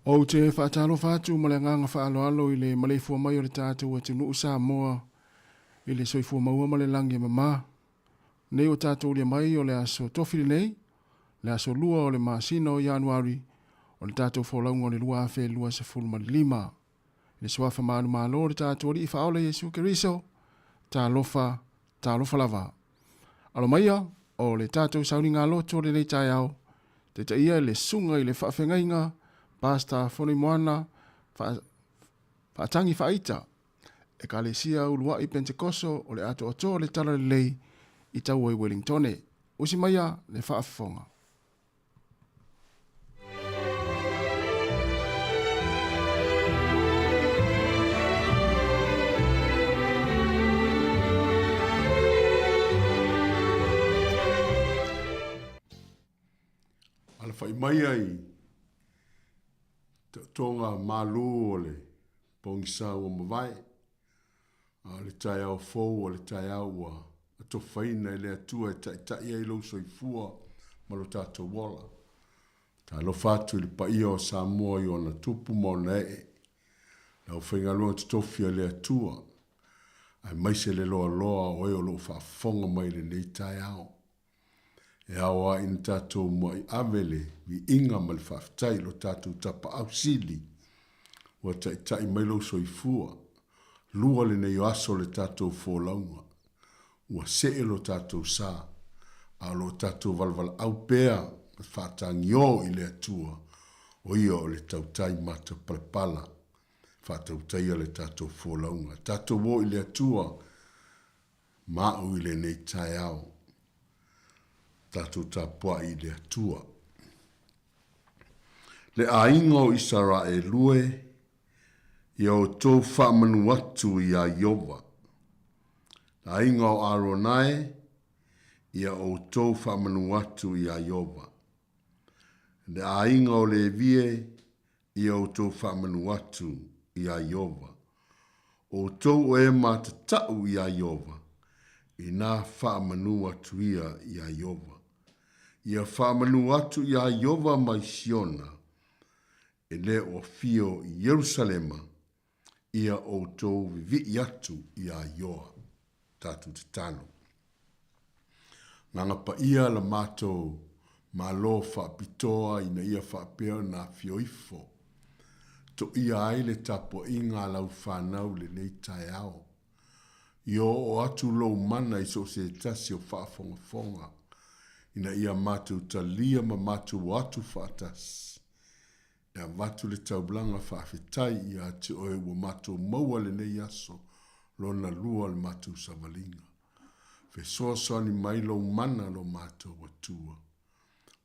O te whaatalo whaatu ma le nganga whaaloalo i le malefua mai o le tātou atu nuu Sāmoa i le soifua maua ma le langi mama. Nei o tātou le mai o le aso tofili nei, le aso lua o le maasina o Januari, o le tātou wholaunga o le lua awhe lua sa fulu ma le lima. Le swafa maanu malo o le tātou li i whaole Jesu Keriso, tā lofa lava. Alo maia, o le tātou sauni ngā loto le nei tai au, te ta ia le sunga i le whaafengainga, pasta foni moana, whaatangi whaita, e ka le sia ulua i Pentecoso o le ato ato le tala le lei i tau i Wellingtone. Usi maia le whaafonga. Ala whai mai ai tonga malu o le pongisa ua mawai. Le tai au fou o le tai au ua ato whaina i le atua e tai ai lau soifua ma lo tātou wala. Ta lo fatu i le paia o Sāmoa i ona tupu mo na e. Lau whaingalua te tofia le atua. Ai maise le loa loa o e o lo whaafonga mai le nei tai au. E awa in tātou mo i avele vi inga ma le whaftai lo tātou tapa au sili. Ua tai mai lau soifua. Lua le nei aso le tātou fōlaunga. Ua se lo tātou sā. A lo tātou valval au pēa whātangio i le atua. O ia o le tautai mata prepala. Whātautai le tātou fōlaunga. Tātou wo i le atua. Mao i le nei tai au. Tātou tāpua i le atua. Le aingo i sara e lue, i au tō whamanu atu i a Iova. Le aingo aronae, i au tō whamanu atu i a Iova. Le aingo le vie, i au tō whamanu atu i a Iova. O tō e mata tau i a Iova, i nā whamanu atu i a Iova. Ia whamanu atu i a Iova mai Siona, e le o fio i Jerusalema, ia o tō vivi atu i a Ioa, tātu te tano. Nanga pa ia la mātou, ma lo whaapitoa ina ia whaapea na fioifo, to ia aile tapo inga lau whanau le nei tai au. Io o atu lo mana i so se tasi o whaafonga fonga, ina ia mātou talia ma mātou atu whaatas. Ea watu le taublanga whaafetai i ate oe ua mātou maua le nei aso, lona lua le mātou savalinga. Fe soa soani mai lo mana lo mātou atua.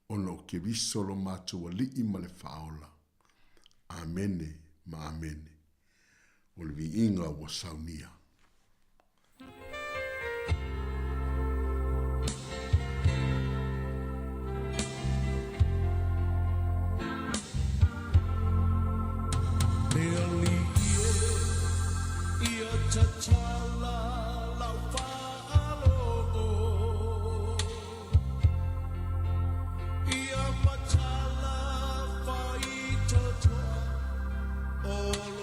Ono ke viso lo mātou ali ima le whaola. Amene ma amene. O le vi inga wa saunia. Oh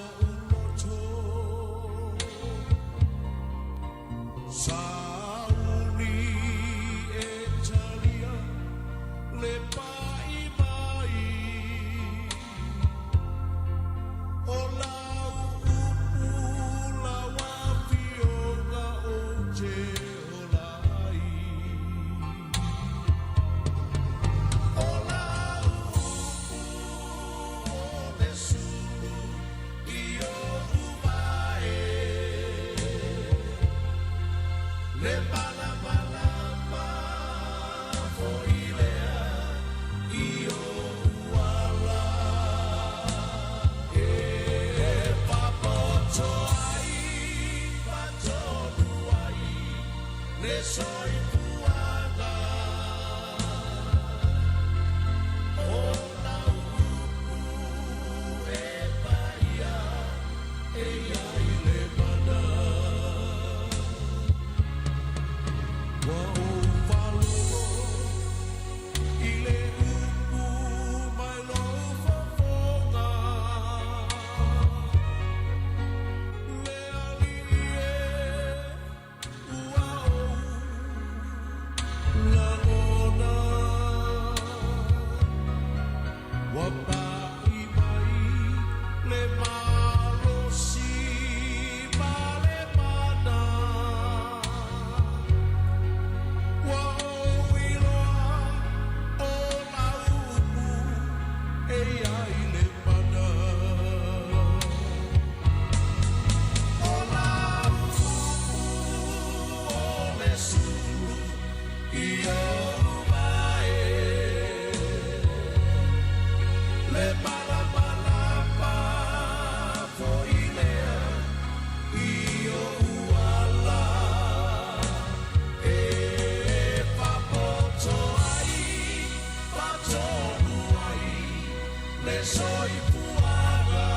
le soipuanga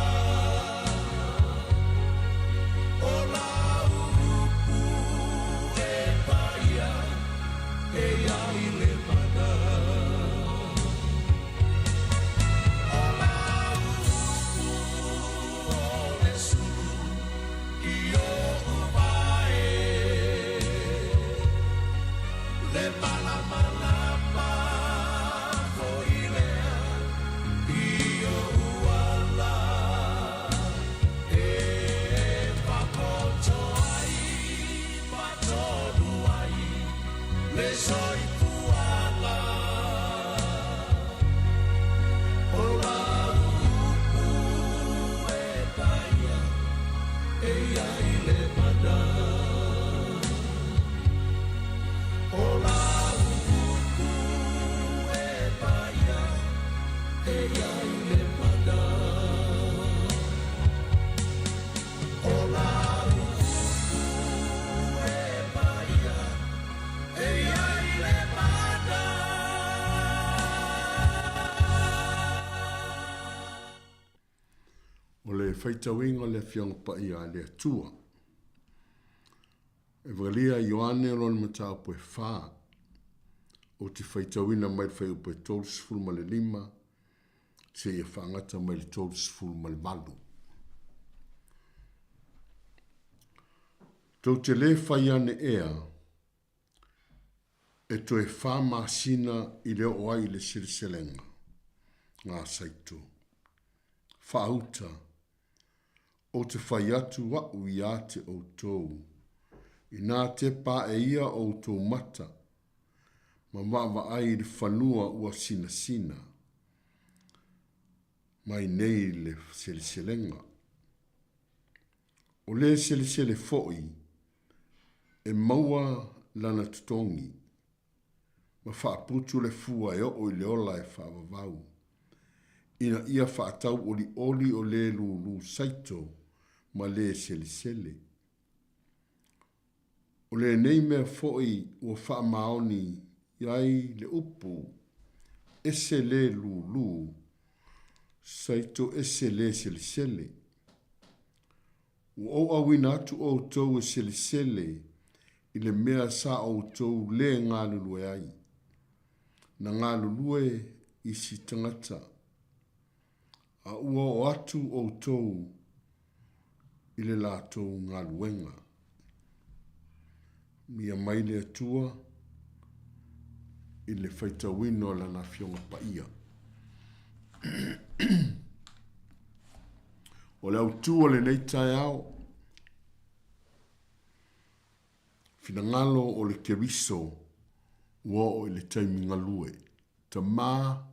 o la urupu e paia e ai le mana o la urupu o le su i o uvae le malamalama ko ilea i o uala e papoto ai patonu ai le soipuala o la upu e paia e ai le mana o la upu e paia e ai le mana o la upu e paia e ai le mana O le whaitawinga le whianga pai a le atua. E wakalia Ioane ron matau poe whā. O te whaitawina mai whai upe tōru sifuru ma le 5, se ia whangata mai le tōru sifuru ma le 8. Tau te le whai ane ea, e to e whā māsina i leo oai le siriselenga, ngā saito. Whauta, o te whai atu wau i a te o tōu. I nā te pā e ia o tō mata, ma mawa ai le whanua ua sina sina. Mai nei le seliselenga. O le selisele foi, e maua lana tutongi, ma whaaputu le fua e o i le ola e whaavavau. Ina ia whaatau oli o le lulu saito, ma le selisele. O le nei mea foi ua wha maoni iai le upu, ese le lulu, saito ese le selisele. Ua o awina atu o tau e selisele, i le mea sa o tau le ngā lulue ai. Na ngā lulue i si tangata. A ua o atu o tau i le lātou ngā luenga. Mia mai le atua i le whaitawino lana whionga paia. O le autua le nei tai au, fina ngalo o le keriso ua o i le taiminga lue. Ta ma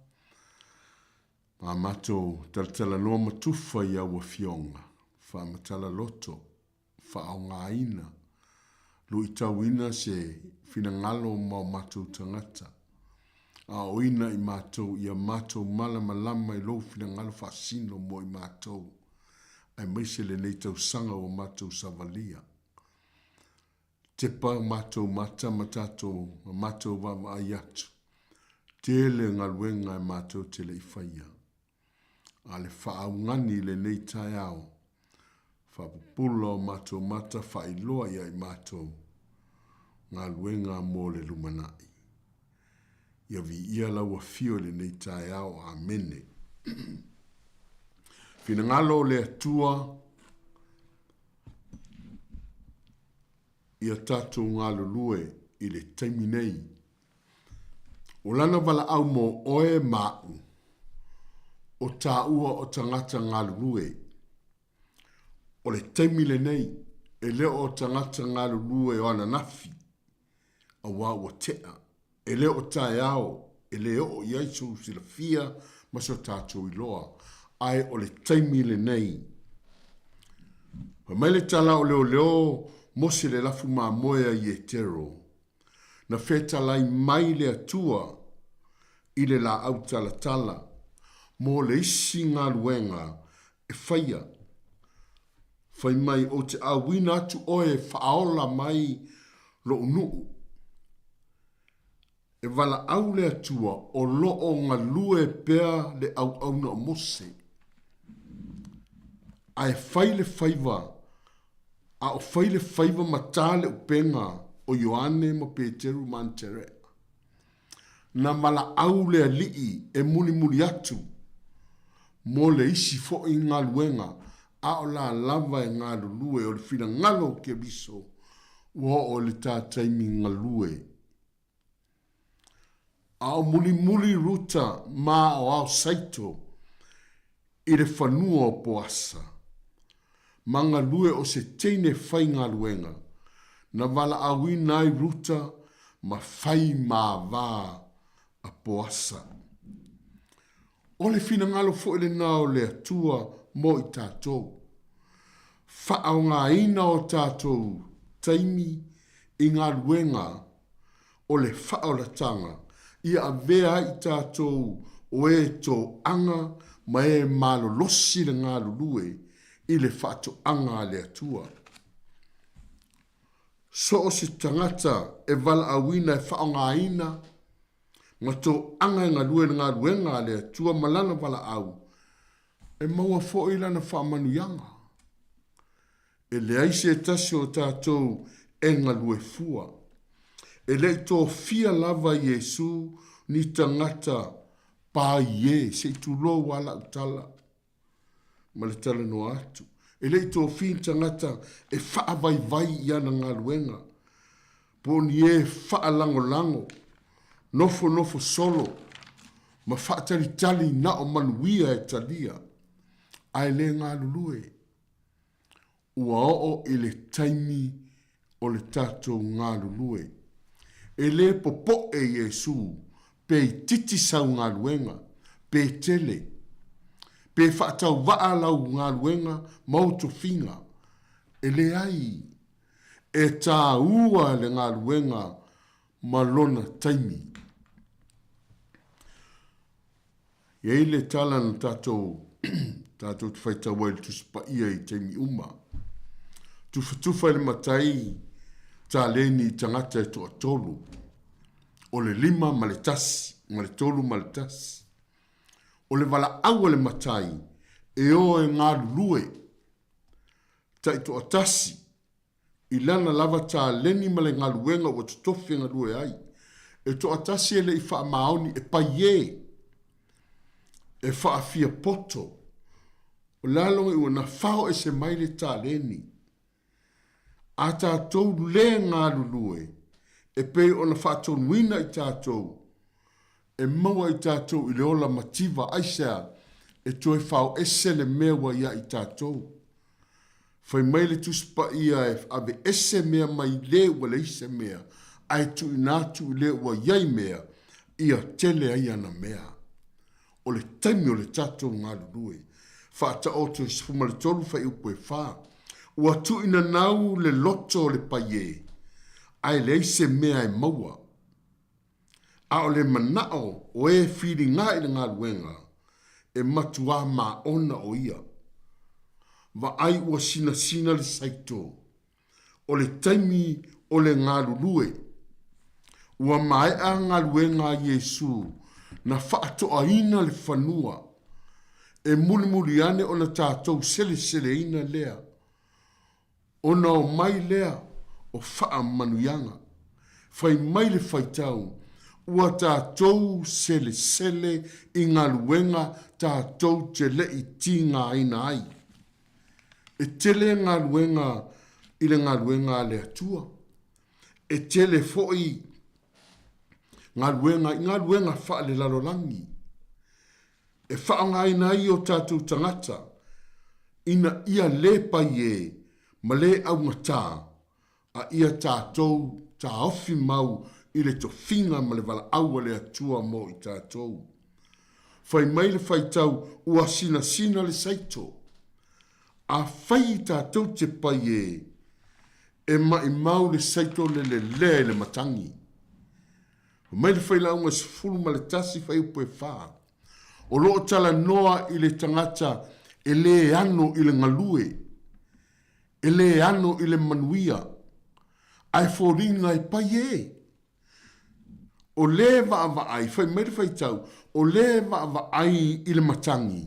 matou talatala noa matufa ia ua whionga, wha matala loto, wha au ngā ina, lo i tauina se fina ngalo mau matou tangata. A oina i matou ia matou malama i lo fina ngalo whaasino mo i matou. Ai maise le nei tau sanga o matou savalia. Te pa matou mata matatou, matou wama ai atu. Tele ngaluenga e matou tele i whaia. A le whaangani le nei tai au. Whapupula o matou mata whailoa ia i matou. Ngā luenga mō le lumanai. Ia vi ia laua fio le nei tai au a mene. Fina ngalo le atua ia tatou ngā lulue i le taimi nei. O lana wala au mo oe mau o tā ua o tangata ngā lulue. O le taimi le nei e leo o tangata ngā lulue o ananafi a wā ua tea. E leo o tae au e leo o iaisu sila fia maso tātou iloa. Ai o le taimi le nei. Pa mai le tala o leo mose le lafu maa moea i e tero. Na whetalai mai le atua i le la au tala. Mo le isi ngā luenga e whaia. Whai mai o te awina atu oe whaola mai lo nuu. e wala au le atua o loo ngā lue pea le au na o mose. Ai whaile whaiva, a o whaile whaiva matale upenga o Ioane mo Peteru mantere. Na mala au le alii e muli atu, mo le isi fo i ngā luenga, a o la lava e ngā lue o le whina ngalo ke biso, ua o le tātaimi ngā lue. A o muli ruta ma o au saito, i le whanua o poasa. Manga lue o se teine whai ngā luenga, na wala awi nai ruta ma whai ma wā a poasa. O le whina ngalo fo ele nao le atua mo i tātou. Whaau ngā ina o tātou taimi i ngā luenga o le whaau la tanga. Ia a vea i tātou o e tō anga ma e malo losi le ngā lulue i le whaato anga le atua. So o si tangata e wala awina e whaau ngā ina ma tō anga ngā lue ngā luenga le atua malana wala au. E maua fo i lana whaamanu yanga. E le aise e tasi o tātou e ngā lue fua. E le tō fia lava Yesu ni tangata pā ie se tu lo wala utala. Ma le tala no atu. E le tō fia tangata e wha vai iana ngā luenga. Po ni e wha lango. Nofo solo. Ma wha tali na o manuia e talia. Ai le ngā lulue. Ua o i le taimi o le tātou ngā lulue. E le popo e Yesu, pe titi sau ngā luenga, pe tele, pe whaatau waa lau ngā luenga, mautu finga. E le ai, e tā ua le ngā luenga, malona taimi. E le tala na tātou te whaitawa ili tuspa ia i taimi uma. Tufa le matai tā leni tangata e toa tolu. O le 5 ma le tasi, ma le 3 ma le tasi. O le wala awa le matai e o e ngā lue. Ta i toa tasi. I lana lava tā leni ma le ngā luenga o tutofi ngā lue ai. E toa tasi e le i wha maoni e paie. E wha fia poto. O lalonga i wana whao e se maile tā leni. A tātou le ngā lulue, e pei o na whātou nuina i tātou, e maua i tātou i le ola mativa aisea, e toi whao ese le mewa ia i tātou. Whai maile tuspa ia e ave ese mea mai le ua le ise mea, ai tu i nātu i le ua iai mea, ia tele ai ana mea. O le taimi o le tātou ngā lulue, whaata oto i sifuma le tolu whai upo e whaa, ua tu ina nau le loto le paie, ai le ise mea e maua. A o le manao o e whiri ngā i ngā luenga, e matua ma ona o ia. Wa ai ua sina le saito, o le taimi o le ngā lulue. Ua mai a ngā luenga Yesu, na whaato a ina le whanua, e muli ane o na tātou sele ina lea. Ona o mai lea o wha manuyanga. Whai mai le whaitau. Ua tātou sele i ngā luenga tātou te le i ti ngā ina ai. E tele ngā luenga i le ngā luenga le atua. E tele foi ngā luenga wha le lalolangi. E wha ngā ina ai o tātou tangata. Ina ia le paie. Ma le au ngata a ia tātou tā ofi mau i le to finga ma le wala aua le atua mo i tātou. Whai mai le whaitau ua sina le saito. A whai tātou te paie e mai mau le saito le matangi. Mai le whai launga sifuru ma le tasi whai upo e whaa. O loo tala noa i le tangata e le ano i le ngalue. E le ano i le manuia, ai fōringa i paie. o le va ai, fai mai fai tau, o le va ai i le matangi,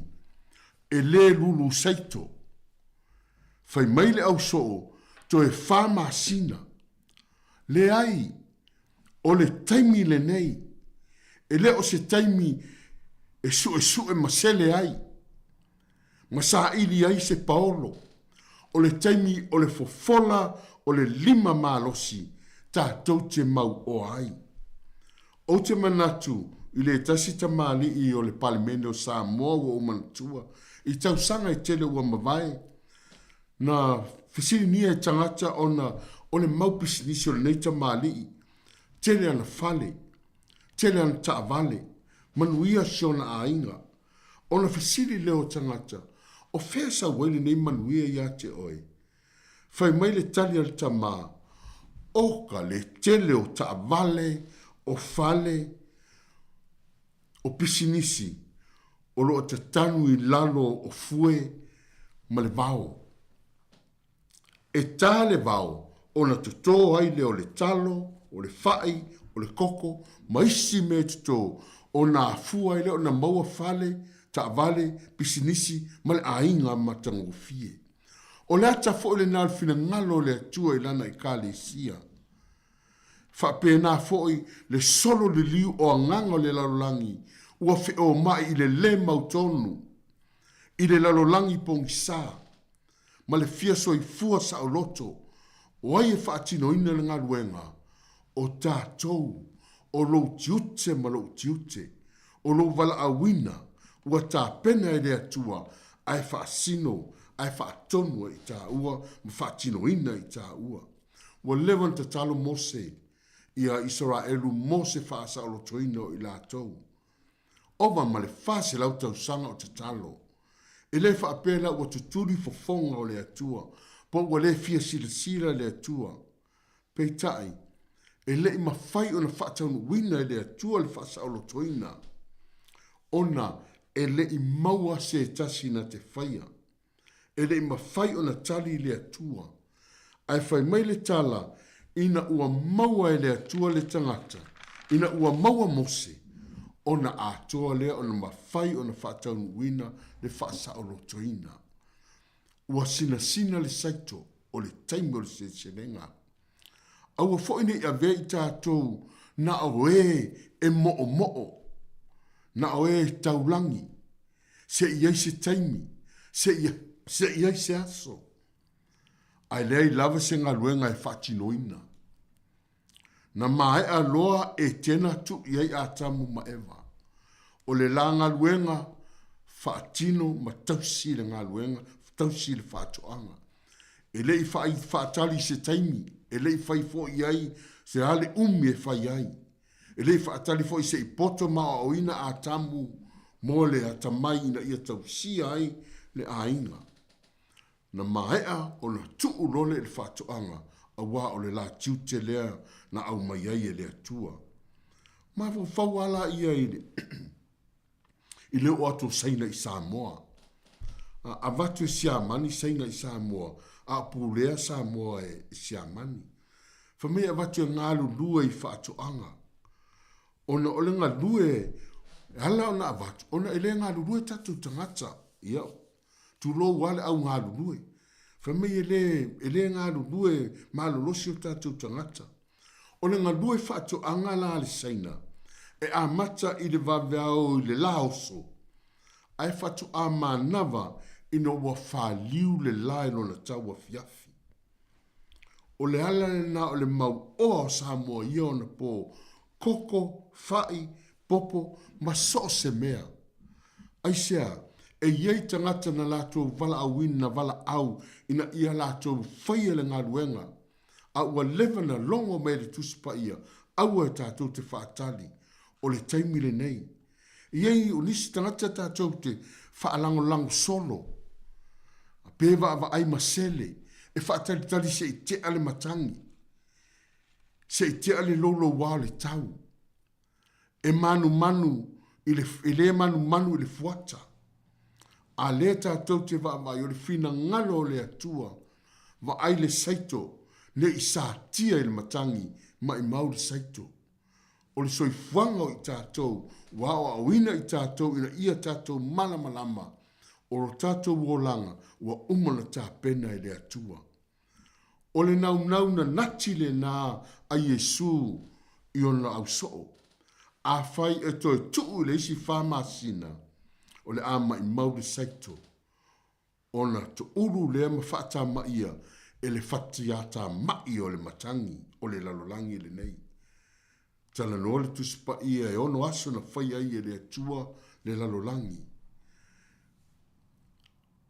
e le lulu saito, fai mai le au so, to e whama sina, le ai, o le taimi le nei, e le o se taimi e su e masele ai, ma sa ili ai se paolo, o le taimi o le fofola o le 5 malosi, tātou te mau o ai. O te manatu, i le tasi tamali i o le palimene o Sāmoa o manatua, i tau sanga i tele ua mawai, na fisiri nia e tangata o le mau pisinisi o le nei tamali i, tele ana fale, tele ana taavale, manuia siona ainga, o na fisiri leo tangata, o fea sa wele nei manuia ia te oe. Fai mai le tali al tama, oka le tele o taavale, o fale, o pisinisi, o lo te tanu i lalo o fue, ma le vau. E tā le vau, o na tuto ai le o le talo, o le fai, o le koko, ma isi me tuto, o na fua ai le o na maua fale, taavale, pisinisi, ma le ainga matango fie. O le ata fo le nal fina ngalo le atua i lana i kale isia. Fa pena foi le solo le liu o anganga le lalolangi, ua fe o mai i le mautonu, i le lalolangi pongisa, ma le fia soi fua sa o loto, o ai e fa atino ina le ngaluenga, o tātou, o lo tiute ma lo tiute, o lo vala awina, ua tā pena e le atua, ai fa asino, ai fa atonu i tā ua, ma fa atino ina i tā ua. Ua lewan ta talo Mose, ia Israelu Mose fa asa o lo toino i la tou. Ova ma le fase lau tau sanga o te talo. E le fa apela ua tuturi fofonga o le atua, po ua le fia sila le atua. Peitai, e le ima fai o na fa taunu wina le atua le fa asa o lo toina. Ona, e le i maua se tasi na te faia. E le ima fai o na tali le atua. Ai fai mai le tala, ina ua maua e le atua le tangata, ina ua maua Mose, ona atoa lea ona mawhai ona whataunu wina le whaasa o lotoina. Ua sina le saito o le taimi o le sesenenga. Aua foine i ave i tātou na oe e mo'o, na oe e taulangi, se iai se taimi, se iai se aso. Ai lei lava se ngā luenga e whatinoina. Na mai a loa e tena tu iai a tamu ma ewa. O le la ngā luenga whatino ma tausi le ngā luenga, tausi le whatoanga. E lei whatali se taimi, e lei whai fo iai se ale e whai ai. E lei whatali fo i se ipoto ma o ina a tamu mo le a tamai ina ia tausi ai le ainga. Na maea o na tuu lole le whatoanga a wā o le la tiute lea na au mai ai e lea tua. Ma fau ala ia ile. I leo ato saina i Sāmoa. A vatu e siamani saina i Sāmoa. A pulea Sāmoa e siamani. Fa mea vatu e ngalu lue i whatoanga. Ona ole ngā lue, hala ona a vatu, ona ele ngalu lue tatu tangata. Iau. Tu lo wale au ngā lulue. Fa me ele ngā lulue ma lolosi o tātou tangata. O le ngā lue whaato angala le saina. E a mata i le waweao i le laoso. Ai whaato a manawa i no wa whaliu le lai no na taua fiafi. O le ala na o le mau o Sāmoa ia o na po koko, whai, popo, ma so se mea. Ai sea, e iei tangata na lātou vala awin na vala au ina ia lātou whaia le ngā luenga. A ua lewa na longo me le tusipa ia, au e tātou te whaatali, o le taimile nei. Iei o nisi tangata tātou te whaalango solo. A pewa awa ai masele, e whaatali tali se i te ale matangi. Se i te ale lolo wā le tau. E manu i le fuata. A le tātou te whaamai o le whina ngalo le atua, wa ai le saito, le i sā tia i le matangi, ma i mauri saito. o le soifuanga o i tātou, wao au ina i tātou, ina ia tātou malama, o lo tātou wolanga, wa umana tā pena i le atua. O le nau na nati le nā a Yesu i ona au soo. A fai e toi tuu le isi whamasina, o le ama i mauri saito. Ona to uru lea ma whaata maia, e le whatiata mai o le matangi, o le lalolangi le nei. Tala no le tuspa ia e ono aso na whai ai e le atua le lalolangi.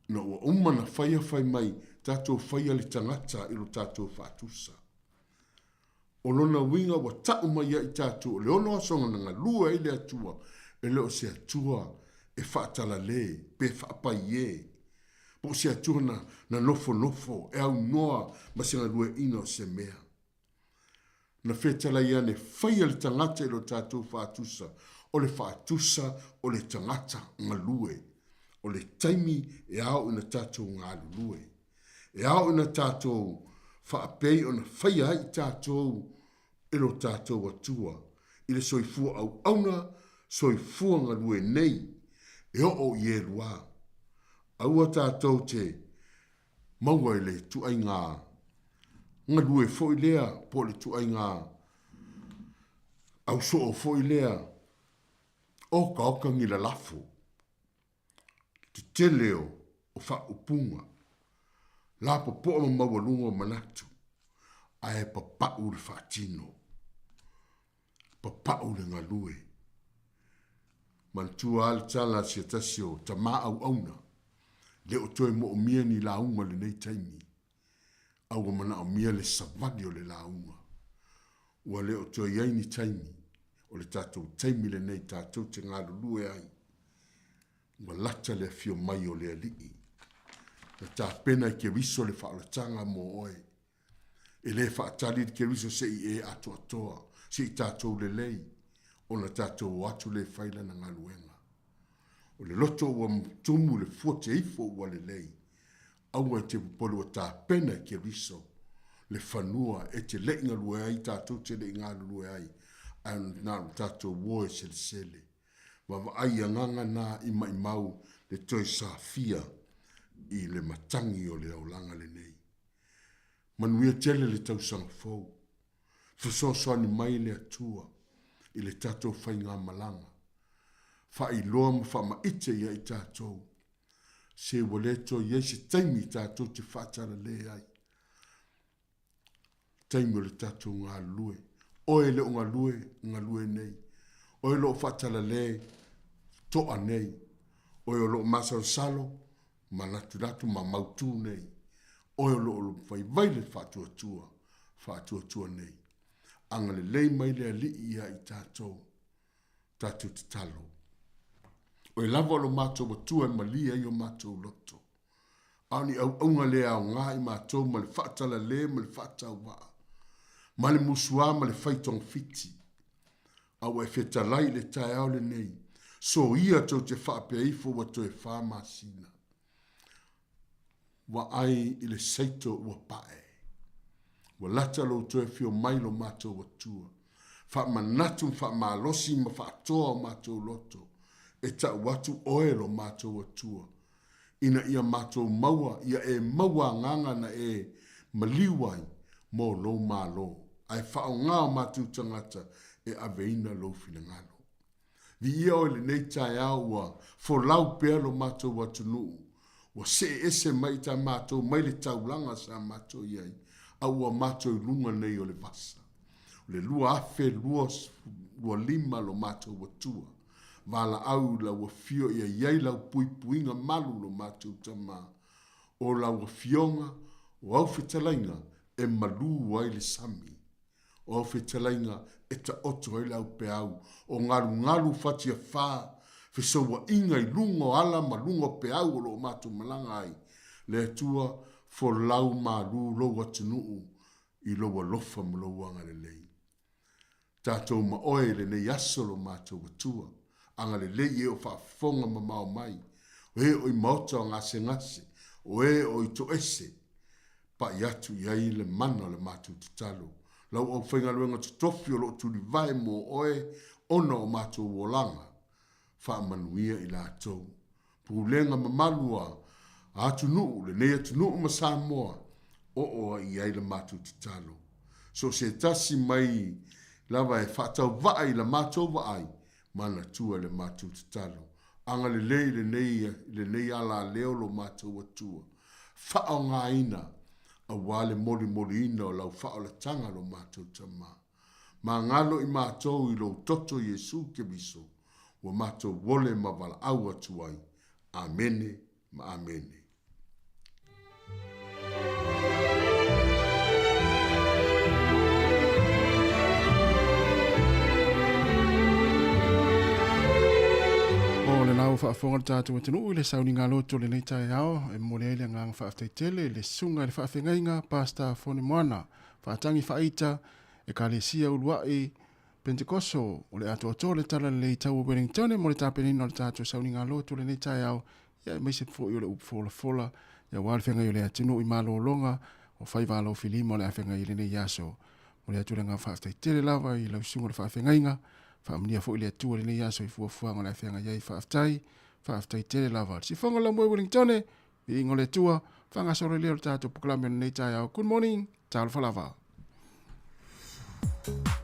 Na ua umana whai mai, tātou whai ali tangata ilo tātou whaatusa. O lona winga wa tau mai i tātou, le ono aso nga lua i le atua, e leo se atua e whaatala le, pe whaapai e. Po se atua na nofo, e au noa ma se nga lue ino se mea. Na whetala ia ne whai ali tangata ilo tātou whaatusa, o le whaatusa o le tangata nga lue. O le taimi e au ina tātou ngā lulue. E au ina tātou whaapei o na whaia i tātou ilo tātou atua. I le soifua au auna, soifua ngā lue nei, e o i e lua. Aua tātou te maua i le tuai ngā. Ngā lue fo i lea, po le tuai ngā. Au so o fo i lea, oka ngila lafo. Te leo o wha upunga. La po po ma mawalunga manatu. Ai papau le whaatino. Papau le ngalue. Mantua al tala si atasio ta maa au auna. Leo toi mo o mia ni launga le nei taimi. Au mana o mia le savani o le launga. Ua leo toi iai ni taimi. O le tatou taimi le nei tatou te ngā lulue ai. Wa lata le fio mai o le alii. Na tā pena i ke riso le whaalatanga mo oe. E le whaatali ke riso se i e atoa. Se i tātou le lei. O na tātou atu le whaila na ngaluenga. O le loto ua tumu le fuate ifo ua le lei. Aua te pupolo a tā pena i ke riso. Le whanua e te leinga lue ai tātou te leinga lue ai. An nā tātou woe se le sele. Wawa ai anganga nā i mai mau le toi sa fia i le matangi o le aulanga le nei. Manuia tele le tau sang fau. Fisosoa ni mai le atua i le tatou whai ngā malanga. Wha i loa ma wha ma ite ia i tatou. Se waleto i eise taimi tatou te whaatara le ai. Taimi o le tatou ngā lue. Oe le o ngā lue nei. Oe lo whaatara le toa nei. Oe lo masao salo, ma natu ma mautu nei. Oe lo vai le whatua nei. Anga le lei mai le ali ia i tātou te talo. Oe lava lo mātou watua e malia i o mātou loto. Aoni au aunga le au ngā i mātou ma le whaatala le ma le whaatau waa. Ma le musua ma le whaitong fiti. Au e whetalai le tae au le nei. So ia tau te whaapea ifo wa toe whamasina. Wa ai i le seito ua pae. Wa lata lo toe fio mai lo mātou watua. Whaamanatu whaamalosi ma whaatoa o mātou loto. E ta watu oe lo mātou watua. Ina ia mātou maua, ia e maua nganga na e maliwai mo lo mālo. Ai whao ngā mātou tangata e aveina lo fina ngalo. Vi ia o le nei tae aua, fo lau pea lo mātou watu nuu. Wa se ese mai ta mātou, mai le taulanga sa mātou iai. Aua mātou lunga nei o le vasa. Le lua afe, lua lima lo mātou watua. Vala au la wa fio ia iai lau puinga malu lo mātou tama. O la wa fionga, o au fetalainga, e malu wai le sami. O au fetalainga, e ta oto e lau pe au. O ngaru fatia wha. Fiso wa inga i lungo ala ma lungo pe au o lo mātou malanga ai. Le atua, fo lau malu lo watunuu. I lo wa lofa ma lo wanga le lei. Tātou ma oe le nei aso lo mātou watua. Anga le lei e o whaafonga ma mao mai. O e o i maota o ngase. O e o i to ese. Pa i atu i ai le mana le mātou te talo. lau au whainga luenga tofi o lo tuli vai mo oe ona o mātou wolanga wha manuia i lātou. Pulenga mamalua atu nuu le nei atu nuu ma Sāmoa o i ai la mātou te talo. So se tasi mai lava e whaatau vaai la mātou vaai mana tua le mātou te talo. Anga le nei ala leo lo mātou atua. Whao ngā ina a wale moli moli ina o lau whao la tanga lo mātou tama. Ma ngalo i mātou i lo toto Yesu ke biso. Wa mātou wole ma wala au atuai. Amene ma amene. O le lau whaafonga tātou e tenu le sauni ngā loto le nei tae ao e mole ele ngā whaaftaitele le sunga le whaafengainga pasta fone moana whaatangi whaita e ka le sia uluai Pentecoso o le ato ato le tala le tau o Wellington mo le tāpenino le tātou sauni ngā loto le nei tae ao ia mai se fo i le upofola fola ia wale whenga i le atinu i malo longa o whaivalo filima le awhenga i le nei yaso mo le atu le ngā whaaftaitele lava i lau sunga le whaafengainga Whaamnia fo ile atua le nei aso i fuafuanga le awhenga iai whaaftai tele lava. Si whanga la moe Wellington i ingo le atua, whanga sore leo le tātou pukalame nei tai au. Good morning, tālu whalava. Oh,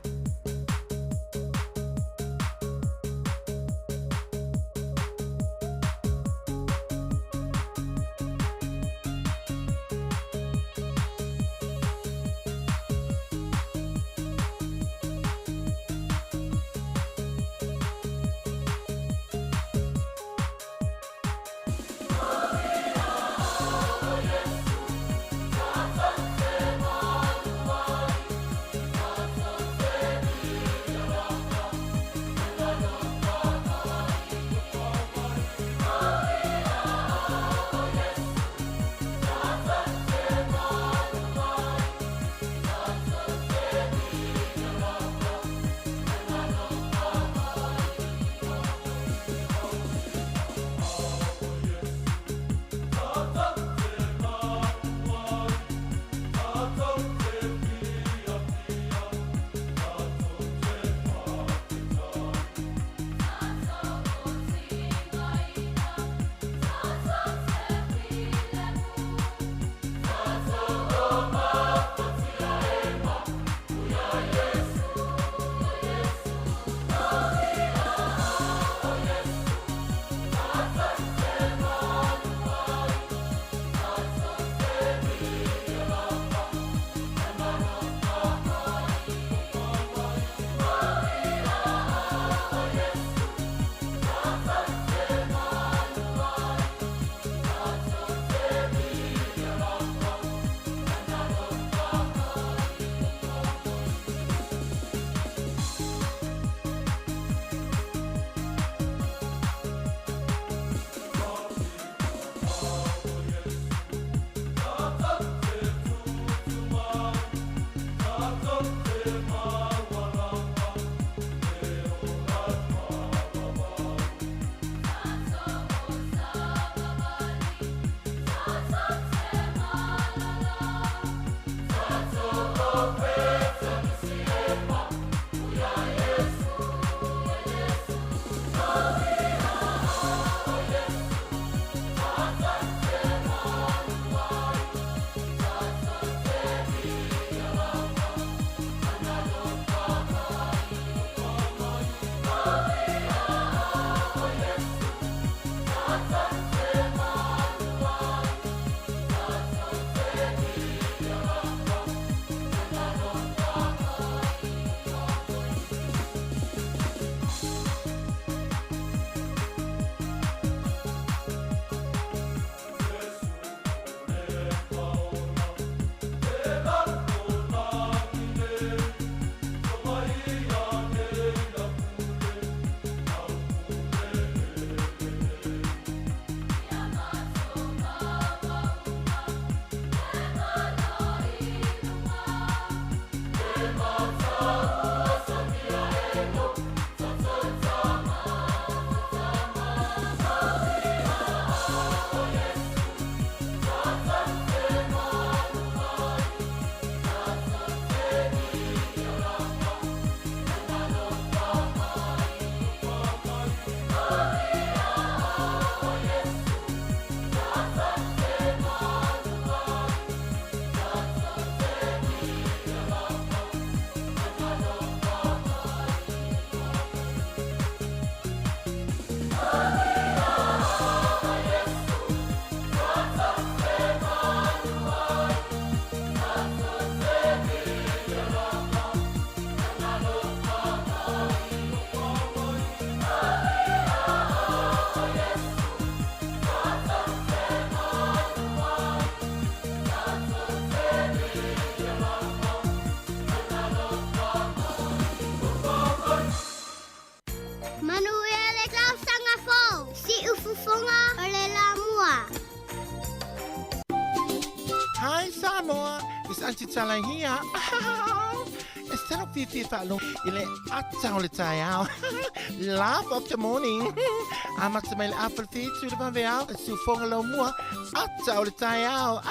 Sāmoa, is Auntie Tala here. Instead of Fifi Falo, ile ata o le tai au. Laugh of the morning. Amata mai le apple feet to the bambe au. Su fonga lo mua. Ata o le tai au.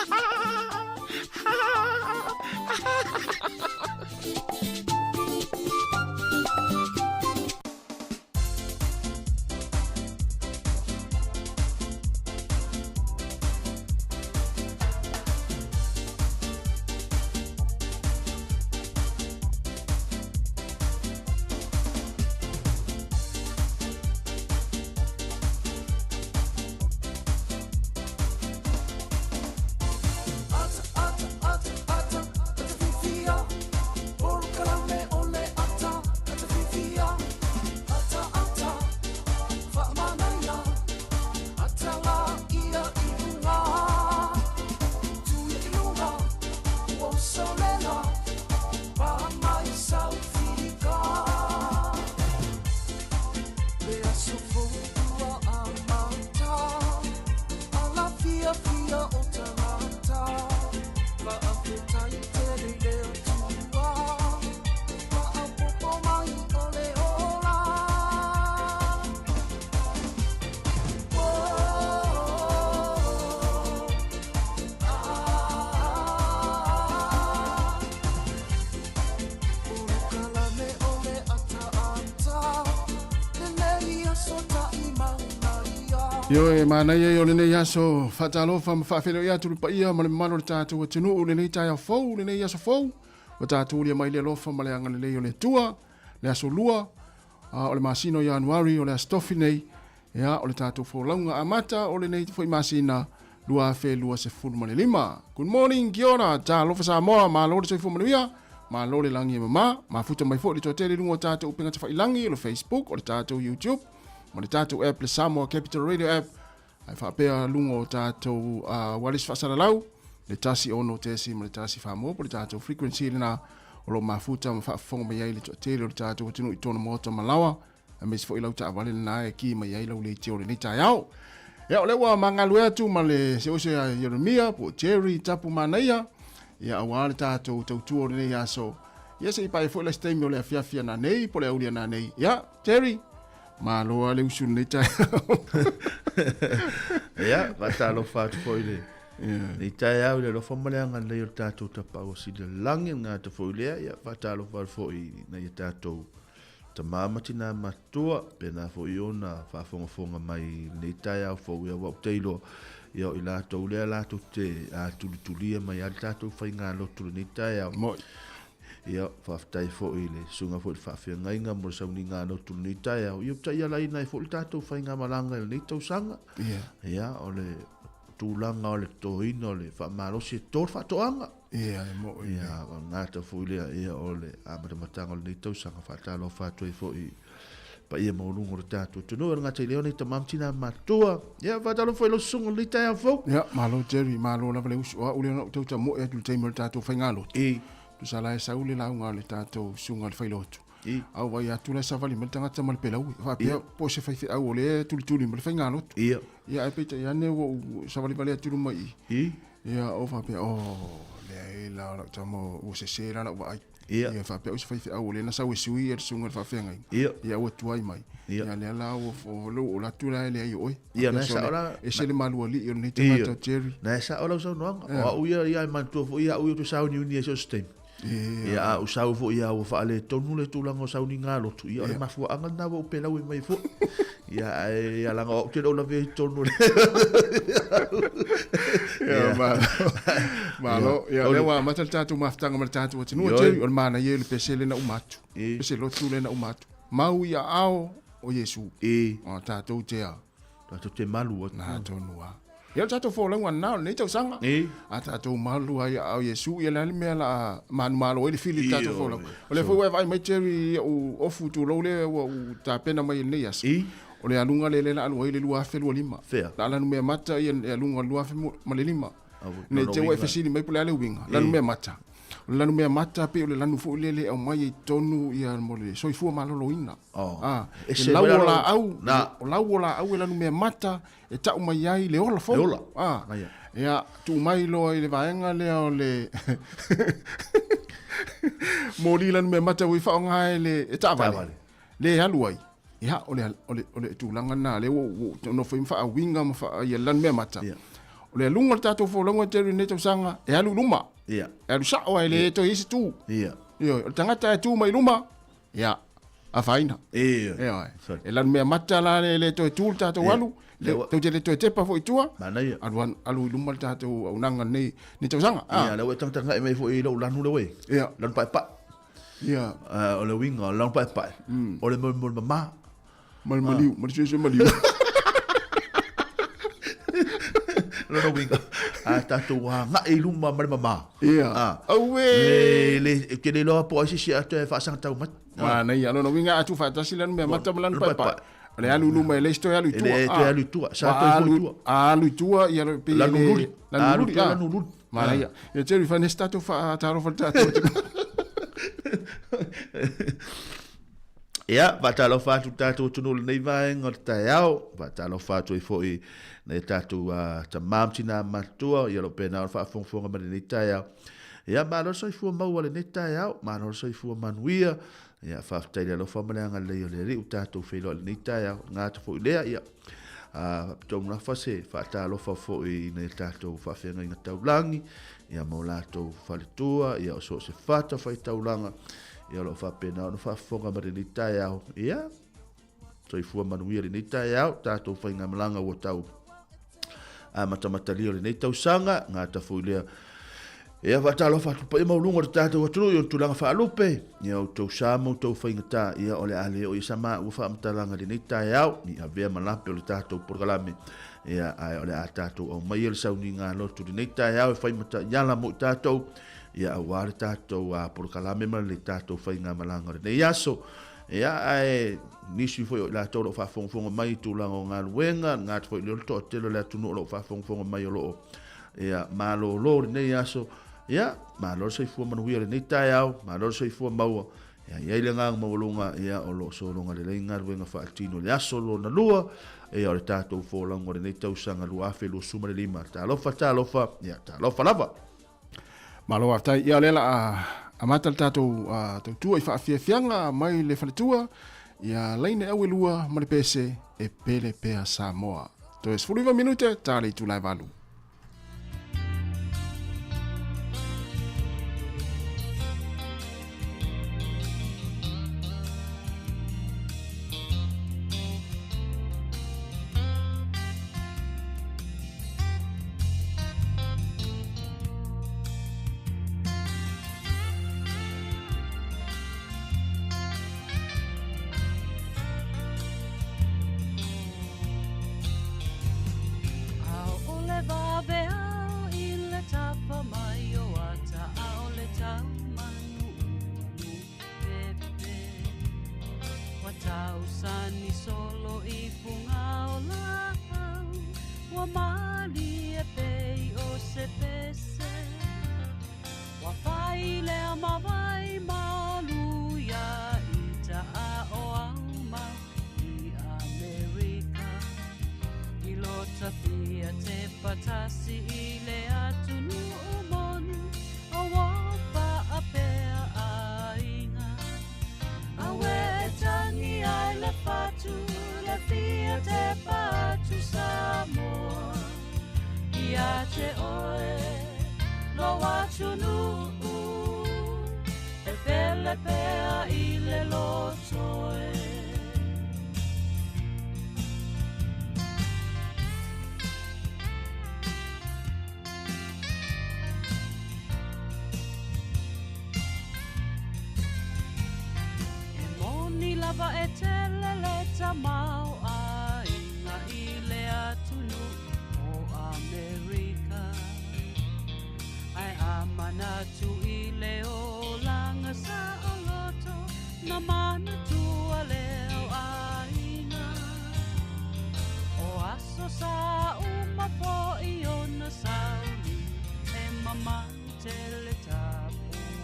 Yo e mana ye yo le nei aso fatalo fam fa felo ya tu pa ia male malo tatu o tunu le nei tai fo le nei aso fo o tatu le mai le lo fa male anga le yo le tua le aso lua o le masino Januari o le stofi nei ya o le tatu fo longa amata o le nei fo masina lua fe lua se fu male lima. Good morning Giora ta lo fa Sāmoa ma lo se fu male ia ma lo le langi ma futa mai fo le totele lungo tatu upinga te fa ilangi o Facebook o le tatu YouTube. Ma le tātou app le Sāmoa Capital Radio app ai whapea lungo o tātou walis whasaralau le tasi ono tesi ma le tasi whamoa po le tātou frequency lina o lo mafuta ma whaafonga mai ai le tōtele o le tātou tinu i tōna mota malawa a mesi fo ilau ta awale na e ki mai ai lau le teo le nita iau ia o lewa mangalu atu ma le se ose a Jeremia po Jerry tapu manaia ia awa le tātou tautua o le nei aso ia se ipai fo le stemi o le afiafia na nei po le aulia na nei ia Jerry malo ale usun nei tai. Ya, batalo fat foile. Nei tai au le lo famaleanga le o tatou tapau si de langi nga te foile ya batalo fat foi nei tatou. Ta mama tina matua pena foi ona fa fonga mai nei tai au foi wa teilo ya ila to le la to te a tulia mai al tatou fai nga lo tu nei tai au. Ia whaftai fo ile sunga fo whawhia ngai ngā mora sauni ngā no tu ni tai au. Ia tai ala ina i fo le tātou whai ngā malanga ili ni tau sanga. Ia o le tūlanga o le tohina o le whamarosi e tōr whatoanga. Ia mo ia ngā tau fo ile ia o le amatamatanga o le ni tau sanga whatalo whatoi fo i pa ia maurungo le tātou. Tunu e ngā tai leo nei ta mamtina matua. Ia whatalo fo ilo sunga ni tai au fo. Ia malo Jerry malo la vale usu ule na tau ta mo e tu taimur tātou whai ngā lotu. Tu sala e saule la unga le tātou sunga le whailotu. Au vai atu le savali me tangata mal pelau. Whapea po se whaifi au le tuli me le whai ngā lotu. Ia e peita iane o savali vale atu mai. Ia o whapea le la tamo o se se la wa ai. Ia whapea o se whaifi au le na sau e sui e sunga le whawhengai. Ia o tuai mai. Ia le la o lo o la tula le ai oi. Ia na sa ora e se le malua li o nei tamata Jerry. Na sa ora so noanga. O ia mantua fo ia o tu sau ni uni so stem. Ia o sau fo ia o faale tonu le tulango sau ni ngalo tu ia le mafu anga na o pelau mai fo ia langa o te la ve tonu ia malo ia le wa matal tatu maftanga mal tatu o tinu o mana ye le pesele na umatu pesele tu le na umatu mau ia ao o Yesu o tatu te malu na tonua ia tato fo la wana nei tau sanga a tato malu ai au Yesu ia la me la malo ele fili tato fo la o le fo vai mai Jerry o futu lo le o ta pena mai nei as o le alunga le la alu ile lua fe lima la la me mata ia alunga lua fe ma le lima nei te o fesini mai pole ale winga la me mata le lanu mea mata pe o le lanu fu le au mai tonu ia mo le soifua maloloina. E lau o la au, o lau o la au e lanu mea mata e tau mai ai le ola fo. Le ola. Ia tu mai loa i le vaenga lea o le mo li lanu mea mata ui whaonga e le e tāwale. Le alu ai. Ia o le tūlanga nā le no whaim wha winga ma wha ia lanu mea mata. O le lunga tātou wholonga te rine tau sanga e alu luma. Ia. E alu sao ai le to isi tū. Ia. Ia, o tangata e tū mai luma. Ia, a whaina. Ia. Ia, e lanu mea mata la le to e tūl tātou alu. Tau te le to e tepa fo i tua. Mana ia. Alu i luma tātou au nanga ni tau sanga. Ia, leo e tangata ngai mai fo i lau lanu le wei. Ia. Lanu pai pai. Ia. O le winga, lanu pai pai. O le mama. Maliu, maliu. Lano winga. Tātou ngai luma mare mama. Ia. Aue. Ke le loa po asi si atu e whaasang tau mat. Mana ia, lano winga atu whaatasi lanu mea mata malanu pai pai. Le alu luma e le sto e alu tua. Le to alu tua. Sa to alu tua. Alu tua ia pe lanu luri. Lanu luri. Mana ia. Ia teri fa nestato fa taro fa tato. Ia, watalo whātu tātou tunulu nei vaenga o te tai au, watalo whātu i fōi nei tātou ta mamtina matua, ia lo pēnā o whaafongfonga mani nei tai au. Ia, mālo so i fua maua le nei tai au, mālo so i fua manuia, ia, whaafutai leo whamareanga leo le riu tātou whilo le nei tai au, ngā ta fōi lea, ia. Tau mna whase, whaatalo whafoi nei tātou whawhenga inga taulangi, ia mau lātou whaletua, ia o so se whata whai taulanga, ia lo fa pena no fa fonga mari ni tai au ia so i fua manuia ni tai au tatou fainga malanga o tau a mata lio ni tau sanga nga ta fuilea ia va talo fa tu pa i maulunga o tatou atru i tu langa fa lupe ia o tau Sāmoa tau fainga ta ia ole ale o isama u fa mtalanga ni tai au ni avea malape o tatou porgalame ia ai ole a tatou o mai el sauni nga lo tu ni tai au fa mata yala mo tatou ia aware tātou a porkalame ma le tātou whainga malanga nei aso ia ai nisi foi la tolo fa fonga mai tu langa ngā luenga ngā foi le to telo le tunu lo fa fonga mai lo ia malo lo nei aso ia malo sei fu manuia nei tai au malo sei fu maua ia le ngā maulunga ia o lo so longa le ngā luenga fa tino le aso lo na lua ia o le tātou folanga nei tau sanga lua fe lo suma le lima ta lo fa ia ta lo fa lava Malo aftai ia lela a matal tātou tua i whaafiafianga mai le whaletua ia leine au elua ma le pese e pele pea Sāmoa. To es 45 minute, tāle i tūlai walu. Tausani solo i punga o lau Wa mali e pei o se pese Wa whai lea mawai maluia I ta a o auma I Amerika I lota pia te patasi I le atunu umoni O wapa a pea a inga Awe tangi ai le patu, le fia te patu Sāmoa. Ia te oe, lo atunu, e pele pea I le lotoe. Lava e tele le tamau a inga I le atunu o Amerika Ai amanatu I le o langa sa o loto Na mana tua leo a inga O aso sa umapo I ona sauni E mama tele tapu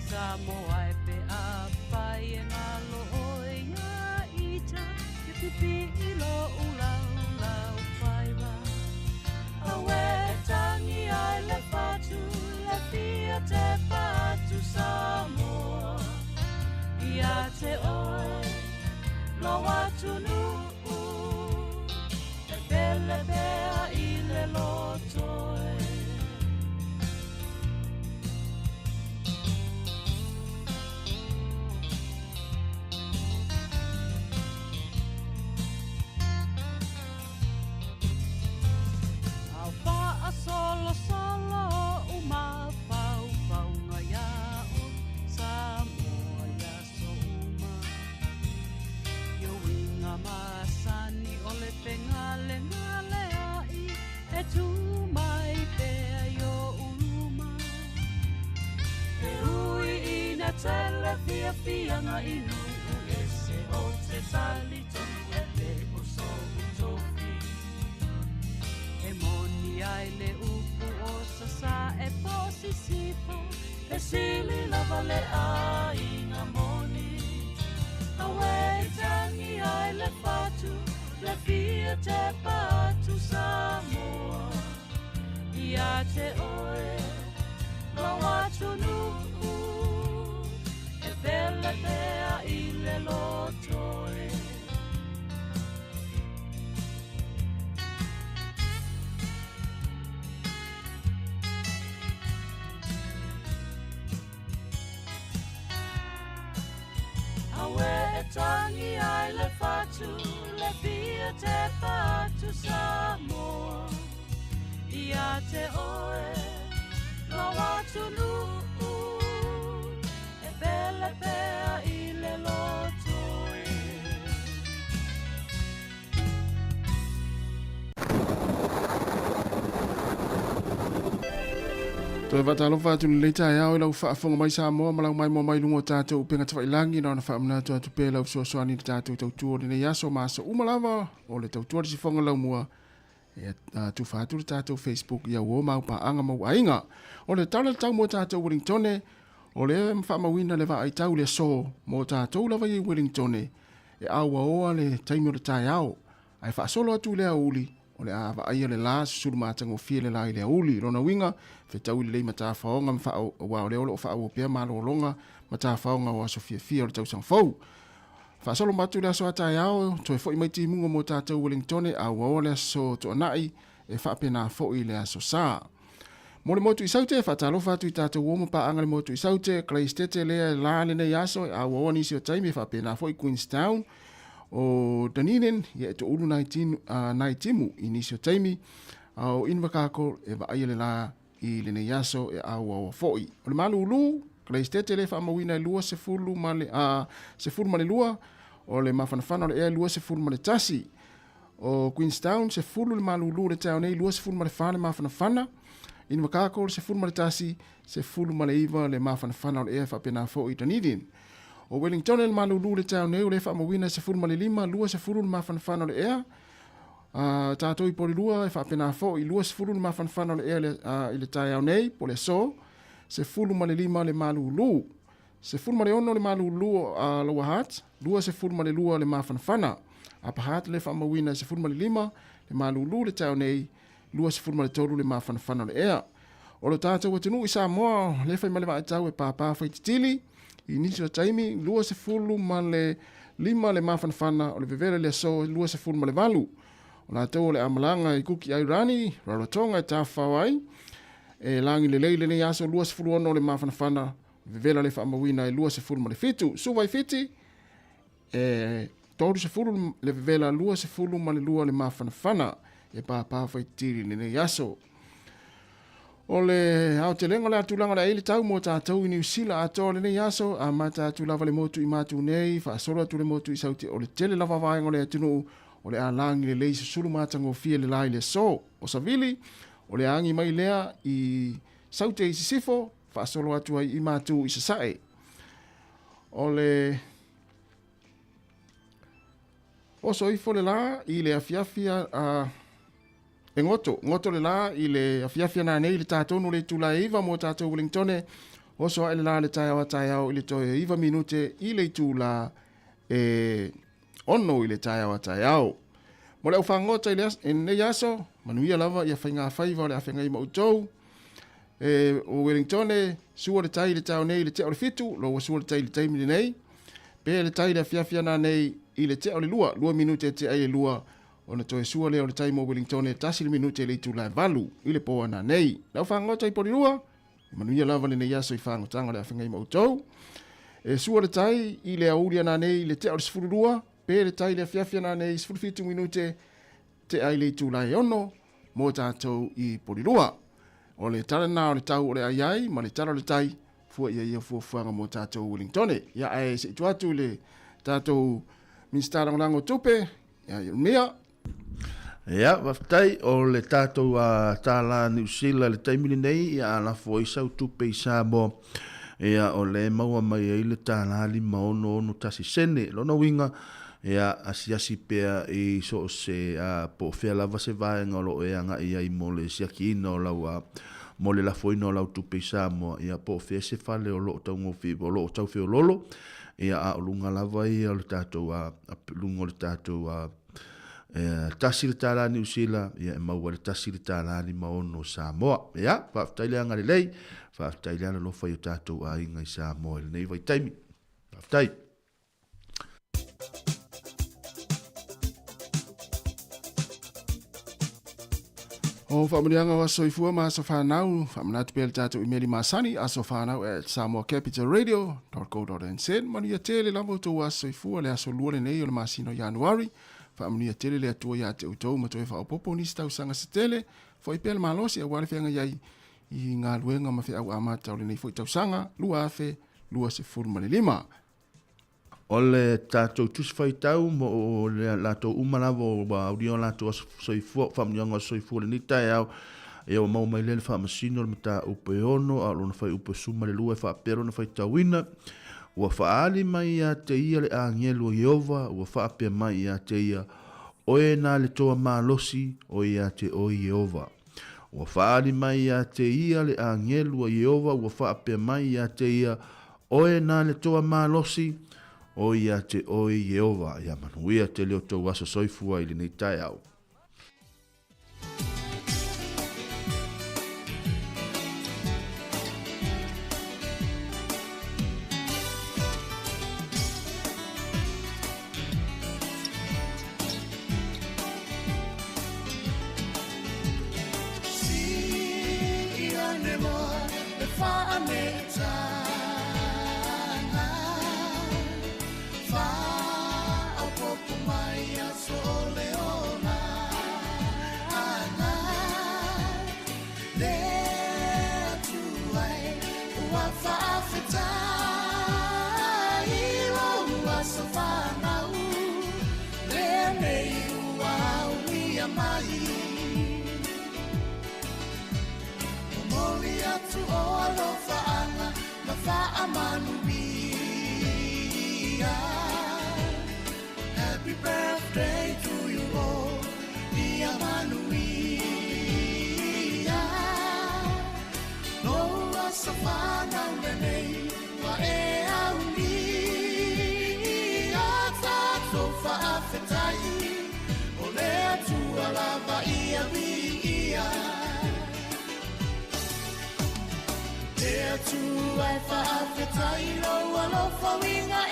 Sāmoa e pe a pai e ngalo o e ngā ita ke pipi i lo ulau pai wa. Awe e tangi ai le patu le pia te patu Sāmoa. Ia te oe lo atu nuku e pele pea i le lotoe. Solo solo uma pau pau ngaya o Sāmoa ya so uma. Yo winga masani o le pengale ngale ai e tu mai pea yo uluma. E ui ina tele fia fia nga inu e se o te tali tonu e le o so utofi. E moni ai le upu o sasa e posi sipo e sili lava le ai ngā moni. Awe i tangi ai le patu le fia te patu Sāmoa. Ia te oe lo atu nuku e pele pea i le lotoe. Awe e tangi ai le patu le pia te patu Sāmoa. Ia te oe lo atu nuku e pele pea i le lotoe. Toi watalo whātu ni leita e au lau whaafonga mai Sāmoa malau mai mo mai lungo tātou penga tawailangi na ona whaamuna tu atu pē lau soasoani ni tātou tautua ni yaso māsa umalawa o le tautua si whonga lau mua e tu whātu le tātou Facebook ia uo mau pa anga mau ainga o le tala tau mo tātou Wellingtone o le whaamawina le wa ai tau le so mo tātou lawa i Wellingtone e aua oa le taimi o le tai au ai whaasolo atu le auli o le awa aia le la susuru mātango fia le lai le auli rona winga fe tau le mata whaonga mwha wa o le olo o wha o pia malo o longa mata whaonga o aso fia fia o le tau sang fau. Whaasolo matu le aso atai ao toi fo i mai ti mungo mo tātou Wellingtone a o le aso to anai e wha pena fo i le aso sā. Mo le motu i saute whatalo whatu i tātou uomo pa anga le motu i saute klei stete lea la le nei aso a o nisi o taimi wha pena fo i Queenstown o Dunedin ia to ulu nai timu i nisi o taimi au inwakako e wa aia le la i le nei aso e au au foi. O le malu ulu, klei stete le wha mawina i lua se fulu male lua o le mawhanawhana o le ea lua se fulu male tasi. O Queenstown se fulu le malu ulu le tau nei lua se fulu male whane mawhanawhana. Inwakako se fulu male tasi se fulu male iwa le mawhanawhana o le ea whapena fo i Dunedin. O Wellington le malu ulu le tau nei o le wha mawina se fulu male lima lua se fulu le mawhanawhana o le ea. Tātou i pori lua e whapena fo i lua se fulu le mawhanawhana o le ea i le tai au nei po le so. Se fulu male lima le malu ulu. Se fulu male ono le malu ulu a Lower Hutt. Lua se fulu male lua le mawhanawhana. A Pahat le wha mawina se fulu male lima le malu ulu le tau nei. Lua se fulu male tolu le mawhanawhana o le ea. O lo tātou atinu i Sāmoa le whai male wa tau e pāpā whai titili. I nisi o taimi lua se fulu male lima le mawhanawhana o le vevere le so lua se fulu male valu. O la tau le amalanga i kuki ai rani, rarotonga i tāwhawai. E langi le leile nei aso lua se fulu ono le mawhanawhana. Vevela le whaamawina i lua se fulu male fitu. Suwai fiti, tōru se fulu le vevela lua se fulu male lua le mawhanawhana. E pāpāwhai tiri le nei aso. O le hao te lenga le atulanga le eile tau mo tātou i New Zealand ato le nei aso. A mata atu lava le motu i mātu nei. Whaasoro atu le motu i sauti o le tele lava vaenga le atunu. O le alangi le leise sulu mātango fia le lai le so. O Savili, o le angi mai lea i saute i sisifo, whaasolo atu ai i mātu i sasae. O le oso ifo le la i le afiafia ngoto le la i le afiafia na nei le tātonu le tula iwa mo tātou Wellingtone O so ele la le tai au ile toe iwa minute ile tu la ono ile tai au. Mo le ufangota ile ne yaso manuia lava ia fainga faiva le afenga i mautou. O Wellington sua le tai le tau nei le te o le fitu lo sua le tai le taimi nei. Pe le tai le fiafia na nei i le te o le lua minute te ai le lua. Ona toe sua le o le tai mo Wellington tasi le minute le tu la valu i le poa na nei. Le ufangota i pori lua. Manuia lava le ne yaso i whangotanga le afenga i mautou. Sua le tai i le auria na nei le te o le sifururua. Pe le tai le fiafia na nei sifurufitu minute te ai le tu la ono mo tātou i pori lua. O le tala na o le tau o le aiai, ma le tala o le tai, fua ia fuanga mo tātou Wellington. Ia ai se tuatu le tātou Minister Rango Tupe, ia mea. Ia, waftai o le tātou a tāla New Zealand le taimini nei, ia ala fo i sau tupe i Sāmoa. Ia o le maua mai e le tāla lima ono tasi sene, lona winga, ia asiasi pea i so se po fea lava se vaenga lo e anga ia i mole siaki ina o lau mole la foina o lau tupe i Sāmoa, ia po fea se fale o lo tau ngofi, o lo tau feo lolo, ia a lunga lava ia o le tātou lunga o le tātou tasi le tāla New Zealand, ia e maua le tasi le tāla ni maono Sāmoa, ia, whaftai le anga le lei, whaftai le ana lo fai o tātou a inga i Sāmoa, le nei vai taimi, whaftai. O whamurianga wa soifua ma so whanau, whamanatu pēle tātou i meri masani, a so whanau at samoacapitalradio.co.nz, mani a tele lamo tō wa soifua le aso luare nei o le masino Januari, whamuni a tele le atua ia te utou ma toe whaopopo nisi tau sanga se tele, fo i pēle malosi a wale whianga iai i ngā luenga ma whi au amata o le nei fo i tau sanga, lua afe, lua se furumane lima. O le tātou tuswhai tau mo o le lātou umalawa o wa audio lātou soifua, whamnianga soifua le nitai au e o mau mai lele whamasino le mata upe ono a lona whai upe suma le lua e whaapero na whai tauina ua whaali mai a te ia le angelu o Jehova ua whaapea mai a te ia oe nā le toa mālosi o ia te o Jehova ua whaali mai a te ia le angelu o Jehova ua whaapea mai a te ia oe nā le toa mālosi o ia te oi Jehova, ia manuia te leo tau aso soifua ili nei tai au. Happy birthday to you all, dear Manuia. No wasafana mene wa e auni. Ata tofa afetai, ole tu alava ia via. There to alfa afetai lo alofa winga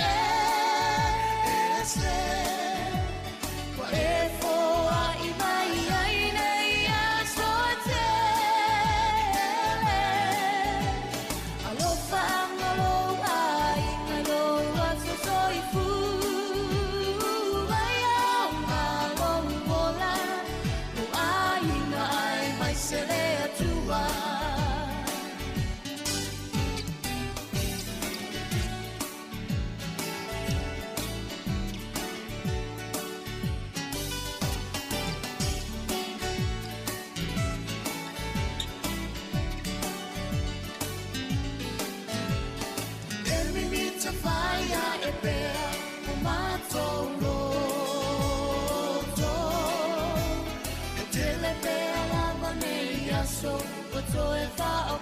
so, but so if I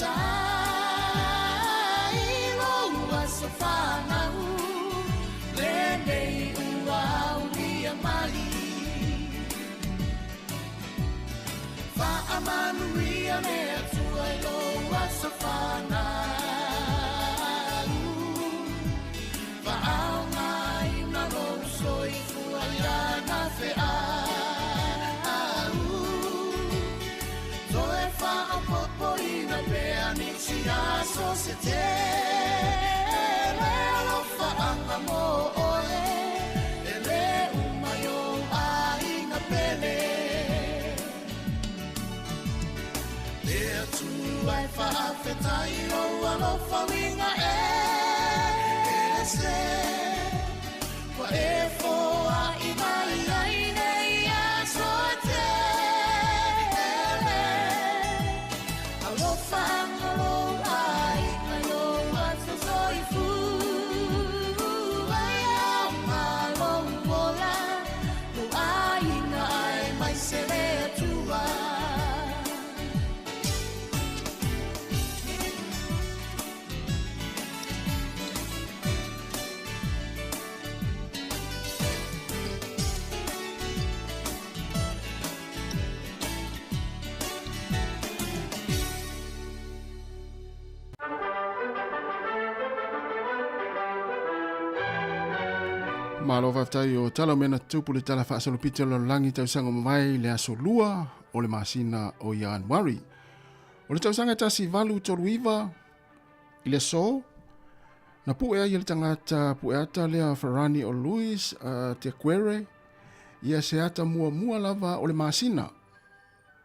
tai lo ua sofanau le nei ua ulia mai fa amanuia me atua i lo ua sofanau fa au mai na lo soi fua ia na fea so se te le alofa anga mo ole e le umayo a inga pele le atu ai fa afetai o alofa winga e se wa e fo a imai ai nei a so te alofa anga lo Malo whaftai o tala mena tupu le tala whaasalopita lo langi tausanga mawai le aso lua o le masina o Januari. O le tausanga tasi valu toruiva i le so, na pu ea i le tangata pu eata lea Ferrani o Luis te kwere, ia se ata mua lava o le masina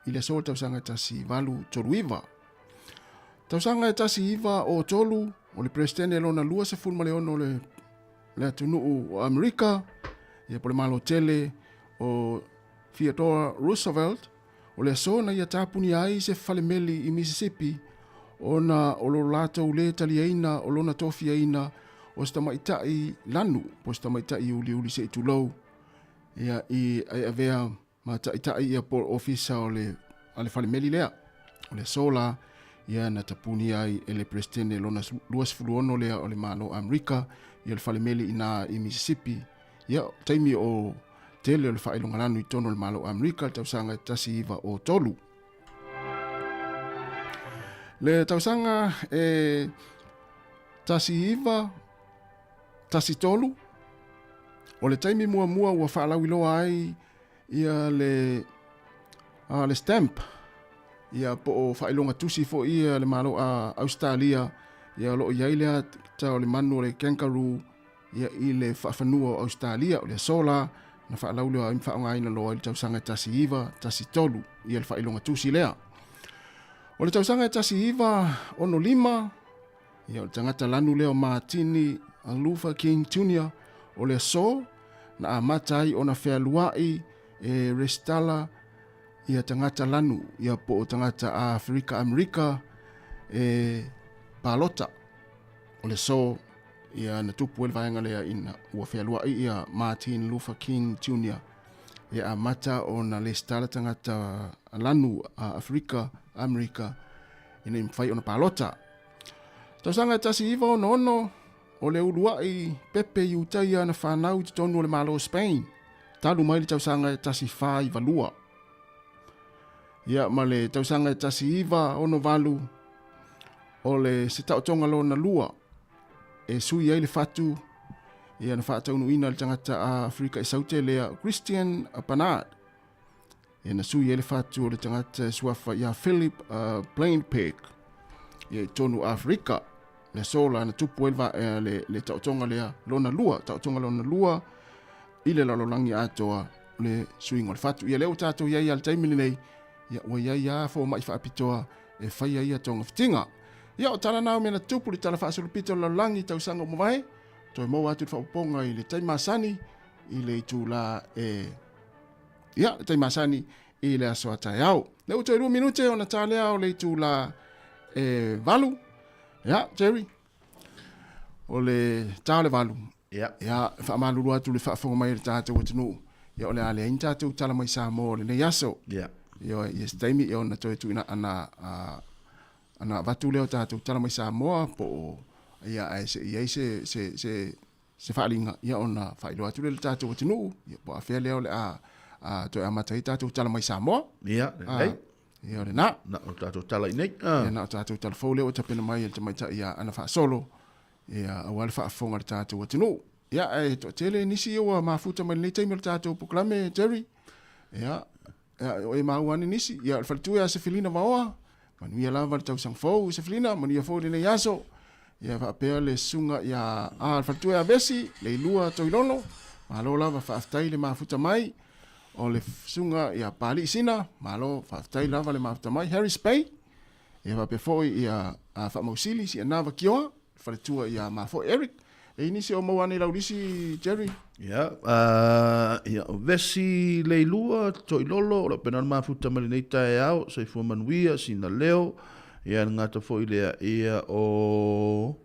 i le so tausanga tasi valu toruiva. Tausanga tasi iva o tolu o le presidente lona lua se fulma le ono le atunu o Amerika, ia po le malo tele o Theodore Roosevelt, o le so na ia tapuni ai se falemeli i Mississippi, ona o lo lato le taliaina o lona tofiaina o sta maitai lanu, po sta maitai uli se itulou, ia i avea maitai ia por ofisa o le falemeli lea, o le sola, ia na tapuni ai ele presidente lona luas fuluono lea o le malo Amerika, ia le falemeli ina i Mississippi, ia taimi o tele o le whaelonga lanu i tono le malo Amerika, le tausanga tasi iwa o tolu. Le tausanga tasi iwa, tasi tolu, o le taimi mua ua whaalau iloa ai, ia le stamp, ia po o whaelonga tusi fo ia le malo a Australia, ia lo ia ilea tau le manu o le kangaroo, ia i le whaafanua o Australia, o le sola, na whaalau leo a imwhaonga aina loa i le tausanga tasi iwa, tasi tolu, ia le whaelonga tusi lea. O le tausanga tasi iwa, ono lima, ia o le tangata lanu leo Martini Luther King Jr. o le so, na a matai o na whea luai e restala, ia tangata lanu, ia po o tangata a Afrika Amerika, e palota, o le so, ia na tupu ele vaenga lea ina ua whea luai ia Martin Luther King Jr. Ia a mata o na le stala tangata lanu a Afrika Amerika, ina imwhai o na palota. Tausanga tasi iwa o nono, o le uluai pepe i utaia na whanau i tonu o le malo Spain. Talu mai le tausanga tasi whai valua. Ia ma le tausanga tasi iwa o no valu, o le se tautonga lo na lua, e sui ai le fatu, ia na whaataunu ina le tangata a Afrika i saute lea Christian Barnard. Ia na sui ai le fatu o le tangata suafa ia Philip Plainpeg, ia i tonu Afrika, le sola na tupu elva le tautonga lea lona lua, tautonga lona lua, i le lalolangi atoa le suingo le fatu. Ia leo tato ia ia le taimini nei, ia ua ia ia fo mai whaapitoa e whaia ia tonga fitinga. Ia o tala nao mena tupu li tala whaasulupito la langi tausanga umawai, toi mau atu whaaponga i le taimasani, i le itu la ia, le taimasani i le aso atai au. Le utoi 2 minute o na tale au le itu la valu. Ia, Jerry. O le tale valu. Ia, whaamalulu atu le whaafonga mai le tātou atinu. Ia o le ale ain tātou tala mai Sāmoa le nei aso. Ia, yes taimi ia o na toi tu ina ana ana vatu leo tātou tala mai Sāmoa po ia ai se whaalinga ia ona whailo atu le tātou atinu ia po a whea leo le a toi amatai tātou tala mai Sāmoa Ia, nei. ia le na Na o tātou tala i nei. ia na tātou tala fau leo tapena mai te mai ta ia ana wha solo ia awale wha fonga le tātou atinu ia ai to tele nisi ia mafuta mai nei taimel tātou poklame Jerry ia o e mauani nisi ia le whalitu ia se filina maoa manuia lava le tau sang fau se filina manuia fau le nei aso ia whaapea le sunga ia le whalitu ia vesi le ilua toilono malo lava whaaftai le mafuta mai o le sunga ia pali sina malo whaaftai lava le mafuta mai Harry Spay ia whaapea fau ia whaamausili si anava kioa whalitua ia mafo Eric e nisi o mauani laurisi Jerry Ia, ia o vesi leilua, toi lolo, ora pena mafuta mali nei tae au, sai fua manuia, sina leo, ia ngata fo ilea ia o...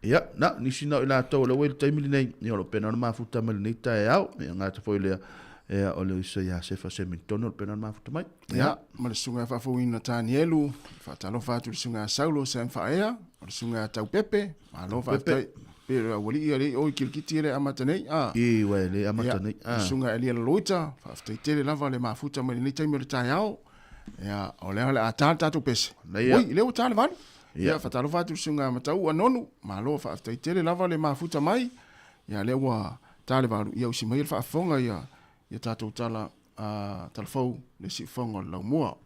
ia, na, nisi nao ila tau, le wele taimili nei, ia ora pena mafuta mali nei tae au, ia ngata fo ilea, ia o leo isa ia sefa semintono, ora pena mafuta mai. Ia, ma le sunga e whawhauina tāni elu, whaatalo whātu le sunga Saulo Sam Whaea, o le sunga Tau Pepe, malo whaatai, pero wali ia le oi kilkiti le amata nei, I wai le amata nei. le sunga Elia Loita, whaatai tele lava le mafuta mai nei taimi o le tae au, ia, o leo le atale tātou pese. Ia. Oi, leo tāle vale. Ia. Ia, whaatalo whātu le sunga matau anonu, malo whaatai tele lava le mafuta mai, ia leo wa tāle valu, ia usi mai le whaafonga ia tātou tala talafau le si fonga lau mua.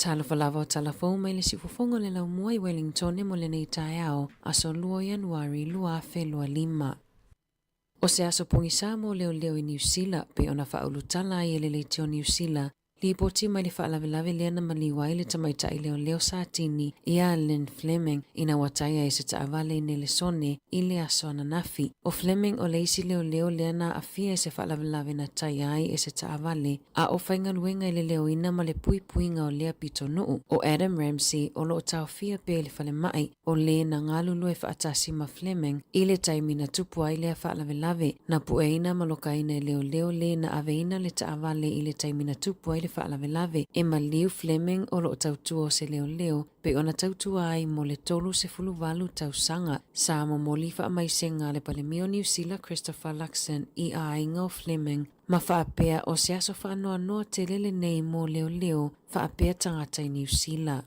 Talafalava o talafou mai le sifofonga le lau mua I Wellington e mo le nei tae ao aso 2 Januari 2025. O se aso pongi Sāmoa leo leo I New Zealand pe ona whaulutala ai ele le teo New Zealand li poti mai le whaalawelawe lea na maliwai le tamaitai leo leo Sātini I Alan Fleming ina wataia e se taawale ne le sone I le aso ananafi. O Fleming o leisi leo leo lea na afia e se whaalawelawe na tai ai e se taawale a o whainga luenga I le leo ina ma le pui puinga o lea pito nuu. O Adam Ramsey o lo tau fia pe le whale mai o le na ngalulu e whaatasi ma Fleming I le taimina tupu ai lea whaalawelawe na pueina malokaina leo leo le na aveina le taawale I le taimina tupu ai le whaalawelawe e maliu Fleming o lo tautua o se leo leo pe ona tautua ai mo le tolu se fuluwalu tausanga sa mo moli whaamaisenga le palemio New Zealand Christopher Luxon I a ainga o Fleming ma whaapea o se aso whaanoa noa te lele nei mo leo leo whaapea tangata I New Zealand.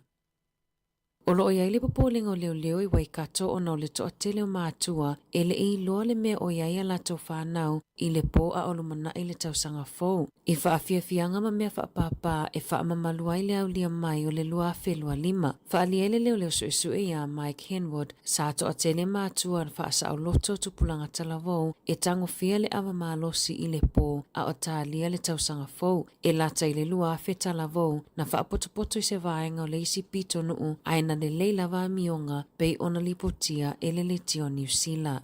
O loo iai le popolenga o leo leo I Waikato o nao le toa tele o mātua e le I loa le mea o iai a lato whanau I le po a olumana I le tausanga fou. I whaafiafianga ma mea whaapapa e whaamamaluai le au lia mai o le lua whelua 5. Whaalia le leo leo suesue ia Mike Henwood sa toa tele mātua whaasa au loto tupulanga talavou e tango fia le awa malosi I le po a o tālia le tausanga fou e lata I le lua whetalavou na whaapotopoto I se vaenga o le isi pito nuu aina le leila wa mionga pei ona lipotia ele le tio New Zealand.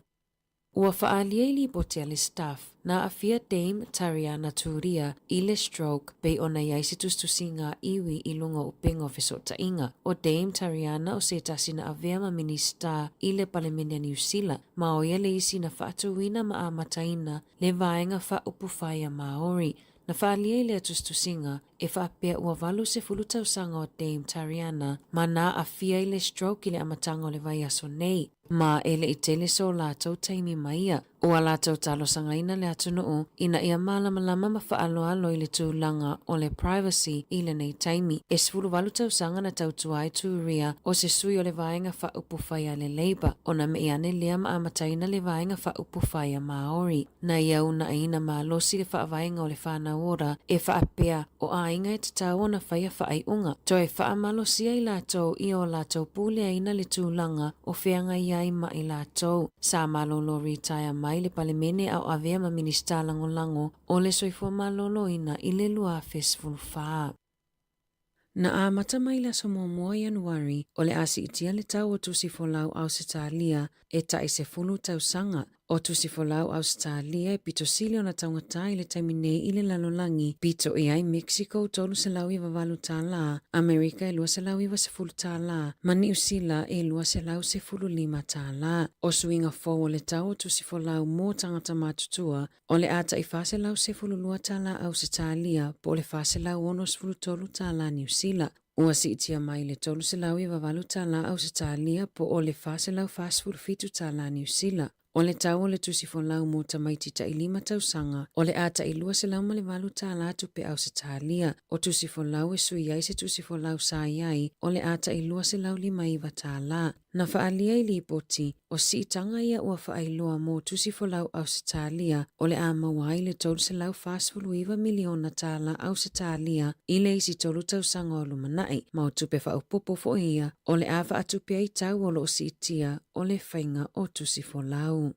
Ua whaalia I lipotia le staff na afia Dame Tariana Turia I le stroke pei ona iaisi tustusinga iwi I lunga upenga o fesota inga. O Dame Tariana o se tasina avea ma minista I le palemenia New Zealand ma o ia le isi na whaatuwina ma amataina le vaenga wha upufaya Maori. Na whaalia I le atustusinga e whaapea ua walu se fulutausanga o Dame Tariana ma na afia I le stroke I le amatanga o le vai aso nei. Ma ele I tele so lātou taimi maia. Ua lātou talo sangaina le atunuu ina ia malamalama ma whaaloalo I le tūlanga o le privacy I le nei taimi. E sfulu walu tausanga na tautua I tūria o se sui o le vaenga wha upufaya le Labour. O na meane lea ma amataina le vaenga wha upufaya Maori. Na iau na aina ma losi le wha vaenga o le whana ora e whaapea o ainga e tatau na whaia whaaiunga. To e wha amalosia I lātou I o lātou pule aina le tūlanga o whianga ia I mai lātou. Sa malolo retire mai le palemene au avea ma minista lango o le soifua malolo ina I le lua festival whaa. Na amata mai la Sāmoa Januari o le asi itia le tau o tusi folau au se tālia e tai se fulu tausanga O tusifolau Australia e pito sili o na taungata i le taimine i le lalolangi pito i ai Mexico tolu selau i vavalu tāla, Amerika e lua selau i vasefulu tāla, ma New Zealand e lua selau sefulu lima tāla. O suinga fō o le tau o tusifolau mō tangata matutua, o le ata i whaselau sefulu lua tāla Australia po le whaselau ono sefulu tolu tāla New Zealand. Ua si itia mai le tolu selau i vavalu tāla Australia po o le whaselau whasefulu fitu tāla New Zealand. O le tau o le tusifolau mo tamaitita i 5 tausanga, o le ata i lua selau ma le valu tāla atu pe Ausitalia, o tusifolau e sui ai se tusifolau sa iai, o le ata i lua selau 5 iwa tāla. Na whaalia i lipoti, o si itanga ia ua whaailoa mo tusifolau Ausitalia, o le amawai le tolu selau whasfulu iwa miliona tāla Ausitalia, i le isi tolu tausanga o lumanai, ma o tupe whaupopo fo ia, o le awa atupe ai tau o lo si itia, o le whainga o tusifolau.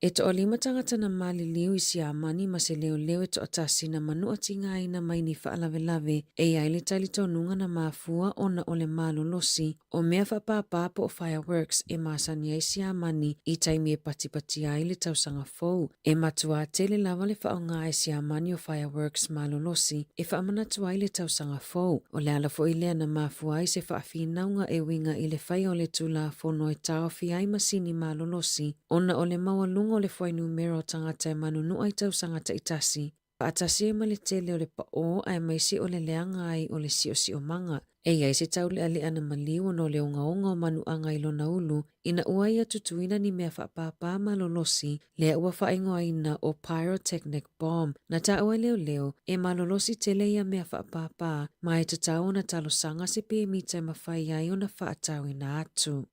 E to o 5 tangata na mali liu isi a mani ma se leo leo e to atasi na manua tinga ina mai ni whaalave lave e ai le tali tonunga na mafua o na ole malo losi o mea whapapapa o fireworks e masani isi a mani i taimi e patipati ai le tausanga fou. E matua tele lava le whaonga isi a mani o fireworks malo losi e whaamanatua ai le tausanga fou. O le ala fo i lea na mafua ai se whaafinaunga e winga i le whai o le tula fono e tau fi ai masini malo losi o na ole mawalunga o le foi numero tangata e manunu ai tau sangata itasi. Paatasi e male tele o le pao ai maisi o le leanga ai o le si o manga. E iai se tau le ale ana maliu no le onga o manu anga ilo na ulu, ina ua ia tutuina ni mea whaapapa malolosi, lea ua whaingo aina o pyrotechnic bomb. Na ta ua leo e malolosi tele ia mea whaapapa, ma e tatau na talo sanga se pe mita mawhai ai o na whaatau ina atu.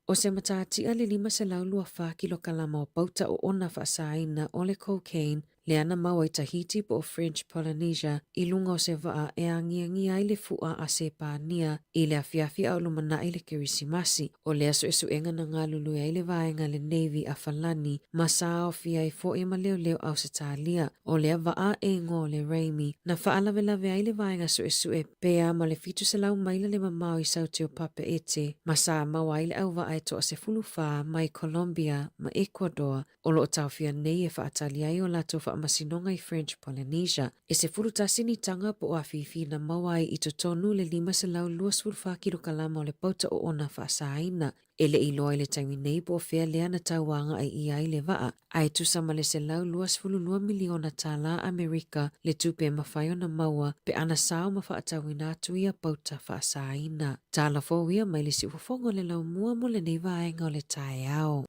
O se mataatia le 5 selau lua 4 kilokalama o pauta o ona whaasaina o le cocaine, le ana maua i Tahiti po o French Polynesia, i lunga o se waa e angiangi ai le fua a se pānia, i le afiafia o lumana i le kirisimasi, o le aso esu enga na ngā lulu ai le vaenga le Navy a Falani, ma sa o fia i fo ima leo Ausitalia, o le waa e ngō le Raimi, na whaalawelawe ai le vaenga so esu e pea ma le fitu selau maila le mamau i sauti o Papa Ete, ma sa maua ai le au waa e toa se fuluwha mai Colombia, ma Ecuador, o lo tauwhia nei e whaatali ai o lato whaamasinonga i French Polynesia. E se furutasi ni tanga po o awhiwhi na mawai i to tonu le 5 selau luas fulwha kilokalama o le pauta o ona whaasaina. E le iloa i le taimi nei po o whea lea na tauanga ai ia i le waa. Ai tusama le selau luas fululua miliona tāla Amerika le tupe mawhaio na maua pe ana sao ma whaatawina atu ia pauta whaasaina. Tāla fōwia mai le si ufofongo le lau mua mo le nei vaenga o le tae ao.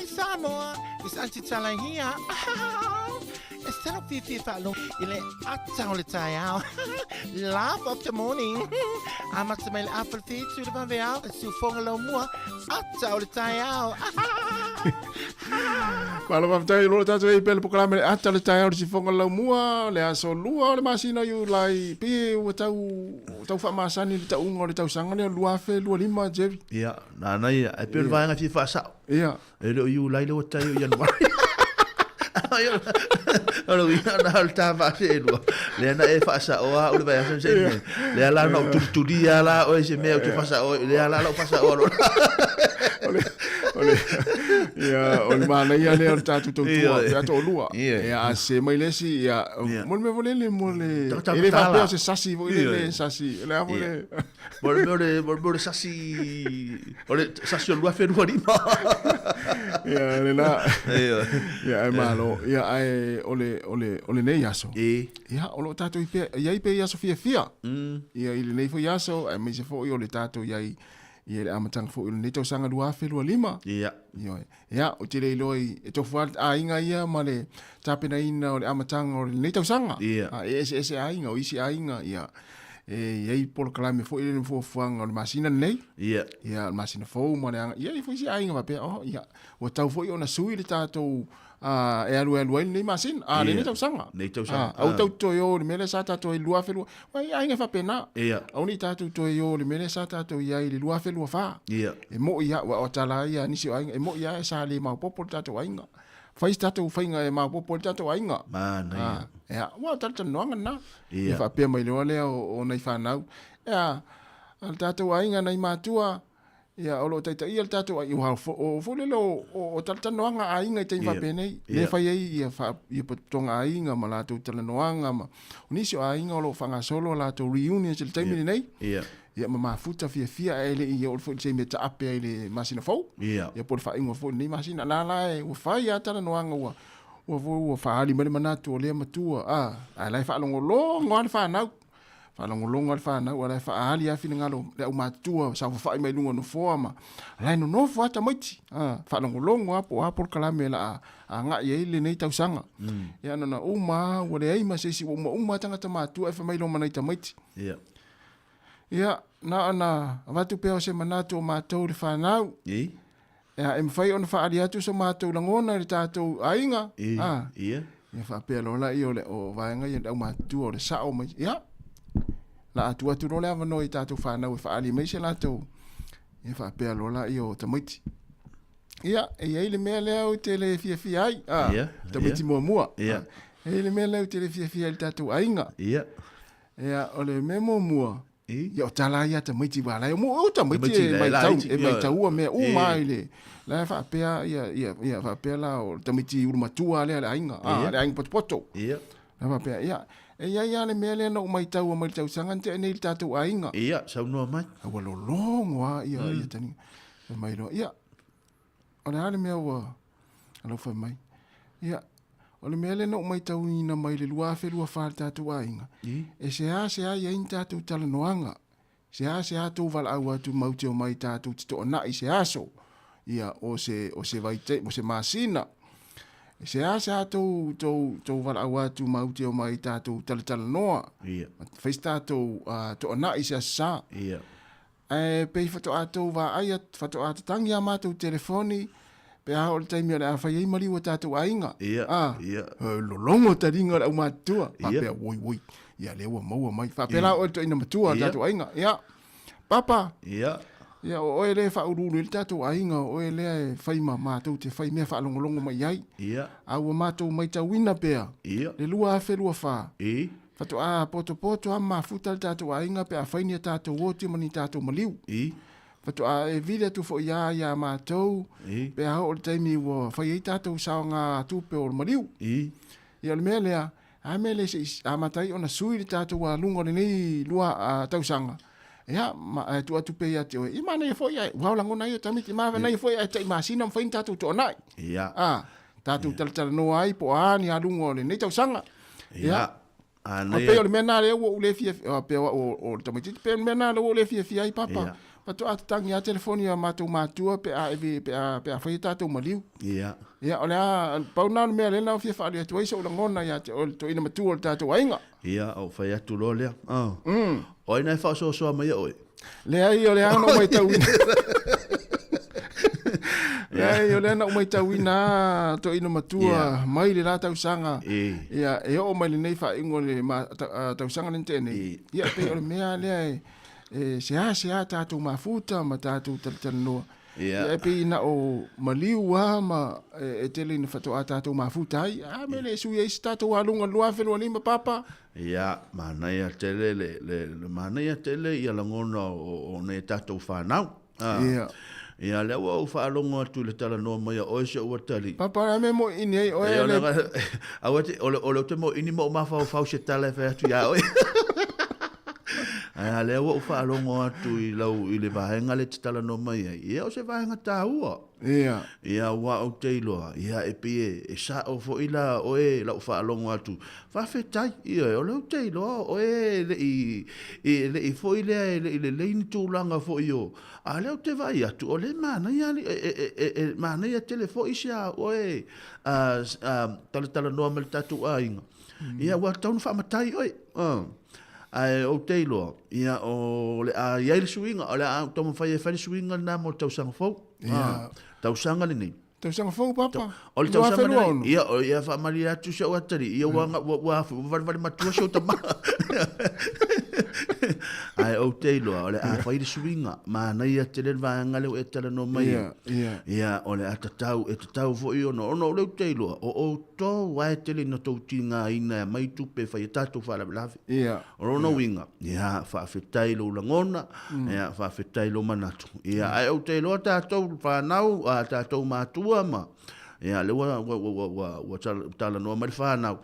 Hi, Sāmoa. It's Auntie Tala here. Instead of Fifi Falo, ile atau le tai au. Laugh of the morning. Amat semel apple feet to the vanveal. Su fongalo mua. Atau le tai au. Malo maftai lo tatu e pele pokalame le ata le tai au si fonga lau mua le aso lua le masina yu lai pi o tau fa masani le tau ngo le tau sanga le lua fe lua lima Jerry. Ia, na nai e pe vai nga fifa sa. Ia. E le yu lai le tai yu no. Alo ia na alta va se lu. Le na e fa sa o a u le vai se le ala no tu dia la o se me tu fa sa o le ala lo fa sa o. Ia, o le mana ia le o tatu tau tua, ia to lua. Ia, a se mai lesi, ia, mo le me volele, mo le... Ele va peo se sasi, vo le sasi, le avo le... Mo le sasi... O le sasi o lua whenua rima. Ia, le la... Ia, e malo, ia, o le nei aso. Ia, o lo tatu i pea, ia i pea i aso fia. Ia, i le nei fo i aso, e me se fo i o le tatu iai... Ia le amatanga fo i le nei tau sanga lua whenua lima. Ia. Ia, o te rei loi, e tofu a inga ia, ma le tapena ina o le amatanga o le nei tau sanga. Ia. E ese a inga, o isi a inga, ia. E iei polo kalame fo i le fuafuanga o le masina nei. Ia. Ia, le masina fo, ma le anga. Ia, i fo isi a inga wapea, ia. O tau fo i o na sui le tātou e alu ai nei masina. Le nei tau sanga. Nei tau sanga. Au tau toi o le mele sa tātou i lua whenua. Wai, a inga whapena. Ia. Au ni tātou toi o le mele sa tātou i ai le lua whenua wha. Ia. E mo ia, o tala ia, nisi o ainga, e mo ia e sa le mau popo le tātou ainga. Fais tātou whainga e mau popo le tātou ainga. Mana ia. Ea, wā tātou noanga na. Ia. E whapea mai leo lea o nei whanau. Ea, al tātou ainga nei mātua, ia, o lo taita ia le tātou ai, o fulelo o tātou noanga a inga i tein whapea nei. Le whai ei, ia patonga a inga, ma lātou tala noanga, ma o nisi o a inga o lo whangasolo, lātou reunion, se le taimini nei. Ia. Ia ma futa fia e le ia o fo se me ta ape le masina fo. Ia. Ia por fa ingo fo ni masina la e o fa ia tala no anga o fa ali mele manatu o le matua. A lai fa longo longo al fa na. Fa longo longo al fa na o lai fa ali a fina ngalo le o matua sa fa mai lungo no forma. Lai no fo ata moti. Fa longo longo apo kalame la a nga ye le nei tau sanga. Ia no na o ma o le ai ma se si o ma tanga ta matua e fa mai lo manai ta moti. Ia. Ia, na watu peo se manatu o mātou le whanau. Ia. Ia, e mwhai ona whaari atu so mātou langona le tātou ainga. Ia. Ia whapea lola i o le o vaenga i au mātou o le sao mai. Ia. La atu atu role avano i tātou whanau e whaari mai se lātou. Ia whapea lola i o tamaiti. Ia, e le mea leo te le fia ai. Ia. Tamaiti mua. Ia. E le mea leo te le fia ai tātou ainga. Ia. Ia, o le mea mua. Ia o tala ia ta maiti wala o mo ta maiti e mai tau me o mai le la fa pea ia fa pea la o ta maiti u matua le ainga le ainga poto ia la fa pea ia le mele no mai tau sanga te nei tatu ainga ia sa no mai o lo longo ia tani mai lo ia o le me o alo fa mai ia o le mele no mai tau ina mai le lua fa tatu ainga e se a ia in tatu tala noanga se a tu val au tu mauti o mai tatu to na i se aso ia o se vaite o se masina se a tu val au tu mauti o mai tatu tala noa ia fai tatu to na i se sa ia e pe fato atu va ai fato atu tangi ama tu telefoni pe a o le taimi a whai ei mari o tātou ainga. Ia, ia. Lo longo ta ringa au mātua. Papea, woi. Ia lewa maua mai. Whapela o to ina matua tātou ainga. Ia. Papa. Ia. Ia, o e le whaururu i tātou ainga. O e le whai mātou te whai mea whaalongolongo mai ai. Ia. Au mātou mai tau wina pea. Ia. Le lua a whelua wha. Ia. Whato a poto a mafuta tātou ainga pe a whainia tātou oti mani tātou maliu. Ia. Fato a e vile tu fo ia mātou. Pe a o le taimi wo whai ei tātou saonga tupe o le mariu. Ia le mea lea, a mea le se a matai ona sui le tātou a lungo le nei lua a tausanga. Ia, tu atu pe ia te oe. I mana ia fo ia, waulango na ia tamiti, mawa na ia fo ia, tai masina mwhain tātou to onai. Ia. Tātou talatala no ai po aani a lungo le nei tausanga. Ia. O pe o le mea nā leo o le fia, pe o le tamiti, pe o le mea nā leo o le fia ai papa. Patu atatangi a telefoni a matua pe a whai tātou maliu. Ia. Ia, o lea, pauna mea lena o fia whaari atu aisa o langona ia te o to ina matua o tātou ainga. Ia, o whai atu lo lea. O ina e whaasoa mai oi. Lea i o lea no mai tauina. Lea i o lea no mai tauina to ina matua mai le la tausanga. Ia, e o mai le nei whaingo le tausanga nente nei. Ia, pe o le mea lea sea tātou mafuta ma tātou talatanoa. Ia pe ina o maliu ma e tele ina whatoa tātou mafuta ai. Me le sui eisi tātou alunga lua whenua lima papa. Ia, manai a tele manai a tele ia langona o ne tātou whanau. Ia. Ia le wa whaalonga atu le talanoa mai a oise ua tali. Papa me mo ini ei o e le. Awate o te mo ini mo mawhau se tala e whai atu ia oi. Ai le wa whaalonga atu I lau I le vahenga le tala no mai ai. Ia o se vahenga tāua. Ia. Ia wa o teiloa. Ia e pie e sa o fo ila o e lau whaalonga atu. Whawhetai ia o lau teiloa o e le I fo ila le leini tūlanga fo I o. A leo te vai atu o le mana ia mana ia telefo isia o e tala noa me le tatu ainga. Ia wa taunu whaamatai oi. Ai o teilo ia o le a ia le suinga o le a tomo fai fai suinga na mo tausanga fo tausanga le nei tausanga fo papa o le tausanga nei ia o ia fa maria tu se o atari ia wa va matua so tama ai o teilo o le a fai le suinga ma na ia te le vanga le e tala no mai ia o le atatau fo io no le teilo o to wa te le no to tinga ina mai tu pe fai tatu fa la ia o no winga ia fa fetai lo langona ia fa fetai lo manatu ia ai o te lo tatou fa nau a tatou matua ma ia le wa tala no mai fa nau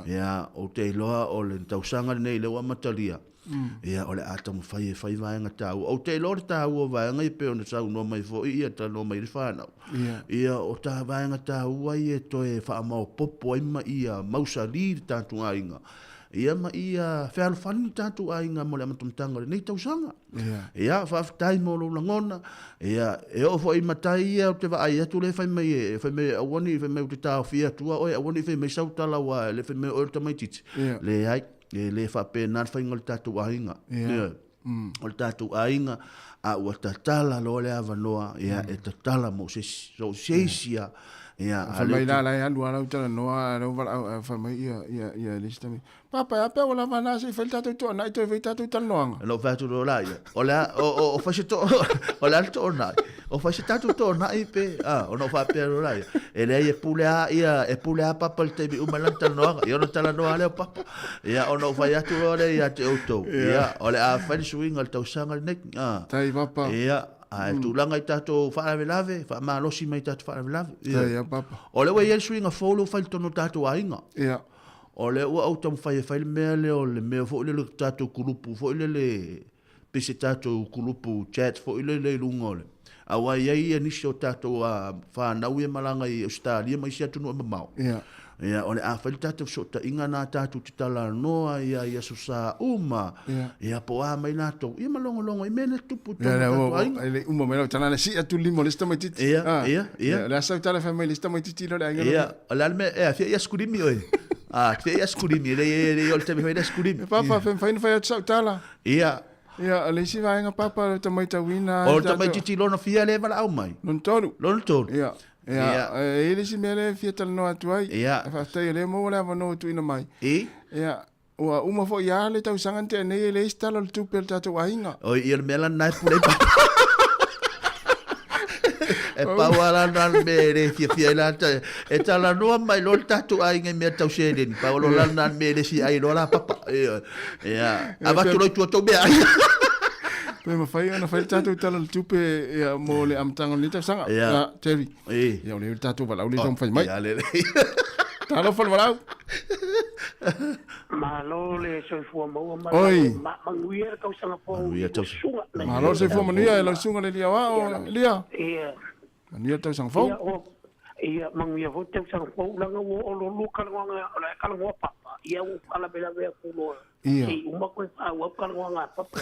ia o te lo o le tausanga nei le wa matalia ia o le atamu fai vai nga tau o te lo tau vai nga pe ona sau no mai fo ia ta no mai fa nau ia o ta vai nga tau ai e to e fa ma popo ai ma ia mausali tatu ainga ia ma ia fa fan tatu ainga mo le matumtanga nei tausanga ia fa tai mo lo langona ia e o fo i matai ia o te vai atu le fai mai awoni fai mai te tau fia tua o awoni fai mai sau tala wa le fai mai o te mai titi le ai le fa pe na fa ngol tatu ainga o tatu ainga a o tatala lo le avanoa ia e tatala mo se so seisia ia fa mai la ya lu ala utala no fa mai ia listami papa ya pe wala vana se fa tatu to na to ve tatu tan no no fa tu lo la ia o fa se to o la to na o fa se tatu to na ipe o no fa pe lo la e le e pulea ia e pulea papa te bi umalanta no ia no tala no ale papa ia o no fa ya tu lo le ia te auto ia o le a fa swing al tau sanga nek tai papa ia ai tu langa I tato fa lave fa ma lo si mai tato fa lave ia papa o le we yel swing a follow fa tono tato ainga ia o le o auto fa me le o le me fo le tato grupo fo le pese tato grupo chat fo le lungole a wa ye ni so tato fa na we malanga I Australia mai sia tunu mau ia o le a fa tato so ta inga na tato tala noa ia so sa ia po a mai na to ia malongo I mena tupu le uma me tana le si atu limo lista mai titi ia la sa tala fa mai lista mai titi lo le ia la me fia ia skurimi oi fia ia skurimi le o te me skurimi papa fa sa tala ia le si vai nga papa te mai tawina o te mai titi lo na fia le vala au mai non tolu ia ele si mele fia tal no atu ai fa stai le mo la no tu ina mai ia o uma fo ia le tau sangante nei le stalo tu per tatu ainga o ia mela nai pule e pawala nan mere fia la e tala no mai lo tatu ainga me tau sede ni pawalo nan mere si ai lo la papa ia abatu lo tu to be pe ma fai ana fai tatu tala tupe ia mo le amtanga ni sanga teri ia le tatu vala le tom fai mai ia le talo fal vala malo le so fu mo ma manguia ka sanga po malo se fu mania la sunga le lia wa lia ia mania tau sanga fo ia mangia fo te sang fo langa wo lo lu kalanga la kalanga papa ia u kala bela be kulo Ia. e uma ko pa wa kalanga papa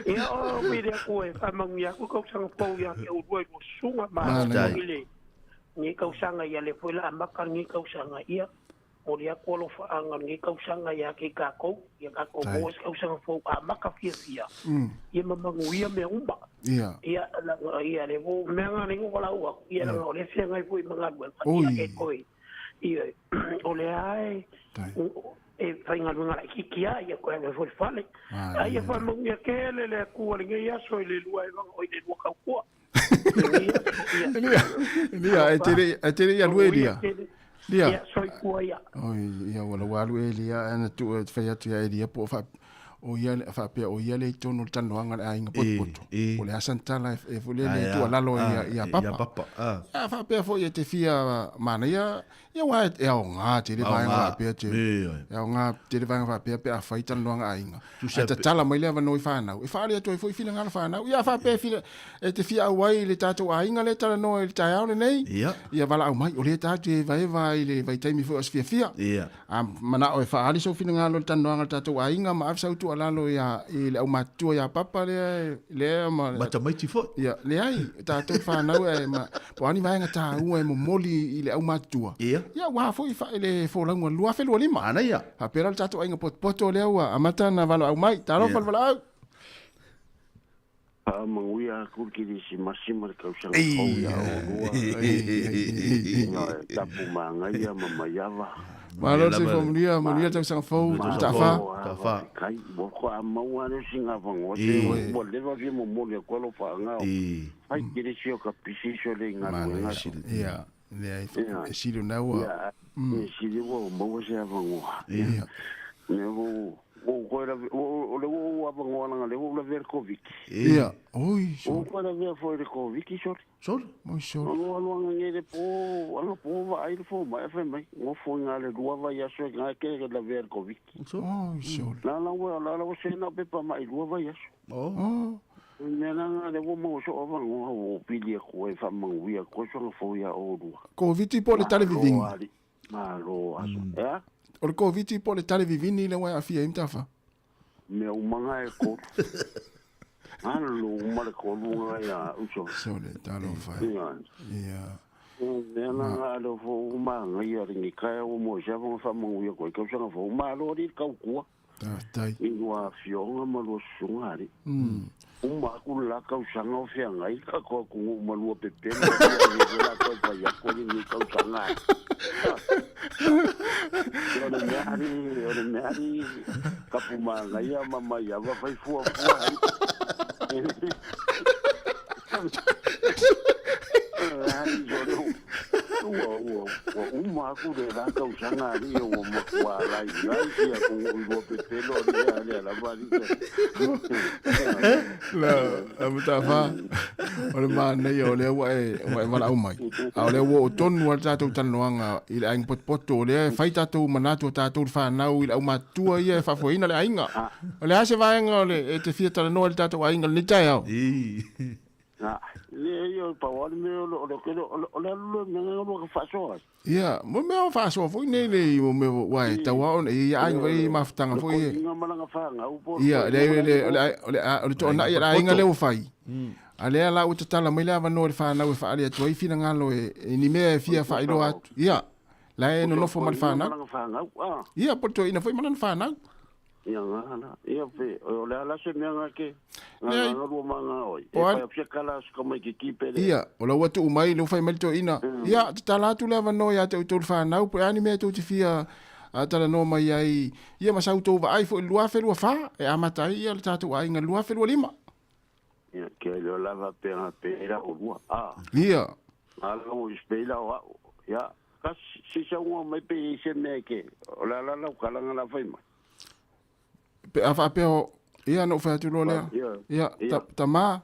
ia o mire ko e pa mangia ko sang fo ia ke u doi mo sunga ma ile ni ka usanga ia le foi la maka ni ka usanga ia o ia ko lo fa anga ni ka usanga ia ke ka ko mo ka usanga fo a maka fia ia mamanguia me umba Ia. Ia le vo menga ni ko la ua ia la o le senga foi manga bua Oi. ia o le ai e fainga lunga la kikia ia ko le foi fale ai fa mo ia ke le ku le ia so le lua e o le lua ka ko Ia, e tere ia lue lia. Ia, soi kua ia. Oi, ia wala walu e lia, ana tu e whai atu ia e lia po o ia whapea o ia le tono tanoanga le ainga poto. O le asantala e fule le tu alalo ia papa. Ia whapea fo ia te fia mana ia wa e au ngā te le vaenga whapea te. E au ngā te le vaenga whapea pe a whai tanoanga ainga. E te tala mai lea vanoi whanau. E whaare atu e fo i whina ngana whanau. Ia whapea fina e te fia awai le tātou ainga le tala noa le tai au le nei. Ia wala au mai o le tātou e vaeva i le vai taimi fo as fia. Mana o e whaare so whina ngana le tanoanga le tātou ainga ma afsau tu alalo ia i le au matua ia papa le ma Matamaiti fo. ia le ai tātou whanau e ma po ani vaenga tā ua e mo moli i le au matua. Ia wa fo i fa le fo lango lua fe lua lima. Ana ia. Ha pera le tātou ainga poto le ua amata na valo au mai taro fal au. Manguia kurkiri si masima le kausanga fau ia o lua. Tapu mangaia mamayava. Malo se familia, malia tau sang fau, tafa. Kai, boko a maua ne singa vango. Bo leva vi mo mo le kolo fa nga. Ai kiri si o kapisi so le nga. Ia, le silo na ua. Ia, silo wo mo se vango. Ia. Ne wo o le wo vango nga le wo la ver covid. Ia, oi. O ko la ver foi de covid so. Sol, moi sol. Alo ngere po vai fo mai fa mai. Ngo fo ngale dua vai aso nga ke la ver covid. Oi, sol. La wo se na pe pa mai dua vai aso. Oh. Nena le wo mo so ova ngo o pili ko e fa manguia ko so fo ya o dua. Covid po le television. Malo aso. Eh? O le Covid po le television le wa afia imtafa. Me o manga e ko. Allo male ko lunga ya uso. Sole talo fa. Ia. Nena alo fo manga ia ringi kai o mo ja mo fa manguia ko ko so fo malo ri ka ku. Tai. Inua fionga malo sungari. Uma kula ka usanga o fianga i ka ko ku malu pepe la ko pa ya ko ni ka usanga. Ora me ka puma nga ya mama ya va fai fu. Uma kule la ka usanga ri o mo kwa la ya ku o pepe lo ya la va La, amutafa. O le mana yo le wa wala au mai. A le wo tonu al tatu tanoanga i le aing poto le fai tatu manatu tatu fa nau i le au matua ia fa foina le ainga. O le ase vaenga o le e te fia tala no le tatu ainga ni tai au. Le yo pa wa me o lo fa so. Ia, mo me o fa so foi nei le mo me wa ta wa on ia ainga vai maftanga foi. Ia le to na ia ainga le o fai. Ale ala o tala mai lava no le fa na o fa ale to i fina ngalo e ni me fia fa ilo atu. Ia. La e no fo mal fa na. Ia poto ina foi mal fa na. Ia ngana. Ia pe o le ala se nga ke. Nga ro manga oi. E fa pia kala ko mai ki kipe. Ia, o la watu mai lo fai mal to ina. Ia tala tu lava no ia to fa na po ani me to ti fia tala no mai ai. Ia ma sau to va ai fo lua fe lua fa e amata ia le tatu ai nga lua fe lua lima. Ia ke lo lava pera o lua. Ia. Ala o spela o ia. Ka si sa un mai pe se me ke. O la kala nga la fai mai. Pe afa pe o ia no fa tu lo le. Ia ta ma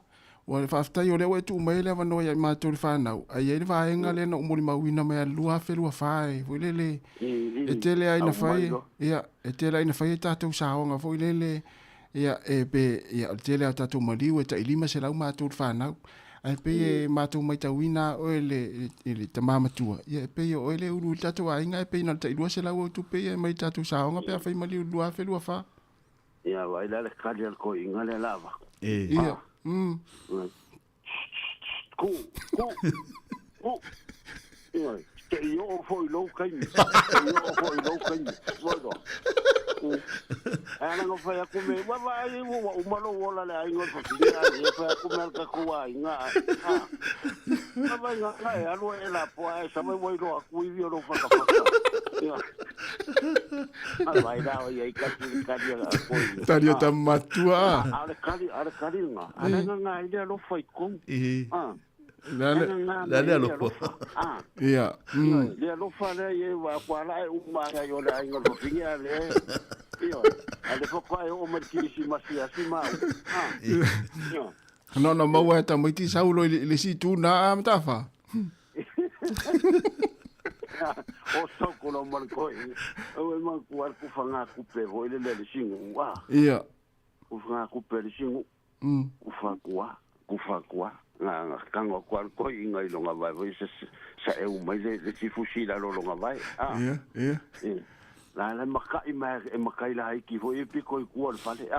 o le fa sta yo le o tu mai le va no ia ma tu fa na. Ai ele va enga le no mo ma wina me lua fe lua fai. Vo le. E tele ai na fai. Ia e tele ai na fai ta tu sa nga vo le. Ia e pe ia tele ta tu mali o ta ilima se la ma tu fa na. Ai pe e mātou mai tauina o ele tamama tua. Ia pe o ele uru tātou ainga e pe na ta ilua se lau o tu pe e mai tātou saonga pe a whai mali ulua fe lua wha. Ia vai la le kari al ko inga le lava. Ia. Ku. Ia. Te yo foi lo kai. Yo foi lo kai. Bueno. Ana no fai aku me wa vai o malo wala le ai ngor fasia e fa aku me ka ko ai nga. Na vai nga ai alu e la po ai sa mai voi lo aku i lo fa ka fa. Ai vai da o ai ka dia ko. Taria tamatua. Ala kali nga. Ana nga ai lo fai kom. La lo fa. Ia. Le lo fa le e wa kwa la u ma ya yo la ngor fasia le. Io, alle poco o merkisima sia sima. No mau e ta maiti saulo le si tu na matafa. O soko no marco. O man ku ar ku fanga ku pe ho le singu wa. Ia. Ku fanga ku pe singu. Ku fa kwa. Na kango ku ar ko inga i longa vai sa e u mai le si fusila lo longa vai. Ia. La makai la ki fo e piko i kuar fale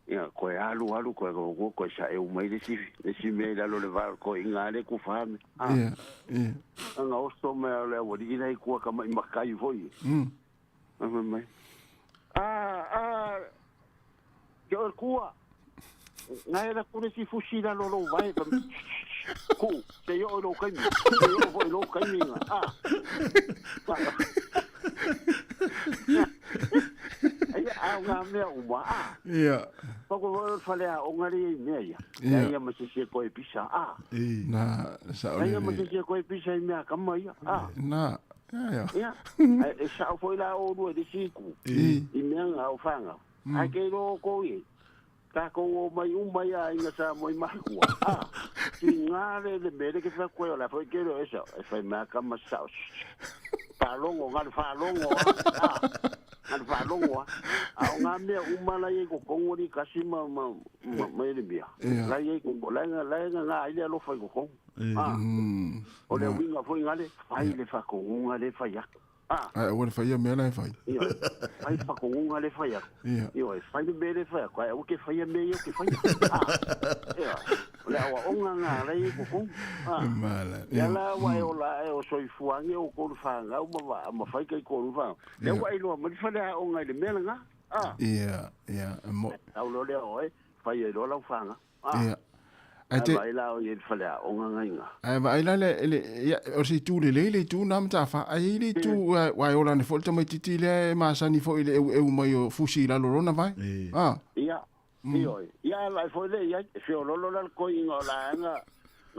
ia ko alu ko sa e mai de si me la lo le va ko ingale ku fame ia nga osto me le wodi ina i ku ka makai fo i mai ke or kuwa nga era ku si fushila lo vai ku te yo lo kai yo fo lo kai Ai nga mea uma ia poko o fale a ongari mea ia ia ma se ko e pisa na sa ia ma se ko e pisa mea kama ia na ia e sa foi la o do de siku i mea nga o fanga ai ke ro ko i ka ko o mai ia inga sa moi mai ku ngare de mere ke fa ko la foi ke ro esa e fa mea kama sa falongo ngal falongo a nga me umala ye ko kongori kasima mai bia la ye ko la nga ile lo fa ko o le winga foi ngale ai le fa ko ngale fa ya o le fa ya me la fa ai fa ko ngale fa ya io fa le bere fa ko o ke fa ya me yo ke fa ya la wa onga nga la ye ko mala ya la wa o la o soi fuange o ko fa nga o ma fa ke ko fa le wa ilo ma fa le onga le me nga ia mo au lo le o fa ye lo la fa nga ia ate ai la o ye fa le onga nga ai vai la le ya o si tu le tu nam ta fa ai le tu wa o la ne folta mai titi le ma sa ni fo ile e mai o fusi la lo na vai ia ia la fo le ia se o lo la ko inga la nga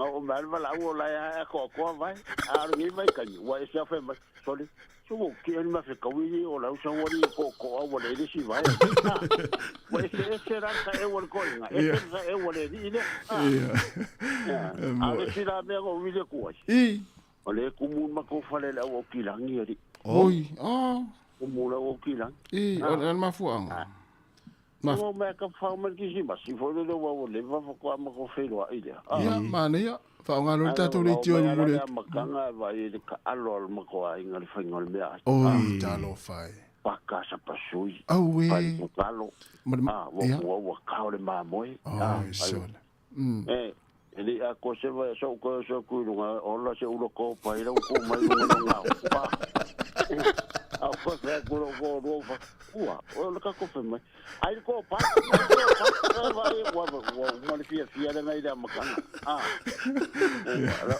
o mal va la o la ya ko vai a ni vai ka ni wa se fa mai soli sumo ke ni ma fe ka wi o la so wori ko o le si vai wa se ra ka e wor ko inga e se e wor ni ile a se la me go wi le ko o le ku mu ma ko fa le la o kilangi ri oi o mu la o kilangi o ma fuanga no me ka fa ma ki si ba si fo le wa le va ko ma ko fe lo ile ia mana ia fa nga lo ta to le tio mo le ma kanga va i ka alo ma ko ai ngal fa ngol me oi ta lo fai pa ka sa pa sui we pa lo wo ka le ma moi sole ele a ko se va so ku o la se ulo ko pa ira ko mai no a ko se ku ro fa o ka ko fe mai ai ko pa vai wa ma le fia le mai da makana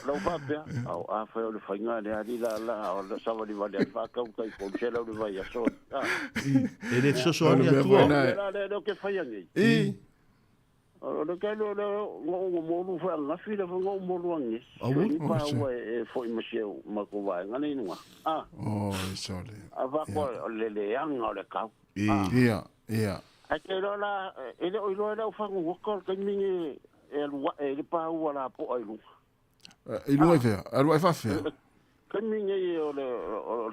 lo fa pe a fa le fa nga le ali la o sa va di va le fa ka ko se lo va ya so ele so ni tu lo que fa ngi lo que lo mo fa nga fi le ngo mo lo ngi ni pa wa fo ma se ma ko va nga ni no sole ava ko le yang le ka ia a ke lo la ele o lo fa ngo ko ka mi e pa wa la po ai lu il lo fa allo fa fa ka mi nge o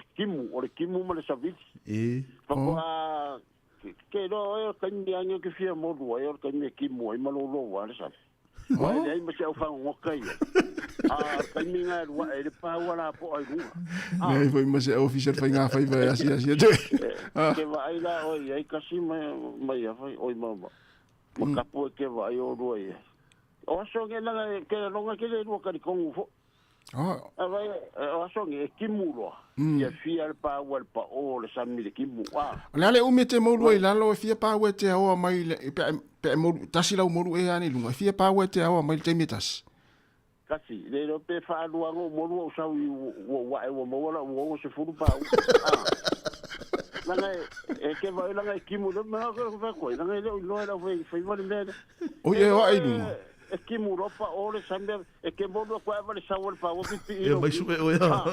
kimu ma le savit pa ko ke lo e ka mi anyo ke fia mo lo e ka mi kimu ai ma lo wa sa Wai nei ma se au fa ngokai. Kai minga wa e pa wala po ai runga. Nei foi ma se officer fai nga fai vai asia te. Ke vai la oi ai kasi mai fai oi mama. Ma kapo ke vai o roi. O so ke la ke longa ke le ka kongu fo. Vai o so ke kimulo. Ia fia pa wal pa o le sami le kimu. Ale o mete mo roi la lo fia pa we te o mai le pe mo tasila mo e ani lunga fia pa we te o mai te metas. Kasi le lo pe fa lu ngo mo lu sa wa mo wala wo se fu pa. Langa e ke vai langa kimu le ma ko fa ko langa le lo era foi va le. O ye o ai lunga. E kimu ro pa o le sambe e ke mo lu ko va le sa wa pa o pi. E mai su o ya.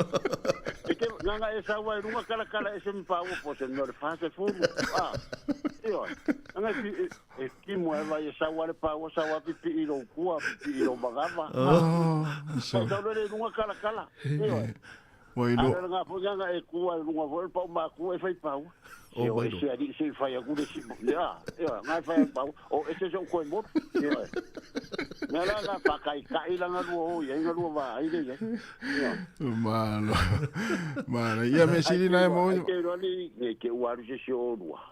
E ke langa e sa wa lunga kala e se pa o po se no le fa se fu. Io, langa e kimu e vai sa wa le pa o sa wa pi lo ku pi lo bagava. So le lunga kala. Io. Wai lo. Nga po nga e ku lunga vol pa ma ku e fai pa. O vai se ali se fai a gure si. Ya, nga fai pa. O ese so ko mo. Ya. Nga la pa kai la nga lu o ye nga lu va ai de. Ya. Malo. Malo, ia me siri na mo. Ke ro ni ke wa ru se o lu. A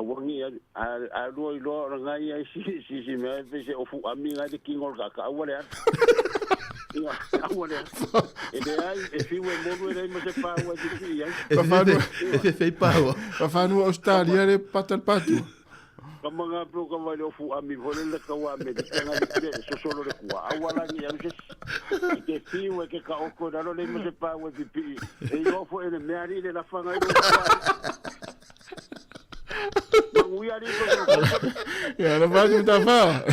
wongi a lo nga ia si me se o fu ami nga de kingol ka wale. E fi we mo le mo se pa wa di ya. E fei pau. Pa fanu Australia le patal patu. Kama nga pro ka vai fu ami vole le ka wa me nga de so solo le ku. Awala ni ya se. Ke fi we ke ka o ko da le mo se pa wa di pi. E yo fo ele me ari le la fanga do. Ya, no faz muita fa.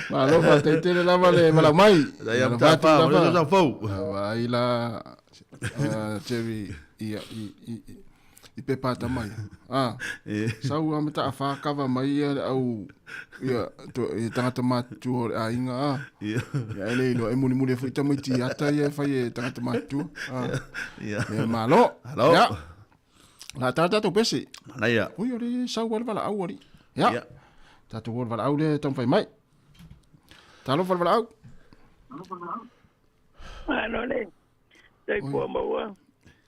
Malo fa te tele la vale mala mai. Ya muita fa, no já fou. Vai lá. Jerry i pepa tamai. Sau am ta fa kava mai au ya to e tanga matu a inga. Ya ele no e muni foi tamai ti ata ye fa ye tanga matu. Ya malo. Ya. La tata tu pesi. Mana ya. Oi ore sau wala au ori. Ya. Tatu wala au le tom fai mai. Talo wala au. Ano le. Dai po maua.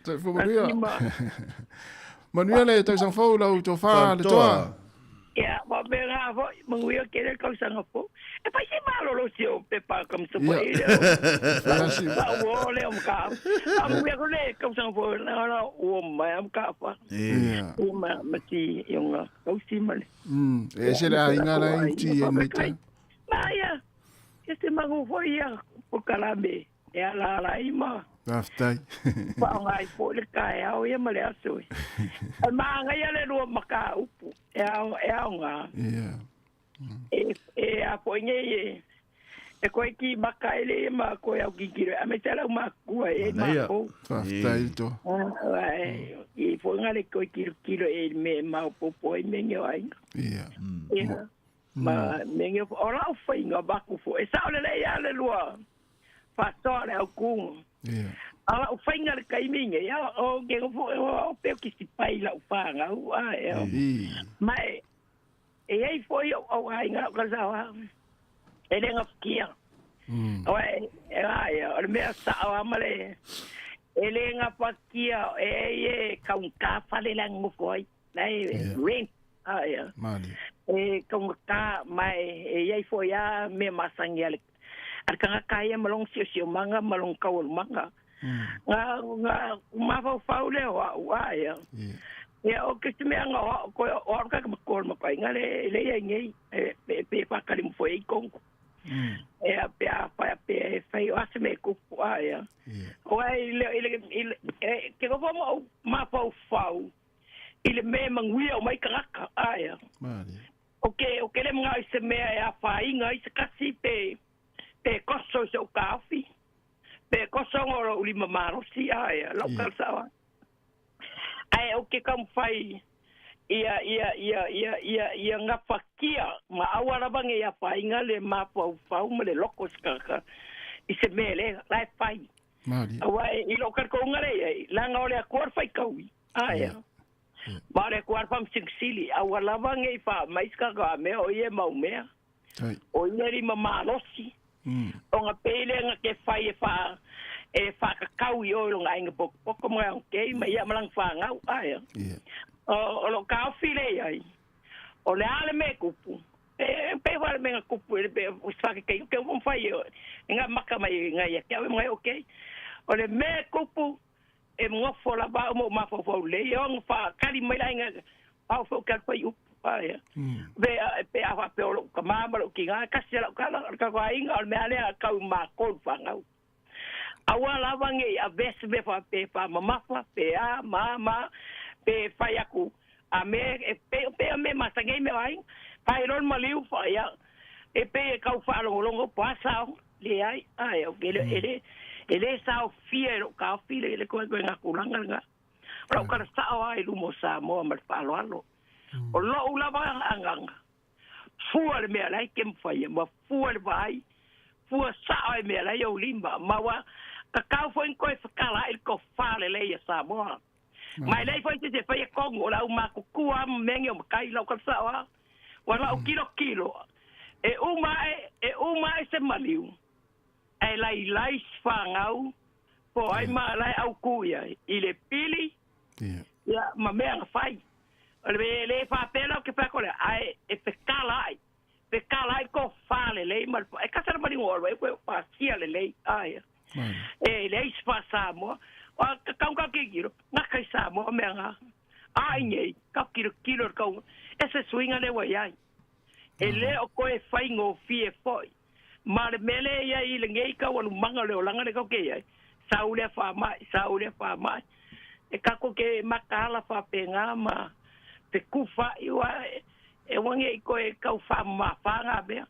Dai po maua. Manuia le tau sang fau lau to fa le toa. Ya, ma bera fo manguia kere kau sang fo. E pa si malo lo sio pepa kam so po ile. Ba wo le am ka. Am we ko le kau sang fo na o mai am ka pa. O ma mati yung kau si mal. E se la inga la inti en meta. Maya. Este mangu fo ya po kalabe. E la ima. Aftai. Pa ngai po le kai au ia male aso. Ma ngai ale ro maka upu. E nga. E a po ngai e ko ki maka ele ma ko ya ki ki a me tala ma ku e ma ko. Aftai to. Ai e po ngai ko ki e me ma po e me ngai ai. Ma me ngai ora o foi nga ba ku fo. E sa le ya le lua. Fa to le au ku. Ala o fainga le kaiminga ya o ke o pe ki si pai la o panga o mai e ai foi o ai nga ka sa ele nga kia ai ai o me sa o male ele nga pa kia e ka un ka fa le lang mo foi nei ring ai mali e ka mai e ai foi ya me masangia le arka kaya malong sio manga malong kawul manga nga mafau le wa ya o que me nga ko o ka ko ma pa nga le ngai pe pa ka lim foi con e a pe fai o asme ko ya o ile que ko mo mafau fau ile me mangui o mai ka ya o que le nga se me a fa inga se kasi pe koso so kafi pe koso ngoro uli mamaro si ai local sawa ai o que kam fai ia ngafakia ma awara bange ia fai ngale ma pau me le locos kaka i se mele lai fai mali awai i local ko ngare la ngole akor fai kaui ai ma le kwar fam singsili awala bange fa mais kaka me o ye mau me O neri mamalosi. O ngā pēlenga ke whai e whakakau i oi longa inga poko mga okay, ma ia malang whangau, aia. O lo kao while ai. O le ale me kupu. Pe wale me ngā kupu, pe whakakei, ke umam whai o. Ngā maka mai ngā ia, kia mga okay. O le me kupu, e ngofo la ba mo mafo le yo ngfa kali mai la nga au fo ka pa yu pa ya be a pe o ka ma lo ki ga ka se la ka ko inga al me ale ka ma ko fa nga awala bange a ves be fa pe fa mama fa pe a mama pe fa ya ku a me pe me ma sa ngai me ai pa ron ma liu fa ya e pe ka fa lo pa sa le ai o ke le ele sao fiero ka file le ko nga kulanga nga ro ka sao ai lu mo Sāmoa mal palo alo o lo ula ba anga fuar me lai kem fai ma fuar vai fuar sao ai me lai o limba ma wa ka foi ko kala il ko fale le Sāmoa mai lai foi se fai kongo la uma ku kua mengi o kai lo ka sao wa la kilo e uma se maliu ai lai whangau po ai ma lai au kuia i le pili ya ma mea whai le whapela ke whakole ai e whekalai ko whale le e kasara mani ngorwa e koe whakia le ai e le ispa Sāmoa o kaunga ke giro ngakai Sāmoa mea ngā ai ngei kau kilo kau e se swinga le wai ai e le o koe whai ngō fie foi ma le mele ia i le ngei ka walu manga le olanga le koke ia saule fa mai e kako ke makala fa penga ma te kufa iwa e wange i koe kau fa ma fa nga bea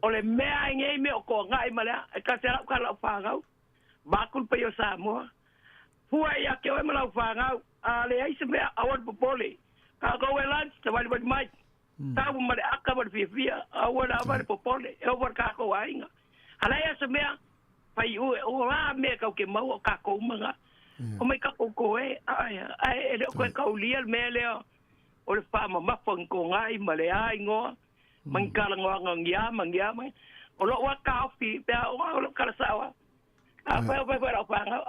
o le mea ngei me o ko ngai mala e ka se ka la fa ngau bakul pe yo Sāmoa fua ia ke o mala fa ngau a le ai se mea awat popole ka go elan te wali mai tabu mare aka bar fia awara bar popole e over ka ko ainga ala ya se mea pai o la me ka ke mau ka ko manga o me ka ko e ai ko ka ulia me le o le fa ma fon ko ngai male ai ngo mangkala ngo ngia mai o lo wa ka fi pe o lo ka sawa a pa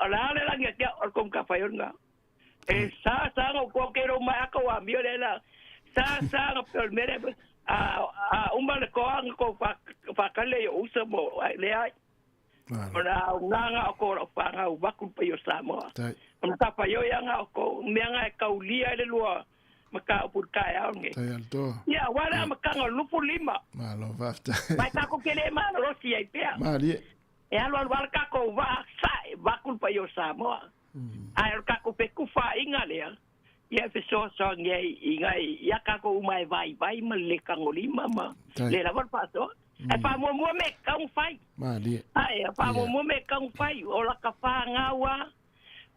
ala le la ngia o kom ka fa nga e sa ngo ko ke ro ma ka wa mi le la sa pel mere umba le ko ang ko fa kale yo usa mo le ai ora nga ko fa nga ba ku pe yo Sāmoa on ta pa yo nga ko me nga ka ulia le lua maka pur ka ya nge ya wala maka nga lupu lima ma lo vafta mai ka ko kele ma lo si ai pe ma li e alo wal ka ko va sai ba ku pe yo Sāmoa ai ka ko pe ku fa inga le ia fe so ngai ia ka ko mai vai mal le kangolima ma le la por paso e pa mo me kang fai ma li ai pa mo me kang fai o la ka fa ngawa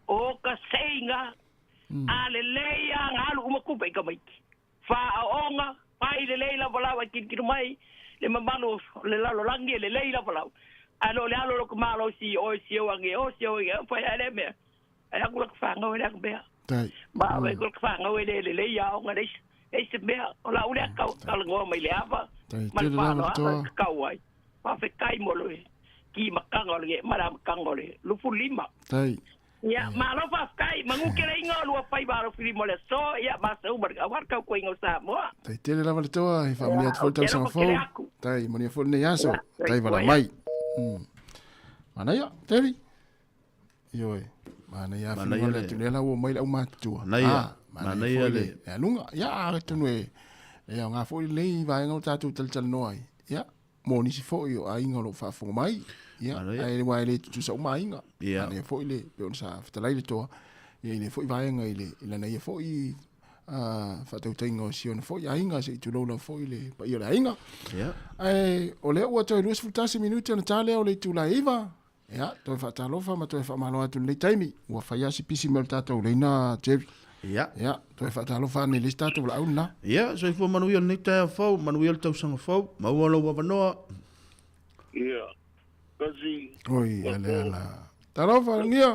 o ka seinga ale le ia ngalu mo ku pe ka mai fa onga pai le la bala wa kin mai le mamalo le la lo langi le la bala alo le alo ko malo si o fa ale me ai ku la fa ngawa le be ba we ko fa nga we le ya nga des e se be ola ule ka ngo mai le ava ma pa ka wai pa fe kai mo lo ki makanga le mara makanga le lu fulima tai ya ma lo fa kai mangu ke le ngo lu pa ba lo fulimo le so ya ma se ubar ka war ka ko ngo Sāmoa tai tele la to ai familia fo ta sa fo tai mo ni fo ne yaso tai bala mai mana ya tele yo mana ya le tu le la wo mai la uma tu mana ya le ya lunga ya tu no ya nga fo le va nga ta tu tel noi ya mo ni si fo yo ai nga lo fa fo mai ya ai le wa le tu sa mai nga ya ne fo le pe on sa fa le to ya ne fo va nga ile ila na ye fo i fa te tengo si on fo ya nga se tu lo fo ile pa yo la nga ya ai o le o to lu sfutasi minuti na tale o le tu la iva ya to fa talofa ma to fa malo atu le taimi wa fa ya si pisi mel tato le na Jerry ya to fa talofa ni lista to la una ya so fo manuel ni ta fo manuel to sang fo ma wala wa no ya kasi oi ala talofa ngia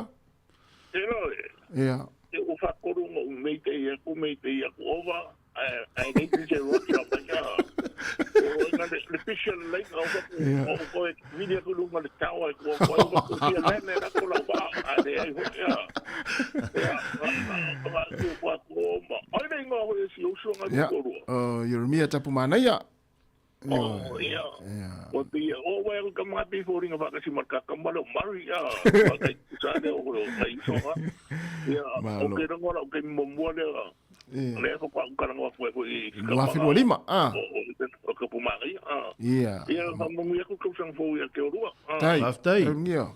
ya e o fa koru mo meite ya ku ova ai nei se ro ya pa ya o nga le special like ko video ko lu mal tawa ko ko ya nene na ko la ba ade ai ho ya ai nei ngo si o so nga ko Yeremia tapu mana ya. Yeah. Well, welcome happy for ring about kasi magkakamalo mari ya. Bakit sa de o ay so ha. Yeah. Okay na wala okay mo mo de. Le ko pa ka nga ko ko i. Wafil walima. O ka pumari. Yeah. Yeah, mo mo ko ko sang fo ya ke ro. Aftai. Yeah.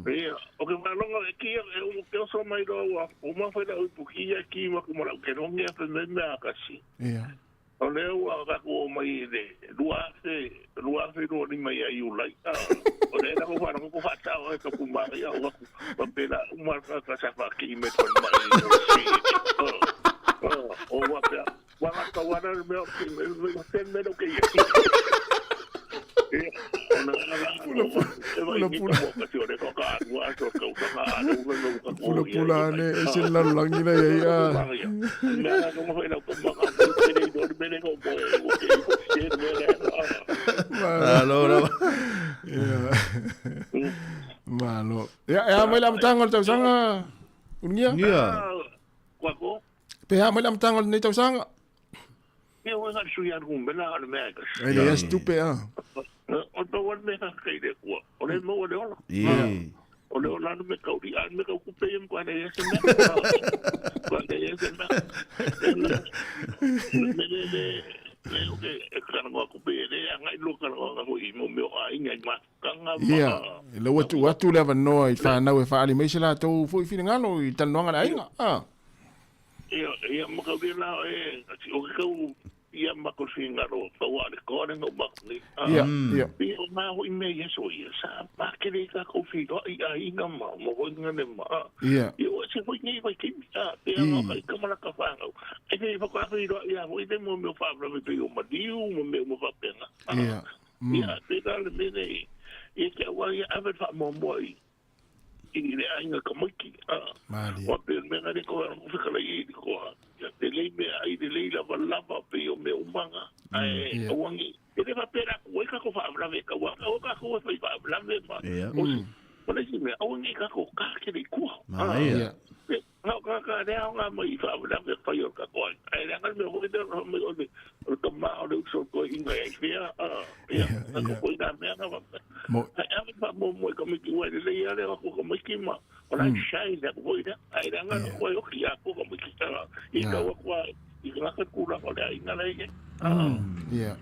Yeah. Okay, malonga ki o ke so mai do o ma fa da o pukia ki ma ko mo ke no ngia fa me kasi. Yeah. O leo a ko mai de lua se ro ni mai ai ulai o le na ko fa no ko fa ta o ko kuma ya o ko pela uma ka sa fa ki me to mai o wa ka wa na me me sen me do ke Pula ne esin lalangi na ya. Malo. Ya mai lam tangol tau sanga. Unia. Kwako. Pe mai lam tangol ni tau sanga. Ia wa nga suya rum bela al megas. Ai le stupe O to wa me ka kai de ko. O le mo de ola. O le ola no me ka uri an me ka ku pe em kwa de ese me. Kwa de ese me. Le o ke ka ngo ku pe de ngai lu ka ngo ko i mo me ai ngai ma ka nga. Ia. Le watu le va no i fa na we fa ali me sela to foi fi ngalo i tan no ngala ai. Ia mo ka de la o ka ia mako singa ro tawa de kone no makni ia ma ho ime yeso ia sa pa ke de ka ko fi do ia inga ma mo ho inga ne ma ia o se ho ni vai ki te no ka kama la ka fa no e ke fa ka fi do ia ho ide mo me fa bra me o ma diu mo fa pena ia te da le me ne ia ke wa ia ave fa mo moi i le ainga ka maki wa pe me na de ko fi ka le i ko te lei me ai te lei la lava pe o me umanga ai o wangi te va pera ko ka ko fa bra ve ka wa o ka ko fa bra ve ma o o le me o wangi ka ko ka ke de ko ia no ka de nga mai fa bra ve fa yo ka ko ai la me ho de me o de o ma o de so ko inga ai fia ia ko ina me na va mo ai fa mo ko me ki wa de le ya de ko me ki ma Ola shai da boida ai da nga ko yo ki ko ko ki ta I ka wa I ka ka kula ko da ina le yeah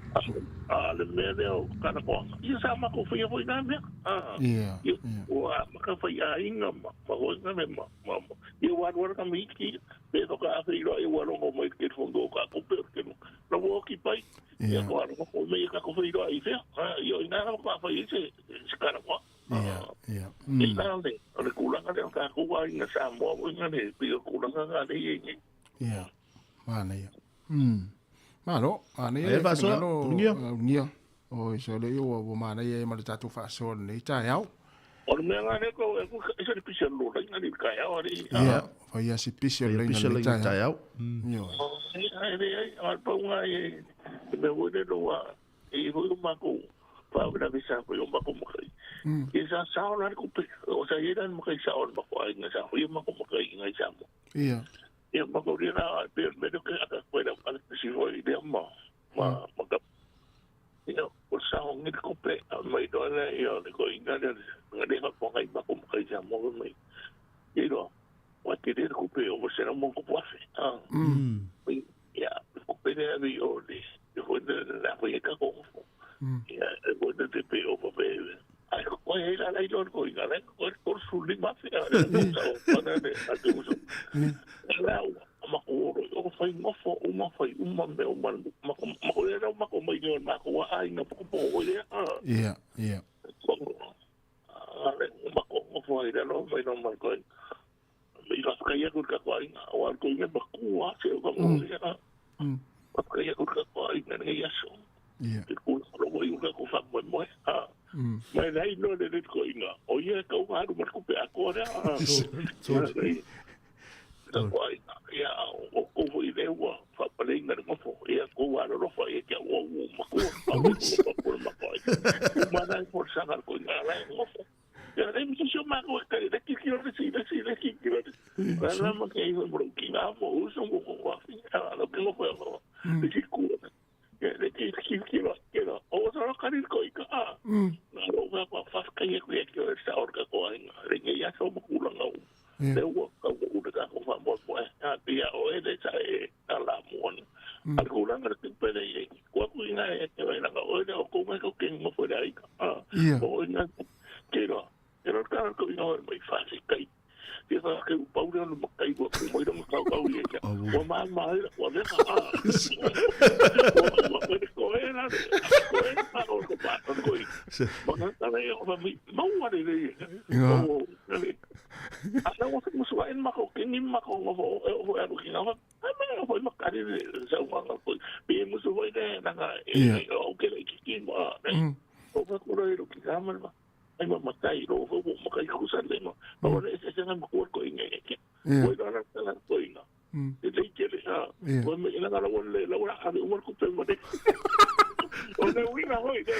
le me de o ka ko I sa ma ko foi foi na me yeah o ma ka foi a inga ma ko na me ma I wa ka mi ki de to ka fi ro I wa ro mo ki fondo ka ko per ke no wo ki pai ya ko ko me ka ko foi ro I fe yo ina ka ko foi se ka ko yeah Nale, ole kulanga le ka kuwa ina Sāmoa ina le pio kulanga ga le ye. Yeah. Mana ya. Malo, ana ya. Fa so, nia. O so le yo wo mana ye ma tatu fa so le ta ya. Ole me nga le ko so le pisa lo le nga le ka ya ori. Yeah, fa ya si pisa le nga le ta ya. Yo. Ai al pa nga ye. Me wo de lo wa. I ho ma ko. Pa bra bisa ko yo ma ko mo kai. Isa sa ona ko pe. O sa ye dan mo kai sa on ma ko ai nga sa. Yo ma ko mo kai nga sa mo. Yeah. Ya ma ko ri na pe me do ke aka ko da ka si ho I de ma ka. Ya o sa on ni ko pe mai do na yo de ko inga de de ko kai ma ko mo kai sa mo mai. Iro. Wa ke de ko pe o se na mo ko pa fe. Ya ko pe de yo de. Yo de la ko ka ko. Ya, ko de pe o pa pe. Ai ko la la yo ko inga le ko su li ma fe. Sa ona de a tu so. La ma ko o fai mo fo o ma fai uma me o ma ko le ma ko mai yo ma ko ai na po po o le. Yeah. Ale ma ko fo ira no mai no mai ko. Mi la ka ya ko ka ko ai o ko inga ba ku a se ko mo ya. Ka ya ko ka ko ai na ya so. Yeah. Ko lo yo ka ko fa mo Mai dai no de ko inga. O ye ka wa ru ma ko pe a ko ra. Ya o ko i de wa fa pale ngar mo fo e ko wa ro fo e ke wo ma ko ma ko ma na por sa ko na la mo fo ya le mi so ma ko ka de ki ki ro si ki ro la ma ke yo bro ki na mo uso mo ko fa lo que lo fue de ki ku ya de ki ro o so ka ni ko ka na ro ga fa ka ye ku ye ki sa or ka ko ai re ya so mo ku la no le wo ka wo de ka ko fa mo mo ya o e de sa e ala mo al ko la ngar te pe de ko ku ina e ke va na o de ko me ko ke mo fo de ai o ina kero ka ko ina o mai fa si kai ti fa ke pa u no mo kai ko mo ida mo ka u ye ya o ma o de ko era o ko pa ko mo na ta le o mi mo wa de o ana o mo so en ma ko ke ni ma ko o e ki na ama o mo ka de sa wa ko be mo so de na o ke le ki mo o fa ko ro ki ka ma ai ma matai ro fo mo kai ku sa le mo o le se na ko ko inge ke o ina na ko ina e le ke le o me ina na le la ora a o ko pe mo de o le wina ho i de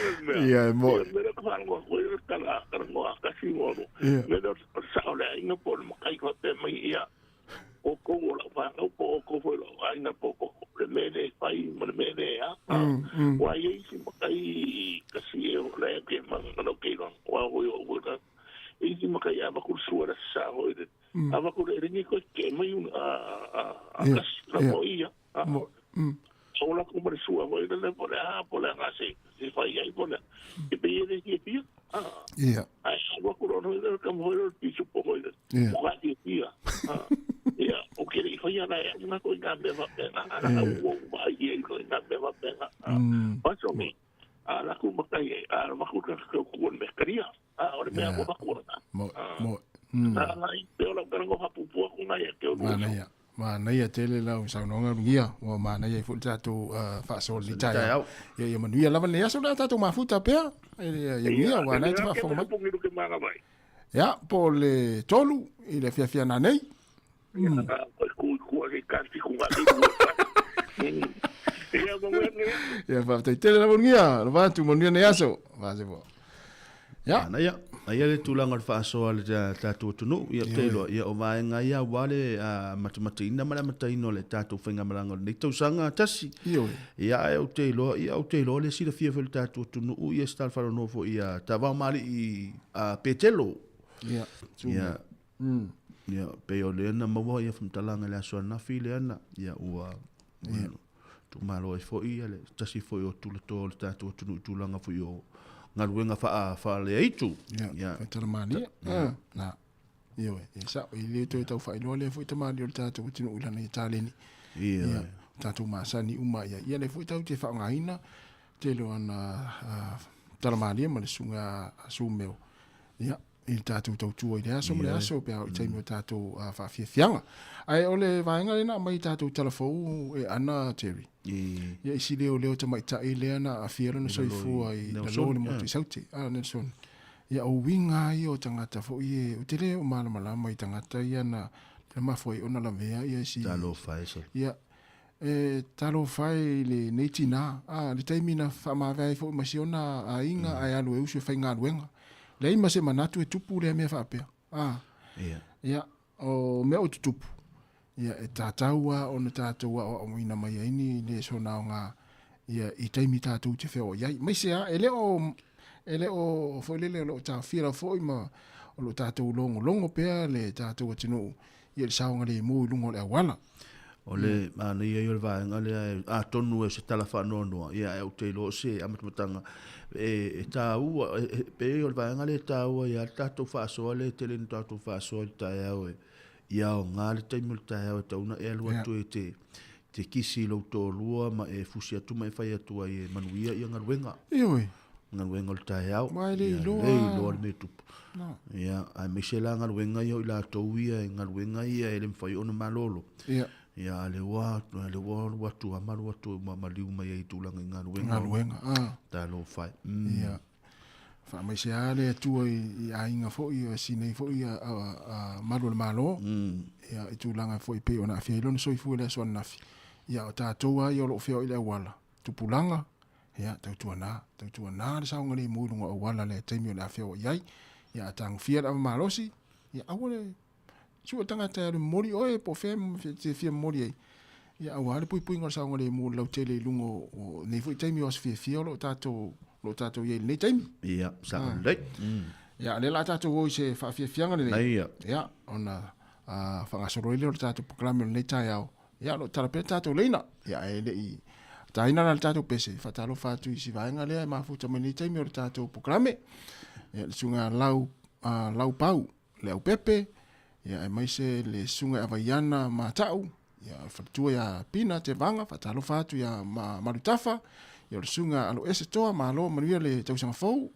mo me le ka ngo ko ka la ka ngo ka si mo me do sa o le ina por mo kai ko pe mai ia o ko la fa o ko fo lo ai na po ko le me de pai mo le me de wa ye si mo kai ka si o le ke man no ke no wa o da e si mo kai aba ku suara sa o de aba ku le ni ko ke mai un a ka la mo ia so la ko mo suara o de le por a se si fa ia por e pe de ki pi ai aba ku no de ka mo o pi su po de mo ga ti ia o ke ri fa ia na ko ga be va pena o va ie ko na be va pena pa so mi la ku ma kai ma ku ka ko me karia o me ko ba ko na na te o la ka ngo ha pu pu ko na ia ke o mana ia tele la sa no nga ngia o mana ia fu tatu fa so li tai ia manu ia lava le aso la tatu ma futa pe ia ngia wa na fa fo ma ya po le tolu i le fia na nei ku ke ka ti ku ma ia fa te tele la ngia va tu mo ne aso va se bo ya na ia ia le tulanga fa so le tatu tunu ia telo ia o vai nga ia wale matematina mala mataino le tatu fenga malanga ni to sanga tasi ia o telo le sila fia fel tatu tunu ia stal fa no fo ia tava mali i petelo ia pe o le na mo ia fum talanga le so na file ana ia ua tu malo fo ia le tasi fo o tu le tatu tunu tulanga fo yo ngaluenga fa le aitu ya tamani na yo sa ile to to fa ile le fu tamani o tatu tinu ula ni taleni ya tatu masani uma ya le fu tau te fa ngaina te lo ana tamani ma le sunga sumeo ya il tatu to tu ile so le aso pe te mo tatu fa fianga ai ole vainga na mai tatu telefo e ana teri ia isi leo tamai tai lea na a fiera na soifu ai na lone mo tu sauti Nelson ia o winga i o tangata fo i o te leo malama i tangata ia na le mafoi ona la mea ia si talo fai so ia talo fai le neitina le taimina whamawai fo masiona a inga ai alu e usu fai ngā luenga le ima se manatu e tupu lea mea whapea ia o mea o tutupu ia e tātaua o na tātaua o moina mai aini le so nao ngā ia i taimi tātou te wheo iai. Mai sea, ele o whailele o tā whira whoi ma o lo tātou longo pēr le tātou atino ia le saonga le mō i lungo le awala. O le mana ia i o le vāenga le tonu e se tala whanoa ia e au te ilo se amatamatanga e tāua pe o le vāenga le tāua ia tātou whaasoa le tele ni tātou whaasoa le tāi au ia o ngā le taimul tae au tauna e alua tu e te kisi lau tō lua ma e fusi atu mai whai atua i e manuia i a ngaruenga. Ioi. Ngaruenga le tae au. Mai le iloa. Le iloa le me tupu. Ia, ai me se la ngaruenga i o i la tau ia e ngaruenga ia e le mwhai ona malolo. Ia. Ia le watu a malu watu ma maliu mai e tūlanga i ngaruenga. Ngaruenga, Tā lo whai. Ia. Fa mai se ale atua i ainga fo i sinei fo i a malu le malo ia i tūlanga fo i pe ona afia ilona soifu le so nafi Ia o tātou ai o lo feo i le wala. Tupulanga. Ia tautuana le saunga le muilunga o wala le taimi o le afeo iai. Ia tangu fia la malosi. Ia awale. Sua tangata ya le mori oe po te fia mori ei. Ia awale pui ngor saunga le mu lau tele lungo o nei fu taimi o fia lo tātou iai nei taimi. Ia, sa lei. Ia le la tātou o se fa fianga le nei. Ia. Ona whangasoro ile o tātou proklame o nei tai au. Ia lo tarape tātou leina. Ia e le i taina na tātou pese. Whatalo whātu i si vaenga lea e mafuta mai nei taimi o tātou proklame. Ia le sunga lau pau le au pepe. Ia e maise le sunga avaiana mātau. Ia whatua ia pina te vanga. Whatalo whātu ia marutafa. Ia le sunga alo ese toa malo manuia le tausanga fau.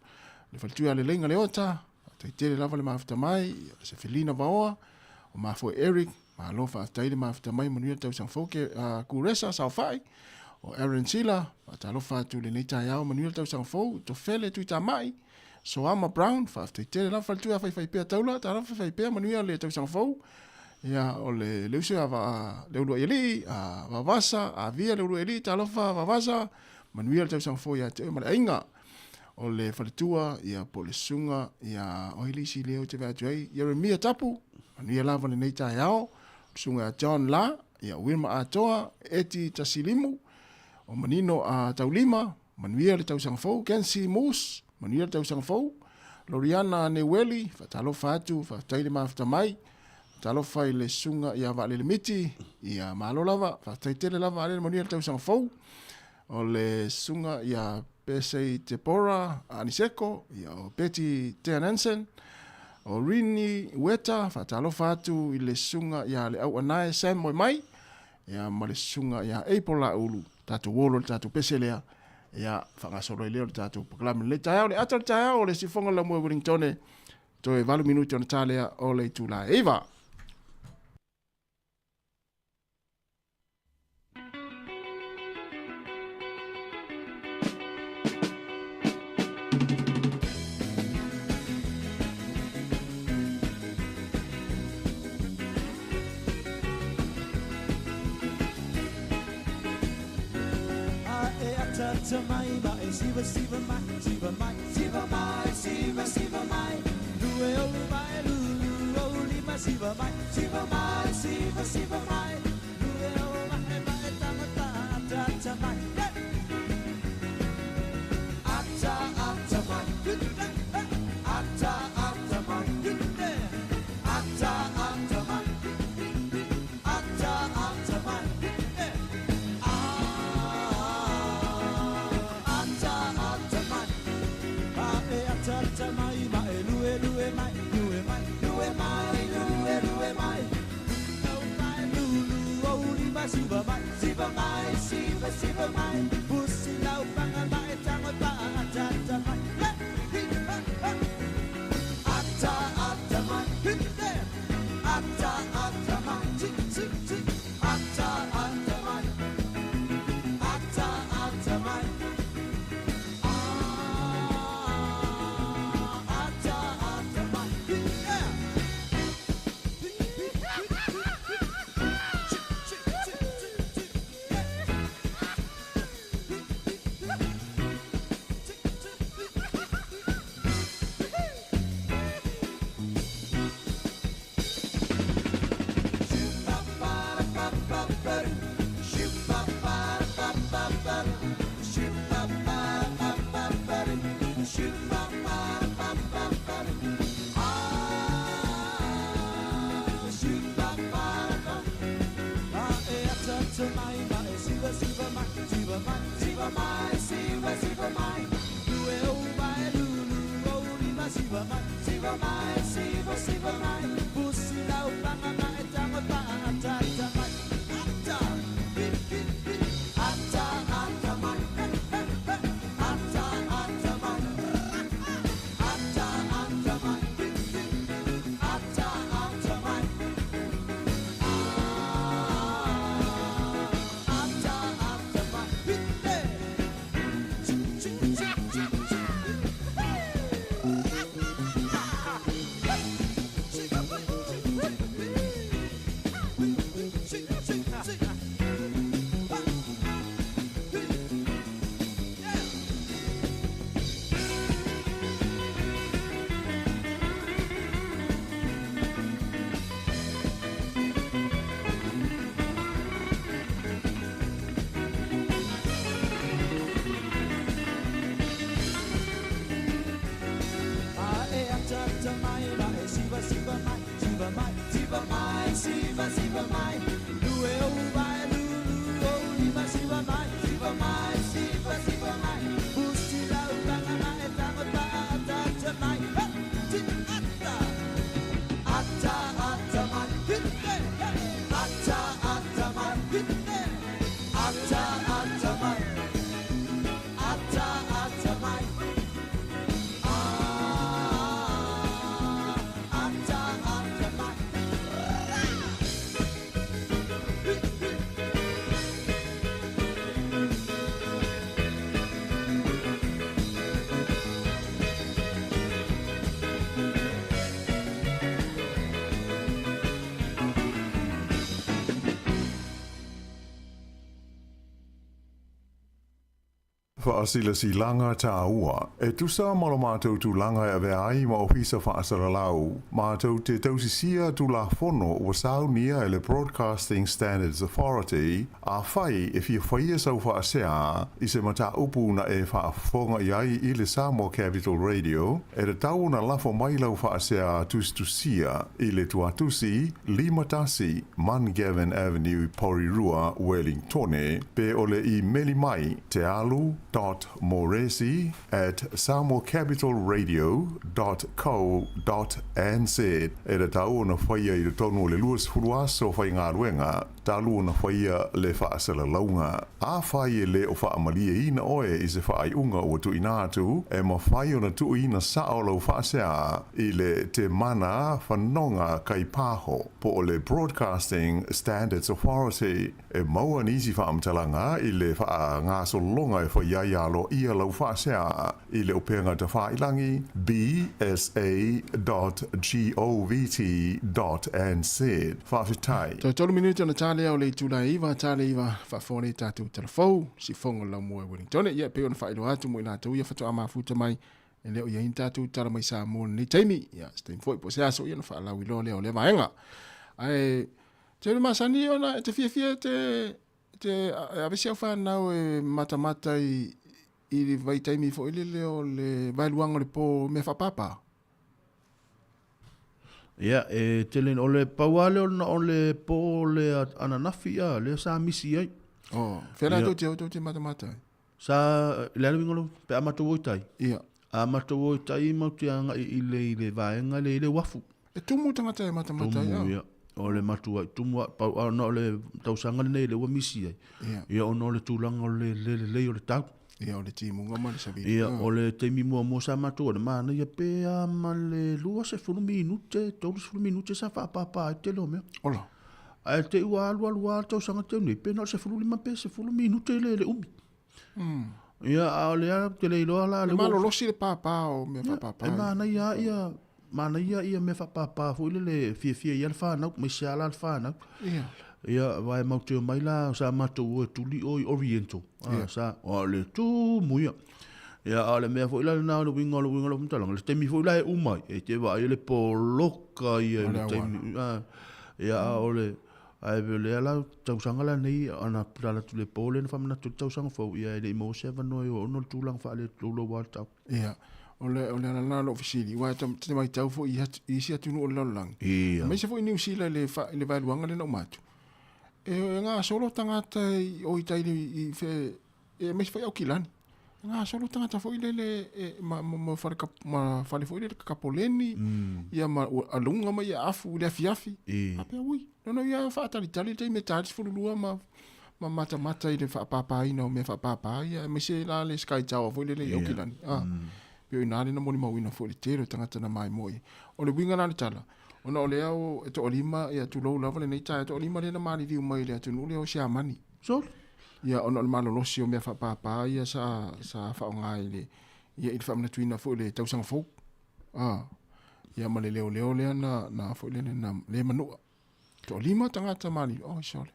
Le whatua le lenga le ota. Teitere lava le mafuta mai. Ia se Felina vaoa. O mafo Eric. Malo whaataile mafuta mai manuia tausanga fau ke kuresa sao whai. O Aaron Sila. Whatalo whātu le neitai au manuia tausanga fau. To fele tuita mai. Soama Brown, whaaftetere la whaltua whai pia taula, ta rafa whai pia manuia le tausanga fau. Ia o le leuse a leulua ili, a wawasa, a via leulua ili, ta lofa wawasa, manuia le tausanga fau ia te mara inga. O le whaletua, ia po le sunga, ia oilisi leo te vea tuai, Jeremia Tapu, manuia lava le neita iao, sunga John La, ia Wilma Atoa, Eti Tasilimu, o manino a Taulima, manuia le tausanga fau, Kensi Moose, manuia tau sang fau, Loriana Neweli, whatalo whātu, whataile maafta mai, whatalo whai le sunga ia wale le miti, ia malo lava, whataitele lava ale manuia tau sang fau, o le sunga ia Pesei Tepora, Aniseko, ia o Peti Teanansen, o Rini Weta, whatalo whātu i le sunga ia le au anae Sam Moi Mai, ia ma le sunga ia Eipola Ulu, tātou wolo tātou peselea, ia whangasoro i leo le tātou proklame le tai au le ata le tai au le sifonga la mua Wellingtone to e 20 minuti ona tālea o le tūla Eva. Mai mai siva mai lue o mai lu o lima siva mai lue o mai ta mai ata mai ata mai Siva mai, pusi lau panga mai tango pa ata mai, ata mai, ata mai, tik ata mai, ata mai, ata mai, Whaasila si langa tā ua. E tusa malo mātou tu langa e vea ai ma ofisa whaasara lau. Mātou te tausisia tu la fono o saunia e le Broadcasting Standards Authority a whai e fia whaia sau whaasea i se mata upu na e whaafonga i ai i le Sāmoa Capital Radio e re tau na lafo mai lau whaasea tustusia i le tuatusi Limatasi Man Gavin Avenue Porirua Wellingtone pe ole i meli mai te alu .moresi@samoacapitalradio.co.nz e re tau na whaia i le tonu le luas furuaso whai ngā ruenga talu na whaia le whaasala launga. A whai le o whaamalia ina oe i se whai unga o tu inatu e ma whai o na tu ina sao lau whaasea i le te mana whanonga kai pāho po o le Broadcasting Standards Authority e maua nisi whaamtalanga i le wha ngā solonga e whai ialo ia lau whaasea i le upenga ta whailangi bsa.govt.nz whawhitai. Tau tolu minuta na tale au le tula iwa, tale iwa, whafone tātou telefou, si fonga lau mua Wellington. Ia peo na whaelo atu mo i nātou ia whatu ama futa mai, e leo ia in tātou tala mai Sāmoa ni teimi. Ia, stein foi po se aso ia na whaalau i lo leo le vaenga. Ai, te masani ona, te fia te avesi au whanau e mata i le vai teimi fo ile leo le vailuanga le po me whapapa. Ia, e telen o le pauale o le po le ananafi ia, le sa misi ai. Oh, whera tau te mata. Sa, lea wingolo, pe amato woitai. Ia. Amato woitai mau te anga i le vaenga le wafu. E tumu tangata e mata ia. Tumu ia, o le matua, tumu au na o le tausanga nei le wa misi ai. Ia, o no le tūlanga o le o le tau. Ia o le timu ngama le sabi. Ia o le teimi mua sa matua, mana ia pe ama le lua se fulu minute, tolu se fulu minute sa whapapa te lo mea. Ola. Ai te ua alua tau sanga te uni, pe no se fulu lima pe se fulu minute le umi. Ia a le a te le iloa la le malo losi le papa o me whapapa. E mana ia me whapapa fu le fia ia le whanau, me se ala le whanau. Ia. Ia vai mau te mai la sa matou tuli o Oriental. Sa o le tu muia. Ia ale me foi la na le wingolo mtalang. Le temi foi la e umai e te vai le poloka ia le temi. Ia ole ai vele la tau sanga la nei ana pula tu le pole na famna tu tau sanga fo ia le mo se va no o no tu lang fa le lo wa tau. Ia. Ole na lo fisili wa te mai tau fo i sia tu no lo lang. Ia. Me se foi New Zealand le vai luanga le no matu. E ngā solo tangata o i taile i fe e me se foi au kilani. Ngā solo tangata foi le ma fale foi le kapoleni ia ma alunga ma ia afu le afiafi. Ape ui. No ia fa tali te me tali fululua ma mata i le fa papa ina o me fa papa ia me se la le sky tower foi le au kilani. Pio ina le na moni mawina foi le tero tangata na mai moi. O le winga na le tala. Ona o lea o to olima ia tu lo lava le nei tai to olima le na mali di mai le tu le o sia mani. So ia ona o malo losi o me fa papa ia sa fa ngai le ia i fa na tuina fo le tau sanga fo. Ia male leo le na fo le na le manu. To olima tangata mali o sole.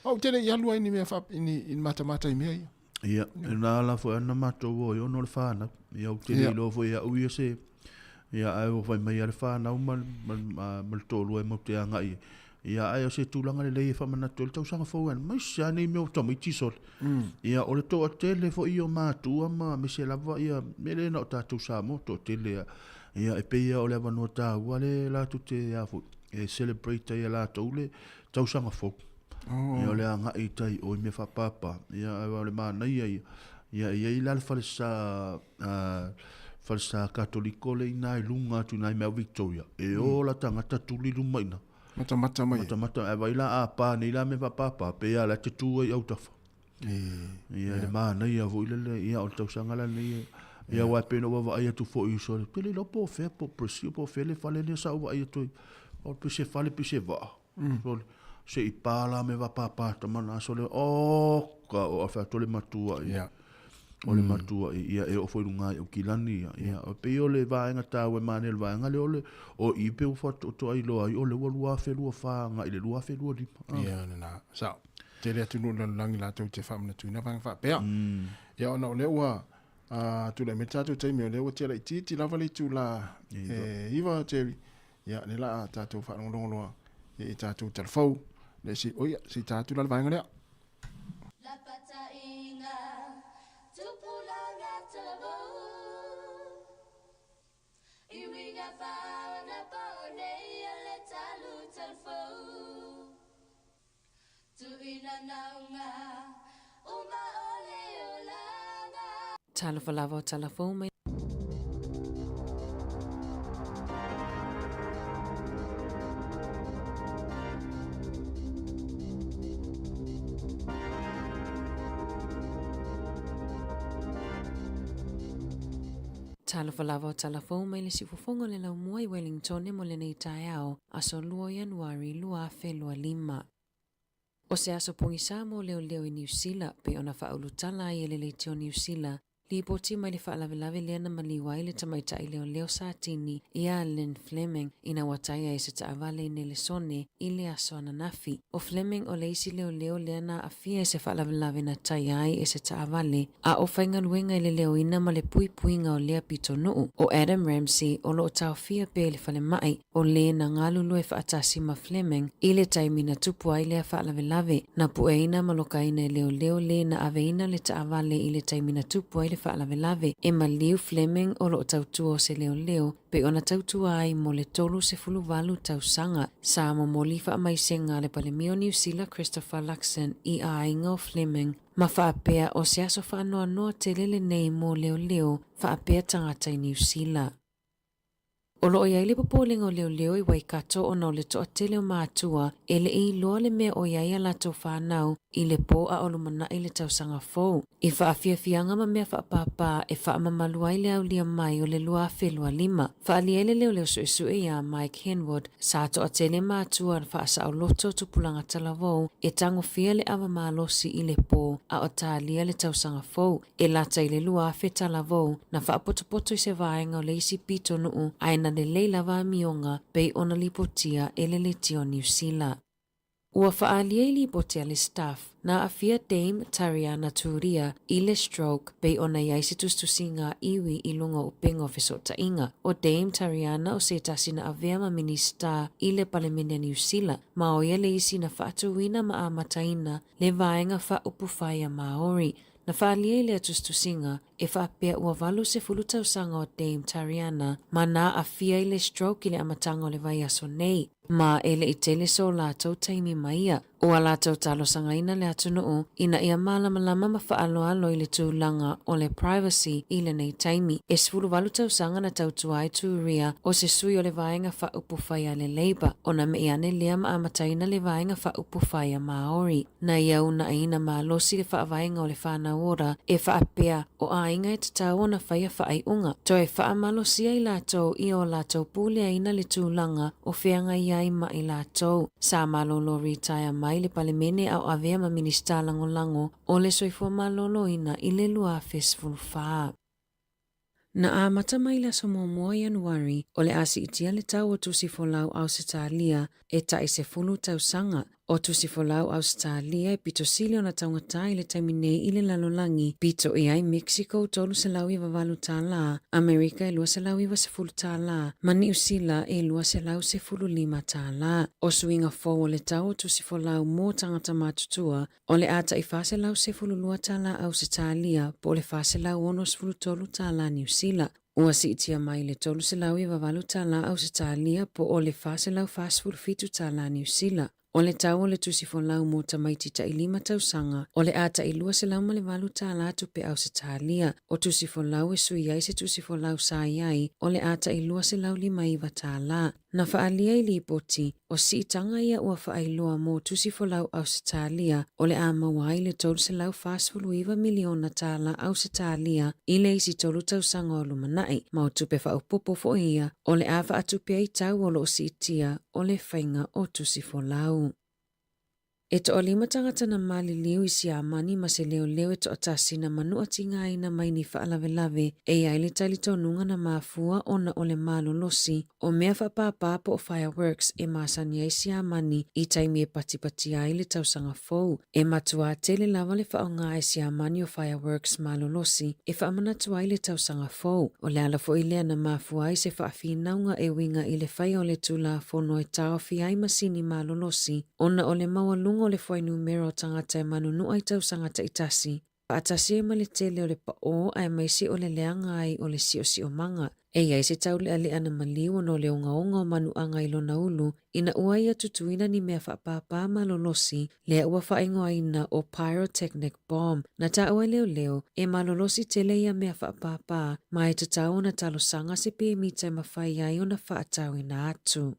O tele ia lua ni me fa ni mata i me ia. Ia na la fo na mato o yo no le fana. Ia o tele lo fo ia u se ia ai o vai mai alfa na mal tolu e mo te anga ia ai o se tulanga le fa mana tol tau sanga fo en mai sa nei me o to mai tisol ia o le to tele fo io ma tu ma me se lava ia me le no ta tu sa mo to tele ia e pe ia o le vano ta wale la tu te ia fo e celebrate ia la to le tau sanga fo ia o le anga i tai o me fa papa ia o le mana ia la fa sa falsa katoliko le ina lunga tu nai me Victoria e o la tangata tuli luma ina mata mai mata e vai la a pa ni la me papa pe ya la te tu ai tafa ia le mana ia vo ile ia o tau sanga la ni ia wa pe no va ia tu fo i so te le po fe po presio po fe le fale le sa va ia tu o pe se fale pe se va se i pala me va papa ta mana so le o ka o fa to le matua ia o le matua ia e o foi lunga o kilani ia o pe o le vaenga tawe mane le vaenga le ole o i pe o fa to ai lo ai o le lua fe lua fa nga i le lua fe lua di ia na sa te lea tunu langi la tau te whamana tuina vang whapea. Ia ona o lea ua, tu le me tātou taimi o lea ua tia lai titi lava le tu la iwa Jerry. Ia ne la tātou whanongolongoloa e tātou telefau. Le si oia, si tātou la vanga lea. La pata inga, tupulanga tavo. Iwinga fauna paonea le talu telefo. Tu ina naunga, uma ole olanga. Talafalava o talafou mai. Talafalava o talafou mai le sifofongo le lau mua i Wellington mo le nei taeao aso 2 Januari 2025. O se aso pongisa mo leo i New Zealand pe ona whaulutala i ele leitio New Zealand li poti mai le whaalawelawe lea na maliwai le tamaita i leo sa tini i a Lynn Fleming ina wataia e se taawale i nele sone i le aso ananafi. O Fleming o le isi leo lea na afia e se whaalawelawe na tai ai e se taawale a o whainga luenga i le leo ina ma le puipuinga o lea pito nuu. O Adam Ramsey o lo tau fia pe le whale mai o le na ngalulu e whaatasi ma Fleming i le taimina tupu ai lea whaalawelawe na pueina malokaina i leo le na aveina le taawale i le taimina tupu ai le whaalawelawe e maliu Fleming o lo tautua o se leo pe ona tautua ai mo le tolu se fuluwalu tausanga sa mo moli whaamaisenga le palemio New Zealand Christopher Luxon i a ainga o Fleming ma whaapea o se aso whaanoa noa te lele nei mo leo whaapea tangata i New Zealand. O loo iai le popolinga o leo i Waikato o nau le toa tele o mātua e le i loa le mea o iai a lato whanau i le po a olumana i le tausanga fou. I whaafiafianga ma mea whaapapa e whaamamalu ai le au lia mai o le lua whelua 5. Whaalia le leo sue ia Mike Henwood sa toa tele mātua whaasa au loto tupulanga talavou e tango fia le awa malosi i le po a o tālia le tausanga fou e lata i le lua whetalavou na whaapotopoto i se vaenga o le isi pito nuu aina le leila wa mionga pei ona lipotia ele le tio New Zealand. Ua whaalia i lipotia le staff na afia Dame Tariana Turia i le stroke pei ona iai se tustusinga iwi i lunga upenga o fesota inga. O Dame Tariana o se tasina avea ma minista i le palemenia New Zealand ma o ia le isi na whaatuwina ma amataina le vaenga wha upufaya Maori. Na whaalia i le tustusinga e whaapea ua walu se fulutausanga o Dame Tariana ma na afia i le stroke i le amatanga o le vai aso nei. Ma ele i tele so lātou taimi maia. Ua lātou talo sangaina le atunuu ina ia malamalama ma whaaloalo i le tūlanga o le privacy i le nei taimi. E sifuru walu tausanga na tautua ai tūria o se sui o le vaenga whaupufaya le Labour. O na me iane lea ma amataina le vaenga whaupufaya Maori. Na iau na aina ma losi le whaavaenga o le whanaora e whaapea o ainga e tatau na whaia whaaiunga. To e whaamalosia i lātou i o lātou pule aina le tūlanga o whianga iai ma i lātou. Sa malolo retire mai le palemene au avea ma minista lango o le soifua malolo ina i le lua festival whaa. Na a mata mai la Sāmoa Januari o le asi itia le tau o tusifolau au Sitalia e tai se fulu tau sanga. O tusifolau au Sitalia e pito sili o na taungatai le taiminei i le lalolangi pito e ai Mexico tolu se lau i wavalu tā la, Amerika e lua se lau i wasefulu tā la, ma New Zealand e lua se lau se fulu 5 tā la. O suinga fo o le tau o tusifolau mō tangata matutua o le ata i fase lau se fulu 2 tā la au Sitalia po le fase lau ono se fulu tolu tā la New Zealand. Ua si itia mai le tolu se lau i wavalu tā la au Sitalia po o le fase lau fase fulu 5 tā la New Zealand. O le tau o le tusifolau mo tamaiti ta i 5 tausanga, o le ata i lua se lau ma le walu tā la tupe au Sitalia, o tusifolau e sui ai se tusifolau sa iai, o le ata i lua se lau 5 iwa tā la. Na whaalia i lipoti, o si itanga ia ua whaailoa mo tusifolau au Sitalia, o le a mawai le tolu se lau fasfulu iwa miliona tā la au Sitalia, i le isi tolu tausanga o lumanai, ma o tupe whaupopo fo ia, o le a whaatupe ai tau o lo si itia, o le whainga o tusifolau. E to o lima tangata na mali liu I Siamani ma se leo e to atasi na manua tinga ina mai ni whaalave e ai le tali tonunga na mafua o na ole malolosi o mea whapapapo o fireworks e masani ai Siamani I taimi e patipati ai le tausanga fou. E matua tele lava le whaonga e Siamani o fireworks malolosi e whaamanatua ai le tausanga fou. O le ala fo ilea na mafua ai se whaafinnaunga e winga I le whai o le tula fono e tau fi ai masini malolosi o na ole mawalunga o le foi numero tangata e manunu ai tau sangata itasi. Atasi e male tele o le pao ai maisi o le leanga ai o le si o manga. E iai se tau le ale ana maliu no le onga o manu anga ilo na ulu ina ua ia tutuina ni mea whaapapa malolosi le ua whaingo aina o pyrotechnic bomb. Na ta ua leo e malolosi tele ia mea whaapapa mai te tau na talo sanga se pe mita mawhai ai o na whaatau ina atu.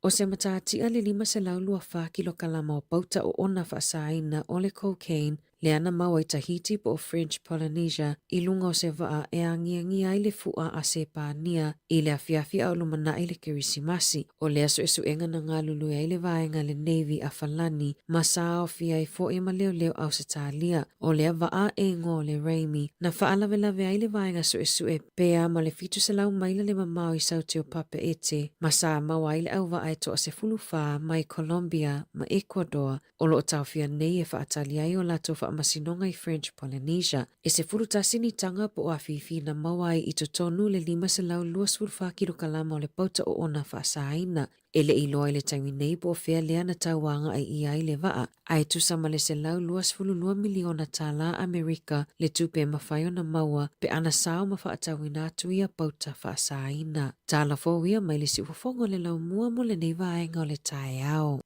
O se mataatia le 5 se laulua 4 kilokalama o pauta o ona whaasaina o le cocaine le ana maua I Tahiti po o French Polynesia I lunga o se waa e angiangi ai le fua a se pānia I le afiafia o lumana I le kirisimasi o le aso esuenga na ngā lulu ai le vaenga le Navy a Falani ma sao fia I fo ima leo au se talia o le waa e ngo le Raimi na whaalawelawe ai le vaenga so esue pea ma le fitu se lau maila le mamau I sauti o papa ete ma sa maua ai le au waa e to se fulufa mai Colombia ma Ecuador o lo tau fia nei e whaatali ai o lato masinonga I French Polynesia. E se furutasi ni tanga po a fifi na mawai I to tonu le 5 se lau 2 kilokalama o le pauta o ona whaasaina. E le iloa I le taimi nei po fea lea na tauanga ai ia I le waa. Ai tusama le se lau 2 miliona tala Amerika le tupe mawhaio na maua pe ana sao mawhaatawina atu ia pauta whaasaina. Tala fōwia mai le si ufofongo le lau mua mo le nei vaenga o le tae au.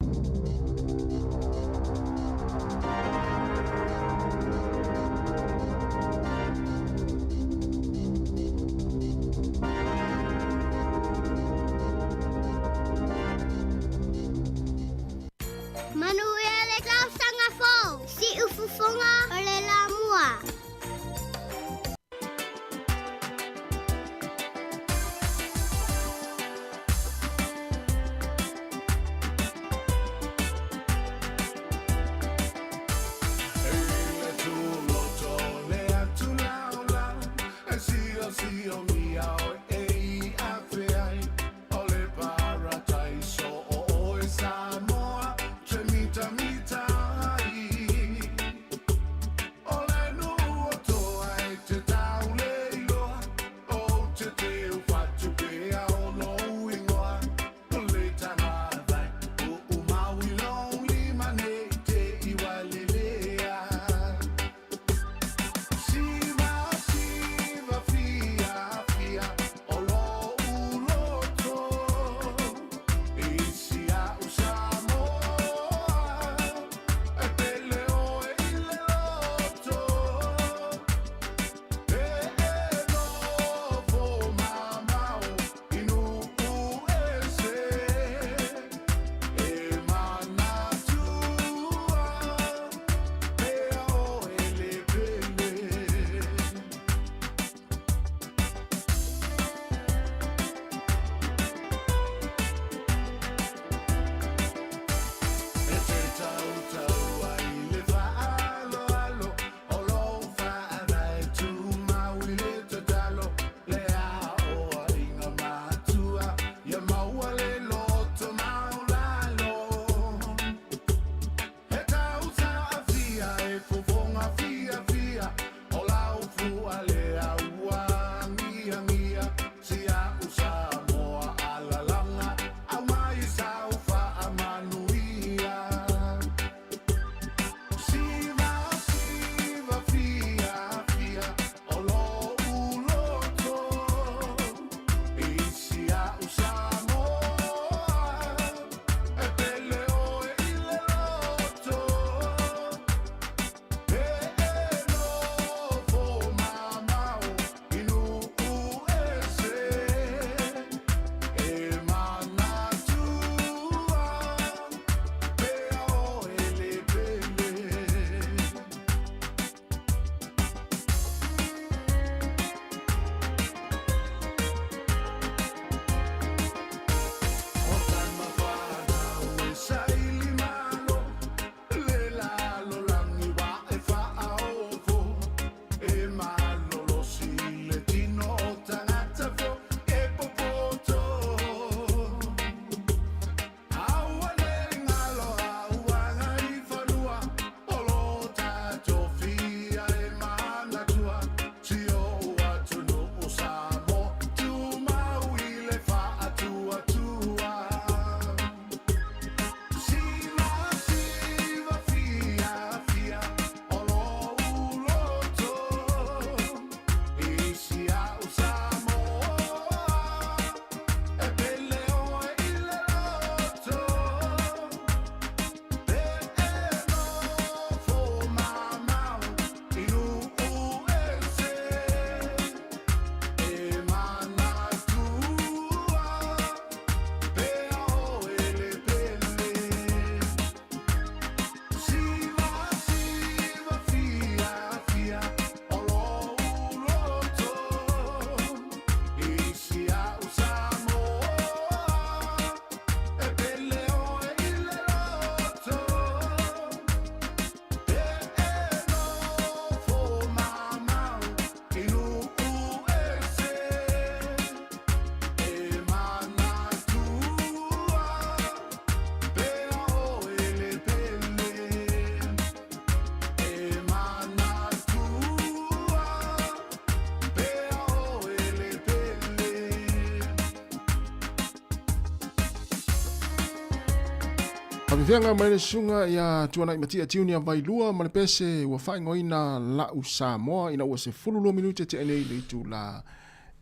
Whawhiwhenga mai le sunga ia tuana i matia tiuni a vailua ma le pese ua whaingoina lau Sāmoa ina ua se 12 minute te enei le itu la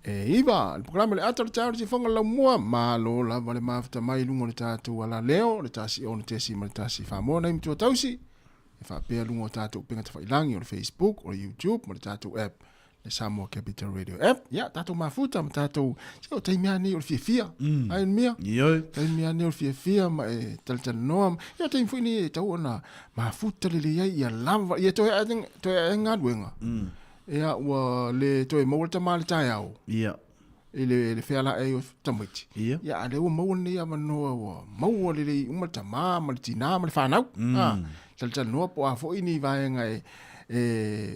iwa. Le programa le ata le tāori te whanga lau mua ma lo la vale mawhita mai lungo le tātou ala leo le tāsi o le tesi ma le tāsi whamoa na imtua tausi e whapea lungo tātou penga te whailangi o le Facebook o le YouTube ma le tātou app le Sāmoa Capital Radio app. Ya, tātou mafuta ma tātou o taimea ni o le fia ai mea. Taimea ni o le fia ma e talitala noa. Ya, taim fui ni e tau ona mafuta le iai ia lava. Ia toi e ngā luenga. Ia ua le toi maua le tamale tai au. Ia. E le whiala e o tamaiti. Ia, le ua maua ni a manoa ua maua le uma tamā ma le tina ma le whanau. Talitala noa po a fo ini vaenga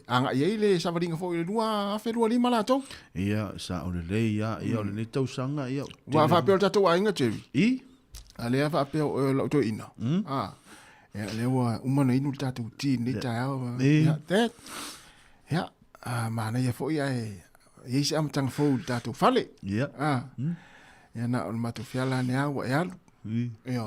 anga iei le savaringa fo i le lua afe lua lima la tau. Ia, sa o le lei, ia o le nei tausanga, ia. Wa whapea o tatou ainga, Jerry. A lea whapea o lau to ina. Ia, lea ua umana inu le tatou ti, nei tai au. Ia, that. Ia, mana ia fo ia e se amatanga fo le tatou fale. Ia. Ia na o le matu fiala ne au e alu. Ia,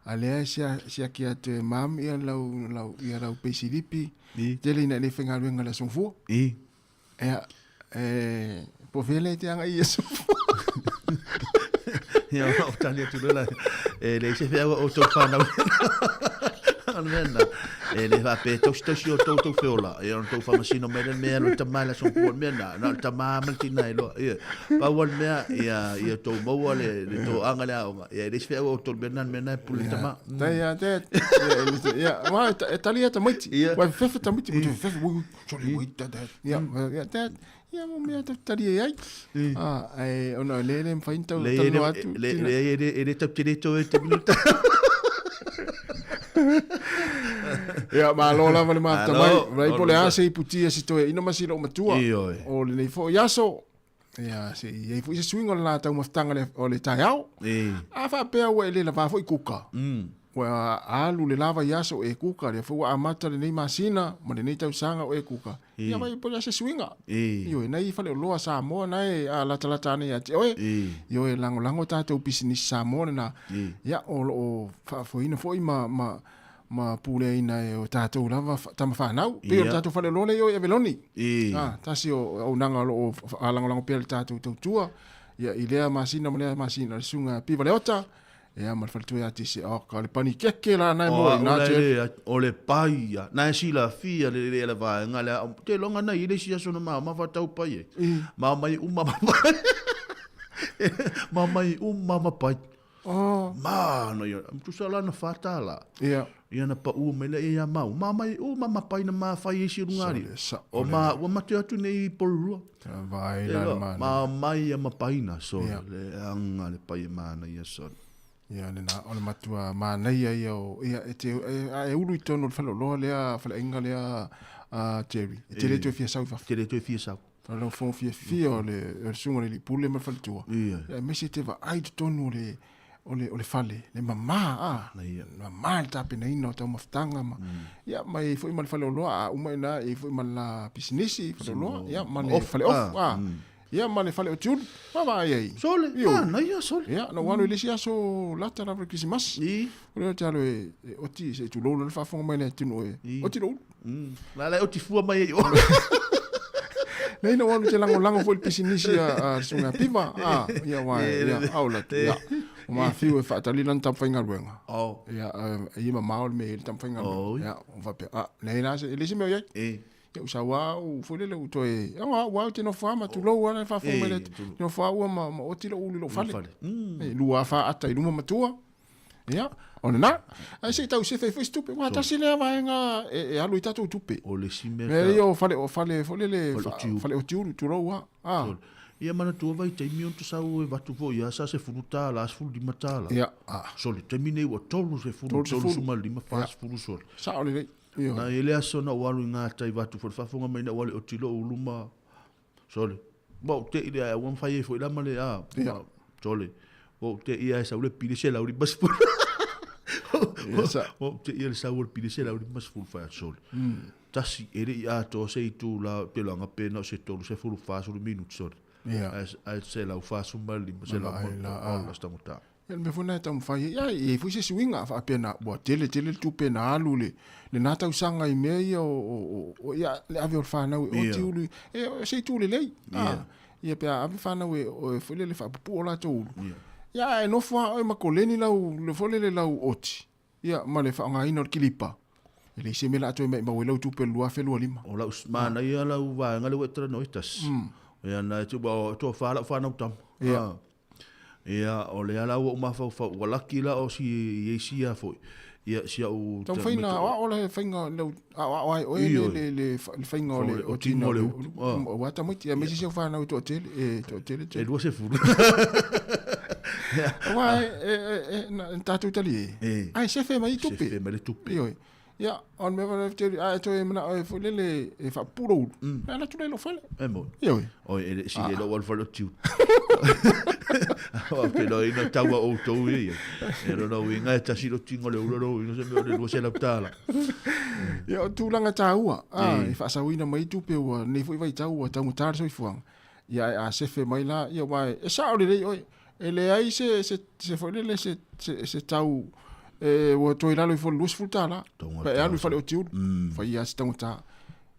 a lea sia kia te mam ia lau peisiripi. Tele ina le whenga ruenga la songfua. Ea, po vele te anga ia songfua. Ia, o tani atu rela. Le se whea o tau whanau. Anwena. Le whape tausi o tau whiola. Ia, on tau whamasino mea lo tamai la songfua mea na. Na tamā maltina e loa. Ia, pauan mea, ia tau maua le tau anga le aonga. Ia, le se whea o tau mea na pule tamā. Ia, ia, wa, e tali ata maiti. Wa fefe ta maiti. Wa fefe, sorry, wait, that. Ia, that. Ia, mo mea tali e ai. Ona le mwhainta o talo atu. Le tau tireto e te minuta. Ia, ma lola vale mafta mai. Rai po le ase i putia si toe ina masira o matua. O le nei fo yaso. Ia, se iei fo isa swingo la tau maftanga o le tai au. A whapea ua ele la wafo i kuka. Ua alu le lava yaso e kuka. Rea fo ua amata le nei masina. Ma le nei tau sanga o e kuka. Ia mai po le ase swinga. Io e nei fale o loa Sāmoa nai a lata ane ati. Oe, io e lango tātou pisinisi Sāmoa na. Ia, o whafoina fo i ma pule ina e o tātou lava tama whanau. Peo tātou whale lole io e veloni. Tasi o nanga o alango pia le tātou tautua. Ia i lea masina mo lea masina le sunga piva leota. Ia ma le whale tue ati se ka le pani keke la nai mo. O le pai ya. Nai sila fia le le vai. Nga le te longa nai ile si aso na ma whatau pai e. Ma mai umama pai. Ma mai umama pai. Ma no yo tu sala na fatala. Ia na pa u mele ia mau. Ma mai umama pai na ma fai isi rungari. O ma wa mate atu nei porua. Vai la man. Ma mai ma pai na so le anga le pai ma na ia so. Ia na o le matua ma nei ia ia e ulu tono le falo lo lea fala inga lea Jerry. Te le tu fia sau fa. Te le tu fia sau. Fala fo fia o le sunga le pule ma fal tua. Ia me se te va ai tono o le fale le mama na mal tape na ino tau maftanga ma ia mai foi mal fale lo uma ina e foi mal la business fale lo ia mal fale off ia mal fale o tiu va ai sole na ia sole ia no wano le sia so lata la Christmas o talo o ti se tu lo le fa fonga mai le tino o ti lo la le o ti fua mai nei no wano te lango foi business a sunga piva ia wa ia aula ia o ma fiu e fatali lan tam fainga ruenga ia e ma maul me tam fainga ia o va pe nei na se ele se me ia eu sa wa foi le to e wa te no fa ma tu lo wa fa fo me no fa wa ma o ti lo lo fale lu fa ata i luma matua ia ona na ai se tau se fe stupe wa ta se le va nga e alu ita tu tupe o le sime me io fale le fale o tiu tu lo wa ia mana tua vai te mi on tu sau e vatu fo ia sa se furuta la fulu di matala ia soli termine o tolu se fulu tolu suma lima fas fulu sol sa ole na ele aso na walu nga tai vatu fo fa fonga mai na wale o tilo uluma soli bo te ile wan fai fo ila male soli bo te ia sa ule pide se la uri bas fulu bo te ia sa ule pide se la uri bas fulu fa soli tasi ele ia to se tu la te langa pena se tolu se fulu fa soli minut soli ai se la ufa sumali se la sta muta Ia me fona tau mwhai. Ia e fui se suinga wha pena. Boa tele tu pena alu le nā tau sanga i mea ia o ia le ave o whanau o ti ulu. E sei tu le lei. Ia pia ave whanau o fwile le whapupu o la tau ulu. Ia e nofua o makoleni lau le fole le lau oti. Ia ma le whaanga ina o kilipa. E le se me la atu e mea mawe lau tupe lua whelua lima. O lau mana ia lau vaenga le wetra noitas. Ia na tu ba to whala whanau tam. Ia o le ala o mafau walaki la o si iesia foi. Ia sia o tau faina o le fainga le o le fainga o tino le o ata mo tia me si fa na o tele e do se fu wa na tatu tali ai se fe mai tupe se fe mai tupe ya on me va te a to e mana o le e fa puro na tu le lo fale e mo o e si le lo wal falo tiu o ke no ina tawa o to ia e no winga ta si lo tingo le ulo no se me lo se la tala ya tu langa taua e fa sa wina mai tupe o ne foi vai taua ta mutar so fuang ya a se fe mai la ya vai e sa o le o e le ai se foi le se tau o to ila lo fo lus fultala pe alu fa le tiu fa ia sta muta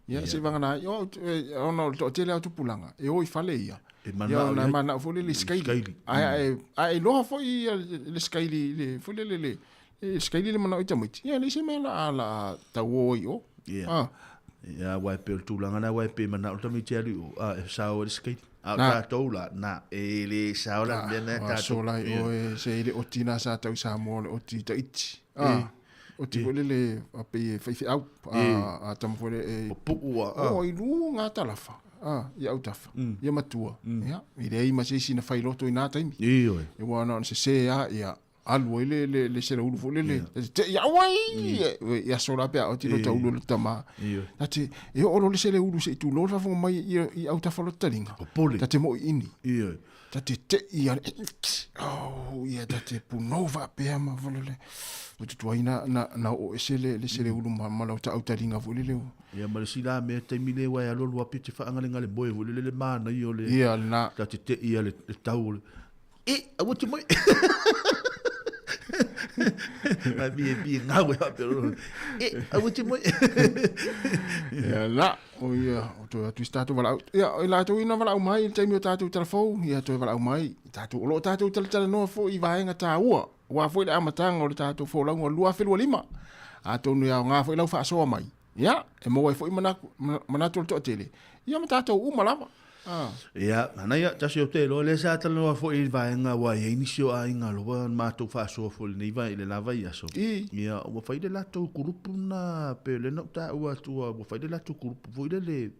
ya se vanga yo ono to tele auto pulanga e o i fale ia ya na mana fo le skaili ai lo fo i le skaili le fo le skaili le mana ita muti ya le se mela ala ta wo yo ya wa pe tu langa na wa pe mana o mi telu sa o skaili ta tola na e le sa ola bene ta sola o se le otina sa ta Sāmoa o ti ta iti o ti le a pe fe au a tam fo le o i lu nga talafa ia au tafa ia matua ia i le ima se sina fai loto ina taimi e wana se ia alu le se ulu fo le te ia wai ia sola pe o ti lo tau lo tama ati e o lo se le ulu se tu lo fa fo mai i au tafa lo talinga tate mo ini tate te ia ia tate punova pe ama fo le o tu ina na o se le ulu ma lo tau talinga fo le ia ma si la me te mile wa lo lo pe te fa ngale boy fo le mana i o le ia na tate te ia le tau a wo tu mai ma bi ngawe ha pero a wo tu mai ia la o ia o to tu sta to vala ia la to ina vala mai te mi tatu telefon ia to vala mai tatu lo tatu tel no fo i vaenga ta wa fo le amatanga o le tatu fo la lua felu lima a to no ia nga fo la fa so mai ia e mo fo i mana to tele ia mata to lava ia ana ia tasi o te lo le sa tala no fo i vaenga wa e inisio a inga lo wa ma to fa so fo le vai le lava ia so ia o fa ile la to grupo na pe le no ta wa tu o fa ile la to grupo fo ile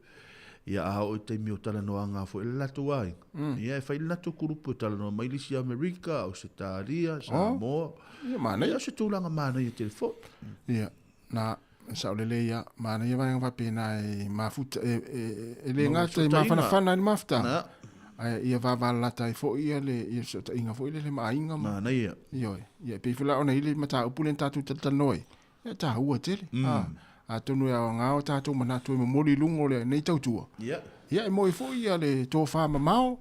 ia a o te mi o tala no anga fo ile la to ai ia fa ile la to grupo tala no mai lisi America o se taria Sāmoa ia mana ia se tu langa mana ia telefon ia na sa le ia mana ia vai pena e mafuta le ngata ma fana ni mafta ia va la tai fo ia le ia so ta inga fo ile le mainga mana ia ia pe fula ona ile mata upulen tatu tanoi ia ta ua tele a tonu ia nga o tatu mana tu mo moli lungo le nei tautua ia e mo fo ia le to fa mamao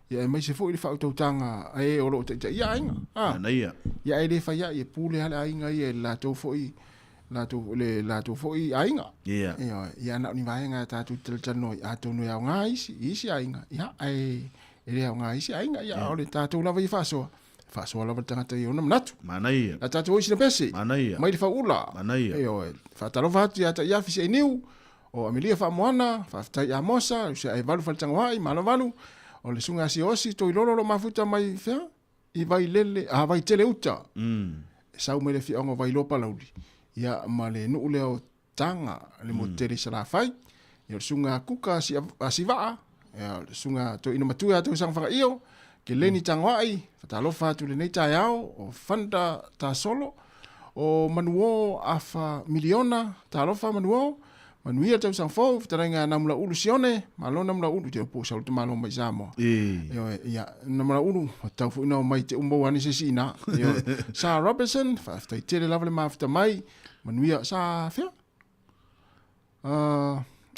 ia mai se fo ile fa tanga e o lo te ia inga mana ia ele fa ia pule hala inga ia la to fo i la tu foi ainga ia na ni vai nga ta tu tel no a tu no nga isi ainga ia ai ele nga isi ainga ia o le ta tu la vai faso la tanga te ona natu mana ia la ta tu isi na pese mana ia mai fa ula mana ia fa ta lo va ia ta ia fisi niu o Amelia fa moana fa ta ia mosa se ai valu fa tanga vai malo valu o le sunga si osi to ilolo lo mafuta mai fa i vai lele a vai tele uta sa me le fi ongo vai lo palauli ia male no leo tanga le moteri sala fai ia sunga kuka si va ia sunga to ina matua to sang fa io ke leni tangwai fatalo fa tu le nei taiao o fanda ta solo o manuo afa miliona ta lo fa manuia te sang fo tarenga namla ulusione malo namla ulu te po sa malo mai Sāmoa ia namla ulu ta fu no mai te umbo ani se sina sa Robinson fa te tele lavle mafta mai manuia sa fia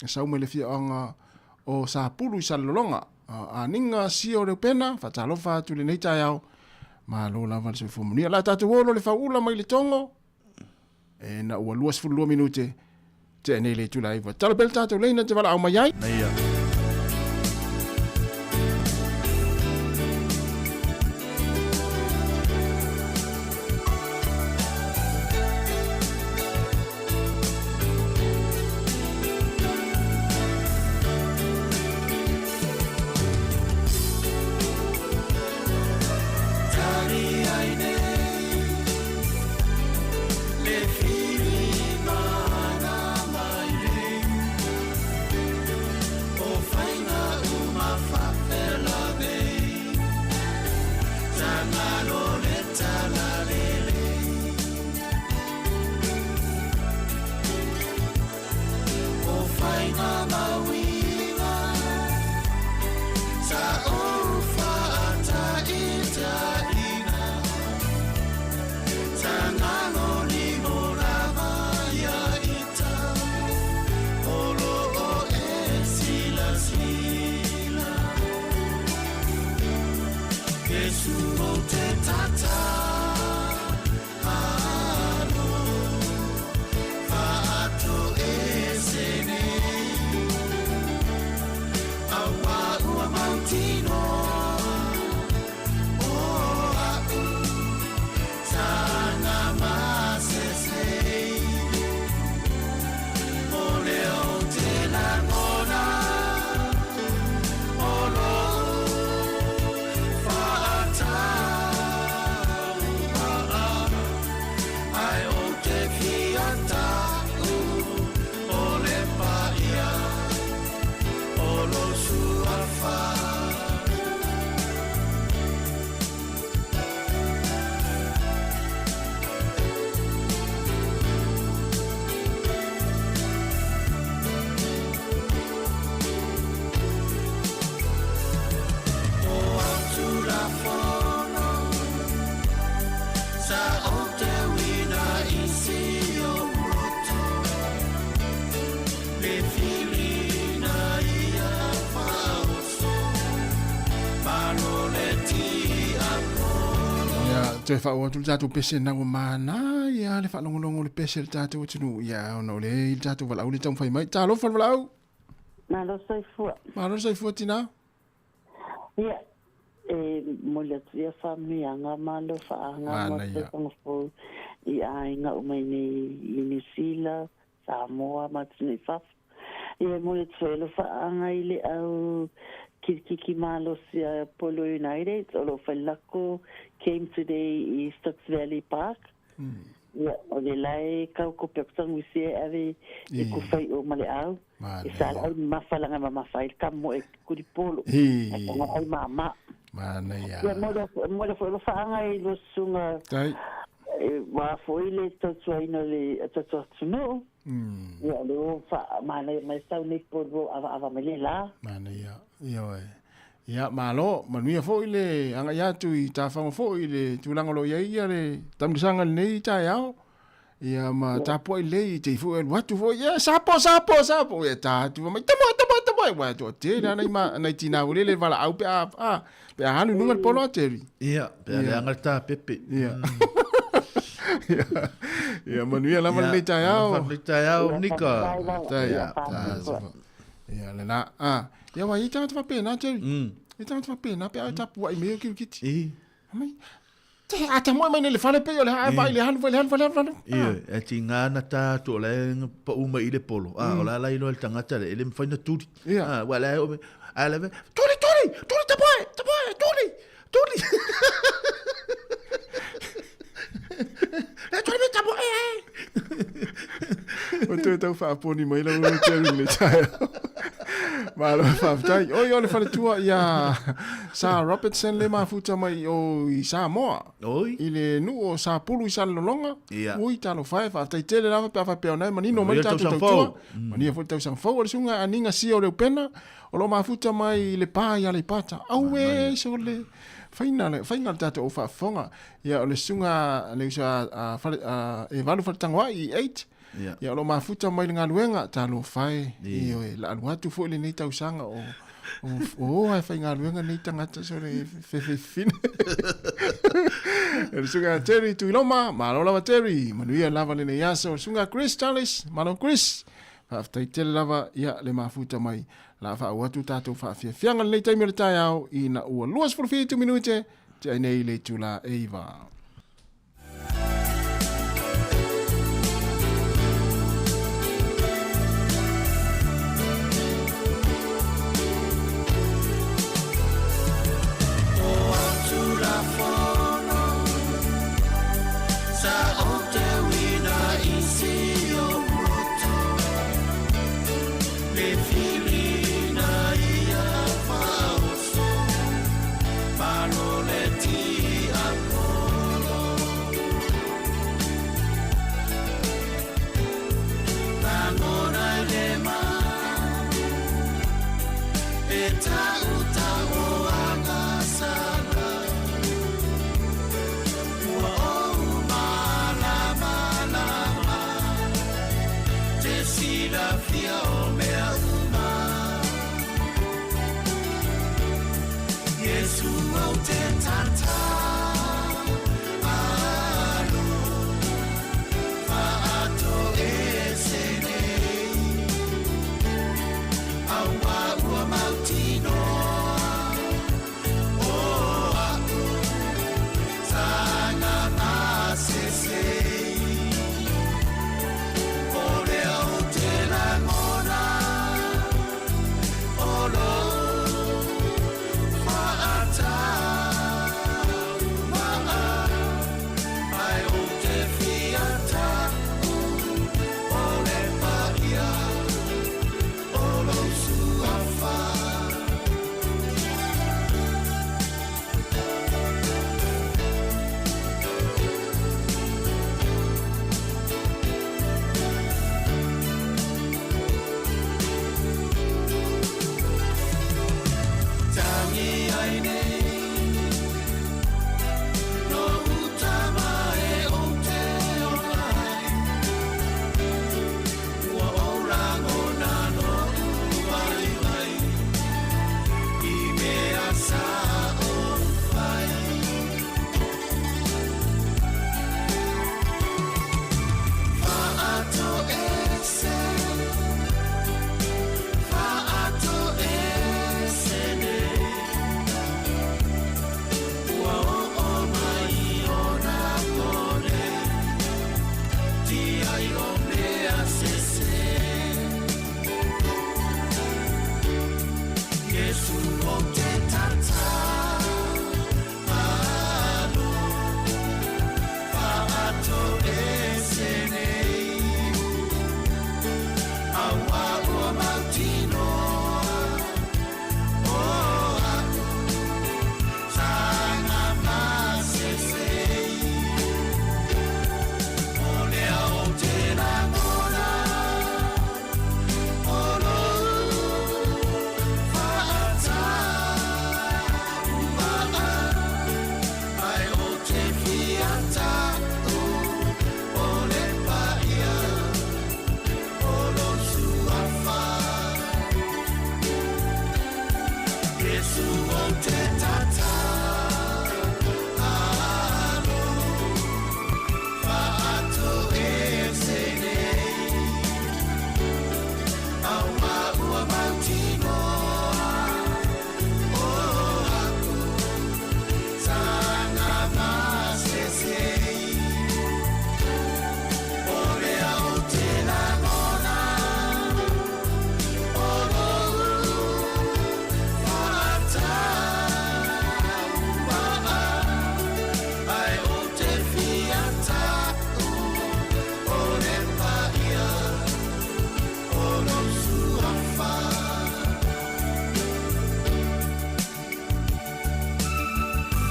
sa umele fia anga o sa pulu sa lolonga aninga si o le pena fa talo fa tu le nei taiao Malo lava le soifua moni. La tātou olo le whaula mai le tongo. E na ua 2 minute. Te nei le tula iwa. Tala bel tātou leina te wala au mai ai. Neia. Te fa o tu tatu pese na mana ya le fa longo le pese le tatu tunu ya no le tatu wala uli tam fai mai ta lo fa wala au Malo sai fu tina ya mo le tia family anga malo fa anga mo se ko I ai nga umai ni sila Sāmoa matini fa ya mo le tselo fa anga ile au Kiki malo sia Polo United o fa lako came today in Stocks Valley Park. Ya, o le lai kau ko peptang wisi ave e ko fai o male au. E sal au mafalanga mafai kamo e kuri polo. E ko ai mama. Mana ya. Ya mo le fo fa anga I lo sunga. Tai. Wa foi le to tsuina le to tsuno. Ya lo fa mana mai sa ni polo ava mele la. Mana ya. Yo ya malo manuia fo ile anga ya tu I ta fa fo ile tu langa lo ya le tam sanga nei ta ya ya ma ta po ile te fo what tu fo ya sapo ya ta tu ma tamo wa tu te na na tina ule le vala au pe pe hanu nunga polo teri ya pe anga ta pepe ya ya manuia la ma le ta ya nika ta ya ya le na ya wa ita tu pa na teri ita tu pa na pe ta pu ai me ki mai te ata mo mai le fale pe le ha vai le han e ti ngana ta to le pa uma ile polo ola la ilo el tangata le me faina turi wala ala turi ta boy turi turi ta boy o te tau fa poni mai la o te le chai ma lo fa tai o le fale tua ya sa Robertson le mafuta mai o I Sāmoa ile nu o sa pulu sa lolonga o I talo fa tai tele lava pe fa pe na manino mai tatu tua mani fo tau sang fo le sunga aninga si o le pena o lo mafuta mai le pa ya le pata au e so le final tatu o fa fonga ya o le sunga le sa e valu fa tangwa I 8 ya lo mafuta mai nga luenga talo fai io la watu fo le nei tau sanga ai whai ngā ruenga nei tangata so le whewhewhine. E sunga Terry Tuiloma, malo lava Terry, manuia lava le nei aso, sunga Chris Charles, malo Chris. Whaftai tele lava ia le mafuta mai, la wha watu tātou whawhiawhianga le taimi le tai au, i na ua luas 42 minute, te ai nei le tula Eva.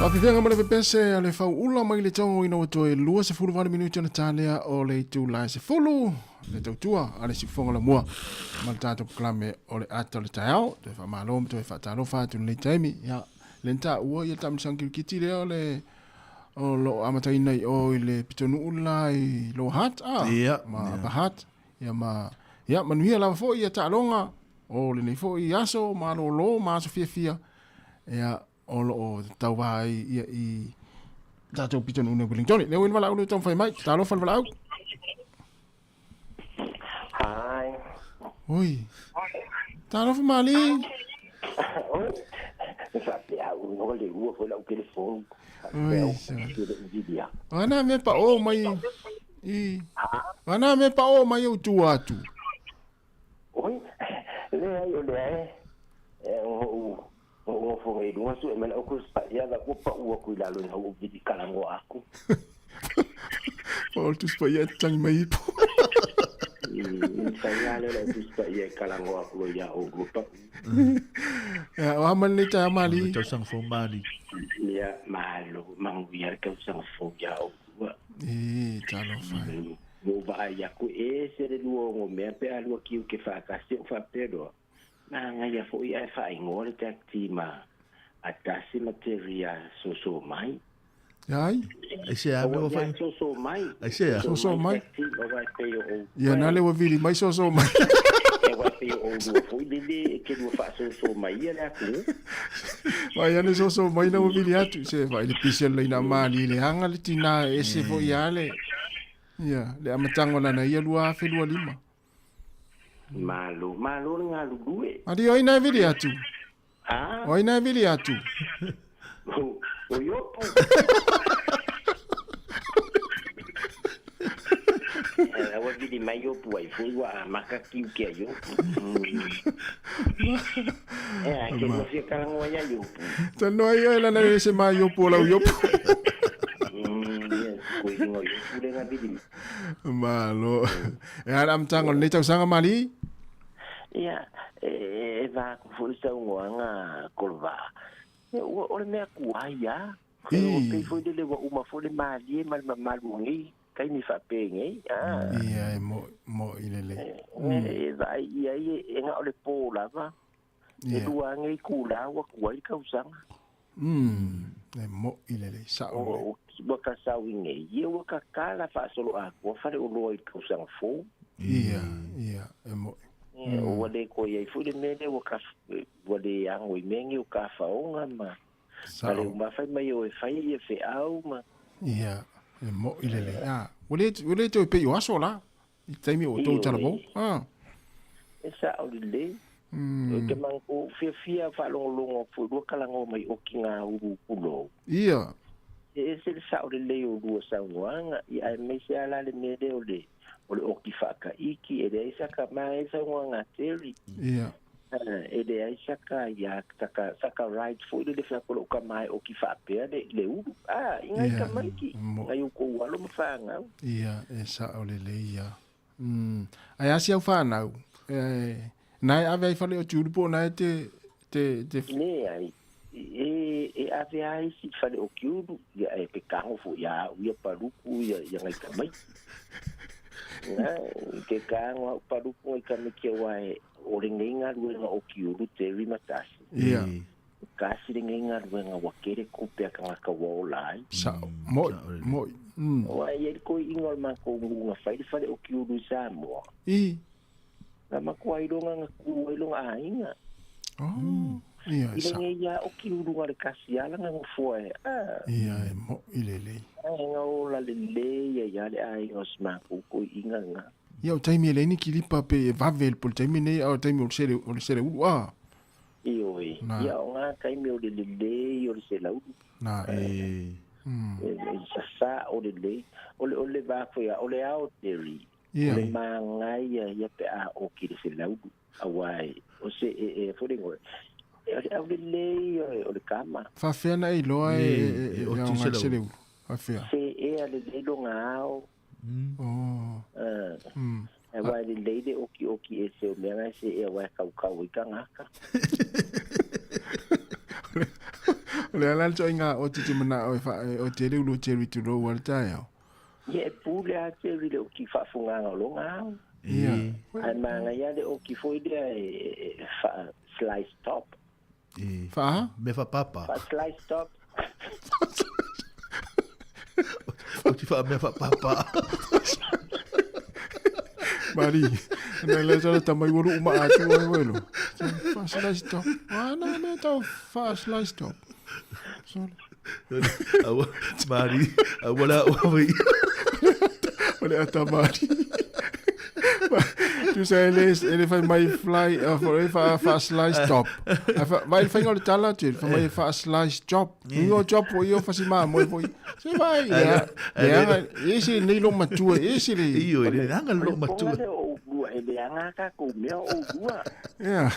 Whawhiwhenga mana pepese a le whau ula mai le tongo ina wato e lua se fulu vale minuti ana tālea o le tu lai se fulu le tautua a le sifonga la mua ma le tātou proklame o le ata le taiao te wha malom to e wha talo whātu le taimi ya le nta ua ia tamisan kiti leo le o lo amataina i o i le pitonu ula i lo hat ma bahat ya ma ya manuia lava fo ia talonga O le nei fo i aso, ma lo ma so fia. Ea, o lo o tau wai i tātou pita nuna Wellington. Leo ina wala ulu tau whai mai. Tālo whai wala au. Hai. Oi. Tālo whai mali. Sabe, no le ua foi lá o telefone. Ana me pa o mai. Ana me pa o mai o tu atu. Oi. Le o foi do aso e mena o ku sa ya da ku pa o ku la lo na o vidi kalango aku. O tu spa ya tang mai po. Saya le tu spa ya kalango aku lo ya o grupa. Ya, o aman ni ta mali. Tau sang fo mali. Ya, malo, mang biar kau sang fo ya o. Talo fai. Mo va ya ku se le luo me pe alu ki ke fa ka se fa pedo. Na nga ya fo ya fa ingol tak tima. Atasi materia so mai. Ai? Ai se a me fa. So mai. Ai se a. So mai. Ya na le wa vili mai so mai. O do foi dele que do faço so mai era ku. Vai ane so mai na vili atu se vai le pisel le na mali le hanga le tina ese fo ya le. Ya, le amatango na ia lua fe lua lima. Malo nga lugue. Adi oi na vili atu. Ah. Oi na vili atu. O yopo. Wa vidi mai yopo ai foi wa makaki ke yopo. Que no se kalango ya yopo. Tano ai la na se mai yopo la yopo. Malo. Era amtango ni tau sanga mali? Ya, va ku fusa nga kolva. O le me ku ya. Ko pe foi de le uma foi mali mal malungi. Kai ni fa penge. Ia mo ilele. Va ia nga ole pola va. E dua ngai kula wa ku ai kausanga. Mo ilele sa o waka sawinge ye waka kala fa solo a ko fa le lo i kausanga fo. Ia mo. O wale ko ye fu de mele waka wale yang o mengi o ka fa onga ma. Ale ma fa mai o fa ye fe au ma. Ia mo ilele. Wale to pe yo asola. I taimi o to tala bo. Esa o le. Ke mangko fia fa longo fu do kalango mai o kinga uru pulo. Ia. E se sa o le o do sa wanga i ai me se ala le mede o le o ki fa ka iki e de sa ka mai sa wanga teri. Ia. E de ai sa ka ya saka right fu le fa ko ka mai o ki fa pe le u. Ingai ka mai ki. Ai ko walo mfanga. Ia, e sa o le ia. Ai asia fa na. Nai ave ai fale o turupo nai te ne ai ave ai si fale o kiuru ya e pe kaho fu ya u paruku ya ngai kamai na ke kaho paruku i kamai ke wai o ringa ruenga o kiuru te rimatasi kasi ringa ruenga wakere kupe ka ka wolai sa mo wa ye ko ingol ma ko ngunga fale o kiuru Sāmoa na makuailonga nga kuailonga ainga. Ia sa. Ia o kiurunga le kasiala nga ngfoe. Ia mo ilele. Nga o la lele ia le ainga smaku ko inga nga. Ia o taimi ele ni kilipa pe vavel pol taimi nei o taimi o le sere u Iyo ia o nga taimi o le lele o le sere u. Na sa o le ole va foi o le ao teri. Le mangai ia pe a o ki se laudu awai o se fore ngo au le o le kama fa fena i loa o ti se leu fa fea se ale le lo ngao awai le o ki e se o mea se awai kau i kangaka le ala to inga o ti mana o te le lu te ritu ro wal tayo ye pule a te rile o ki whafunga lo ngā. Ia. Ai manga ia le o ki foidea slice top. Wha? Me wha papa. Slice top. O ti wha me wha papa. Mari, na le sa tamai wuru uma atu ai welo. Fast light stop. Ana me tau fast light stop. So. Mari, wala wai. Wala ata Mari. Tu say ele fai mai fly for fast light stop. Vai fai ngol tala tu, fa mai fast light stop. Io job o io fasi ma mo foi. Se vai. Ya, ese nei lo matua, ese le. Io ele anga lo matua. Ele anga ka ko meo o dua. Yeah.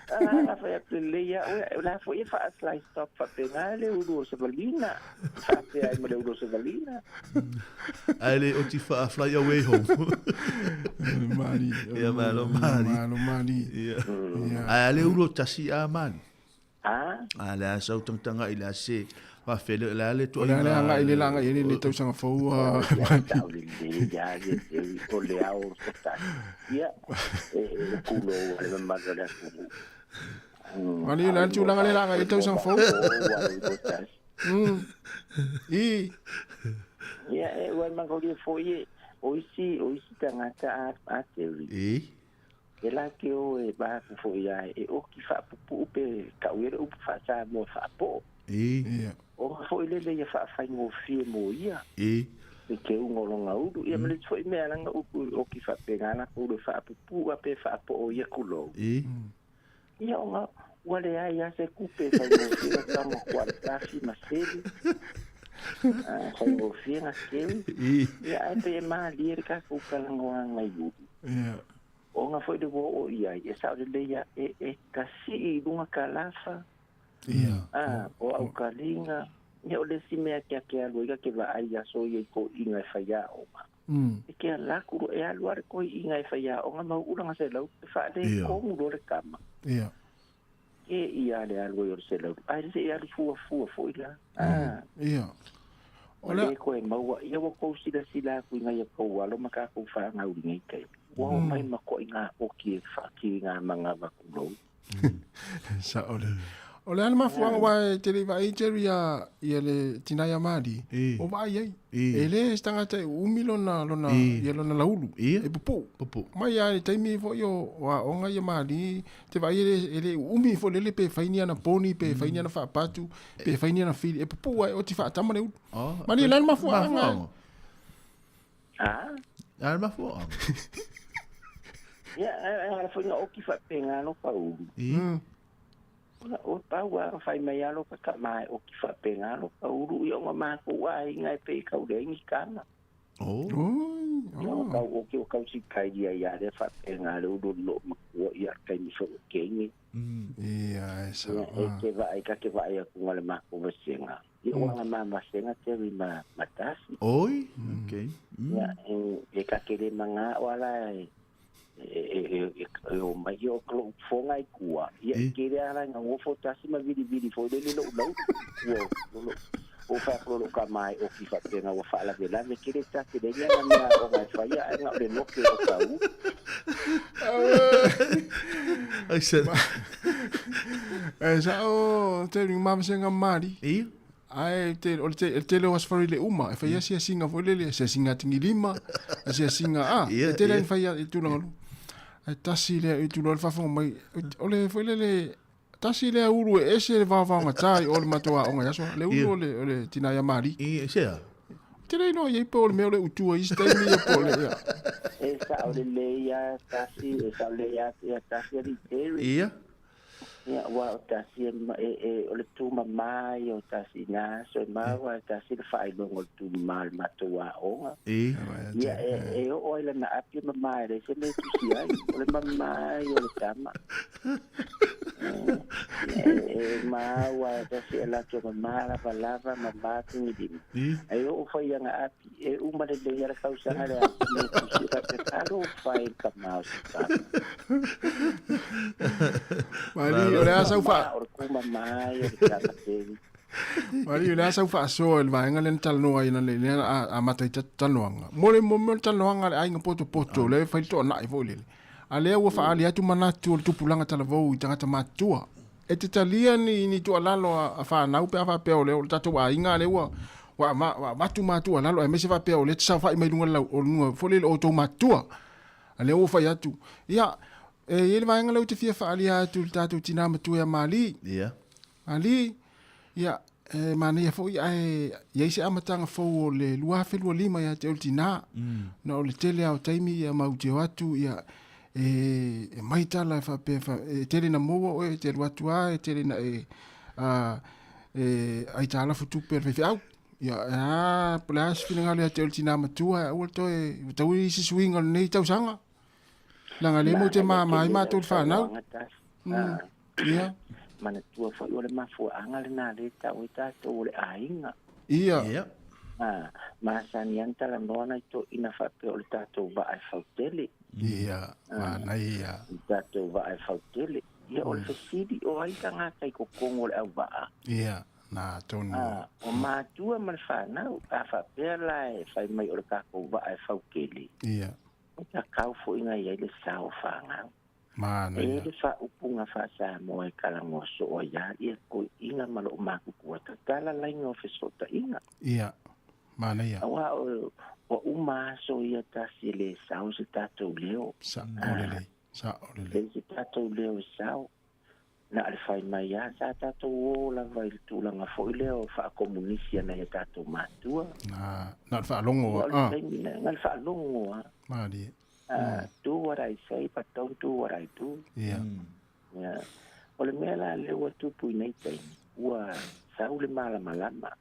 La foi pleia, la foi fast light stop fa penale o se valina. Fa pe ai mo o se valina. Ale o ti fa fly away home. Mari. Ya malo Mari. Ya. Ale uro tasi a Mari. Ale sa tanga ila se wa fele la le to. Ole anga ile langa ile le tau sanga fou. Ya o le ao sta. Ya. Kulo le magala kulo. Mari la tu langa le langa ile tau sanga fou. Ya, wa mangolia foi. Oisi tangata a teori. Ela que o ba foi ya o ki fa pu pe ka o fa sa mo fa po. O foi le fa fa ngo fi mo ia. Que o ngolonga u ia me foi me alanga o ki fa pe ngana o fa pu a pe fa po o ia kulo. Ia o wale ya se kupe fa ngo fi ka mo kwalta fi maseli. Kung ofia skin, ya pe ma lirika ku kalangoa ngai u. O nga foi de wo ia, sa de leia kasi dunga kalafa. O au kalinga, ya o le simea kia luiga ke va ai so ye ko inga faya o. Ke la ku e aluar ko inga faya o nga mau uranga se lau fa de ko mu le kama. Ia le algo se lau. Ai se ia fu ila. Ole ko e maua ia wo ko sila ku nga ia ko walo maka ko fa nga ulingai kai. Wa mai mako inga o ki fa ki nga manga ba ku lo. Sa ole. Ole ana mafuanga wa te riva i teria ia le tinaya mari. O vai ai. Ele stanga te umilo na lona ia lona laulu. E popo. Mai ai taimi fo yo wa onga ia mari te vai ele umi fo le pe fainia na poni pe fainia na fa patu pe fainia na fili e popo ai o ti fa tamane u. Mani le ana mafuanga. Ana mafuanga. Ya, ana fo o ki fa penga no pa u. O paua fai mai alo ka mai o ki fa penga no pa uru i o ma ko ai ngai pe ka ure ni kana. Ka o ki o ka si kai dia ya de fa penga lo lo ko ia kai ni so ke ni. Esa. Ke vai ku ngale ma ko vesenga. I o ma masenga te ri ma matasi. Oi, okay. Ya ka kere manga wala o mai o klo fonga I kua ia kere ala nga o fotasi ma vidi fo le lo o fa lo ka mai o ki fa pena o fa la vela me kere ta ke de nga na o mai fa ia nga le no ke o ka u ai said esa o te ring mam senga mari ai te le was for le uma fa ia sia singa fo le sia singa tingi lima sia singa te le fa ia tu lo tasi le tu lo fa fo mai ole foi le tasi le uru ese va nga tai o le matoa o nga so le uru le tinaya mari sea te le no ye po le me le utu i sta mi po le esa o le ya tasi esa le ya tasi ri ya wa tasi o le tu mai o tasi na so ma wa tasi le fai lo tu mal matoa o ya o ile na api mai le se le tu si ai o le mai o le tama ma wa tasi la tu ma la palabra ma ba tu ni ai o fai nga api o ma le ya ka usa na le si ka te fai ka ma Mari, ole asa ufa. Mari, ole asa ufa so el vai ngalen talno ai na le a matai talnoanga. Mole mo talnoanga ai nga poto le fai to na i vole. Ale o fa ali atu manatu tu pulanga talavo i tanga matua. E te talia ni tu alalo a fa na upe fa pe ole o tatu wa inga le wa matu matua lalo e mese fa pe ole sa fa i mai lunga o lunga fole o to matua. A le o fai atu. Ia, ele vaenga lau te fia whaali atu le tātou tina matua mali. Ia. Ali, ia, mana ia fo ia se amatanga fo le lua felua lima ia te ultina. Na o le tele au taimi ia mau te watu ia mai tala fa pe tele na mo e te watu a tele na ai tala futu per fe au. Ia plas fina le te ultina matua o to tau i se swing on nei tau sanga. Langa le mo te mai ma tu fa na. Ia. Mana tua foi o le mafuanga le na le tau i tātou le ainga. Ia. Ma sanianta la noana i to ina whape o le tātou wa ai fautele. Ia, mana ia. Tātou wa ai fautele. Ia o le fesidi o ai ka ngata i kokongo le au waa. Ia, na tonu. O mātua ma le whanau, a whapea la e whai mai o le kako wa ai faukele. Ia. O ta kau fo inga i le sao whangau. Mana ia. E le wha upunga wha Sāmoa e kalangoso o ia, ia ko inga malo o makukua. Ta tala lainga o fesota inga. Ia, mana ia. Awa o umaso ia tasi le sao se tātou leo. Sa olele. Le se tātou leo e sao. Na ale whai mai a sa tātou o la vai le tūlanga fo i leo wha komunisia na ia tātou mātua. Na wha longo. Nga le wha longo. Mari. Do what I say, but don't do what I do. Yeah. Yeah. O le mea la leo tupu i nei taimi. Ua sau le malama.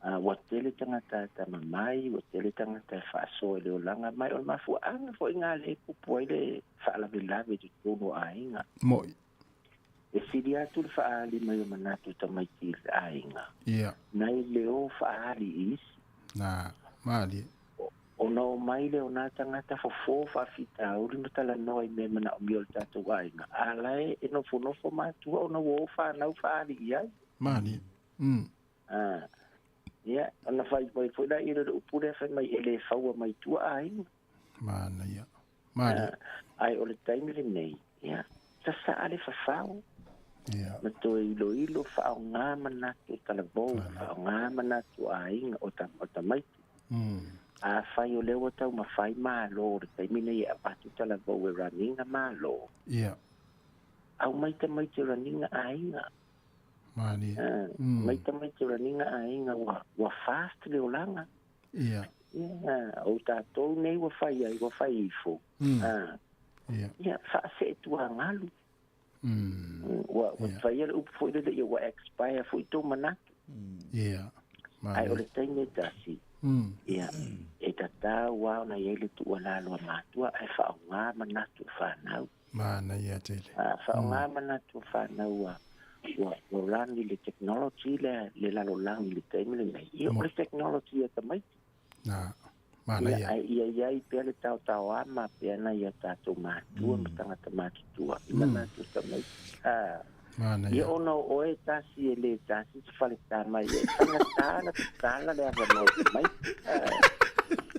Wa tele tangata ta mamai, wa tele tangata e whaaso e leo langa mai. O le mafuanga fo inga le kupu ai le whaalawe tu tono a inga. Moi. E siri atu le whaali mai o manatu ta mai tiri a inga. Yeah. Nai leo whaali isi. Na, mali. O no mai le o nā tangata fo whawhita uri no tala noi me mana o mio tātou wainga. Alae e no whanofo mātua o na wo whanau whaari iai. Mani. Ia, ana whai mai fwina i rere upure whai mai ele whaua mai tua ainga. Mana ia. Mani. Ai o le taimi le nei. Ia, ta sa ale whawhau. Ia. Ma to ilo whao ngā manatu tala vau. Whao ngā manatu ainga o ta maiti. A whai o leo tau ma whai mālo, re taimine i apatu tala vau e raninga mālo. Ia. Au maita raninga a inga. Mani. Maita raninga a inga wa fast leo langa. Ia. O tātou nei wa whai ai, wa whai ifo. Ia. Ia, wha se tua ngalu. Wa whai ala upu fwoi lele i wa expire fwoi tō manatu. Ia. Ai o le taime tasi. Ia, e tata wao na yele tu wala lo matua e fa nga manatu whanau. Mana ia tele. Fa nga manatu whanau wa rangi le technology le lalo langi le taimi le nei. Ia o le technology e tamai. Na, mana ia. Ia i pia le tau ama pia na ia tato matua matangata matutua. Ima natu tamai. Ia ono o e tasi e le tasi se fale tama e tangata le avano mai.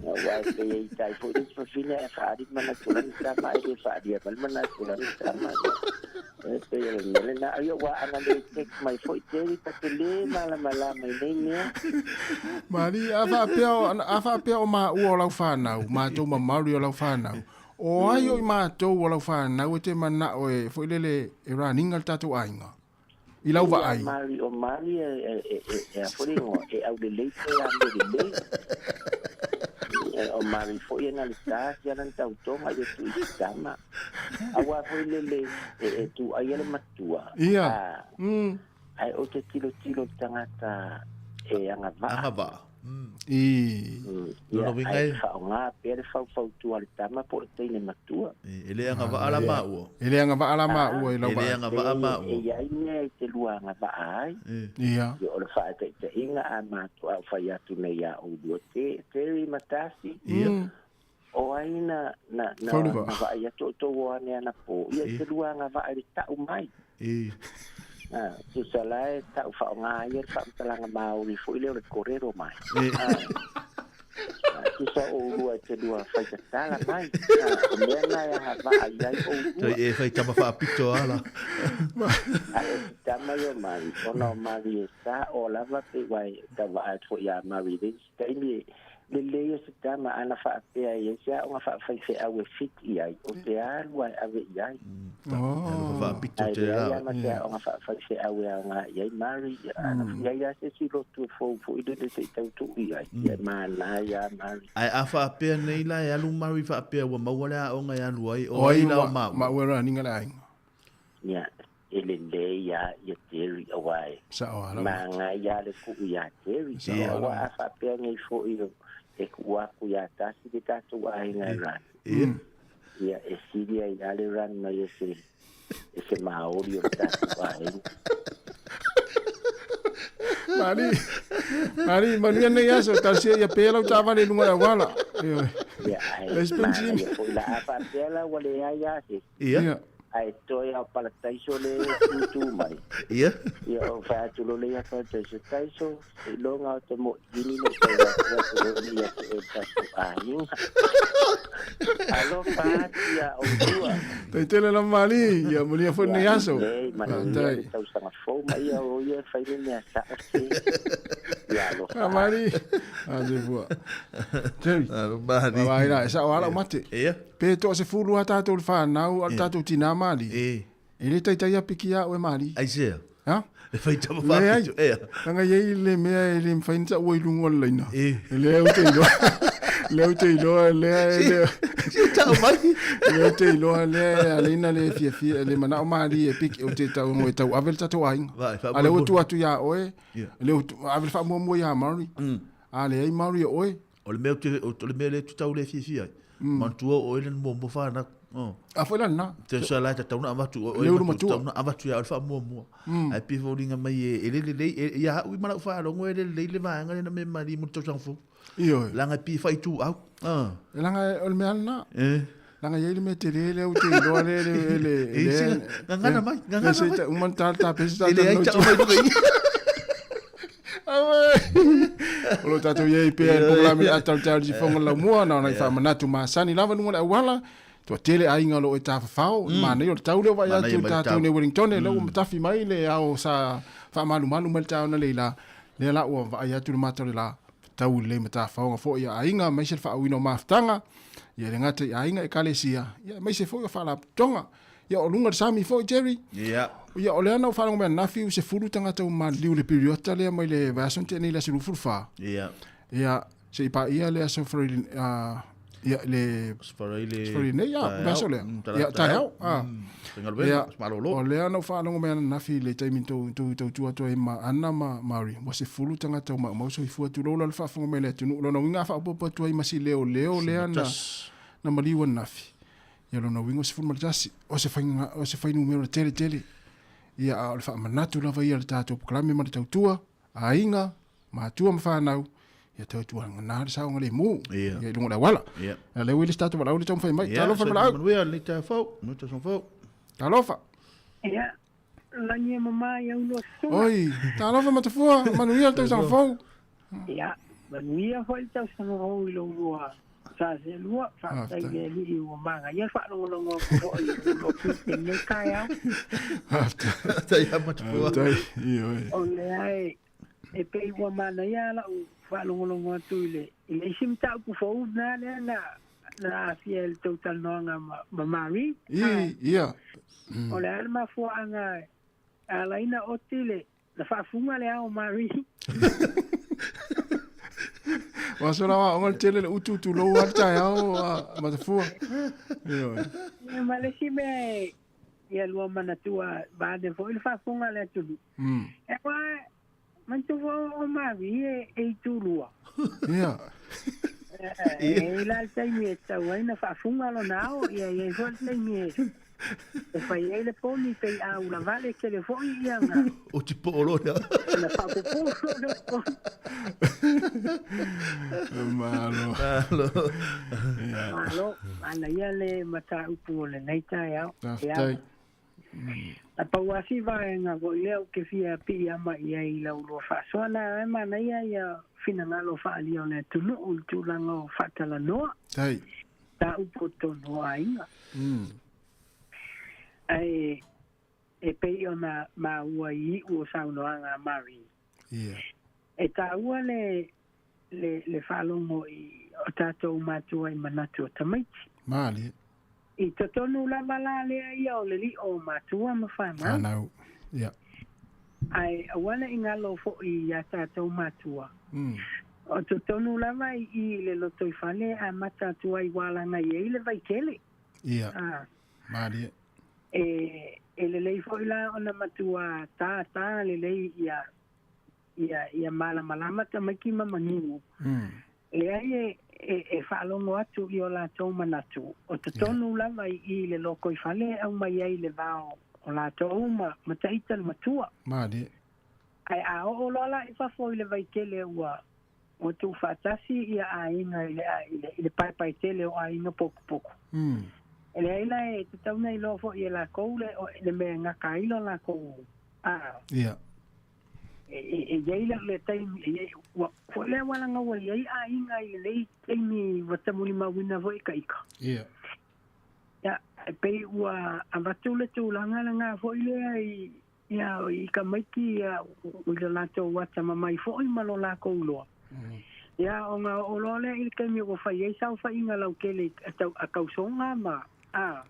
Wai pe e tai po i fine e whaari mana tulani tama e le whaari e mana tulani tama. E pe e le na ia wa ana le tek mai fo i teri ta te le mala mai nei mea. Mari, afa pia o ma ua o lau whanau, ma tau ma mauri o lau whanau. O ai o i mātou o lau whanau e te mana o e fo ilele e raninga le tātou ainga. I lau wa ai. O mari e a wharingo e au le leite e ande le le. O mari fo i nga le tāsi anan tau tonga i tu i tama. Awa fo ilele e tu ai ele matua. Ia. Ai o te tilo tangata e anga vaa. Anga vaa. Ia, ai whaonga, pere whau tua le tama po te ine matua. Ele anga vaa la maa Ele anga vaa la maa ua. Ele anga vaa maa ua. E ai mea i te lua anga vaa ai. Ia. Ia o le wha te inga a matua au whai atu nei a oudua. Te matasi. Ia. O ai na vaa i atu o tō wane ana po. Ia te lua anga vaa i tau mai. Tu salai tau whaonga ia whaamtalanga maori fo i leo le korero mai. Tu sa o urua te lua whaitatala mai. O mea nai aha vaa iai o urua. Toi e whai tama whaapito ala. A e tama yo mai. Ona o mari e sa o lava pe wai ta waa fo ia mari. Taimi le le se tama ana fa pe ai sia o fa fa fe awe fit ai o te alwa ave ai fa pito te la la ya ma te o fa fa fe awe nga ia mari ana ya se si lo tu fo i de se tau tu ai ia ma na ya mari ai a fa pe nei la ya lu mari fa pe wa ma wala o nga ya lu ai o ai la ma wera ninga la ya ele le ya teri awai sa o ma nga ya le ku ya teri ya wa fa pe nei fo i e kua ya tasi de tatu ai nga ran ia e siria ia le ran na ese maori o tatu ai Mari manu ne ya so tasi ya pela tava le lunga wala ia ai la apa pela wale ya ia ai toia para taiso le tu mai ia o fa tu lo le ya fa taiso lo nga te mo ini le ya ai alo fa ya o tua te tele la mali ya mo le fo ne ya so tai tau sa fo mai o ya fa ni sa ya lo mari ade boa tei mari vai la sa wala mate ia pe to se fulu ata to fa nau ata to tina mali ele tai tai apikia o mali ai se ha e fai tama fa pito tanga ye le me ele mfainta o ilungo leina ele o te lo le te lo le tau mai le te lo le alina le fia le mana o mali e pik o te tau mo tau avel tatu ai ale o tu atu ya oe le avel fa mo ya mari ale ai mari oe o le me o le me le tu tau le fia mantua o ele mo fa na a foi lá na te sa la ta una avatu o le uma tu una avatu ya fa mo ai pi volinga mai ele ya ui mala fa lo ngwe le va ngale na me mari mo to sanfo io langa pi fai tu au langa o me na langa ye le mete le o te lo le ngana mai ngana mai un mental ta pesa ele ai ta mai do Olo tato ye pe ko la mi atal tal di fonga la mua na na fa manatu ma sani lava lunga la wala to tele ai ngalo e ta fao ma ne yo tau le wa ya tu tato ne Wellington le o mtafi mai le au sa fa malu mal tau na le la o va ya tu mata le la tau le mata fao fo ya ainga mai se fa wino maftanga ye le ngate ainga e kalesia ya mai se fo fa la tonga ya o lunga sami fo Jerry ya o le ana fa ngome na fi se fulu tanga tau ma liu le periota le mai le vason te nei la se fa ya se pa ia le aso for ya le sparile ne ya vaso le ya ta ya o le ana fa ngome na fi le taimi to tu e ma ana mari mo se fulu tanga tau ma so fu tu lo fa ngome le tu lo no winga fa po tu ai masi leo le ana na mali wan nafi ya lo no wingo se fu mal jasi o se fa numero tele ia a le fa manatu lava ia le tatou proklame ma le tautua ainga matua mawhanau ia tautua ngana le sao ngale mu ia lunga la wala ia le wili tatou walau le tau mwhai mai talofa malau manuia le ta fau muta son fau talofa ia langi mama ia ulo sunga oi talofa matafua manuia le tau sang fau ia manuia foi tau sang fau ilo ulua sa se lua fa tai le li o manga ia fa no ko lo ki ne kaya tai ama tu tai io o le ai e pe wa mana ia la fa lo tu le sim ta ku fo na fiel total no ma mari ia o le alma fo anga ala ina otile na fa funga le o mari Wasora wa ngol tele utu lo wa ta ya ma te fu. Ia malesi me ia lo mana tua ba de fo il fa funga le tu. E wa man tu o ma vi e tu lua. Ia. E la sai mi sta wa ina fa funga lo nao ia fo sai mi. E fai ele poni pe a una vale che le foi ia na. O ti polo na. Na fa po. Malo, ana ia le mata upu le neita ia. A pauasi vai nga go leo ke fia pi ama ia i la ulo fa. So na ma na ia fina ngalo fa ali ona tunu tu lango fatala no. Tai. Ta upu to no ainga. Ai e pe ona ma ua I o sa no anga mari. Ia. E ta ua le le whalongo i o tātou mātua I manatu o tamaiti. Māli. I te tonu lava la lea ia o le li o mātua ma whaimau. Anau. Ia. Ai, awana I ngalo fo I a tātou mātua. O te tonu lava I le loto I whale a mātua I walanga I le vaikele. Ia. Māli. E le lei fo ila ona matua tā le lei ia malama tamaki mamanimu. E ai e whaalongo atu I o la tau manatu. O te tonu lava I le loko I whale au mai ai le vao o la tau ma taita le matua. Māli. Ai a o lola I whafo I le vaikele ua o tu whatasi ia a inga I le pai tele o a inga poku. E le aila e te tauna I lofo I la kou le mea ngaka ilo la kou. Ia. E yeila le taimi, fo le walanga wa yei a inga I le taimi watamuni mawina vo ika. Ia. Ia, e pei ua avatu le tūlanga la ngā fo ile I ka maiki I le lato wata mamai fo I malo la kou loa. Ia, o ngā olole I kaimi o whai ei sau whai inga lau kele a kausonga ma.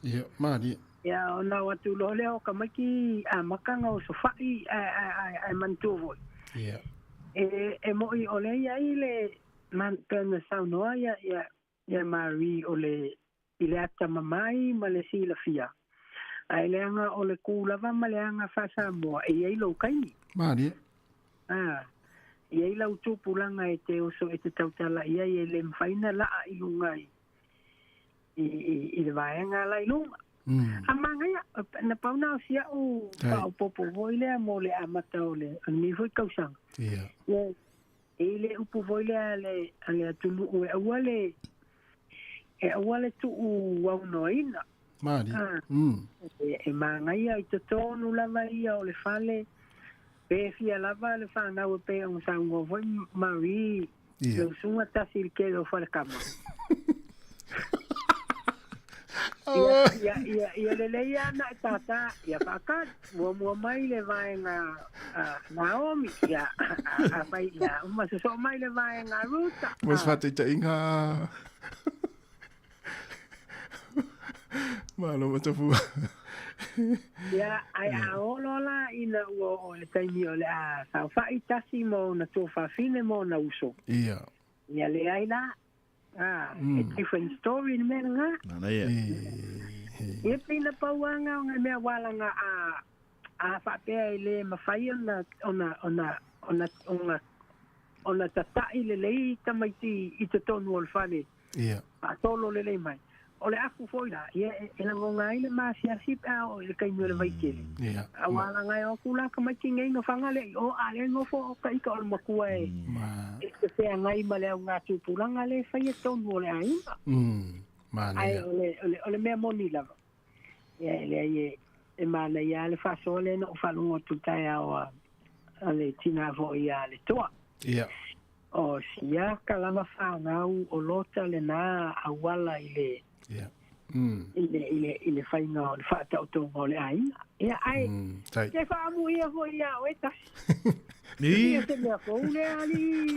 Ia, māli. Ia, o nā watu lole o ka maiki a makanga o sofai ai mantua voi. Ia. E mo I ole ia I le pēna Sāmoa ia mari o le I le ata mamai ma le sila fia. Ai leanga o le kūlava ma leanga wha Sāmoa e iei lau kaini. Māli. Iei lau tūpulanga e te oso e te tautala ia I le mwhaina laa I lungai. I le vaenga lai lunga. Amanga ia, na pauna o sia o pao popo voile mo le amata o le ani foi kausanga. Ia. E le upu voile ale atulu o e awale tu u noina. Māli. E manga ia I te tonu lava ia o le fale pe fia lava le whanau e pe ang sango voi mari. Le usunga tasi ke do fale kama. Ia le leia na tata ia whaka mua mai le vaenga Naomi ia a mai ia umasuso mai le vaenga Ruta Mas whataita inga Malo matafu ia ai a olola ina o le taimi o le a sa whaitasi mo na tō whawhine mo na uso Ia le ai la a different story ni mea ngā. Nana ia. Ia pina pauanga o ngai mea walanga a whapea I le mawhai ona tatai le lei tamaiti I te tonu o le whane. Ia. A tolo le lei mai. O le aku foila, ia e lango ngai le maasiasi pea o le kainu le vaikele. Ia. A walanga e o kula ka maiti ngai no whangale o ale ngofo o ka ika o le makua e. E te whea ngai ma leo ngā tūpulanga le whai e tonu o le ainga. Mana ia. Ai o le mea moni lava. Ia e mana ia le whaso le no whalungo tutai au a le tina vo ia le toa. Ia. O sia kalama whangau o lota le nā awala I le Ia. Ile whainga o le whaatautonga o le ainga. Ia ai. Te whaamu ia ho ia o etasi. Ia te mea kou le ali.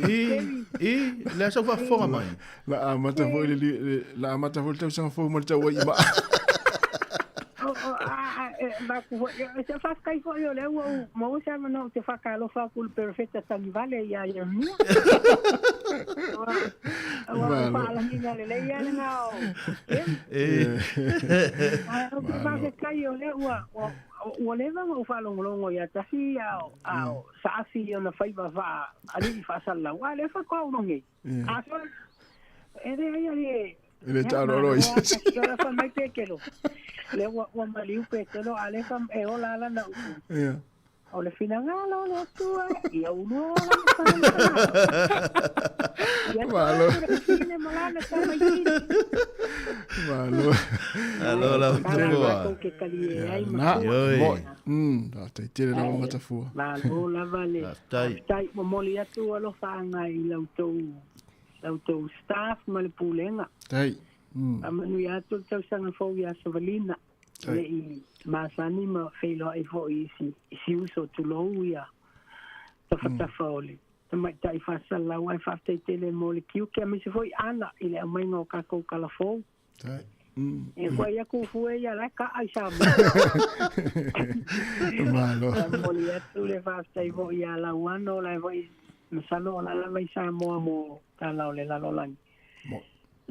Le asau whafonga mai. La amata voi tau sanga fōu mara tau ai ma. Se whaskai fo i o leu au mau se ama no te whakalo whakulu perfecta tangi vale ia ia mia. Awa whaalangi nga le leia le ngā o. O ke whaskai o leu ua lewa mau whalongolongo ia tahi au saafi o na whaiva wha ali whasalau. A le whakau nongi. Aso ere ai le Ele tāro roi. Ia fa mai pekelo. Le wa maliu pekelo ale fa e ola la na. Ia. O le finanga lo le tua ia uno. Malo. Ile malana tama iki. Malo. Alo la tua. Ke kali ai Na. Yoi. Da te tire na mata fu. Malo la vale. Tai mo moli atu lo fa ngai lautou staff ma le pulenga. Tai. Amanu ia tau sanga fo ia savalina. Le I masani ma feilo ai fo I si uso tu lo ia. Ta fata faole. mai tai fasala wai fafte tele mo le kiu ke mi se foi ana ile mai no ka ko kala fo e ko ia ku fu ia la ka ai sa malo mo le tu le fafte vo ia la wano la voi masalo la mai Sāmoa mo ka la le la lo lang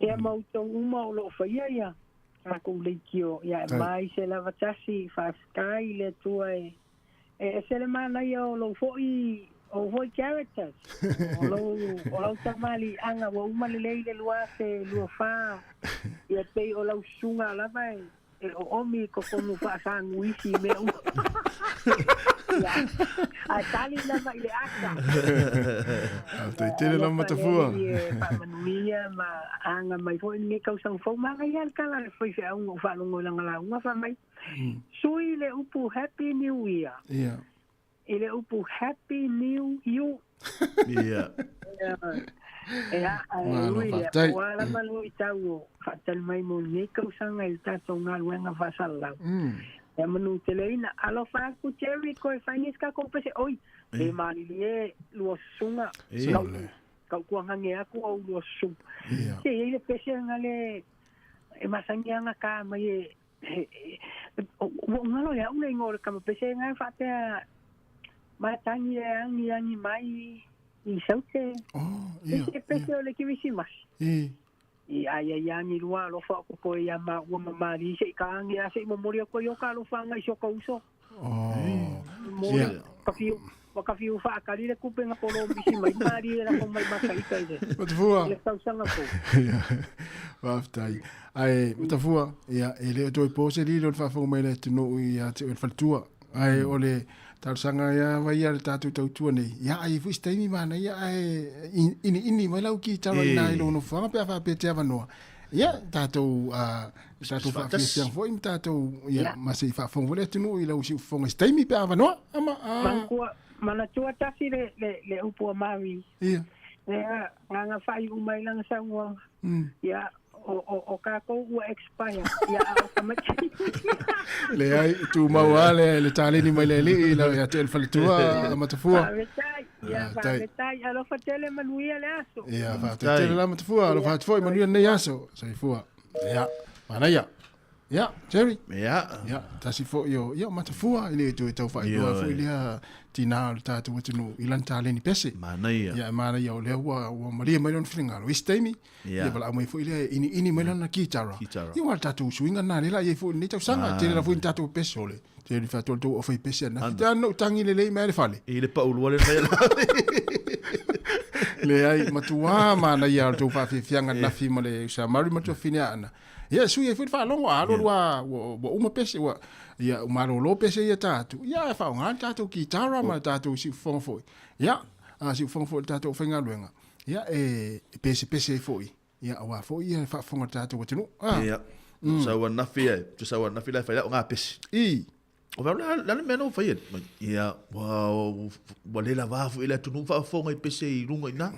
ia mau to uma lo fa ia ka ko le kio ia mai se la vatasi fa sky le tu e se le mana ia lo foi o hoi characters o lo tamali anga wa umali leile luase luafa ia pei o lau sunga la vai o omi ko kono fa sanguisi me a tali la vai le aka te tele la matafua pa manuia ma anga mai foi ni ka usang fo ma ia kala foi fe un fa lo ngala ngala un fa mai sui le upu happy new year ele upu happy new you ia wala malu itau fatal mai mo ni ka usanga ita tonga luenga fasala ya manu teleina alo fa ku cherry ko fainis ka ko pese oi e mani le lo sunga ka ku hange aku au lo sung ke ile pese ngale e masanga ka mai ngalo ya una ngor ka pese ngai fatea matangi ani mai I saute e pese le ki visi mas I ai ni lua lo fa ko ia ma wa mama ri se ka ngi ase mo mori ko yo ka lo fa ngai so ko uso mo ka fiu fa ka ri le ku penga polo visi mai mari era ko mai maka ika ide matafua le tau sanga ko wa ftai ai matafua ia ele to pose li lo fa fo mai le tino ia te fa tua ai ole tal sanga ya vai ya tatu tau nei ya ai fu stemi mana ya ai ini mai lau ki tara nai lo no fa pa pe te avano ya tatu fa fiang foi tatu ya masai fa fon vole tunu i lau si fon stemi pe avano ama mana tua tasi le upu mavi ya nga fai umai lang sangwa ya o ka ko wa expire ya automatic le ai tu mawale le tale ni mai le la ya tel faltua matafua ya tai alo fatele manuia le aso ya fa tele la matafua alo fa foi manuia ne aso sai fua ya mana ya Jerry ya tasi fo yo matafua ile tu tau fa yo fo ile tina tatu watu ilan tale ni pese mana ya le wa maria mai non flinga lo istemi ya bala mai fo ile ini mai na kitara yo wa tatu swinga na le ye fo ni tau sanga tele la fo tatu pese ole tele fa tolto o fo pese na ta no tangi le mai le fale ile pa ulu le mai le ai matua mana ya to fa fianga na fi male sa mari matua fina ya su ye fa longo alo wa uma pese wa ya umaro lo pese ya tatu ya fa nga tatu kitara ma tatu si fonfo ya si fonfo tatu fenga luenga ya pese foi ya wa foi ya fa fonga tatu wotinu ya sa wa na fi tu sa wa na fi la fa nga pese o va la meno fa ya wa le la va fu ila tu nu fa fonga pese I runga ina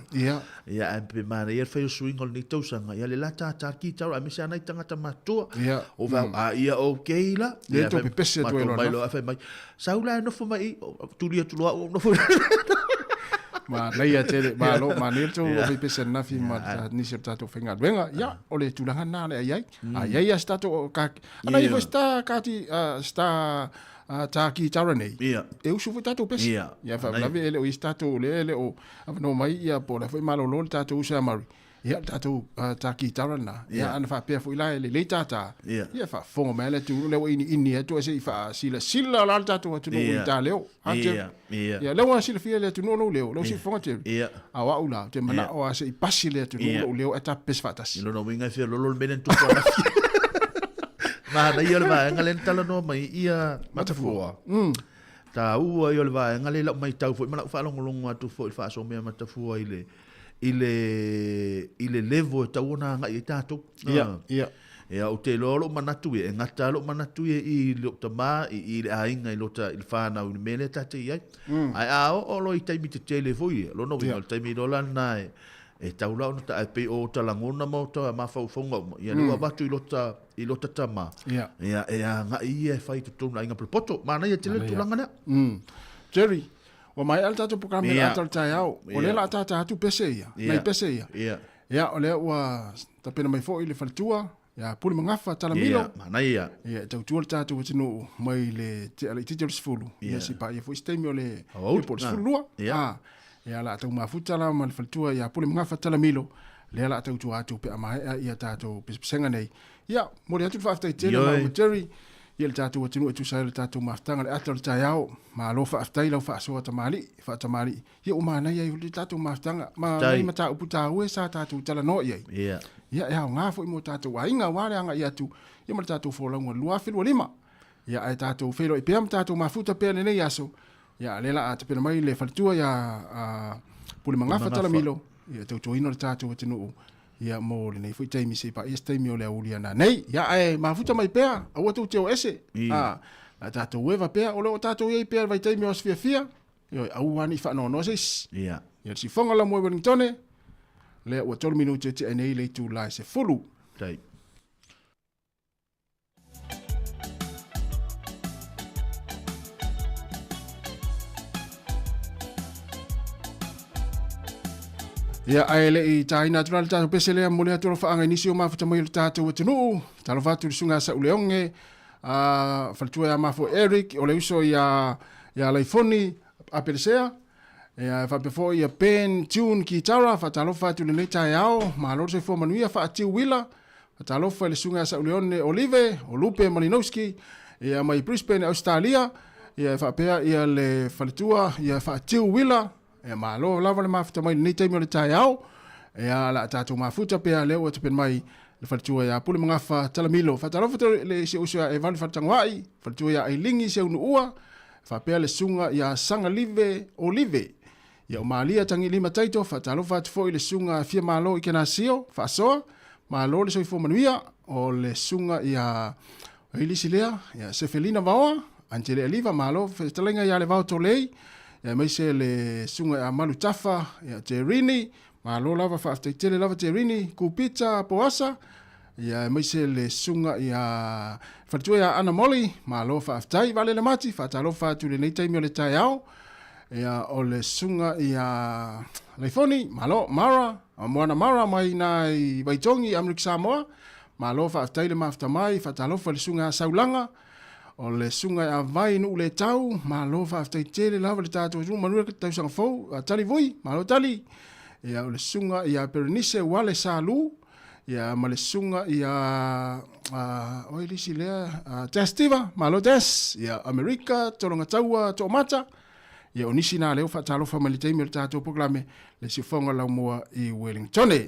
ya pe mana ya fa swing ol ni to sanga ya le la ta ki tara mi sa na tanga ta matua o va ya okay la ya to pese to lo mai lo fa mai sa ula no fu mai tu ria tu lo no fu ma nei ya tele ma lo ma ne to o pese na fi ma ni se tato fenga venga ya ole tu langa na le ai ya sta to ka ana I sta ka ti sta taki tara nei e usu fu tato pese ya fa la vele o stato le o no mai ya po la foi malo lo tato usa mari ya tato taki tara na ya ana fa pe fu ila le tata ya fa fo ma le tu le ini to se fa sila la tato tu no ta leo ya le wa sila fia le tu no leo lo si fo te awa ula te mana o se pasi le tu no leo eta pes fatas lo no winga fia lo benen tu ko ma na ia le va ngalen tala no mai ia matafua ta ua ia le va ngale la mai tau foi mana fa longo atu foi fa so me matafua ile levo ta una nga I tato ya o te lolo manatu e ngata lo manatu I lo tama I le ainga I lo ta il fa na un mele tate ai ai o lo I taimi te tele foi lo no vi taimi lo la nai e taula ona ta pe o ta langona mo ta ma fa fonga ya lo batu I lo ta tama ya nga I e fai tu na inga poto mana ia tele tu langana Jerry O mai al tātou programe la atal tai au. O le la tātou pese ia. Nei pese ia. Ia, o le ua tapena mai fo i le falitua. Ia, puli mangafa tala milo. Ia, mana ia. Ia, tautua le tātou watinu mai le te ala ititi o le sifulu. Ia, si pa ia fo istemi o le po le sifulua. Ia, la tau mafuta la ma le falitua. Ia, puli mangafa tala milo. Le la tautua atu pe amae ia tātou pesenga nei. Ia, mo le atu whaaftai tele ma materi. Ia le tātou watinu etu sa le tātou maftanga le atal tai au. Ma lo whaaftai lau whaasoa tamali. Ia, umana ia le tātou maftanga. Ma nei mata upu tāue sa tātou tala no iai. Ia. Ia, ngā fo i mo tātou ainga wale anga ia tu. Ia ma tātou wholaunga lua whilua lima. Ia, ai tātou whelo i pēa ma tātou mafuta pēa nei aso. Ia, lela a te pena mai le whalitua ia puli mangafa tala milo. Ia, tautua ino le tātou watinu. Ia, mo le nei fui taimi se pa ia taimi o le aulia na nei. Ia, ai mafuta mai pēa. Aua tau teo ese. La tātou weva pēa. O leo tātou iei pēa vai taimi o asfia. Ia, au wani whanau no seis. Ia, si whangala mo e Wellingtone. Le ua tolu minuti te nei le tu lai se fulu. Tai. Ia ai le i taina tula le tātou pese lea mo lea tolo whaanga inisi o mafuta mai le tātou watinu. Talo whatu le sunga sa uleonge. Whalitua ia mafo Eric o le uso ia laifoni a peresea. Ia whapefo ia pen, tune, ki tara, whatalofa tu le nei tai ao, ma lor se fo manuia whaatiu wila, whatalofa le sunga sa uleone Olive, o Lupe Malinowski, ia mai Brisbane, Australia, ia whapea ia le whalitua, ia whaatiu wila, ia ma lor lava le mafuta mai nei taimi o le tai ao, ia la tātou mafuta pea leo te pen mai le whalitua ia pule mangafa talamilo, whatalofa le se uso ia e vali whatangwai, whalitua ia e lingi se unu ua, whapea le sunga ia sanga live Olive, ia o maalia tangi lima taito, whatalofa atu fo i le sunga fia malo i kena sio, whaasoa, malo le soifo manuia, o le sunga ia ilisi lea, ia Sefelina Vaoa, Angele Aliva, malo, whetalenga ia le vao tolei, ia meise le sunga ia Malu Tafa, ia Terini, malo lava whaafteitele lava Terini, Kupita Poasa, ia meise le sunga ia whatua ia Ana Moli, malo whaaftai, vale le mati, whatalofa atu le neitaimi o le tai ao, ia o le sunga ia laifoni, malo, Mara, moana Mara mai nai Waitongi, Amrik Sāmoa, malo whaaftai le mafta mai, whatalofa le sunga Saulanga, o le sunga ia vai nu le tau, malo whaaftai tele lava le tātou runga manua ki tau sanga fau, tali vui, malo tali, ia o le sunga ia Berenice Wale Salu, ia ma le sunga ia oilisi lea, Testiva, malo Des, ia Amerika, tolonga taua, to mata, ia onisi nā leo whaatalofa ma le teimi o le tātou proklame le sifonga lau mua i Wellingtone.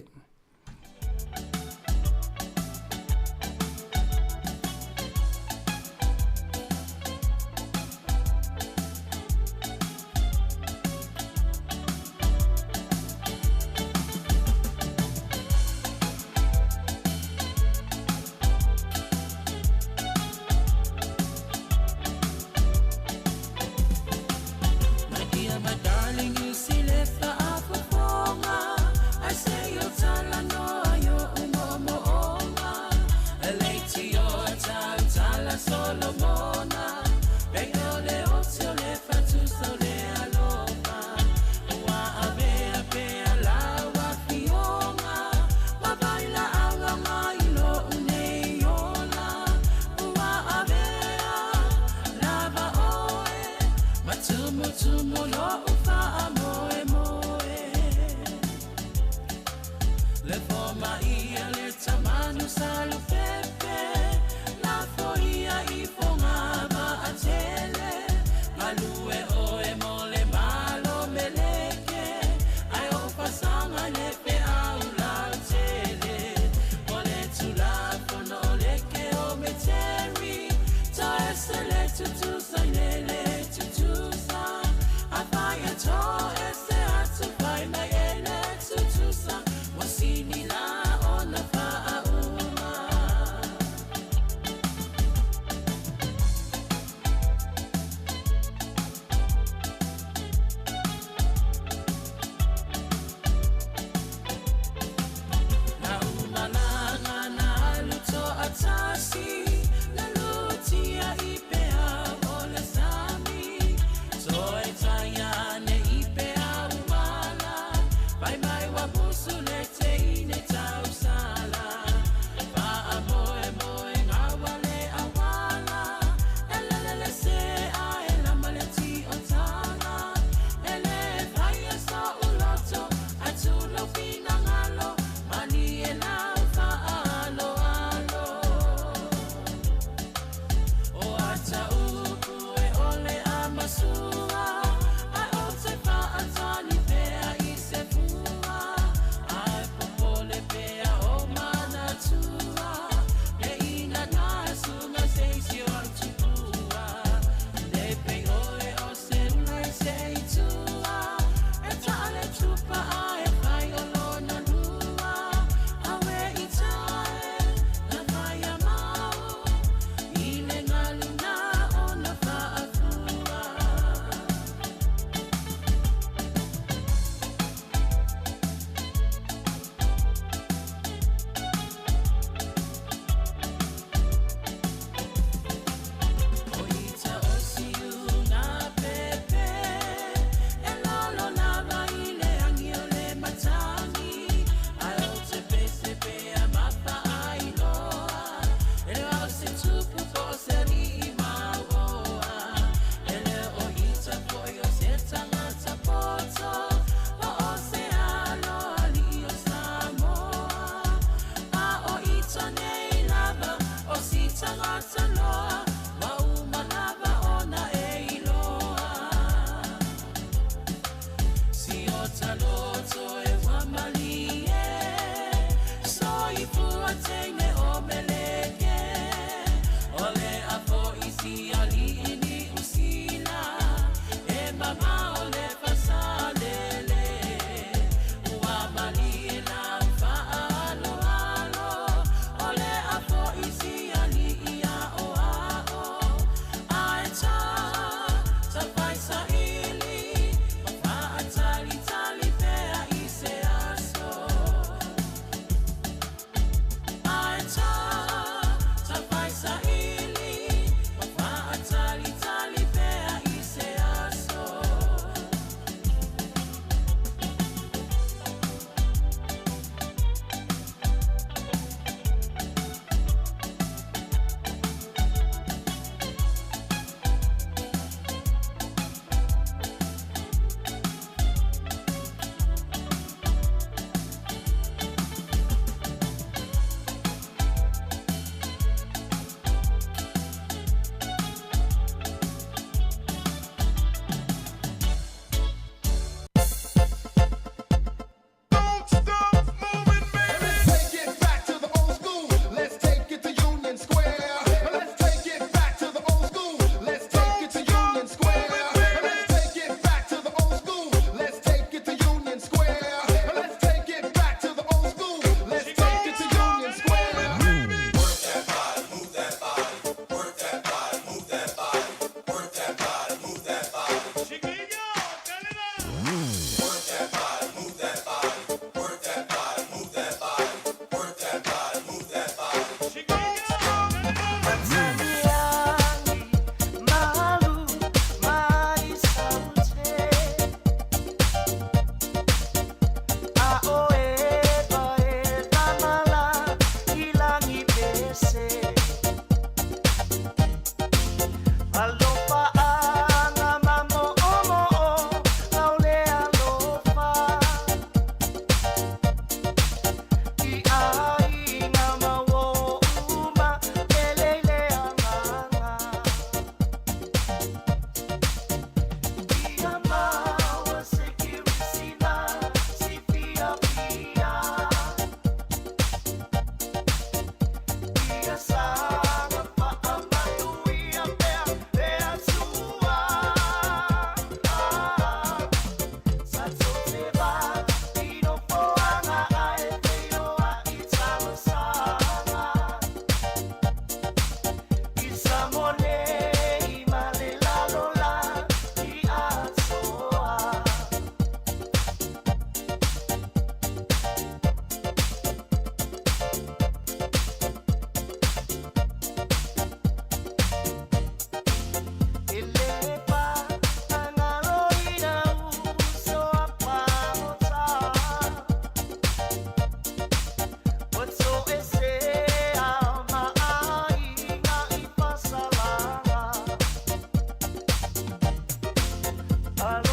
Sang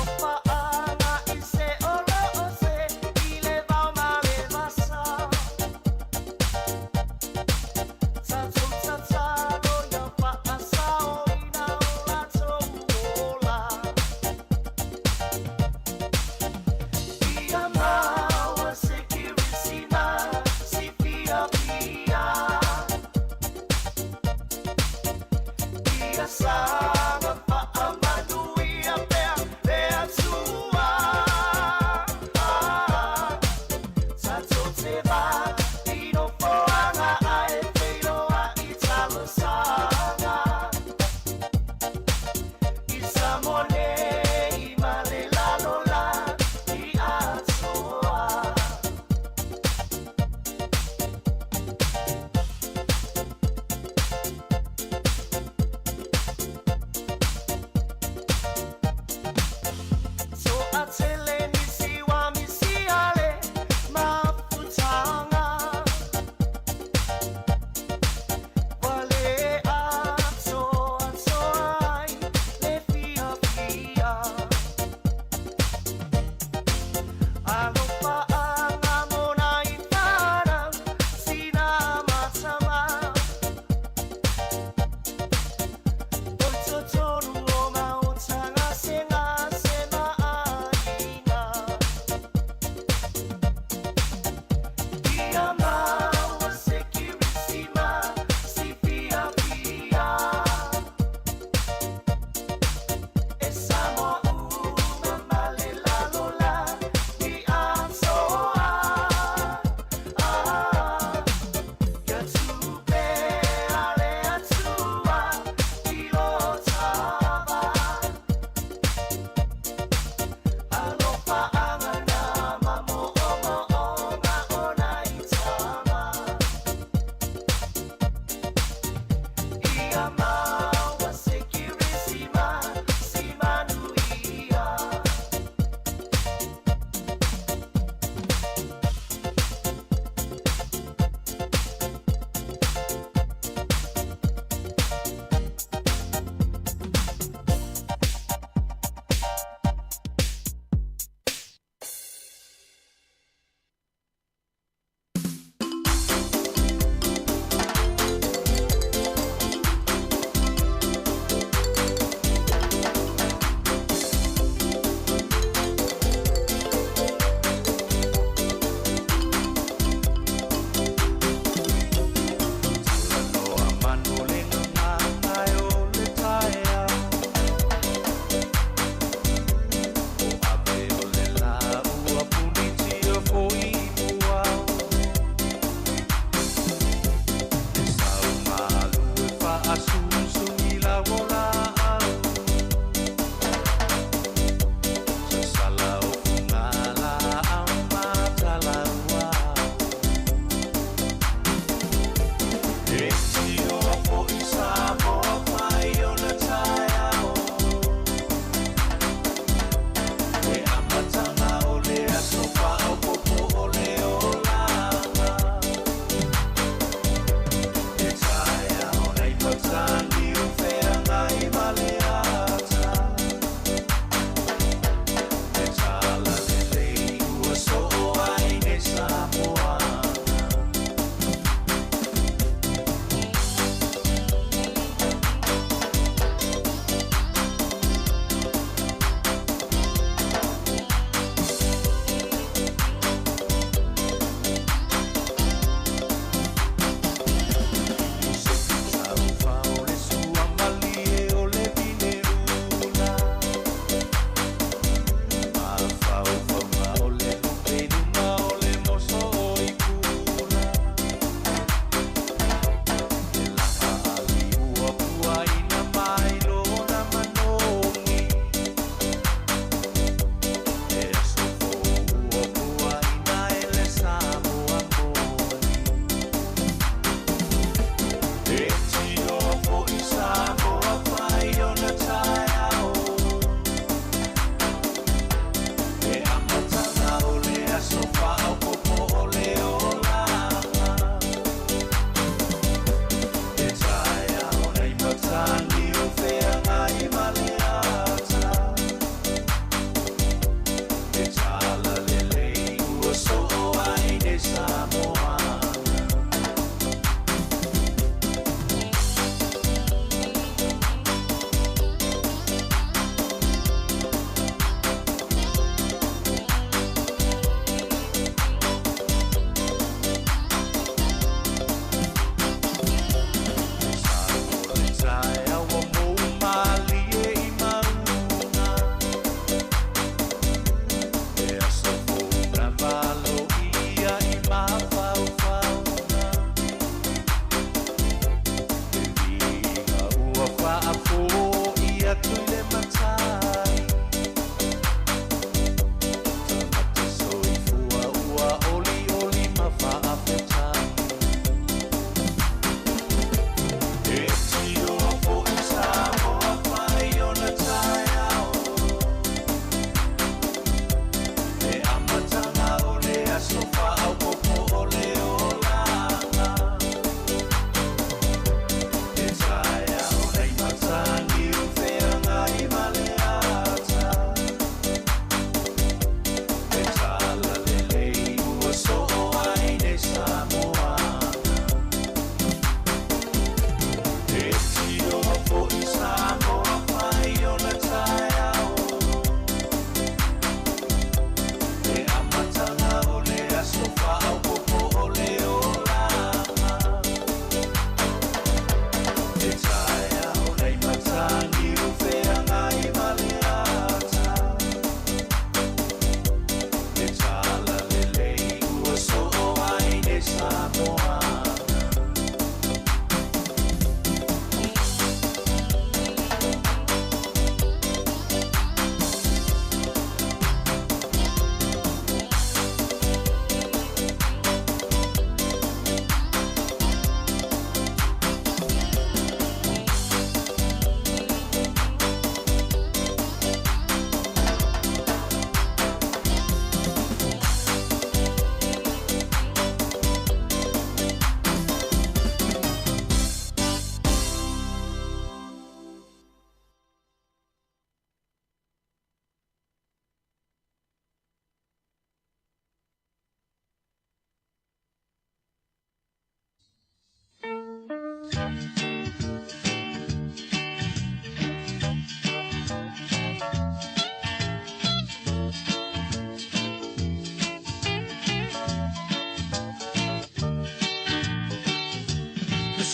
pa amadui a pea pea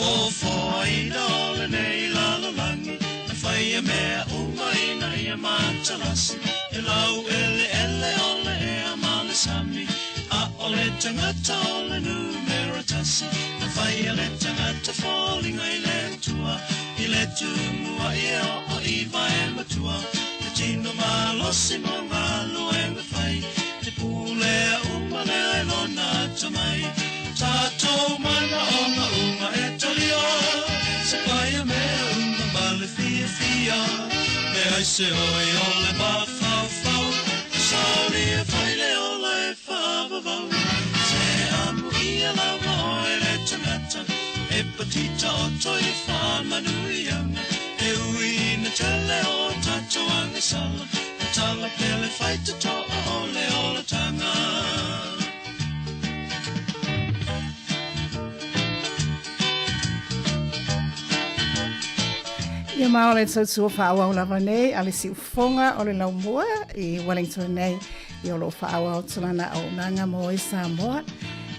fōfō ina o le nei lalolangi, na whai a mea unga ina ia mātalasi, e lau ele o le ea male sami, a o le tangata o le numero tasi, na whai a le tangata fōlinga i le tua, i le tumua i o iwa e matua, te tino malosi mo ngā lua e me whai, te pūle a uma le ailona tamai, tātou mana o ngā unga e tolia, se pai a mea unga male fia fia, me ai se oi o le mawhawhau, sauri e whaile o le whawawau, se amu ia lawa o e le tangata, e patita o toi whamanuianga, e ui na tele o tātou angisala, e tala pele whaita toa o le ola tanga. Ia mao le tautua whaawau lava nei, a le si ufonga o le laumua i Wellington nei, i o lo whaawau tulana au nanga mo i Sāmoa.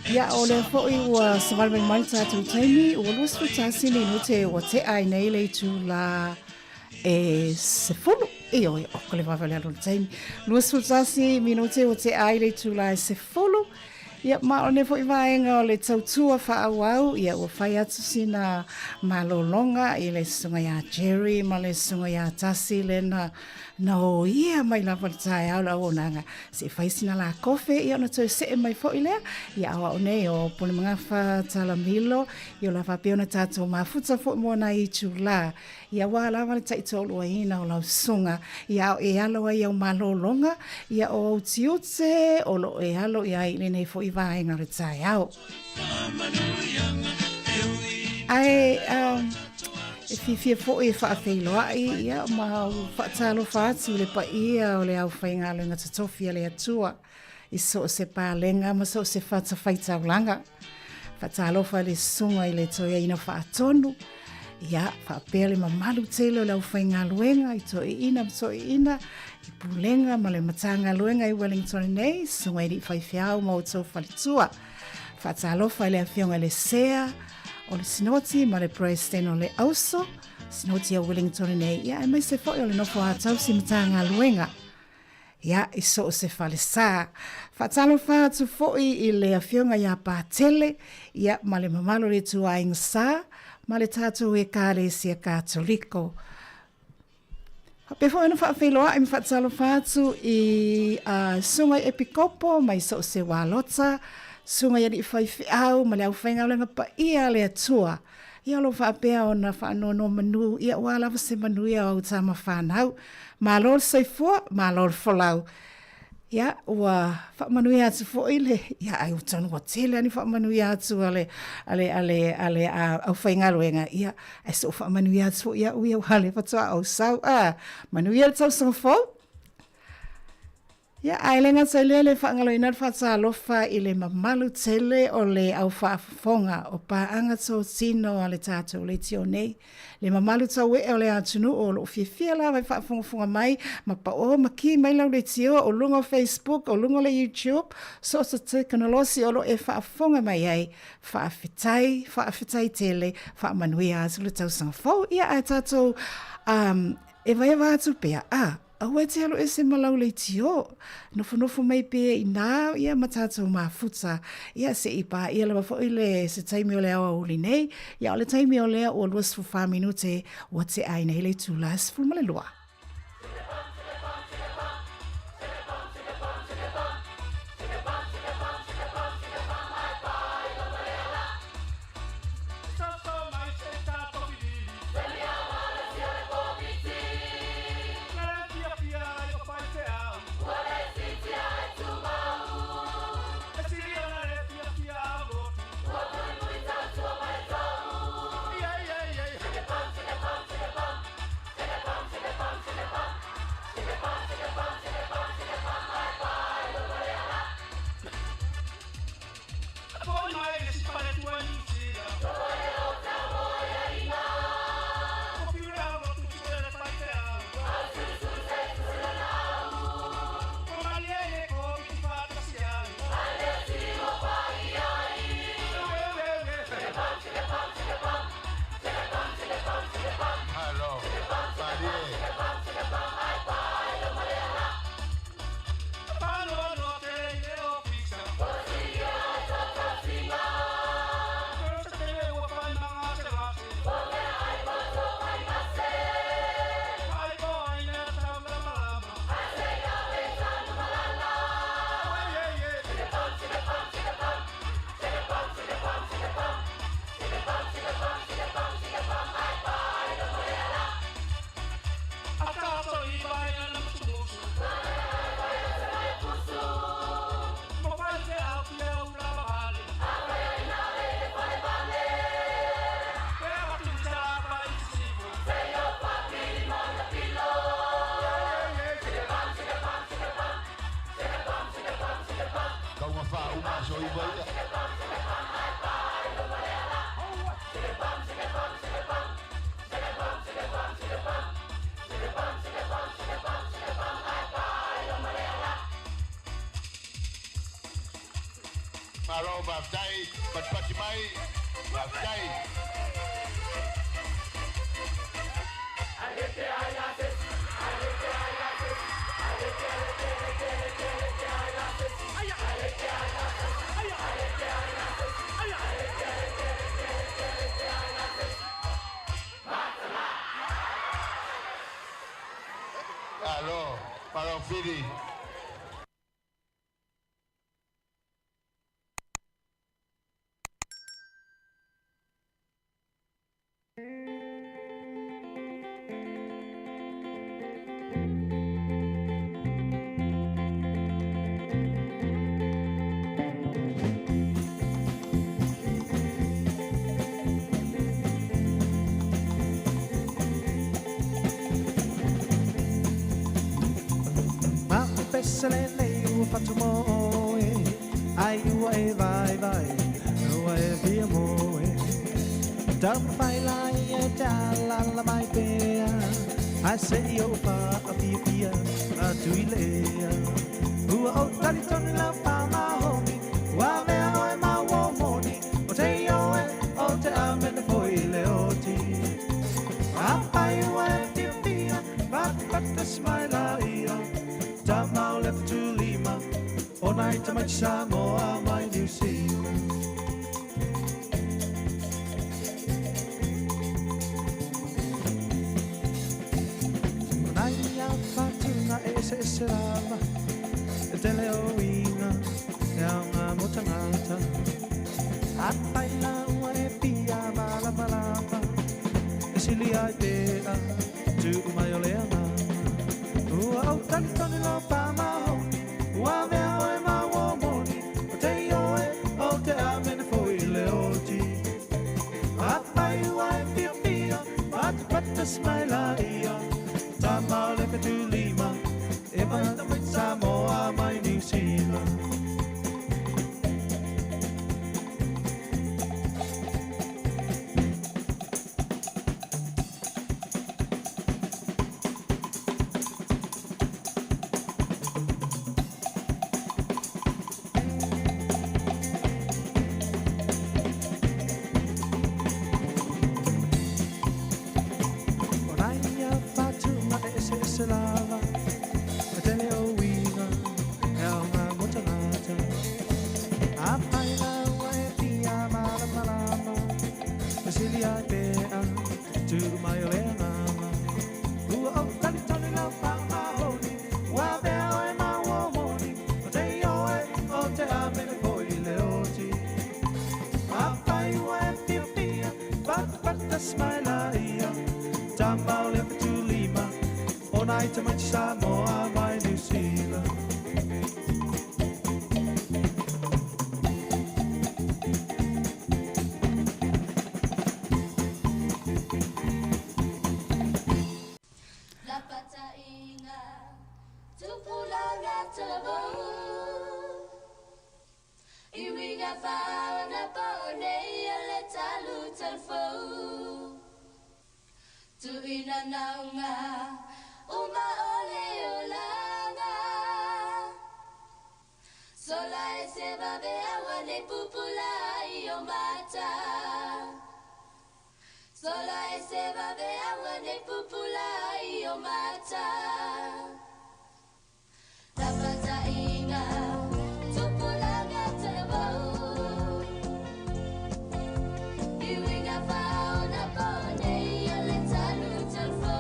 Ia o le fōi ua savalmai mai tātou taimi, ua luas futasi ni nute ua te ai nei le tu la e se fulu. I o ko le wawale alo taimi. Luas futasi minute ua te ai le tu la e se fulu. Ia ma o ne fo i vaenga o le tautua whaawau, ia ua whai atu sina malolonga i le sunga ia Jerry, ma le sunga ia Tasi le na o ia mai la whatai au la o nanga. Se whai sina la kofe, ia ona tau se e mai fo i lea, ia awa o ne o pole mga wha tala milo, ia o la whapeo na tātou mafuta fo i mona i tu la. Ia wā lawa le taitolu a ina o lau sunga, ia o e alo ai au malolonga, ia o tiute, o lo e alo ia i le nei fo i vaenga re tai au. Ai, e fifia fo e whaafeiloa i, ia ma whaatalo whaatu le pa ia o le au whainga alo inga tatofia le atua, i so se pālenga, ma so se whata whaita ulanga. Whaatalo wha le sunga i le toia ina whaatonu, ia whaapea le mamalu tele o le au whainga luenga, i to ina, i pulenga, ma le matanga luenga i Wellington nei, sunga i whaifiao ma o tau whalitua. Whaatalofa i le awhionga le sea, o le sinoti, ma le Preston o le auso, sinoti a Wellington nei, ia e mai se fo o le nofo atau si matanga luenga. Ia i so o se whale sā. Whaatalofa atu fo i le awhionga ia pātele, ia ma le mamalo le tuainga sā, ma le tātou e kāre sia kātoliko. Pefo ena whaawhiloa i mwhaatalo whaatu i sunga i Epikopo, mai so se wālota, sunga i ari whaifi au, ma le au whainga lenga pa ia le atua. Ia lo whaapea o na whaanono manu, ia wālawa se manu ia au tāma whanau. Ma lor seifua, ma lor wholau. Ia, ua whaamanui atu fo ile, ia ai utonu wa tele ani whaamanui atu ale au whainga luenga, ia, ai so whaamanui atu fo ia ui au hale patua au sau, manui atu tau sanga fo. Ia, ai lenga tai lele whaangalo ina whata alofa i le mamalu tele o le au whaafonga o paanga tō tino a le tātou le tio nei. Le mamalu tau e o le atunu o lo fia la vai whaafonga mai, ma pa o maki mai lau le tio o lungo Facebook, o lungo le YouTube, so sa teknolosi o lo e whaafonga mai ai, whaafitai tele, whaamanui atu le tau sanga fau, ia ai tātou e vai atu pia, aua te alo e se malau le tio, nofo mai pe i nā, ia matatou mafuta, ia se ipa, ia lawa fo ile se taimi o le awa uli nei, ia o le taimi o lea o luas fu 5 minute, o te aina ile tūlas fu male loa. Alo baftai, pati mai, baftai. Alo, para Fili. Selene u fatumoe ai u e vai vai u e via moe dam fai la e ta la mai pe I say o pa a pia a tu ilea u o tali ton la pa ma homi wa me o e ma wo moni o te o te ame de foi leoti a pai u e pia but the smile io Tamau left to Lima, all night to my Sāmoa, my New Zealand. Naya Fatuna ese lava, te leoina, e a motangata. Apaila e pia malama, e silia pea, tu mai oleana. Oh, tantoni lo pa ma honi, wa me o ma wo moni, o te oe, o te amene foi leoti. Apai wa pia pia, pat smile ia, tama le tu Lima, e mai Samoa mai New Zealand. To my Samoa, my New Zealand. La pataina, tupulanga tabo. Iwinga fauna paone le talu telfo. Tu ina naunga. Uma ole olanga Sola e se va ve agua ne pupula io mata Sola e se va ve agua ne pupula io mata La pataina tupula gatabo Iwinga fauna pone le talu telfo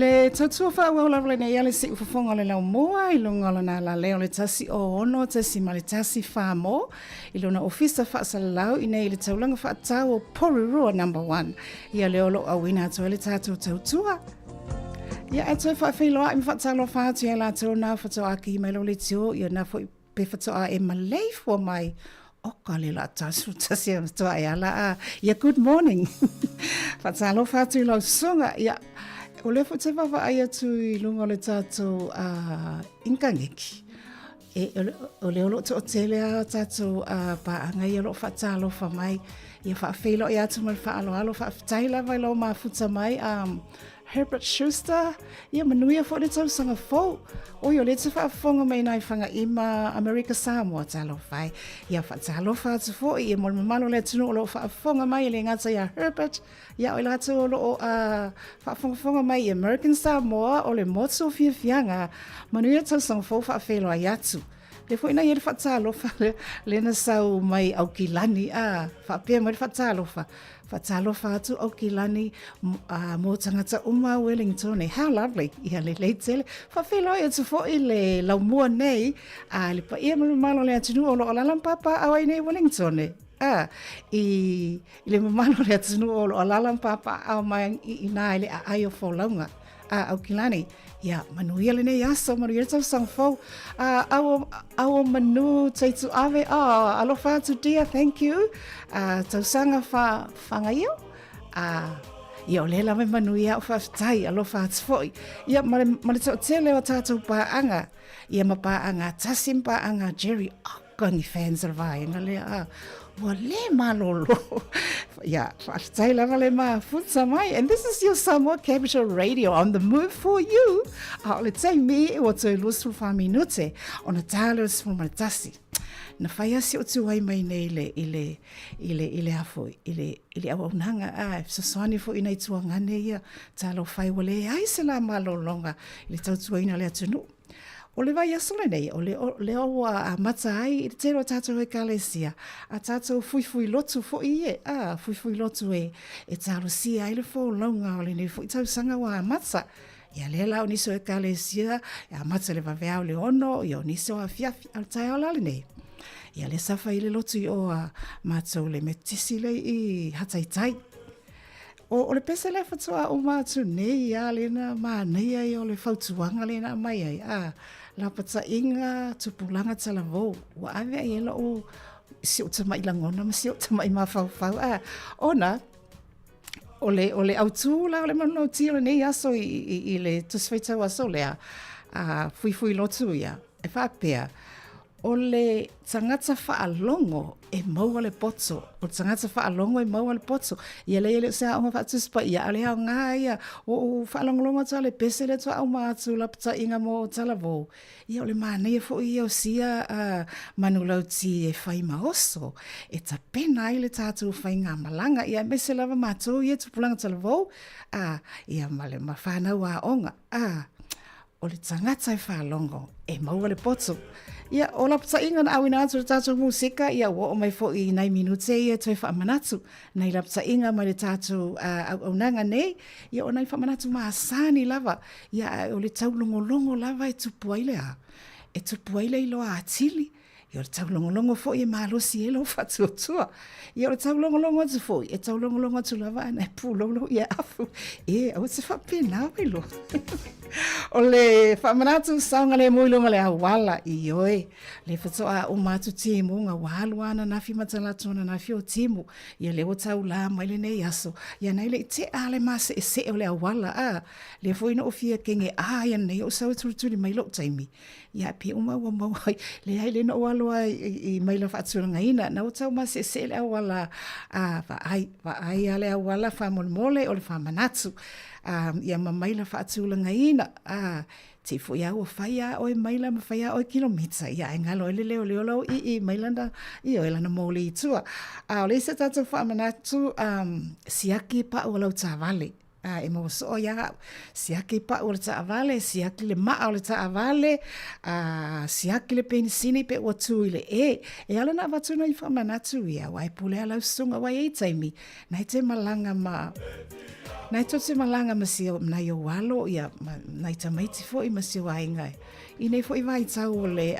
Le tautua whaua la le nei ale si ufafonga le lau moa, ilunga la la leo le tasi o ono, tasi ma le tasi Sāmoa, iluna ofisa whaasalau i nei le taulanga whaatau o Porirua #1. Ia leo lo awina atu le tātou tautua. Ia e toi whaafeiloa i mwhaatalo whaatu ia la tau nā whatoa ki mai lo le tio, ia nā pe whatoa e malei fua mai. Oka le la tasu tasi a whatoa e ala. Ia good morning. Whaatalo whaatu i lau sunga, ia o le fo te wawa ai atu I lunga le tātou inkangeki. O le olo te o tele a tātou paanga I alo whaatalo wha mai. Ia whaafeilo I atu mai whaalo whaaftaila vai lau mafuta mai. Herbert Schuster, ia manuia fo le tau sanga fo. O yo le te whaafonga mai nai whanga ima America Sāmoa talo whai. Ia whaatalo whaatu fo I mo mamalo le tunu o lo whaafonga mai le ngata ia Herbert. Ia o le hatu o lo whaafonga mai I American Sāmoa o le motu o fianga. Manuia tau sanga fo whaafelo ai atu. Le fo ina ia le whaatalo wha le na sau mai au ki lani whaapea mai le whaatalo wha. Whaatalo whaatu au ki lani mō tangata uma Wellington. How lovely. Ia le leitele. Whawhelo I atu fo I le laumua nei. Le pa ia malo le atunu o lo o lalampapa awai nei Wellington. I le malo le atunu o lo o lalampapa awai mai I nā le a aio fo launga. Au ki lani. Ia, manuia le nei aso, manuia tau sangfau. Awa manu teitu ave. Alofa atu dia, thank you. Tau sanga whanga iau. Ia o lela me manuia o whaftai, alofa atu foi. Ia, mare tau tele o tātou pāanga. Ia ma pāanga, tasim pāanga Jerry. Gangi fans ar vai, nga lea. Wa le malolo. Yeah, whaftai lava le mafuta mai. And this is your Samoa Capital Radio on the move for you. Le tai me o te lusru wha minute o na tāleo sifu maritasi. Na whai asi o tu wai mai nei ile hafo, ile awaunanga. Saswani fo ina I tuangane ia. Tālo whai wale ai se la malolonga. Ile tautua le atunu. O le vai aso nei, o le o mata ai, I te ro tātou e kalesia, a tātou fui lotu fo I fui lotu e tāro si ai le fo longa o le nei fo I tau sanga wa mata. Ia le lau niso e kalesia, a mata le vavea o le ono, ia o niso a fiafi al tai o lale nei. Ia le safa I le lotu I o matou le metisi le I hataitai. O le pesa le fatua o mātu nei, le na maa nei ai o le fautuanga le na mai ai, la pata inga tupulanga talavou, wa ave ai ela o si o tamai langona, ma si o tamai mawhau, ona, o le autu la o le manu tira nei aso I le tuswhaitau aso lea, fui lotu ia, e whapea, o le tangata whaalongo e maua le poto. O tangata whaalongo e maua le poto. Ia le sea o whaatuspa ia ale hao ngā ia. O whaalongolonga ta le pese le toa au mātu la pata inga mo talavou. Ia o le mānei e fo I au sia manulau ti e whai maoso. E ta pena I le tātou whai ngā malanga. Ia mese lava mātou ia tupulanga talavou. Ia male ma whanau a onga. O le tangata e whaalongo e maua le poto. Ia, o la pata inga na awina atu le tātou musika, ia o mai fo I 9 minute ia toi whaamanatu. Nei la pata inga mai le tātou au nanga nei, ia o nei whaamanatu maasani lava. Ia o le tau longo lava e tupu aile a. E tupu aile I loa atili. Ia o le tau longo fo I malosi e lo whatuatua. Ia o le tau longo atu fo I, e tau longo atu lava ana e pūlolo ia afu. Au te whapena wai lo. O le whamanatu saunga le muilunga le awala I oe. Le whatoa o mātu timu ngā wahaluana na fi matalatona na fi o timu. Ia le o tau la mai le nei aso. Ia nei le te ale mase e se o le awala. Le foina o fia kenge ia nei o sau turuturi mai lo taimi. Ia pe uma wa mawai. Le ai le no walua I mai la whaaturanga ina. Na o tau mase e se le awala. Va ai ale awala whamolmole o le whamanatu. Ia mamaila whaatulanga ina. Te fo ia o whaia o maila ma whaia o kilomita. Ia e ngalo ele leo I mailanda I o elana mōli I tua. O le se tātou whaamanatu siaki pa o lau tāwale. E mo so ia siaki pa o le tāwale, siaki le maa o le tāwale, siaki le penisini pe o tui le e alana watuna I whaamanatu ia. Wai pule a lau sunga wai e taimi. Nai te malanga ma... Nai tō malanga masio nai o walo ia nai tamaiti fo I masio aingai. I nei fo I vai tau le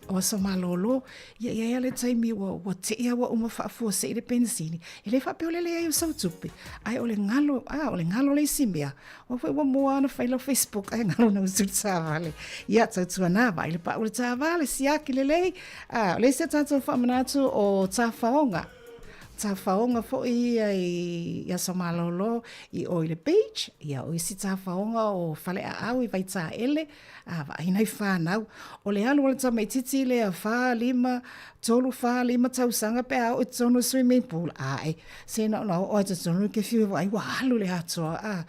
o so malolo ia le taimi wa te ia wa uma whaafua se I le pensini. I le whape ole le ai o sautupi. Ai ole ngalo le simia. Wa fo I wa mua ana whaila Facebook ai ngalo na usut sa vale. Ia tau tua nā vai le pa ule tā vale siaki le lei. Le se tātou whamanatu o tā whaonga. Tā whaonga fo I so malolo I Oile Beach. Ia o isi tā whaonga o whale a au I vai tā ele. Wa inai whanau. O le alu wale tā mai titi le a wha lima, tolu wha lima tausanga pe au I tono swimming pool. Ai, se na o ta tono ke whiu ai wa alu le atua.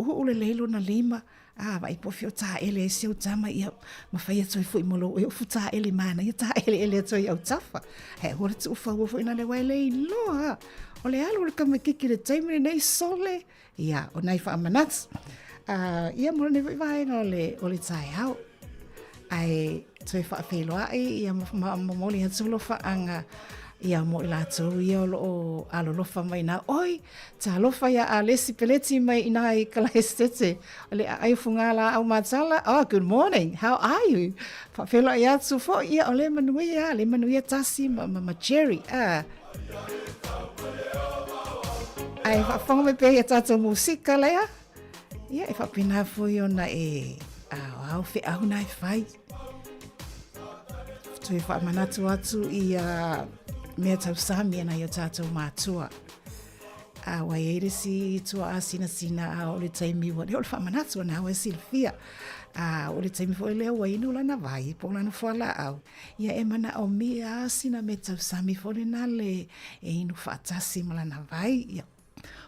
Ule leilo na lima. Wa I pofio tā ele e seo tama ia mawhai atoi fui molo e ufu tā ele mana ia tā ele atoi au tafa. He hore tu ufa ua fui na le waile I loa. O le alu le kamakiki le taimere nei sole. Ia, o nai wha amanats. Ia mora ne vaenga o le tai au. Ai toi wha awhiloa ia mamoli hatulo wha anga. Ia mo I lātou ia o alolofa mai nā. Oi, tā lofa ia a lesi peleti mai ina I kalaestete. O le ai fungala au matala. Oh, good morning. How are you? Whawhelo ia atu fo ia o le manuia tasi ma cherry. Ai whawhonga me pe ia tātou musika lea. Ia e whapina fo I ona au whi au nai whai. Tui whamanatu atu I mea tau sami ana I o tātou mātua. Wai eire si tua a sina o le taimi wa. Le o le whamanatu ana au e silfia. O le taimi fo leo wa inu lana vai. Po lana whala au. Ia e mana o mea sina me tau sami fo le na le e inu whaatasi malana vai. Ia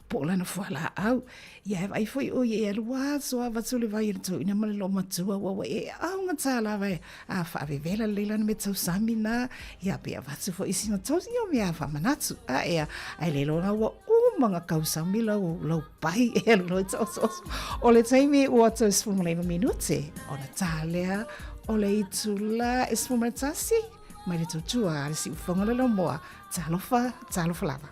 po lana whala au. Ia e vai foi o e alua so a vatu le vai to ina male lo matua wa e au ngatala vai a whaavevela leila me tau sami na ia pe vatu foi sina tosi o mea whamanatu a ea ai lelo na wa mga kausami lau pai e lo o le taimi o ato esfumuleva minute o na talea o le itula esfumatasi mai le tutua le si ufonga le moa talofa lava.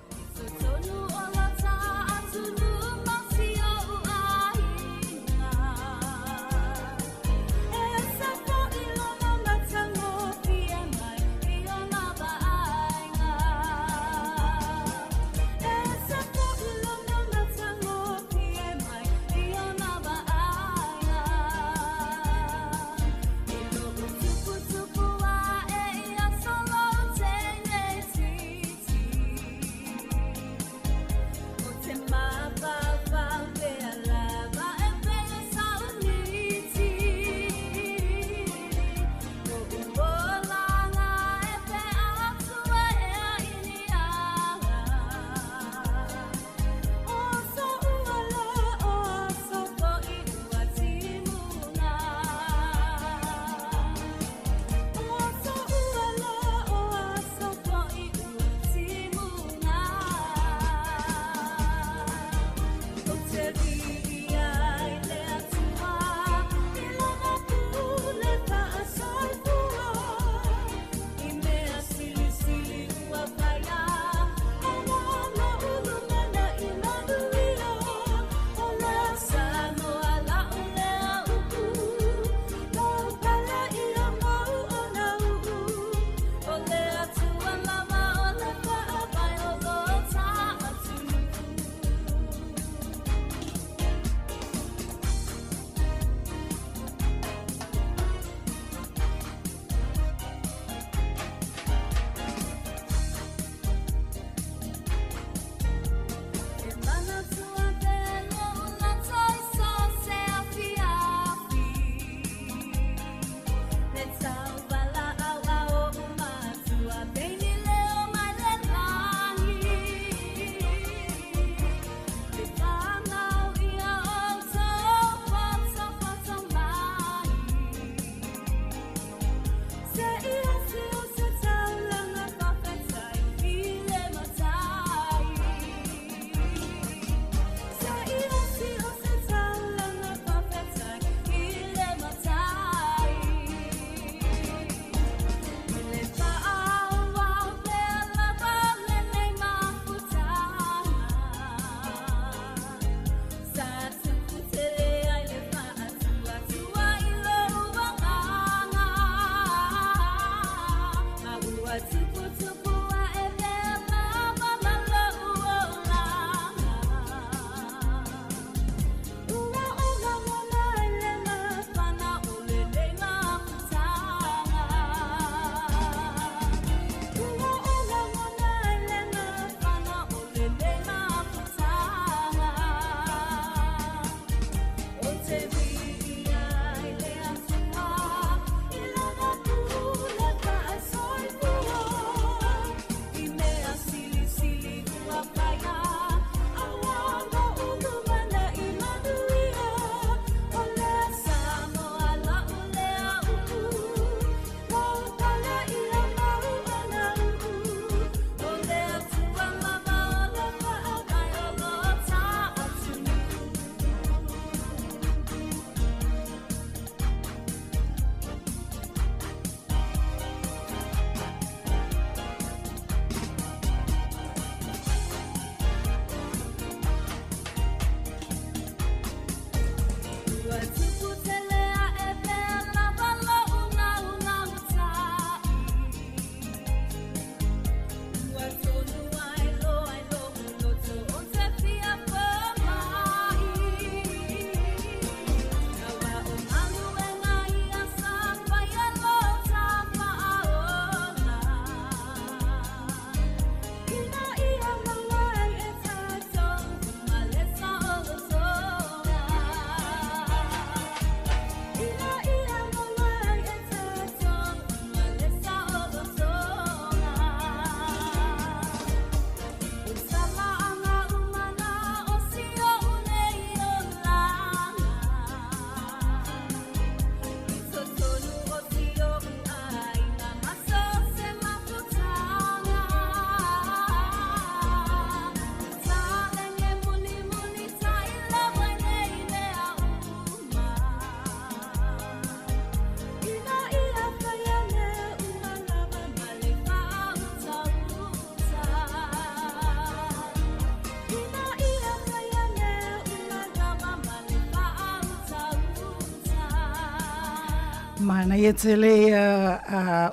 Mana ia tele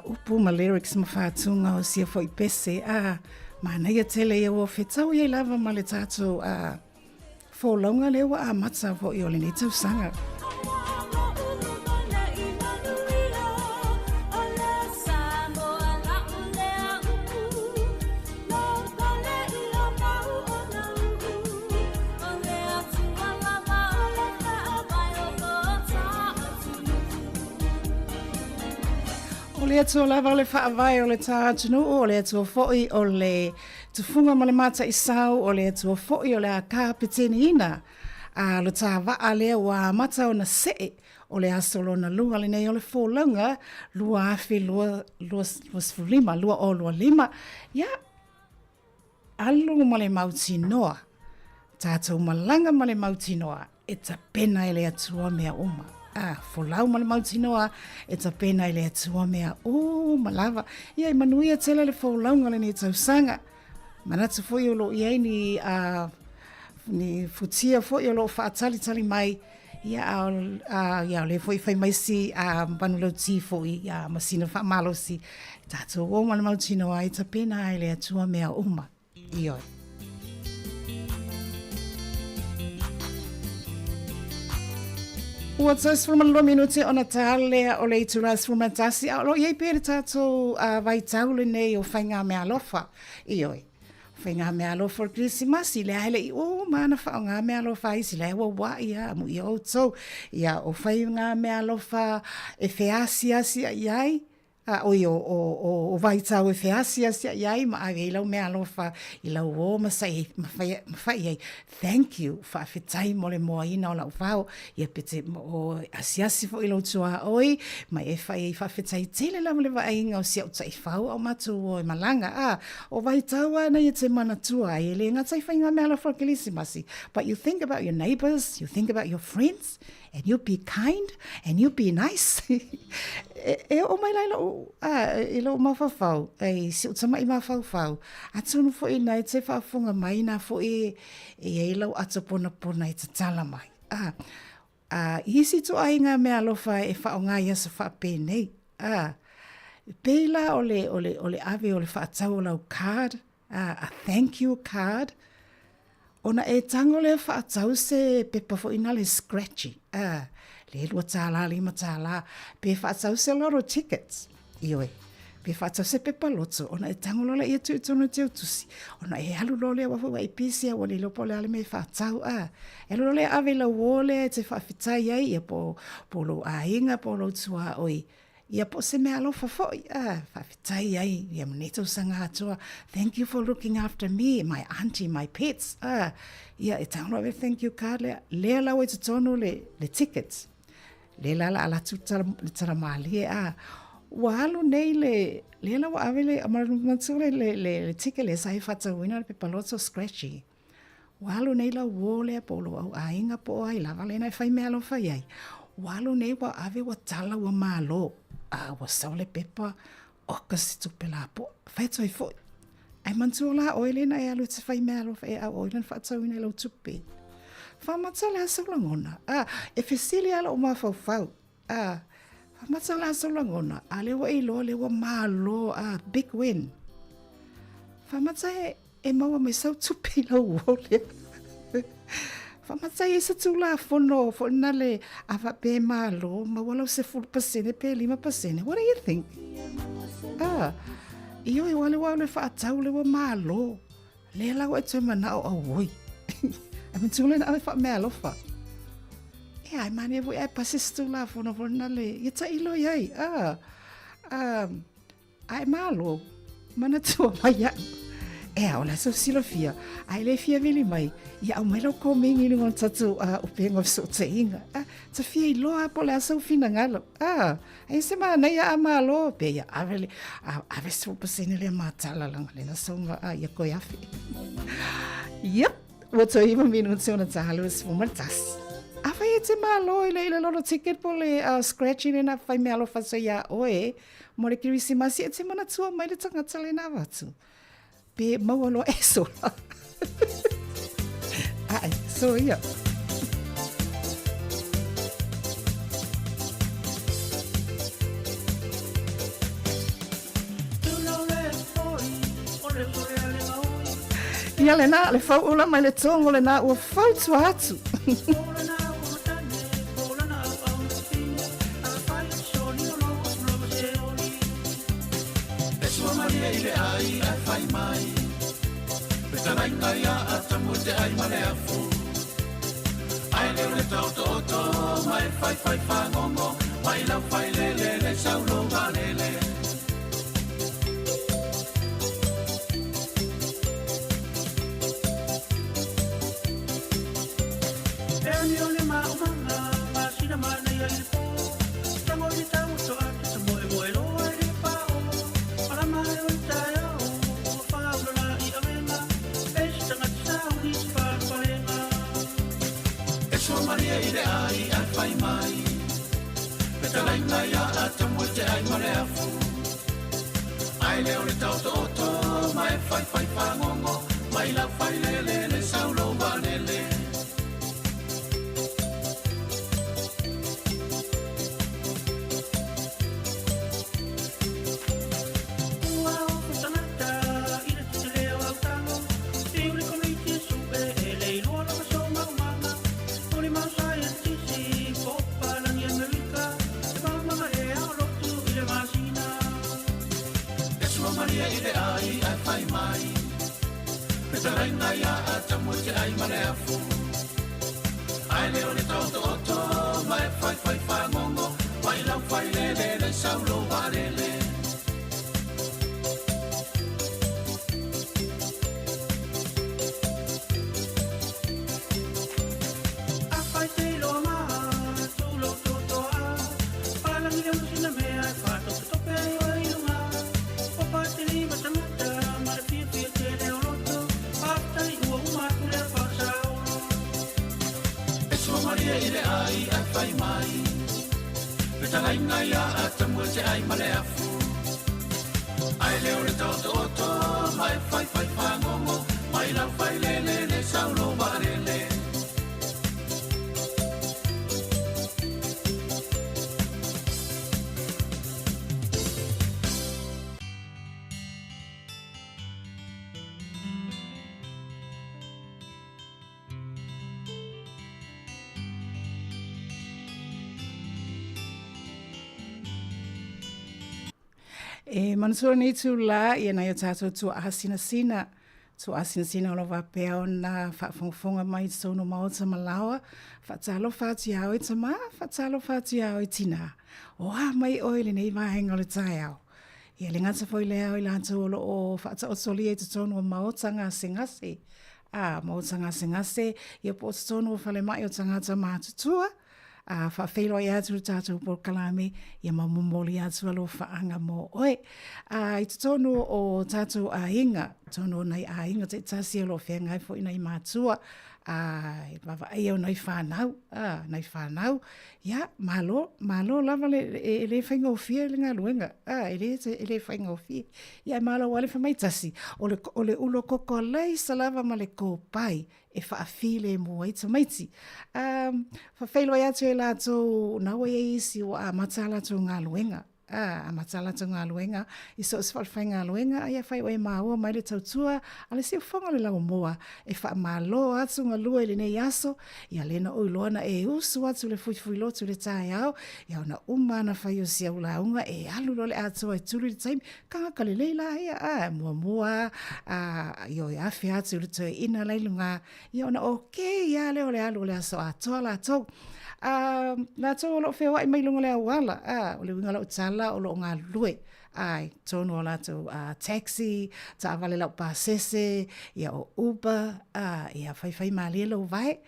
upu ma lyrics ma whātunga o sia fo i pese. Mana ia tele ia o whetau ia lava ma le tātou whōlaunga lewa a mata fo i o le nei tau sanga. O le atua lava o le whaavai o le tātunu, o le atua fo'i o le tufunga ma le mata i sau, o le atua fo'i o le a kāpeteni ina, a lo tā waa lea wa mata o na see, o le asolo na lua le nei o le fōlanga, lua afi, lua sfulima, lua o lua lima, ia, alu ma le mauti noa, tātou malanga ma le mauti noa, e ta pena e le atua mea uma. Folau ma le mautinoa e ta pena i le atua mea malava. Ia i manuia tela le folaunga le ni tausanga. Manatu foi o lo iai ni futia foi o lo whaatali mai. Ia le foi fai mai si manulau ti foi masina wha malo si. Tātou o ma le mautinoa e ta pena i le atua mea uma. Ioi. Ua tas frumalua minuti ona tālea o le ituras frumatasi. Lo iei pere tātou vai taule nei o whainga mea alofa. Ioi. Whainga mea alofa o Krisimasi. Le aile i mana wha o ngā mea alofa isi. Le ua wa ia mu i o tau. Ia o whainga mea alofa e whiasi asi iai. O vai tau e whiasi asi iai. Ma awe i lau mea alofa i lau o masai. Mawhai ei. Thank you. Whawhetai mo le moa ina o lau whao. Ia pete o asiasi fo i lau tua oi. Ma e whai whawhetai tele lau le wainga o sia o tai whao au matu o e malanga. O vai tau ana i te mana tua. E le ngatai whainga mea alofa o Krisimasi. But you think about your neighbors. You think about your friends. And you be kind. And you be nice. E o mai lai lau, e lau mawhawhau, e si utama i mawhawhau, atunu fo i nei te whaafunga mai na fo e lau atapona pona i te tala mai. Isi tu ainga mea alofa e whaonga ia sa whaapenei. Peila o le ave o le whaatau o lau card, a thank you card, ona e tango le whaatau se pepa fo ina le scratchy. Le lua tāla, lima tāla, pe whaatau se loro tickets. Ioi, pe whaatau se pepa loto, ona e tangolola ia tu tono te utusi. Ona e alu lole wafu wa ipisia, wali lopo le ale me whaatau. E lole ave la wole, te whawhitai ai, ia po lo ainga, po lo tua oi. Ia po se me alofa foi, whawhitai ai, ia maneto sanga atua. Thank you for looking after me, my auntie, my pets. Ia e tangolola thank you card, lea lau e te tono le tickets. Le lala ala tu tara mali walo nei le la wa ave le amaru le tike le sai fata wina pe paloto scratchy walo nei la wole polo au ainga po ai la vale nei fai melo fai ai walo nei wa ave wa tala wa malo wa saule pepa o kasi tu pela po fai toi fo ai mantu la oile na alu te fai melo fai a oile fata wina lo tupe Whamatala asolangona. E whesili ala o mawhawhau. Whamatala asolangona. A lewa i loa lewa malo. Big win. Whamatai e maua me sau tupi lau wole. Whamatai e sa tula whono. Whona le awa pe malo. Mawalau se 4% pe 5%. What do you think? Iyo e wale wale whaatau lewa malo. Le lau e tue manao a woi. I'm too late. I'm me alofa. Yeah, I mani e pasistu la fono le. Ita ilo yai. Ai malo. Mana tua mai ya. Ola so silofia. Ai le fia vili mai. Ia o mai lo ko mingi ni ngon tatu upenga so te inga. Ta fia ilo a po le so fina ngalo. Ai se ma nei a malo pe ya avele ave so pasene le matala lang le na so ya ko ya fi. Yep. Wato ima minuti ona tahalo is fumatasi. Afa e te malo i le loro ticket po le scratching e na fai me alofa so ia oe. Mo le Krisimasi e te mana tua mai le tangata le na watu. Pe maualo e sola. Ai, so ia. Ia le nā, le whau ula mai le tongo le nā ua whau tua atu. Maria ile ai ai fai mai Petarai ngai a atamu te ai male afu Ai leo le tau toto mai fai whangongo Mai lau fai le saulo walele E ni ole maumanga ma sina mana ia le po Tango ni tau so atu sa moe moe loa le pao Para mai o taia o whaula i awena E si tanga tsau ni si whapalenga E so maria i le ai ai fai mai Petarai ngai a atamu te ai mare afu Ai leo le tau toto mai fai whangongo Mai lau fai le saulo walele Petarai ngai a atamu te ai mare afu Ai leo le tau toto mai fai whangongo Mai lau fai le saulo walele A fai te loa maa tulo toto a Palangi le musina mea e whato te tope ai o ilunga O pate lima tangata mare fia te leo Maria i le ai ai fai mai Petarai ngai a atamu te ai male afu Ai leo le tau toto mai fai whangongo Mai lau fai le saulo warele E manusura ni tu la ia na ia tātou tu ahasina sina. Tu ahasina sina ola wapea o na whaafonga mai sono maota malawa. Whaatalo whaati au e tama, whaatalo whaati au e tina. O mai oile nei vahenga le tai au. Ia le ngata fo ile au i lantou olo o whaata o soli e tutono o maota ngā sengase. Maota ngā sengase, ia po tutono o whale mai o tangata mātutua. Whawhelo i atu tātou por kalame, ia mamumoli atu alo whaanga mo oe. I te tono o tātou ainga, tono nei ainga te tasi alo whengai fo ina i mātua, wawa ai au nei whanau, ia, malo lava le whainga o fia le ngā luenga, le whainga o fia, ia malo wale whamai tasi, o le ulo koko lei sa lava ma le kōpai, e whaafile mo ai tamaiti. Whawhailo ai atu e lātou naua e isi o a matala tō ngā luenga. A matala tō ngā luenga. I so is whawhai ngā luenga. Ia whai o e māua mai le tautua. Ale si whanga le lau moa. E wha mālo atu ngā lua le nei aso. Ia lena oi loana e usu atu le fuifui lotu le tae au. Ia ona umana whai o si au launga. E alulo le atu ai turu le taimi. Kanga kale leila ia. Mua. Io e awhi atu le tue ina leilunga. Ia ona ia leo le alu le aso atoa la tau. Nā tō o lo whewai mai lunga le awala. O le winga lau tala o lo ngā lue. Ai, tōnu o lātou taxi, tā awale lau pāsese, ia o Uber, ia whai mālia lau vai.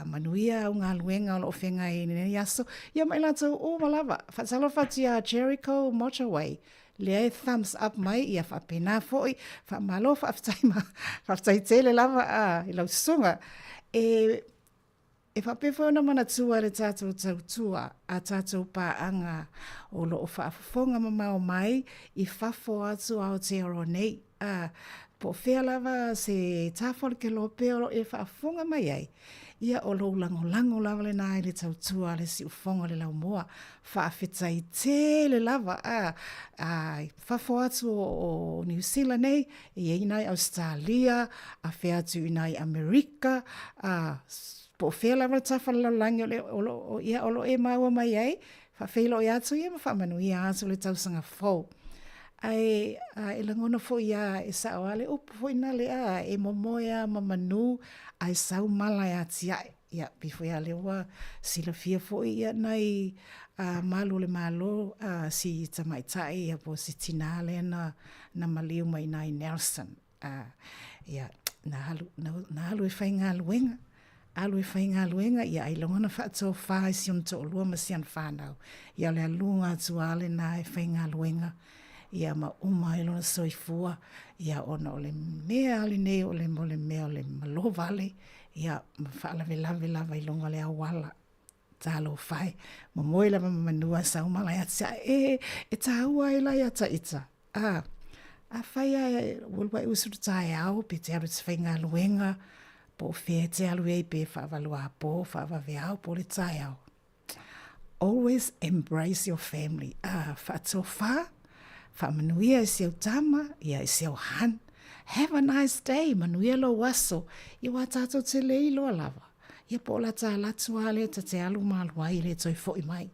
Manuia o ngā luenga o lo whenga i nene yaso. Ia mai lātou o malawa. Whatalo whati a Jericho Motorway. Lea e thumbs up mai, ia whapena fōi, whamalo whaftai tele lava i lau sunga. E whapewhona mana tua le tātou tautua a tātou pāanga o lo o whaafonga mamao mai i whafo atu Aotearoa nei. Po whea lava se tāwhole ke lo peo e whaafonga mai ai. ia o lo lango lava le nai le tautua le si ufonga le lau moa whaafetai te le lava whafo atu o New Zealand nei i inai Australia a whea atu inai Amerika po whea lava tafa langi o ia olo e maua mai ai whawhelo i atu ia ma whamanu i atu le tausanga fau ai e langona fo ia e sao ale upu fo ina le e momoia mamanu ai sau mala ya tia ia bifo ia le wa sila fia fo ia nai malu le malo si tamaitai ia po si tinale na maliu mai nai Nelson ia na halu e whainga luenga alu e whainga luenga ia ai longona whaato whae si on to lua masian whanau ia le alunga tuale na e whainga luenga ia ma umai lona soifua ia ona o le mea ale nei o le mea o le malo vale ia ma whaalave lava i longa le awala talo whai ma moe lava manua sa umala ia tia e taua e la ia ta ita a whai a ulwa usuru tae au pe te aru te whainga luenga po whea te alu e pe whavalua po whaavave au po le tae au always embrace your family whaato wha whamanuia e seo tama, ia e seo han. Have a nice day, manuia lo waso. Ia wā tātou te lei loa lava. Ia po la tā latua le ta te alu malua i le toi fo i mai.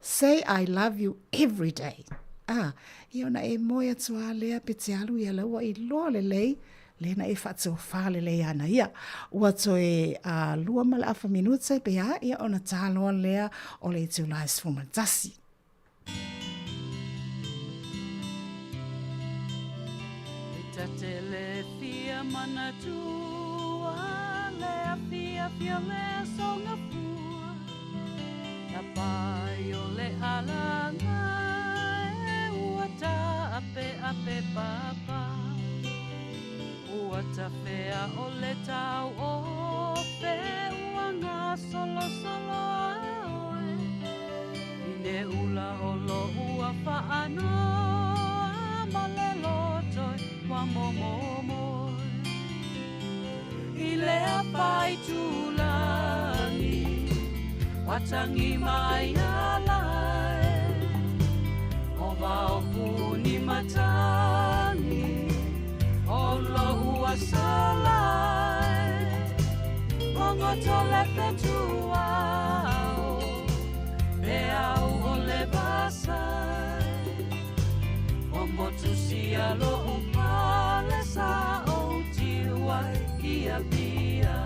Say I love you every day. Ia ona e moe atua lea pe te alu ia laua i loa le lei, le na e whatso whale lei ana ia. Ua toe lua mala afa minuta pe ia ona tāloa lea o le tu lais fumatasi. Tele fia mana tua, lea fia le songa fua. Na pai o le alanga, e ua ta ape papa. Ua ta fea o le tau o pe ua ngā solo aoe. Ine ula o lo ua whaanoa, ma le lotoi. Wa momo I lea pai tulangi watangi mai alai o wao puni matangi o lo ua salai mongo tole petuao pe au o le basai o motu si alo le sa o tiwa ia bia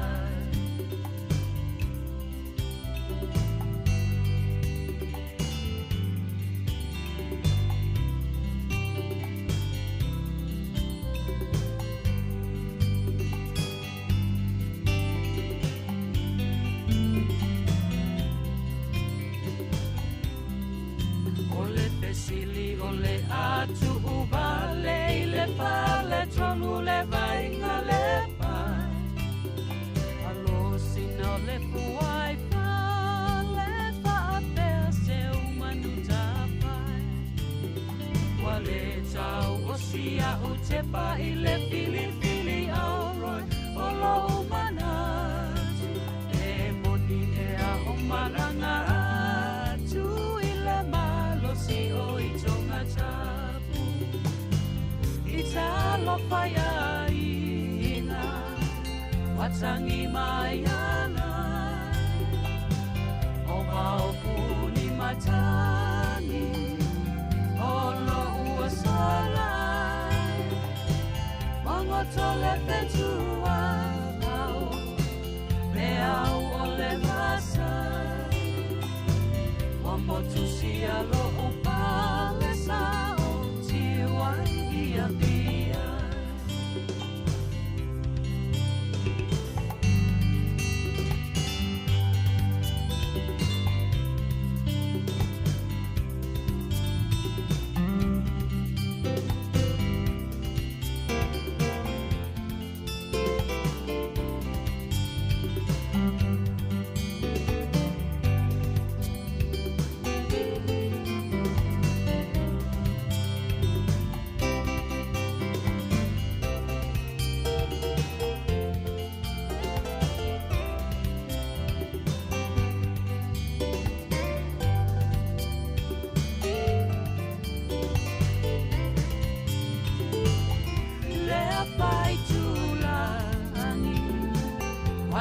Ole pesili ole atu ubale le pale tronu le vainga le pai alo sino le puai pale pa pe se umanu tapai wale tau o sia o te pa I le fili auroi o lo umanat e moni e a o maranga atu I le malo si o I tonga tapu Italo faya ina watangi mayana o wao puni matani o lo ua salai mongo tole petua au me au o le masai o motu si alo o pale sa o tiwa ia bia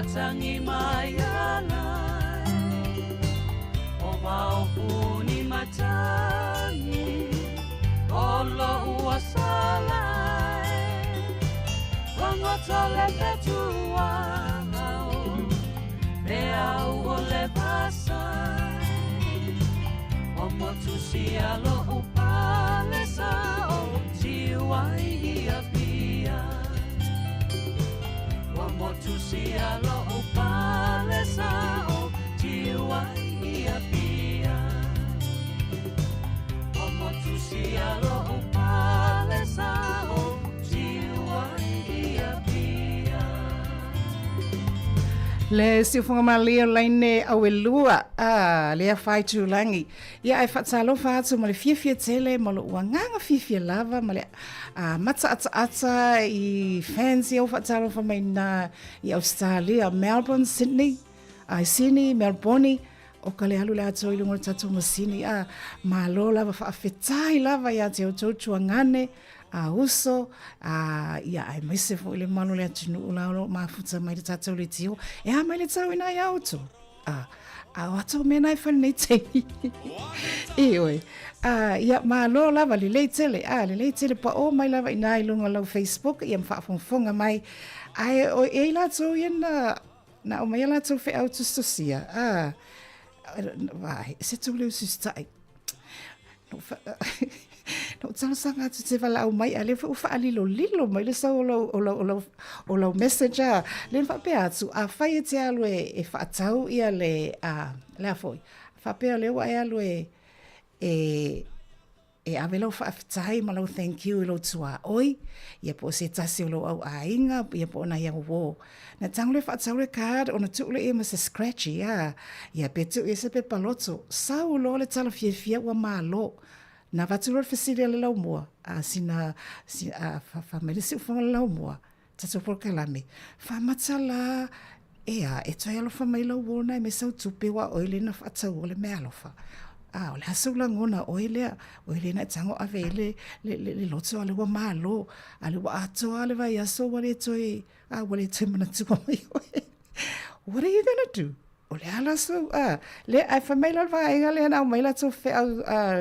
Matangi mai alai O maupuni matangi Olo ua salai Wangotole petua Le au o le pasai O motusi alo upale sa o tiwai ia pia O motusi alo upale sa o tiwai ia pia O motusi alo upale sa o tiwai ia pia Le siufunga malio laine au elua lea fai tulangi. Ia ai fatsalo fatu ma le fia tele ma lo uanganga fia lava ma le mata ata I fans au fatsalo fa mai na I Australia, Melbourne, Sydney, Sydney, Melbourne, o ka le alu le ato I lungo tatu masini ma lo lava fa afetai lava ia te o tuangane uso ia ai mai se fo le malo le atinu la lo mafuta mai le tatau le tio mai le tau ina ia auto wato mena I fan nei te ioi ia malo lava le tele pa o mai lava ina I lunga lau Facebook ia mfa fonga mai ai o la to ia na o mai la to fe auto stosia vai se tu le sustai no tala sanga tu te vala au mai ale fa alilo lilo mai le sa o lo messenger le fa pe atu fai te alu e fa tau ia le le foi fa pe le wa alu e avelo fa aftai ma lo thank you lo tua oi ia po se tasi lo au ainga ia po na ia wo na tangle fa tau le card ona tu le e ma se scratchy ia pe tu e se pe paloto sa lo le tala fia wa malo na vaturor fesiri le lau mua sina fa merisi ufonga le lau mua tato por kalame fa matala e toi alo fa mai lau wona me sau tupe wa oile na fa tau le me alofa o le hasu la ngona oile na tango avele le loto ale wa malo ale wa ato ale va yaso wale toi wale toi mana tuko mai what are you gonna do o le ala so le ai fa mai lava inga le na mai la to fe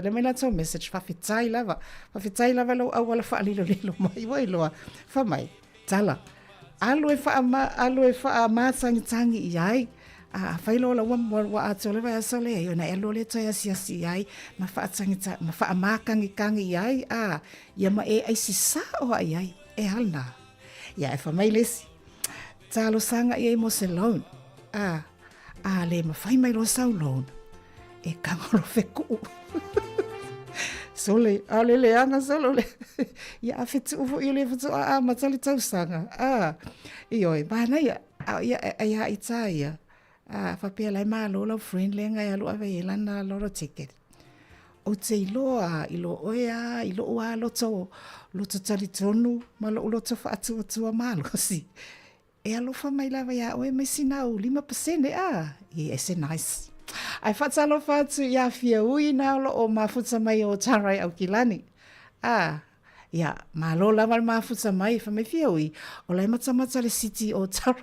le mai la to message fa fitai lava lo au wala fa alilo mai wai lo fa mai tala alu e fa ma tangi iai fa lo la wa ato le va so le yo na elo le to ya si ai ma fa tangi ma fa ma kangi iai ya ma e ai si sa o ai e halna ya fa mai lesi talo sanga iai mo se loan le mawhai mai lo sau loan e kangaro feku sole ale le anga solo le ia afetu ufo i le futu matali tausanga ioi bana ia itaia fa pe lai malo lo friend le ngai alu ave lana lo ticket o te ilo oia ilo wa lo to tali tonu ma lo to fa atu malo si e alo fa mai lava ia oe mai sinau 5% e se nice ai fatsalo fatu ia fia ui na lo o mafuta mai o tarai au kilani ia malo lava mafuta mai fa mai fia ui o lai matamata le city o tara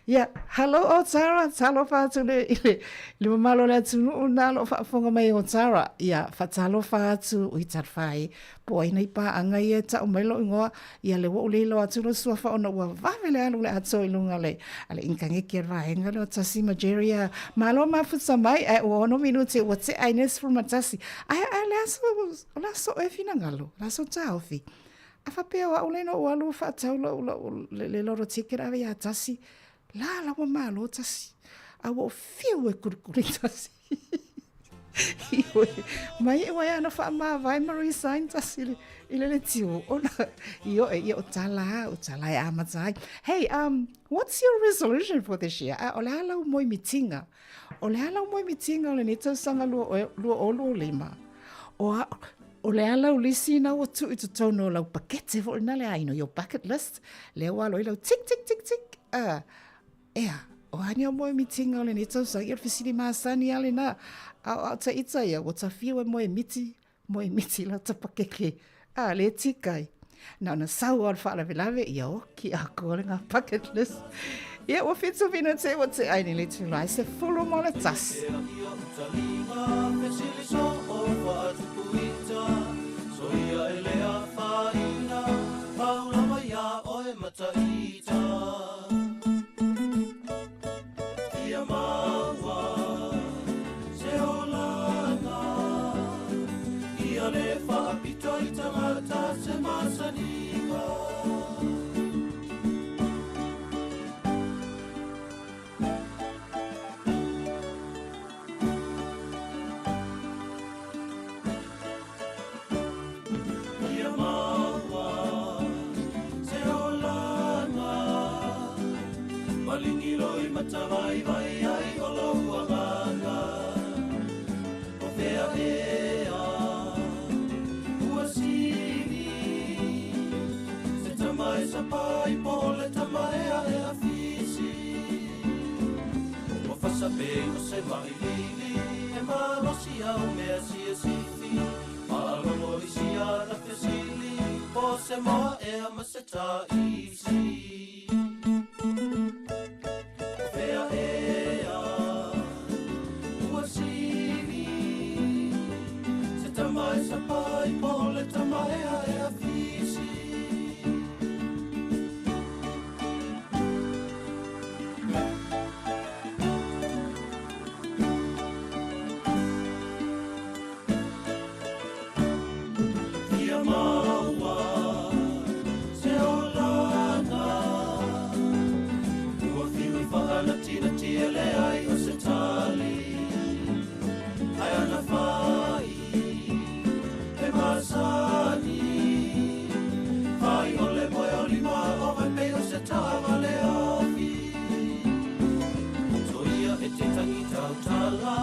ia hello o tara talo fatu le malo le tunu na lo fa fonga mai o tara ia fatalo fatu ui tarfai po ai nei pa anga ia ta o mai lo ingoa ia le wo le lo atu lo sua fa ona wa vavele alu le ato ilunga le ale inkange kia vaenga lo tasi majeria malo mafuta mai o ono minuti o te aines from matasi ai la so e fina ngalo la so taufi afa pe wa ole no wa lu fa tau le lo ticket ave ya tasi la wa malo tasi a wo fiu e kurkuri tasi mai e wai ana fa ma vai Marie sign tasi ile le tiu ona io tala e amazai hey what's your resolution for this year ole ala moi mitinga le nito sanga lu lima o le ala ulisi na o tu i tono lau pakete fo na le aino your bucket list le wa lo tick tick tick tick o hani o moi mitinga o le nito sa ia fisili masani ale na a ta itsa ia o ta fiu e moi miti la ta pakeke le tikai Na ona sau o le whaalawe ia o ki a kore ngā bucket list. Ia ua whitu whinu te o te aini le tūlai se fulu mo le tas. Vai vai ai o lo nganga o fea ea ua siri se tamai sa pai pole tamai a fisi o fasa pe o se mai lili e malo si au mea si e sifi malo mo si ana fesili o se moa e a maseta isi Pai pole tamai a fisi Ia maua se olana Ua whiwi whaana tina tiele ai o se tali Ai ana whai Masani Vai ole moe o lima o mai pei o se tawa le ofi So ia e te tangi tau tala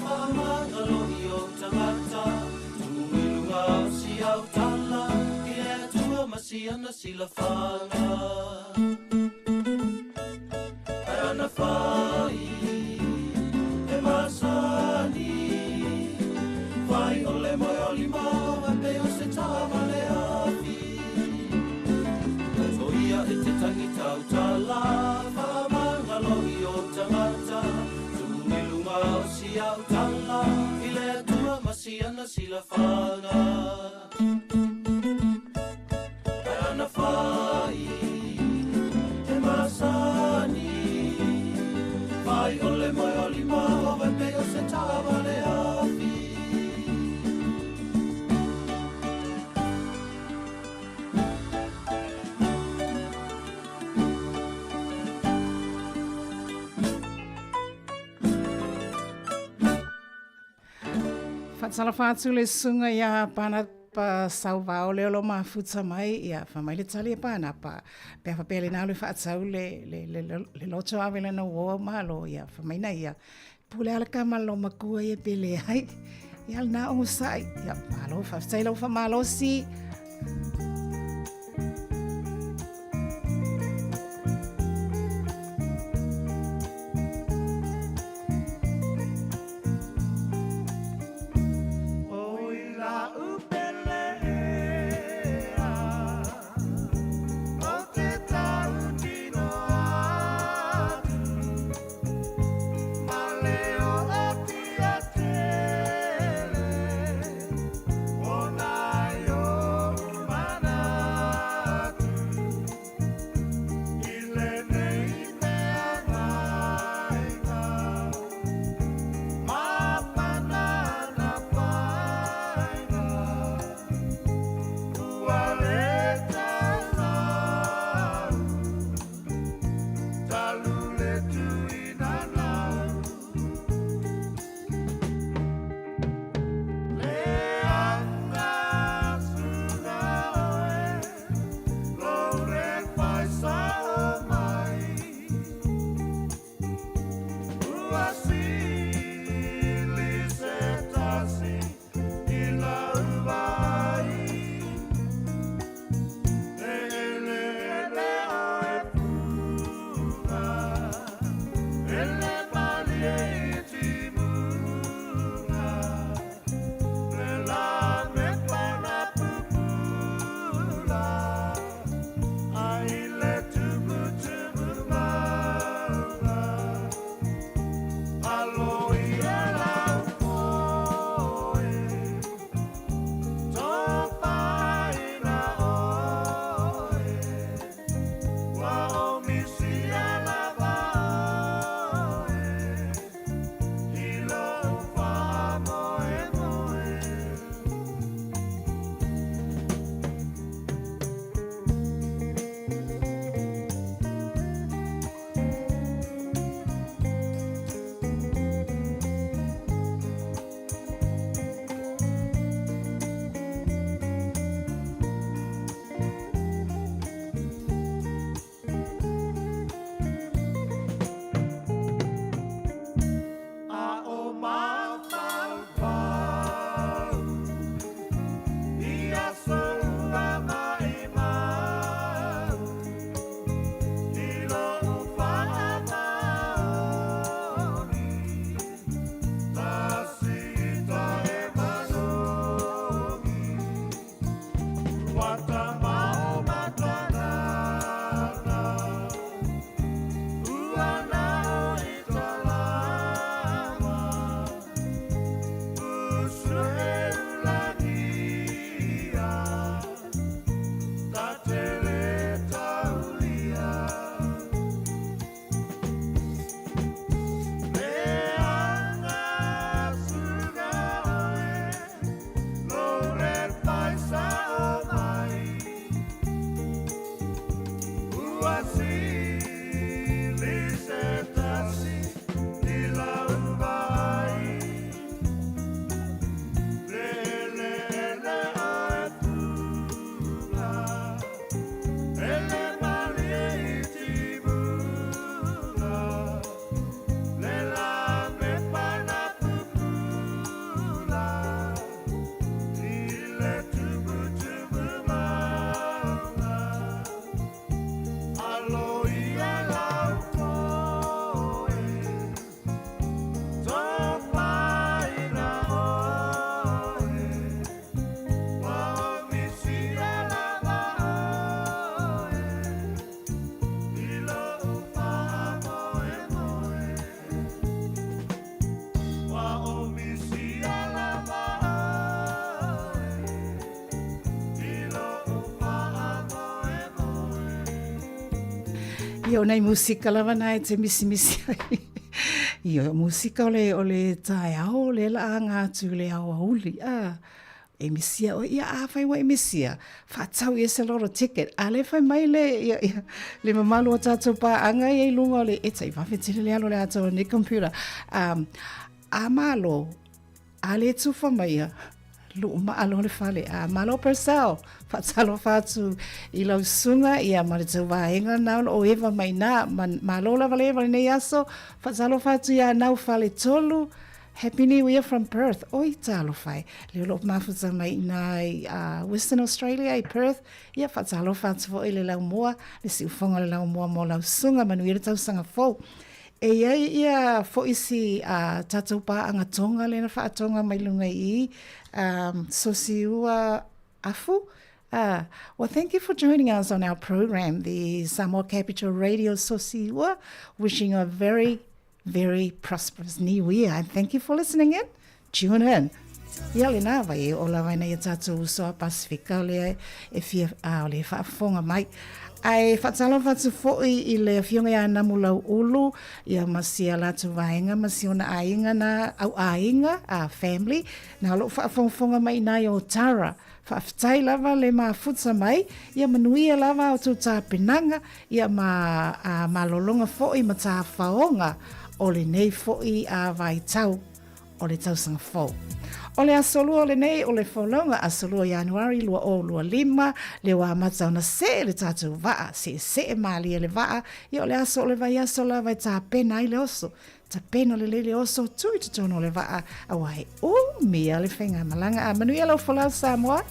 Whamanga lohi o tangata Tuilunga o si au tala I e tua masi ana sila whanga Ai ana whai E masani Vai ole moe o lima tangi tau tala Whamanga lohi o tangata Tumilunga o si au tala I le tua masi ana sila whanga Ai ana whai E masani Vai ole moe o lima o vai peo se tawa le afi Whatsala whātu le sunga ia pāna pa sau vāo leo lo mafuta mai ia whamai le tali e pāna pa pēwha pēle nā lui whaatau le loto awele na woa malo ia whamai na ia pule ala kama lo makua ia pele ai ia na o sai ia malo whaftai lau whamalo si Mana Ia o nei musika lava nai te misi. Ia musika o le tae ao le la ngā tu le au auli. E misia o ia awhai wa e misia. Whatau ia se loro ticket. A le whai mai le mamalu o tātou pā anga i lunga o le etai. Whawhetire le alo le ato ni computer. A malo, a le tufa mai lu maalo le fale. A malo persao. Whatalo whatu i lau sunga i a maritau wahenga nao o ewa mai nā. Malo la vale vale nei aso. Whatalo whatu i a nau fale tolu. Happy New Year from Perth. Oi talo whai. Leo lop mafuta mai nai Western Australia i Perth. Ia whatalo whatu fo i le lau moa. Le si ufonga le lau moa mo lau sunga manu i le tau sanga fo. E ia fo isi tatou pa anga tonga le na whaatonga mai lunga i. So si ua afu. Well, thank you for joining us on our program, the Sāmoa Capital Radio Sosiua, wishing a very prosperous new year. And thank you for listening in. Tune in. Ia le nā vai o la waina i tātou usoa Pasifika o le e fia o le whaafonga mai. Ai whatalo whatu fōi i le fionga ia namu lau ulu, ia masia latu vaenga, masia ona ainga na au ainga, family. Nā lo whaafonga mai nai o Tara. Whaafitai lava le mafutsa mai, ia manuia lava o tū tā penanga, ia malolonga fōi ma tā whaonga, o le nei fōi a vai tau, o le tausanga fō. O le asolua o le nei, o le whaolonga, asolua Januari, lua o lua lima, le wa matau na se le tātou waa, se e mali e le waa, ia o le aso o le vai aso la vai tā pena i le oso, ta pena le oso tui te tono le waa, a wai o mea le whenga malanga, a manuia lau whalau Sāmoa.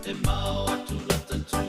Te mao atu rata tu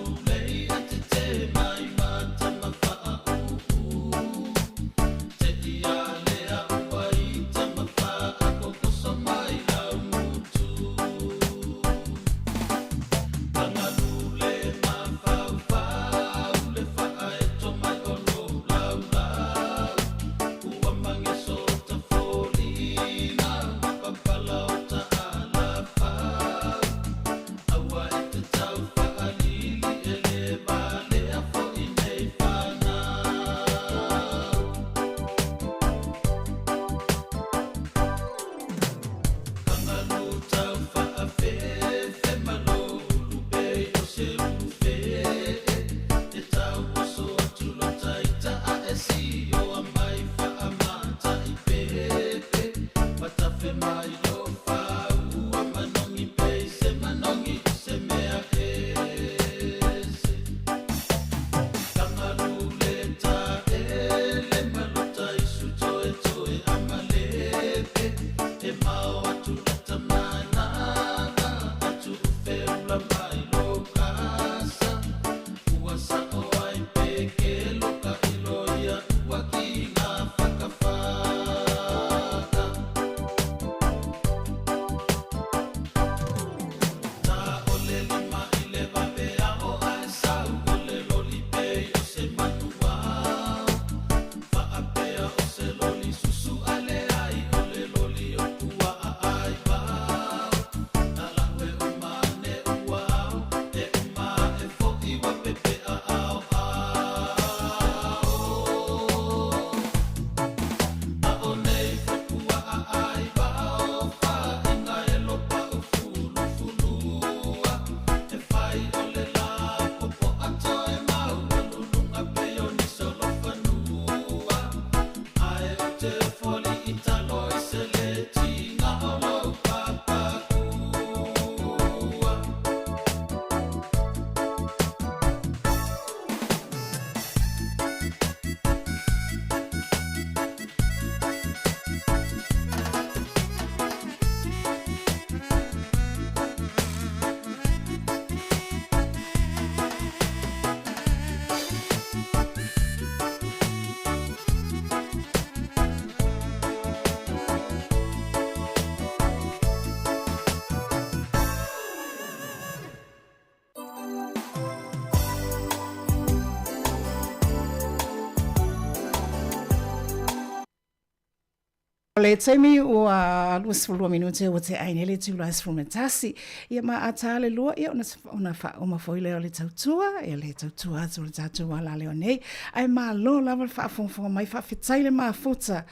Le taimi ua luas fulua minute ua te aine le tu lais frumentasi. Ia ma ata le lua ia ona fa o mafoile o le tautua. Ia le tautua atu le tatua la leo nei. Ai ma lo lava le whaafonga mai whaafetai le maafuta.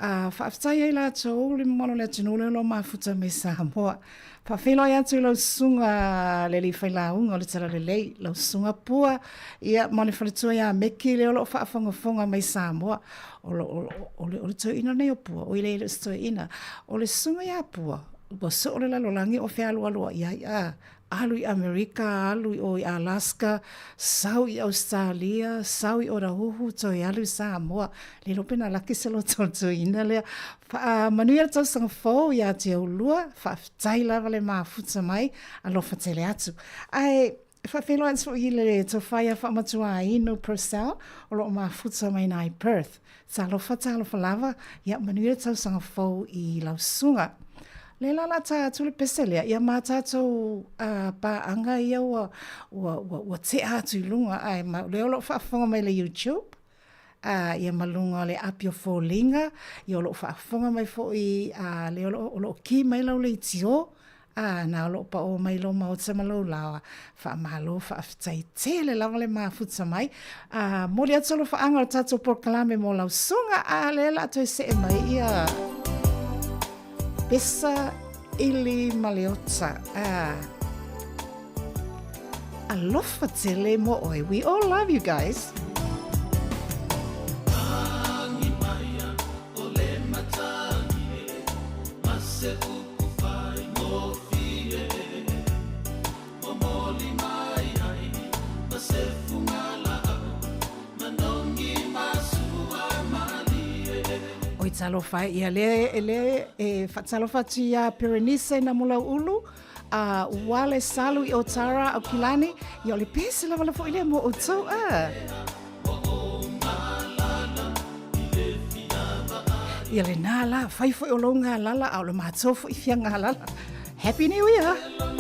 Whaafetai ei la tau le mono le tunule lo maafuta me Sāmoa. Whawhelo ai atu lau sunga le li whailaunga o le tala le lei. Lau sunga pua ia mone whaletua ia meki leo lo whaafonga mai Sāmoa. O le toi ina nei o pua, o ile ile toi ina. O le sunga ia pua, ua so o le lalolangi o whea alua alua ia alu i Amerika, alu i Alaska, sau i Australia, sau i Orahuhu, toi alu i Sāmoa. Le lopena laki se lo toi ina lea. Manuia tau sanga fōu ia te au lua, whaafitai lava le maafuta mai, alo whatele atu. Ai, whawhelo atu i le to whaia whaamatua ino Purcell, o lo maafuta mai nai Perth. Talo lava, ia manuia tau sanga fōu i lausunga. Le lala tātou le peselea, ia mā tātou pāanga ia ua te atu i lunga, ai leo lo whaafonga mai le YouTube, ia malunga le apio fōlinga, ia lo whaafonga mai fō i leo lo ki mai lau le itio, na lo pa o mai lo ma o te malo lawa whaamalo whaafitai tele lava le maafuta mai. Mori atu lo whaanga o tātou porkalame mo lau sunga, le la toi se e mai ia Pesa ili maleota. Alofa tele mo oi. We all love you guys. Talofa ia le talofa tia Pirenise na mula ulu wale salu i Otara au Kilani ia le pese lava fo ile mo oto ia le nala fai fo o longa lala au le matofo i fianga lala. Happy New Year. La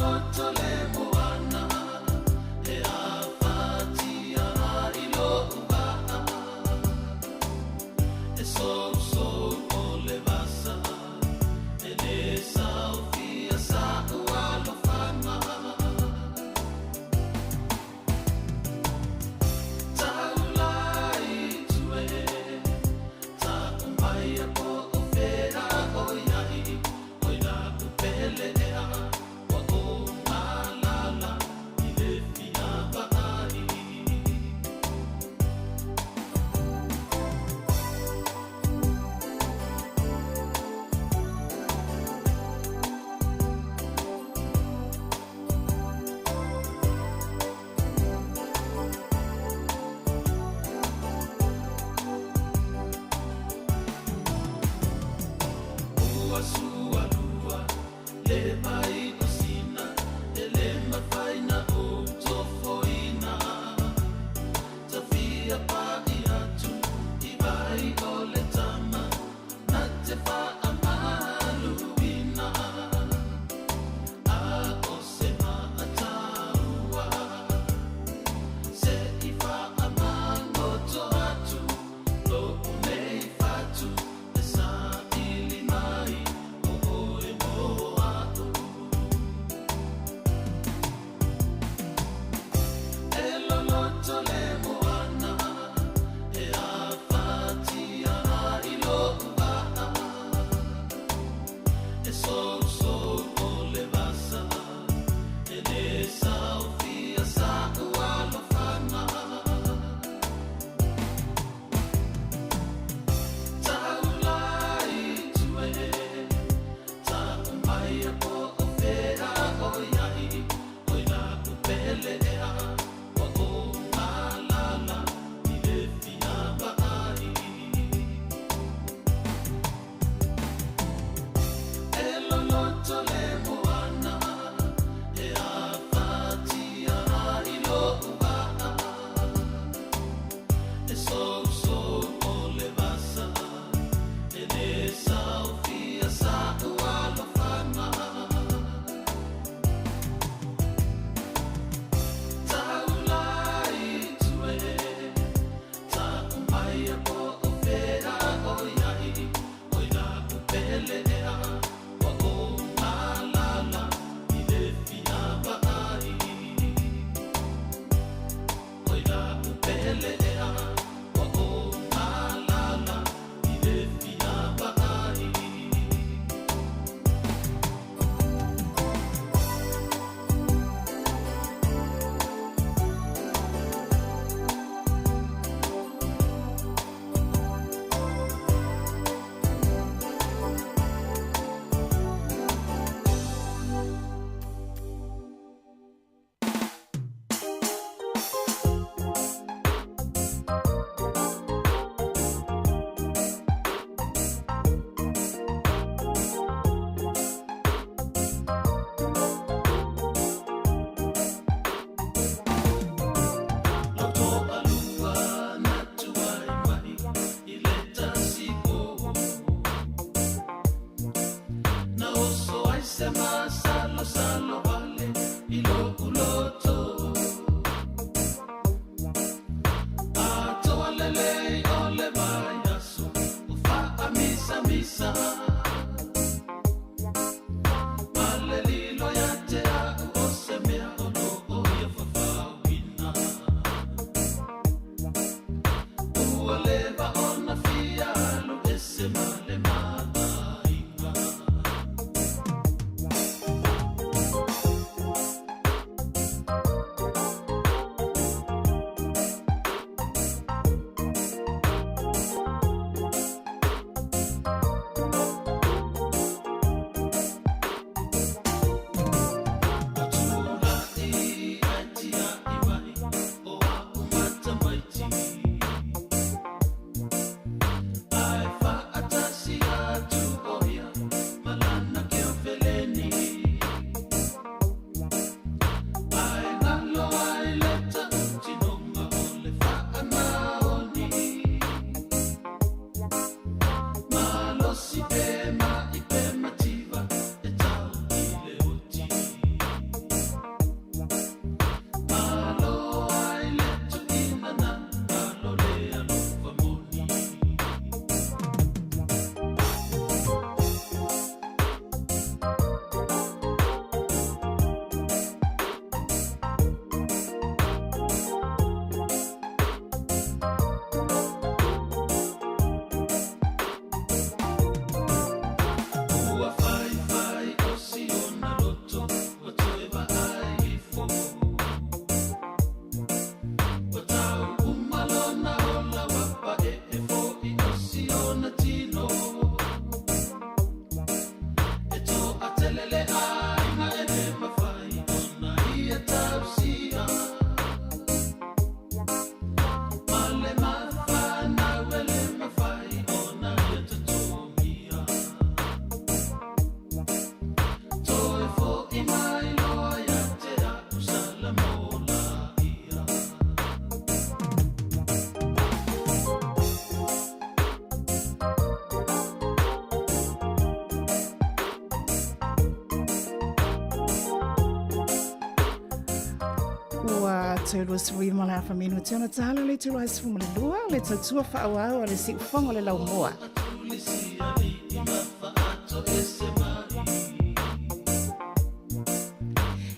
Tau lua sui ma le afa minu te ona tala le tulu ai sifu ma le lua, le tau tua whaau le si ufongo le lau moa.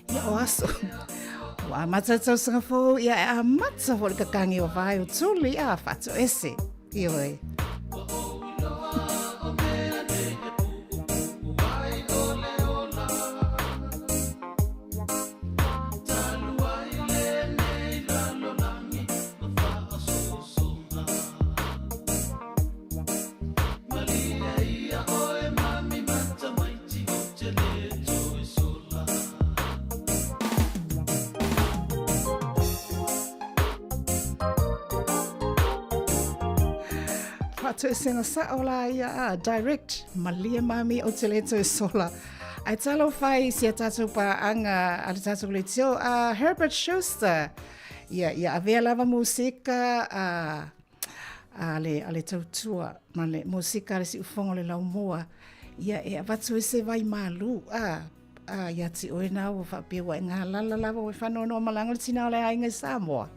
Ia o aso, wa mata tau sanga fo, ia a mata fo le kakangi o vai o tuli a whato ese. Ia oi. To sing a saola ia direct malia mami o te leto e sola. Ai talo fai si a tatu pa anga a tatu le tio Herbert Schuster. Ia avea lava musika ale tautua ma le musika le si ufongo le laumoa. Ia e avatu e se vai malu ia ti oe nao o whapia wa ngā lala lava o e whanono malanga le tina o le ainga Sāmoa.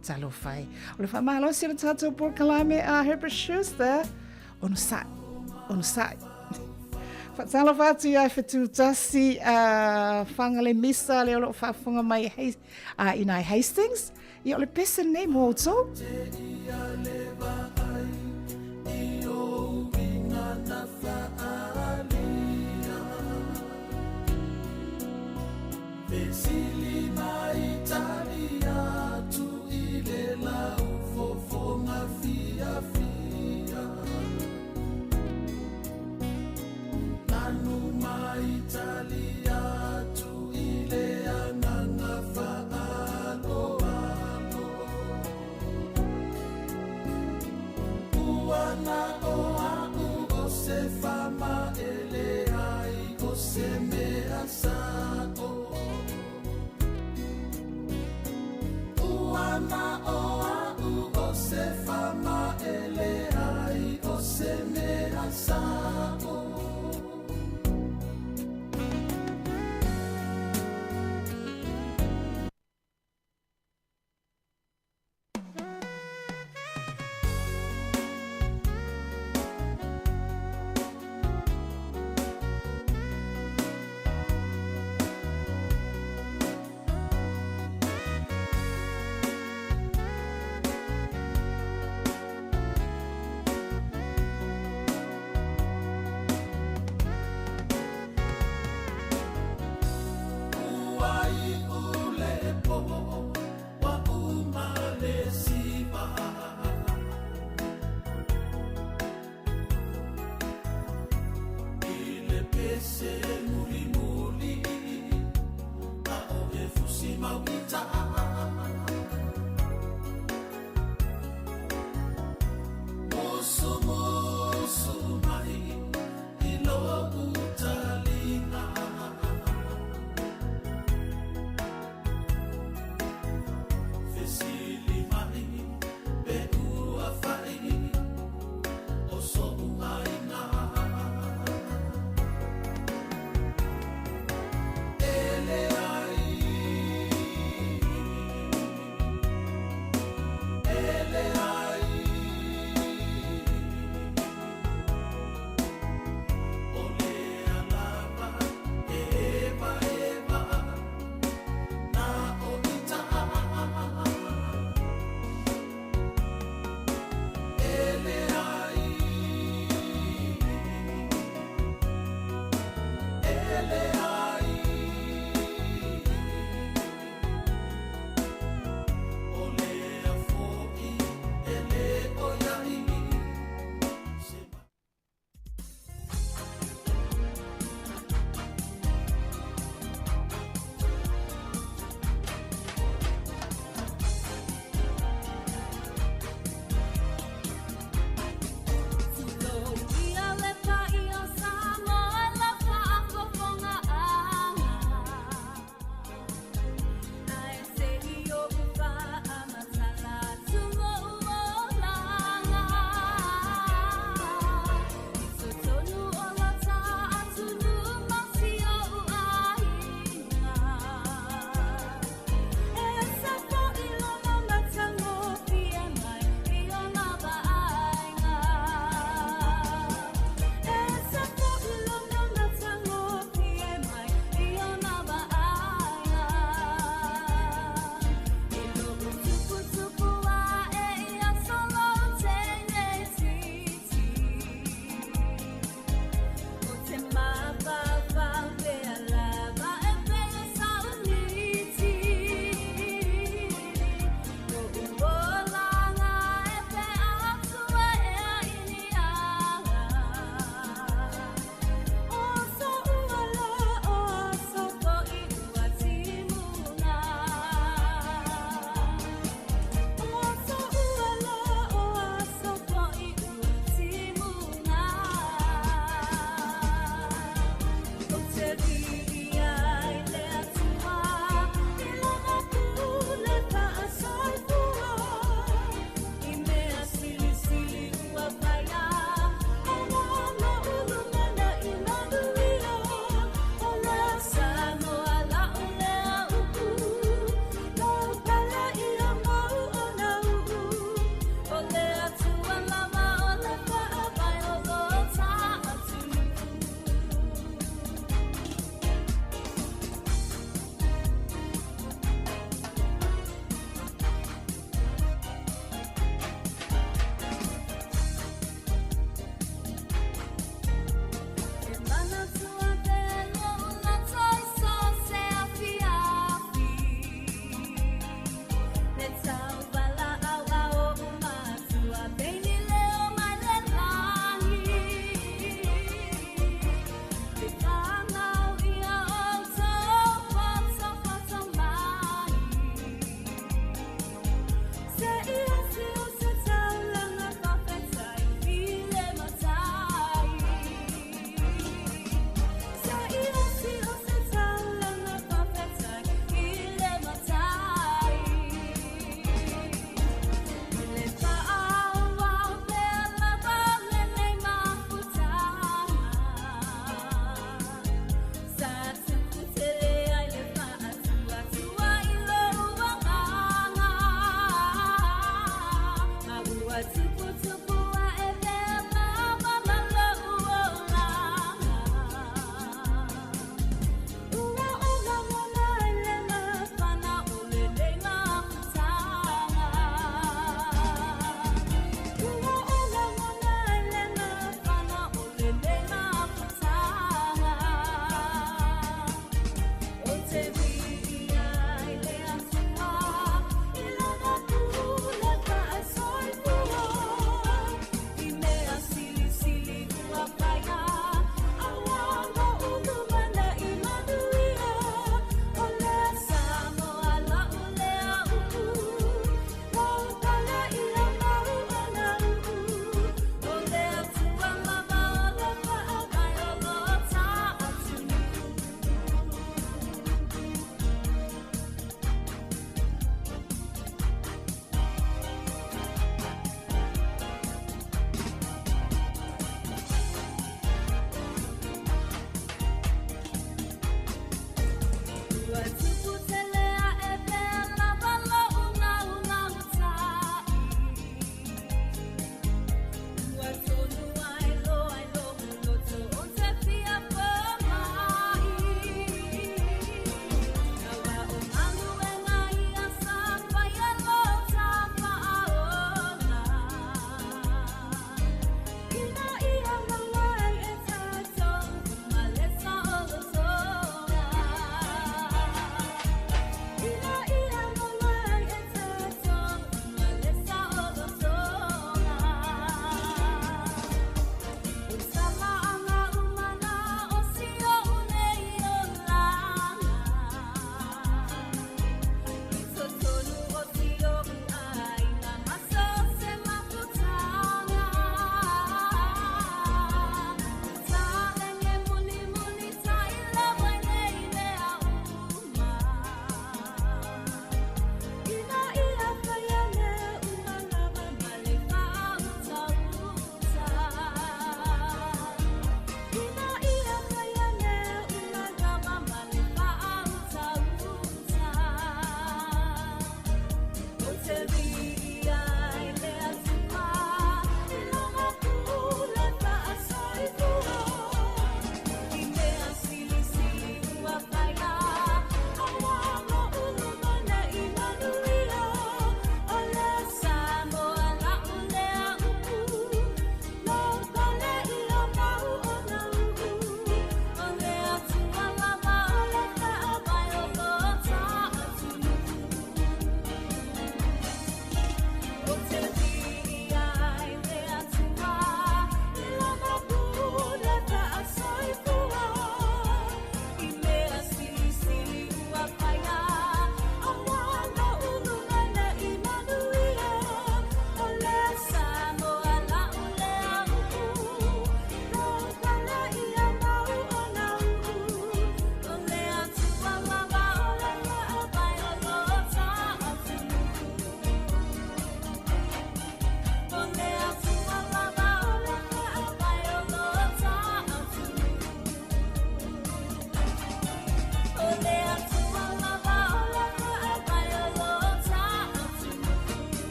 Talo fai. O le whamalo si le tātou por kalame Herbert Schuster. Ono sai. Talo whatu ia whetu tasi whanga le misa le olo whafunga mai Inai Hastings. Ia o le pesa nei mo to. Vesili na Italia tu ile la ufofonga fia Nanuma Italia tu ile ananga faalo Uana o se fama ele ai o se me asao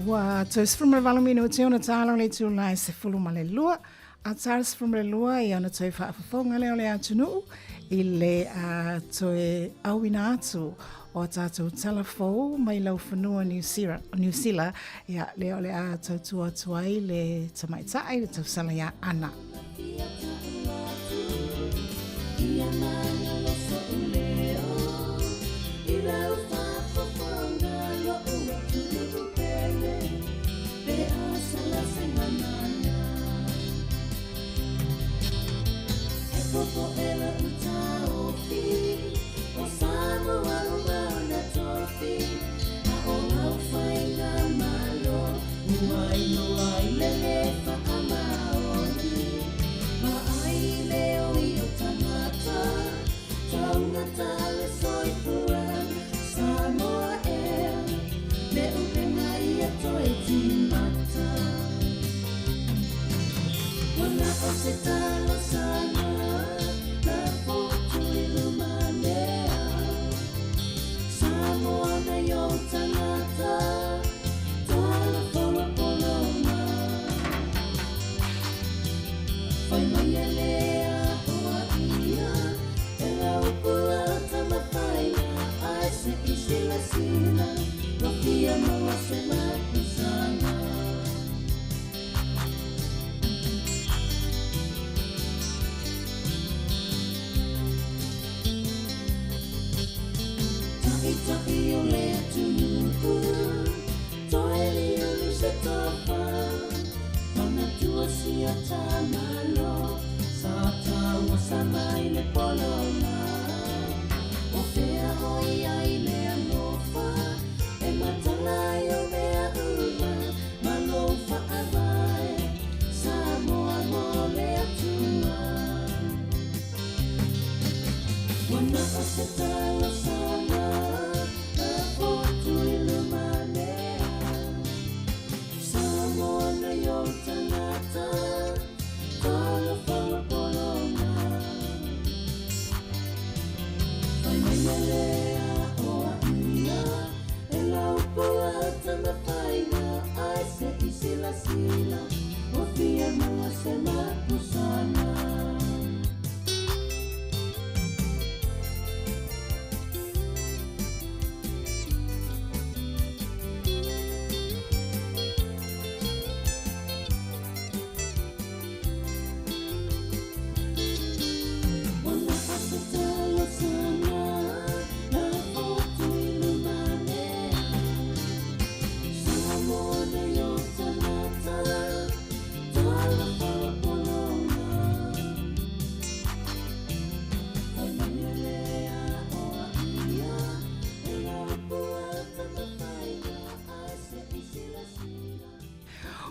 Ua tois from Valomino te ona tālo le tu lai se fulu ma le lua. A Charles from le lua I ona toi whaafafonga leo le atunu I le toi awina atu o tātou talafou mai lau whanua New Zealand ia leo le a tautu atuai le tamaitai le tausala ia ana. Popo ela uta ofi, o Sāmoa una tofi, a ona whainga malo, uai no ai lele whakamaoni, ma ai leo I o tangata, taungata le soifua, Sāmoa le upenga I ato e timata. Wana o se talo sana,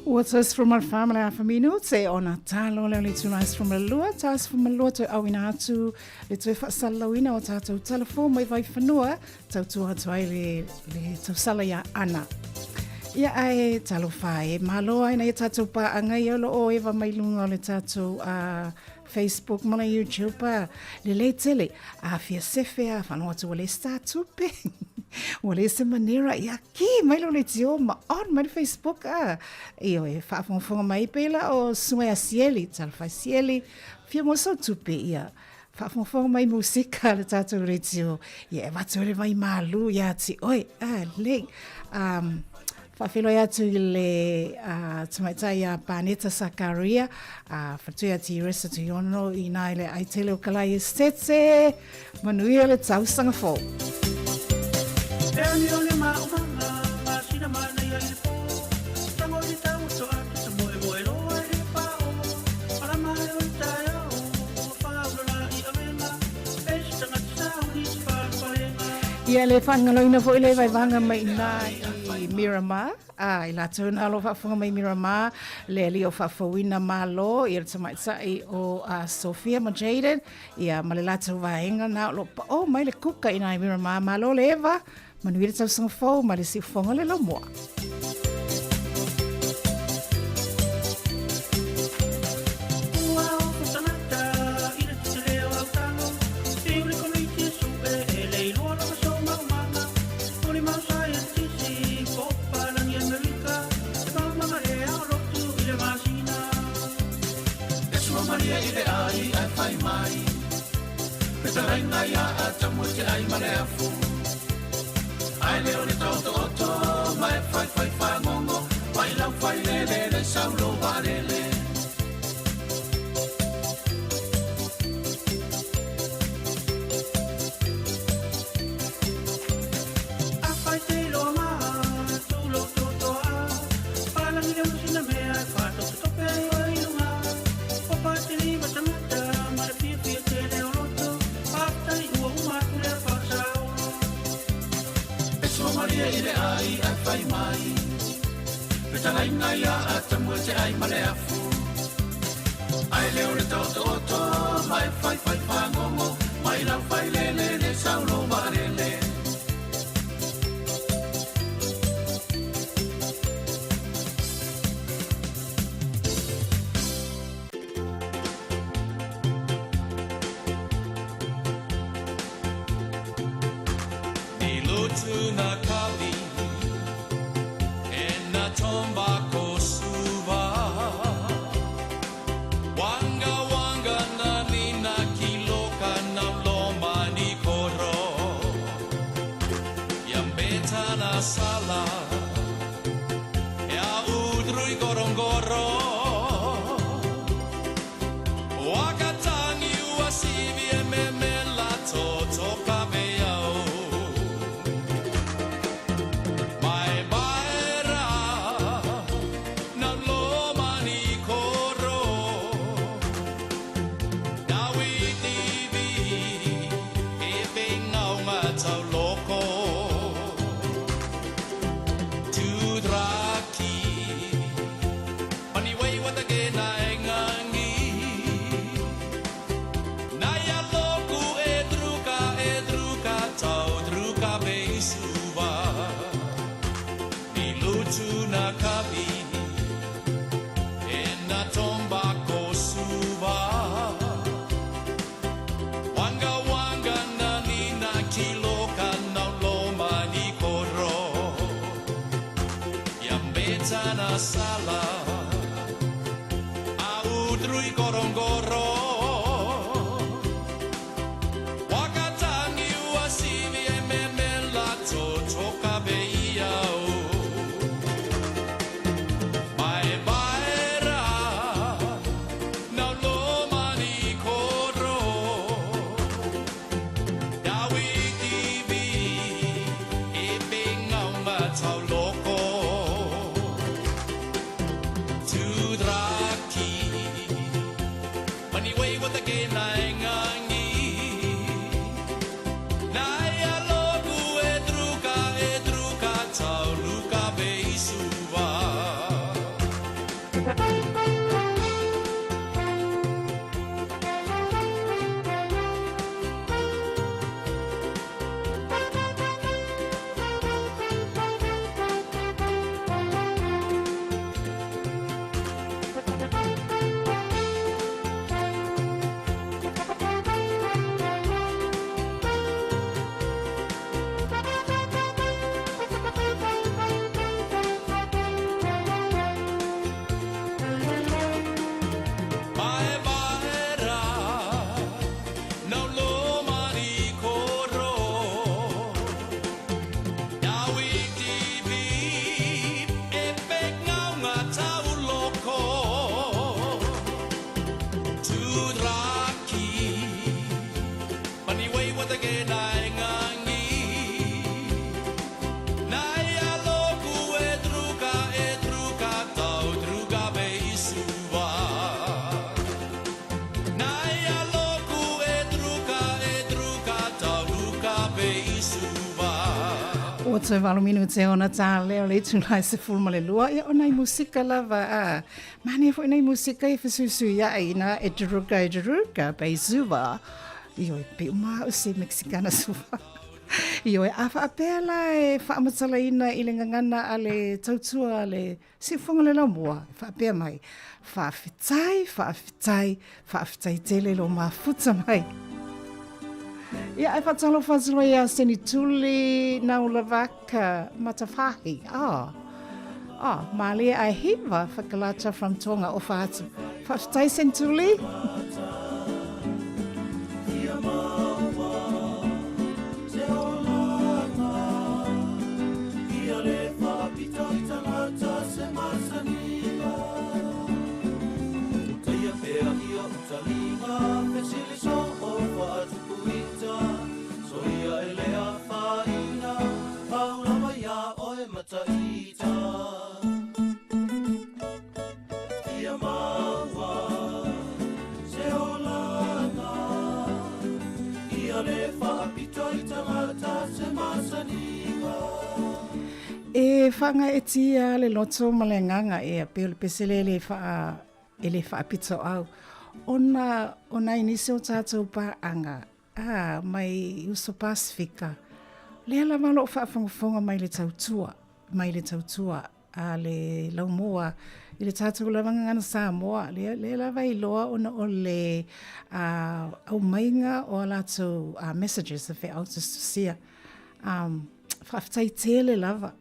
What's us from our family and famino te ona talo leo le tunais from the lua tas from the lua to awina atu le tu fa salawina o tatou telefon mai vai fanua tau tu atu ai le tau sala ya ana ia ai talo fai malo ai na tatou pa anga ia lo o eva mai lunga le tatou Facebook mana YouTube le tele a fia sefe a fanua tu le statupe Wale se manera ia ki mai lo le tio ma on mai Facebook io e fa fonga mai pela o sua sieli tal fa sieli fia mo so tupe ia fa fonga mai musika le tato le tio ia va tole vai malu ia ti oi le fa filo ia tu le tamaita ia paneta sakaria fa tu ia ti resa tu yono ina ile ai tele o kala estetse manuia le tau sanga fo Eani ole maumanga, masina mana ia le po. Tango ni tau so atu sa moe moe loa e pao. Para mai o tai au, whaula I avena. Esi tanga tau ni whaparenga. Ia le whangaloina fo ile vai vanga mai na I Miramar. I la tuna alo whafunga mai Miramar. Le li o whafawina malo. I le tamaitsai o Sophia Majaden. Ia ma le latu vaenga na lo pa o mai le kuka ina I Miramar malo le eva. Manuira tau sanga fau, ma le si fonga le la moa. Ua o kutanata, ina te leo au talo. E ule komiti su e le iloa lama so maumanga. Oli mau sai tisi, popa langi Amerika. maria i le ai ai fai mai. Peta raina ia a tamu te ai mare afu. Ai leo le tauto oto, mai fai fai fai mongo, mai lau fai le le saulo varele. Talaina ia atamua te ai mare afu. Ai leo le tauto oto, mai fai fai whangongo, mai lau fai lele le saulo varele. Ni lutu na kawi, Tombako suba Wanga wanga na nina kiloka na loma ni koro Yambeta na sala Ya udrui gorongoro Wakatangi uasivi e memela toto kabeao sala au drui gorongoro Wakatangi uasivi e memela toto kabeia Mai baera na loma ni koro Dawi TV e benga matau loko O te walo minute ona tā leo le tulai se fulma le lua ia o nei musika lava a. Mani fo nei musika i fasusu ia ina e druga Bezuva. Io pe uma o se Mexicana suva. Io e afa apela e whaamatala ina i le ngangana a le tautua le sifonga le laumua. Whaapea mai. Whaafitai tele lo mafuta mai. Ia e whatalo whazua ia seni tuli nau lavaka matafahi. Malia ai hiva whakalata from Tonga o whaatu. Whaftai Sentuli. E whanga e tia le loto malenganga e a peo le pesele ele wha apito au. Ona inisi o tātou pa anga. Mai uso Pasifika. Lea la malo whaafonga mai le tautua. Mai le tautua. Le laumoa. I le tātou lavanga ngana Sāmoa. Lea la vai loa ona o le au mainga o alatou messages e whi autosia. Whaftai tele lava.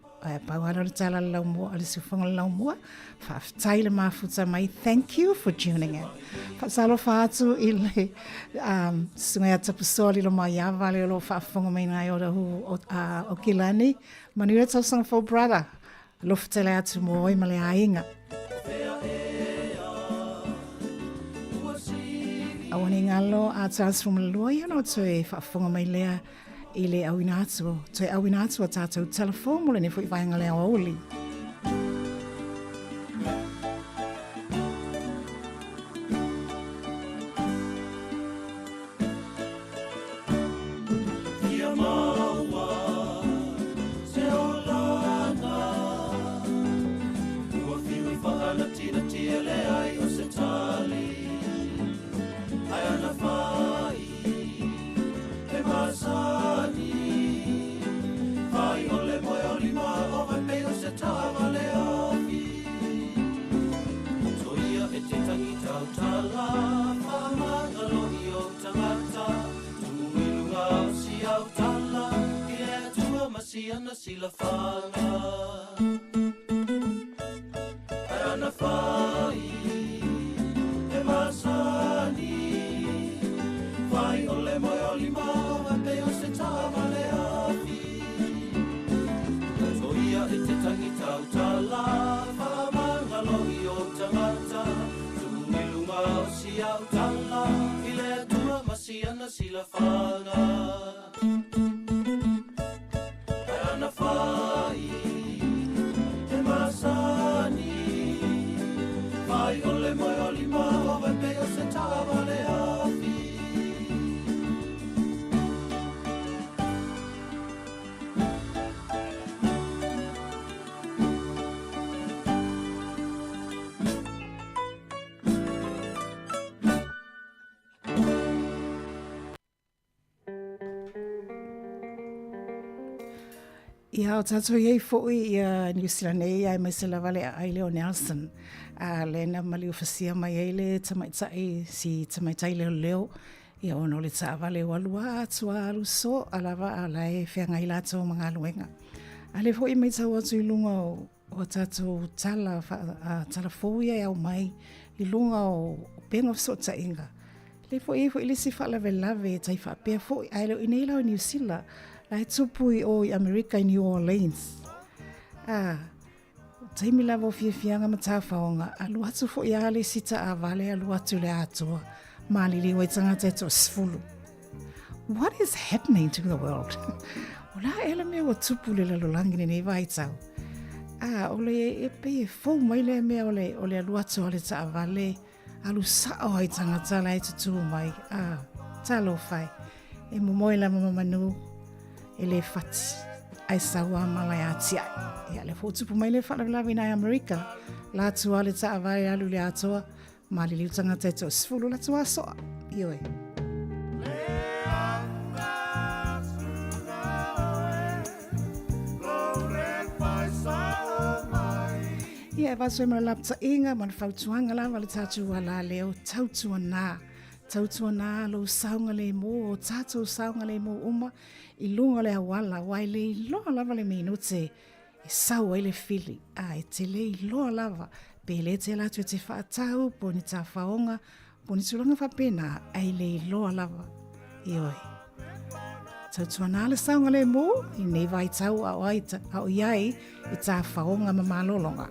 Pauana le tala le laumoa, le siufonga le laumoa. Whaftai le mafuta mai. Thank you for tuning in. Whaasalo whaatu i le sungai atapusoli lo mai awa le lo whaafonga mai nai o rahu o Kilani. Manura tausanga for brother. Lofutele atu mo oi male ainga. Awani ngalo a transform loia no tue whaafonga mai lea i le awina atu. Tue awina atu a tātou telefon mole ne fui vainga lea o oli. Sila fanga Ayana fai E masani Fai ole moi oli mau A peo se tawa le afi Toia e te tangi tau tala Whamanga lohi o tangata Tuilunga o si au tala I le atua masiana sila fanga Ia o tātou iei fōi i New Zealand nei ai mai se lawale a Leo Nelson. Lena mali ufasia mai eile tamaitai si tamaitai leo. Ia ono le tāwale walua atua aluso alawa ala e whianga i lātou mga aluenga. Ale fōi mai tau atu i lunga o tātou tala fōia au mai i lunga o penga sota inga. Le fōi le si whalawe lave tai whapea fōi ai leo ineila o New Zealand. Lai tupui o i America i New Orleans. Taimi lava o fianga matawhaonga. Alu atu fo i ale sita a vale alu atu le atua. Mali liwa i tangata eto sfulu. What is happening to the world? Ola ele mea o tupu le lalolangi ne vai tau. Ole e pe fo mai le mea ole alu atu ale ta a vale. Alu sao ai tangata la e tutu mai. Talo fai. E momoila mamamanu. Ele fati ai sawa malai atia ia le fotupu mai le whalawelawi nai Amerika la tua le ta avai alu le atoa ma le liutanga te to sfulu la tua soa ioe ia e vaso e mara lapta inga ma le fautuanga la le tatu ala leo tautua nā lo saunga le mo o tātou saunga le mo uma I lunga le awala wai le loa lava le minute e sau ai le fili a e te le iloa lava pe le te latu e te whaatau po ni tā whaonga po ni tulanga whapena ai le iloa lava i oi. Tau tuana le saunga le mō i nei vai tau au aita au iai i tā whaonga mamalolonga.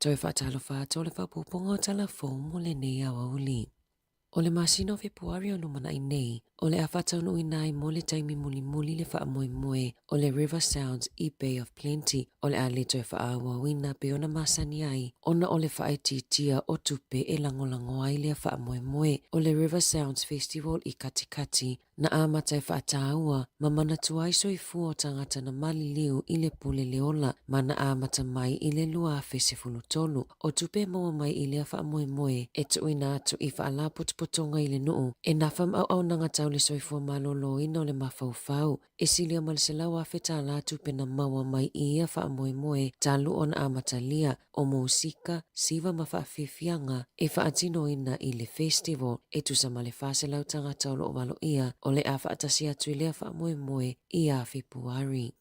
Toi whaatalo whātou le whapuponga o telefon mo le nei awa uli. O le masino Februari o numana i nei, o le awhatau nui nai mo le taimi muli muli le wha moe moe o le River Sounds i Bay of Plenty, o le ale toi wha awa wina pe ona masani ai, ona o le wha tia o tupe e langolango ai le wha moe moe o le River Sounds Festival i Katikati, na amatai wha ataua, ma mana tuai soifu o tangata na mali liu i le pule leola, ma na amata mai i le lua fesifulu tolu, o tupe maua mai i le wha moe moe, e tuina atu i wha ala potonga i le nuu, e nafam au nanga tau le soifua malolo ina o le mafaufau, e silia maliselau a feta ala tupe na maua mai i ia wha moe moe, talu ona amatalia, o musika, siva mawhaafifianga, e wha atino ina i le festival, e tusa male fase lau tangata o lo walo ia, o le a wha atasi atu i lea wha moe moe i a Februari.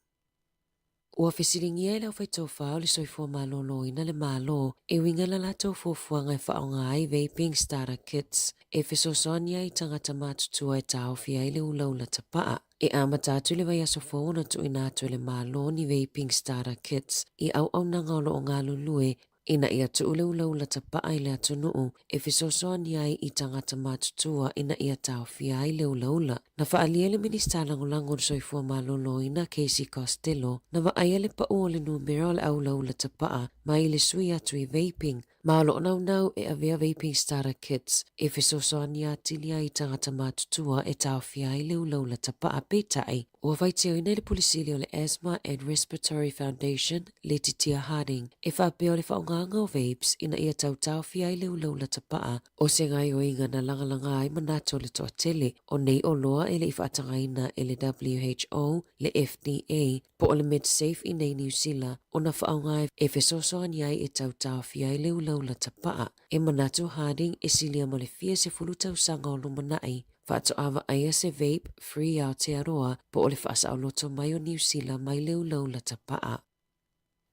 Ua fesiringia i lau whaitau whao le soifua malolo ina le malo, e winga la lato fuafuanga e whaonga ai vaping starter kits, e fesosonia i tangata matutua e tau fia i le ulaula tapaa. E amatatu le vai aso fōna tu ina atu le malo ni vaping starter kits, i au nanga o lo o ngā lulue, ina ia tu ule ulaula tapaa i le atu nuu, e fesosonia i tangata matutua ina ia tau fia i le ulaula. Na whaalia le minista langolango soifua malolo ina Casey Costello, na waaia le pa ua le numero le au laula tapaa, ma i le sui atu i vaping, ma lo nau e avea vaping starter kits, e fesosoania tilia i tangata matutua e tau fia i le ulaula tapaa petai. Ua vaiteo ina le pulisili o le Asthma and Respiratory Foundation, le Titia Harding, e whapeo le whaonganga o vapes ina ia tau fia i le ulaula tapaa, o se ngai o inga na langalanga ai manato le toa tele, o nei o loa e le iwhaatangaina e le WHO, le FDA, po o le MedSafe i nei New Zealand, o na whaongai e fesosoani ai e tau fia i le ulaula tapaa, e manato Harding e silia mo le fia se fulutau sanga o lumanai, whaato awa aia se vape free Aotearoa po o le whaasa o loto mai o New Zealand mai le ulaula tapaa.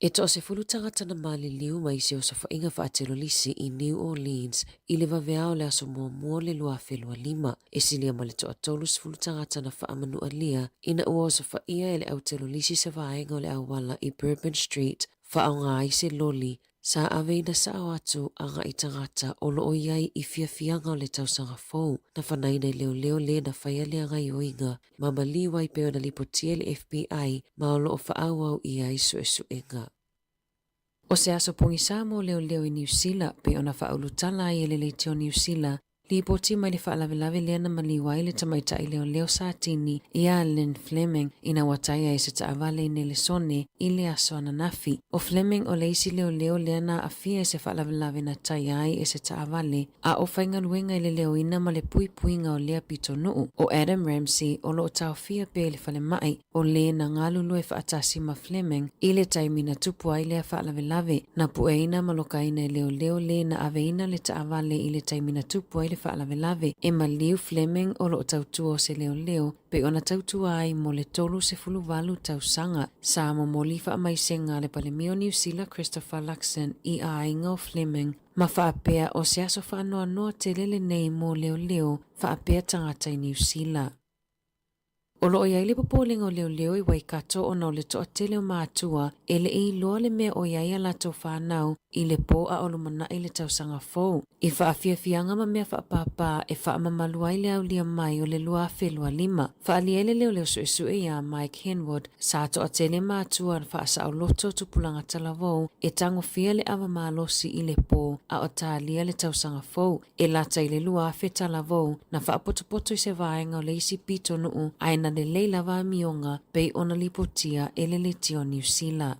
E to se fulutanga tana mali liu mai se o sa whainga whaatelo lisi i New Orleans i le waweao le aso mua le lua whelua lima e silia ma le toa tolu se fulutanga tana whaamanu alia ina ua o sa whaia e le autelo lisi sa vaenga o le awala i Bourbon Street whaonga ai se loli sa aveina sa o atu anga i tangata o lo o iai i fiafianga o le tausanga fau na whanaina i leo le na whaia le anga i oinga ma maliwa i peo na lipotia le FBI ma o lo o whaau au iai suenga. O se aso pongi Sāmoa leo i New Zealand pe ona whaulutala ai ele le teo New Zealand. Li poti mai le whaalawelawe lea na maliwai le tamaita i leo Sātini i a Lynn Fleming ina wataia e se taawale ne le sone i le aso ananafi. O Fleming o leisi leo lea na afia e se whaalawelawe na tai ai e se taawale a o whainga luenga i le leo ina ma le puipuinga o lea pito nuu. O Adam Ramsey o lo tau fia pe le whale mai o le na ngalulu e whaatasi ma Fleming i le taimina tupu ai lea whaalawelawe na pueina malokaina i leo le na aveina le taawale i le taimina tupu ai le whaalawelawe e maliu Fleming o lo tautua o se leo pe ona tautua ai mo le tolu se fuluwalu tausanga sa mo moli whaamaisenga le palemio New Zealand Christopher Luxon i a ainga o Fleming ma whaapea o se aso whaanoa te lele nei mo leo whaapea tangata i New Zealand. O loo iai le popolinga o leo i Waikato o nau le toa tele o mātua e le i loa le mea o iai a lato whanau i le po a olumana i le tausanga fōu. I whaafiafianga ma mea whaapapa e whaamamaluai le au lia mai o le lua whelua lima. Whaalia le leo suesue ia Mike Henwood sa toa tele mātua na whaasa au loto tupulanga talavou e tango fia le awa malosi i le po a o tālia le tausanga fōu. E lata i le lua whe talavou na whaapotopoto i se vaenga o le isi pito nuu aina le leila wa mionga pei ona lipotia ele le tio New Zealand.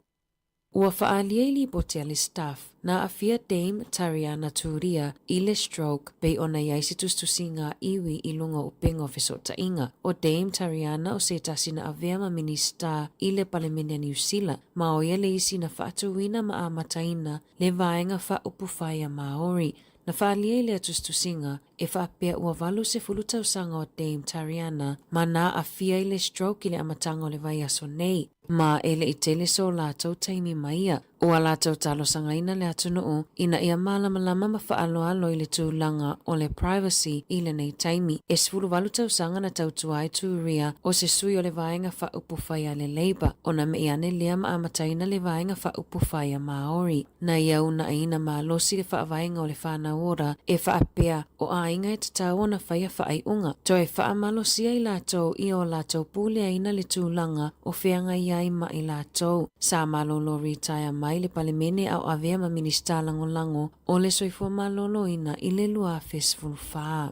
Ua whaalia i lipotia le staff na afia Dame Tariana Turia i le stroke pei ona iaisi tustusinga iwi i lunga o pengo fesota inga. O Dame Tariana o se tasina avea ma minista i le palemenia New Zealand ma o ia le isi na whaatuwina ma amataina le vaenga wha upufaya Maori. Na whaalia i le atustusinga e whaapea ua walu se fulutausanga o Dame Tariana ma na afia i le stroke i le amatanga o le vai aso nei. Ma ele i tele so lātou taimi maia. Ua lātou talo sangaina le atunuu ina ia malamalama ma whaaloalo i le tūlanga o le privacy i le nei taimi. E sifuru walu tausanga na tautua ai tūria o se sui o le vaenga wha upufaya le Labour. O na meane lea ma amataina le vaenga wha upufaya Maori. Na iau na aina ma losi le wha vaenga o le whana ora e whaapea o ainga e tatau o na whaia whaaiunga. To e wha amalosia i lātou i o lātou pūle aina le tūlanga o whianga iai ma i lātou. Sa malolo retire mai le palemene au avea ma minista lango o le soifua malolo ina i le lua festival whaa.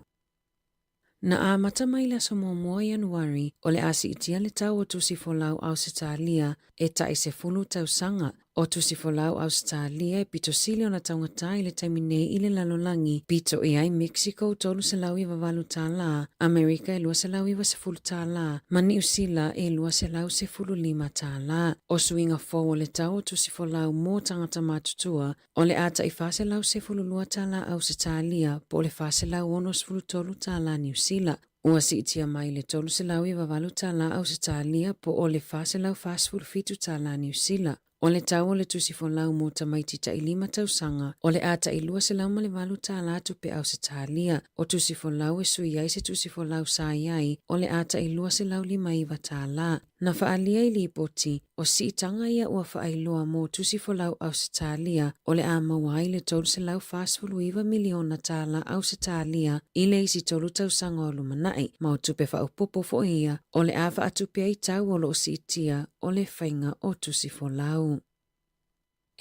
Na amata mai la Sāmoa Januari o le asi itia le tau o tusifolau Ausitalia e tai se fulu tausanga. O tusifolau Australia e pito sili o na taungata i le taimine i le lalolangi. Pito e ai Mexico tolu se lau i wavalu tā la. Amerika e lua se lau i wa se fulu tā la. Ma New Zealand e lua se lau se fulu lima tā la. O suinga fō o le tau o tusifolau mō tangata matutua. O le ata i whase lau se fulu lua tā la Australia po le whase lau ono se fulu tolu tā la New Zealand. Ua si itia mai le tolu se lau i wavalu tā la Australia po o le whase lau whase fulu fitu tā la New Zealand. O le tau o le tusifolau mo tamaitita i lima tausanga, o le ata i lua se lau ma le walu tā latu pe Ausitalia, o tusifolau e sui ai se tusifolau sa iai, o le ata i lua se lau lima iwa tā la. Na whaalia i lipoti, o si itanga ia ua whaailoa mo tusifolau Ausitalia, o le a mawai le tolu se lau whasfulu iwa miliona tā la Ausitalia, i le isi tolu tausanga o lumanai, ma o tupe whaupopo fo ia, o le a whaatupia i tau o lo si itia, o le whainga o tusifolau.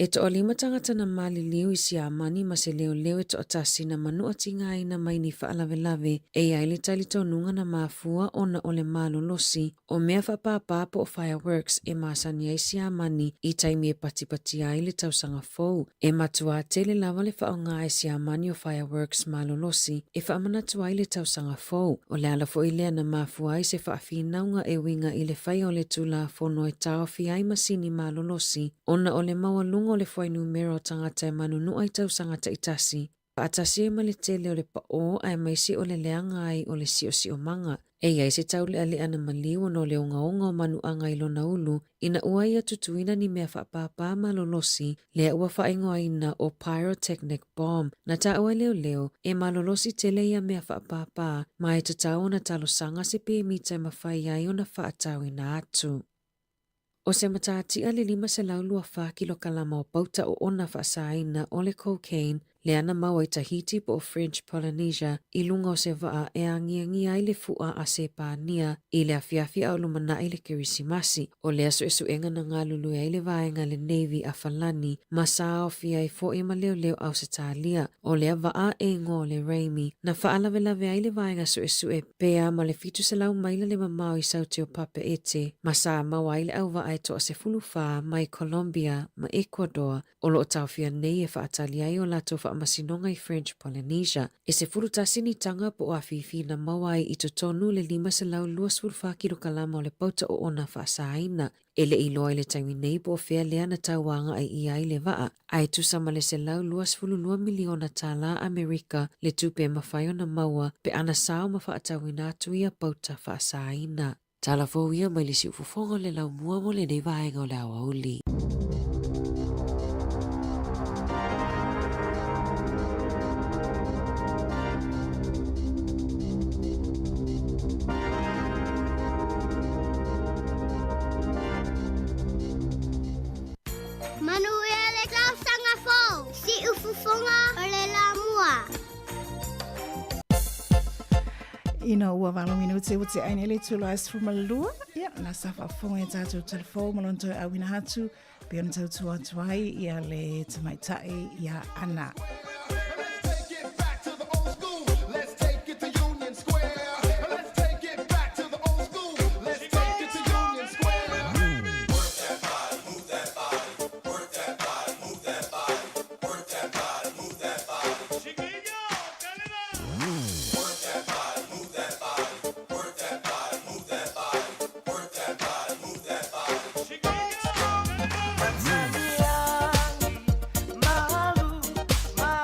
E to o lima tangata na mali liu isi a mani ma se leo e to o tasi na manua tinga ina mai ni whaalawelawe e aile tali tonunga na mafua o na ole malo losi o mea whapapapa o fireworks e masani a isi a mani i taimi e patipati aile tausanga fou. E matua tele lava le whaonga isi a mani o fireworks malo losi e whaamanatua aile tausanga fou. O le ala fo ilea na mafua i se whaafinaunga e winga i le whai o le tula fono e tau fi ai masini malo losi o na ole mawalunga o le foi numero tangata e manunu ai tau sangata itasi. Pa atasi e mali tele o le pa o ai maisi o le leanga ai o le si o manga. E iai se tau le ali ana maliu no le onga o manu anga ilo na ulu ina ua ia tutuina ni mea whaapapa malolosi lea ua whaingo aina o pyrotechnic bomb. Na ta ua leo e malolosi tele ia mea whaapapa ma e tatau na talo sanga se pe mita e mawhai ai o na whaatau ina atu. O se matati a le lima se lau lua wha kilo kalama o pauta o ona whaasaina o le cocaine Le ana maua i Tahiti po o French Polynesia i lunga o se waa e angiangia i le fua a se pānia i le afiafia o lumana i le kerisimasi o le aso esu enga na ngā lulu i le vaenga le Navy a Falani ma sa o fia i fo i ma leo leo au se tālia o le waa e ngō le Raimi na faalawe lawe i le vaenga so esu e pea ma le fitu se lau maila le mamau i sauti o Papa Ete ma sa maua i le au waa e toa se fulufa mai Colombia ma Ecuador o lo tau fia nei e faatalia i o lato masinonga i French Polynesia. E se furutasini tanga po o afifi na mawai i totonu le 5 kilo kalama o le pauta o ona whaasaina. E le iloa i le taimi nei po o fea lea na tauanga ai ia i le waa. Ai tusama le se lau 2 miliona tala Amerika le tupe mawhaio na maua pe ana sao mawhaatawina atu ia pauta whaasaina. Tala fōia mai le si ufufonga le lau mua mo le nei vaenga o le awauli. Ina ua walo minuti uti aine le tula as fumalua. Ia, na safa fonga e tātou telefo malonto au ina hatu. Piona tautua tuai ia le tamaitai ia ana. Malu, malu.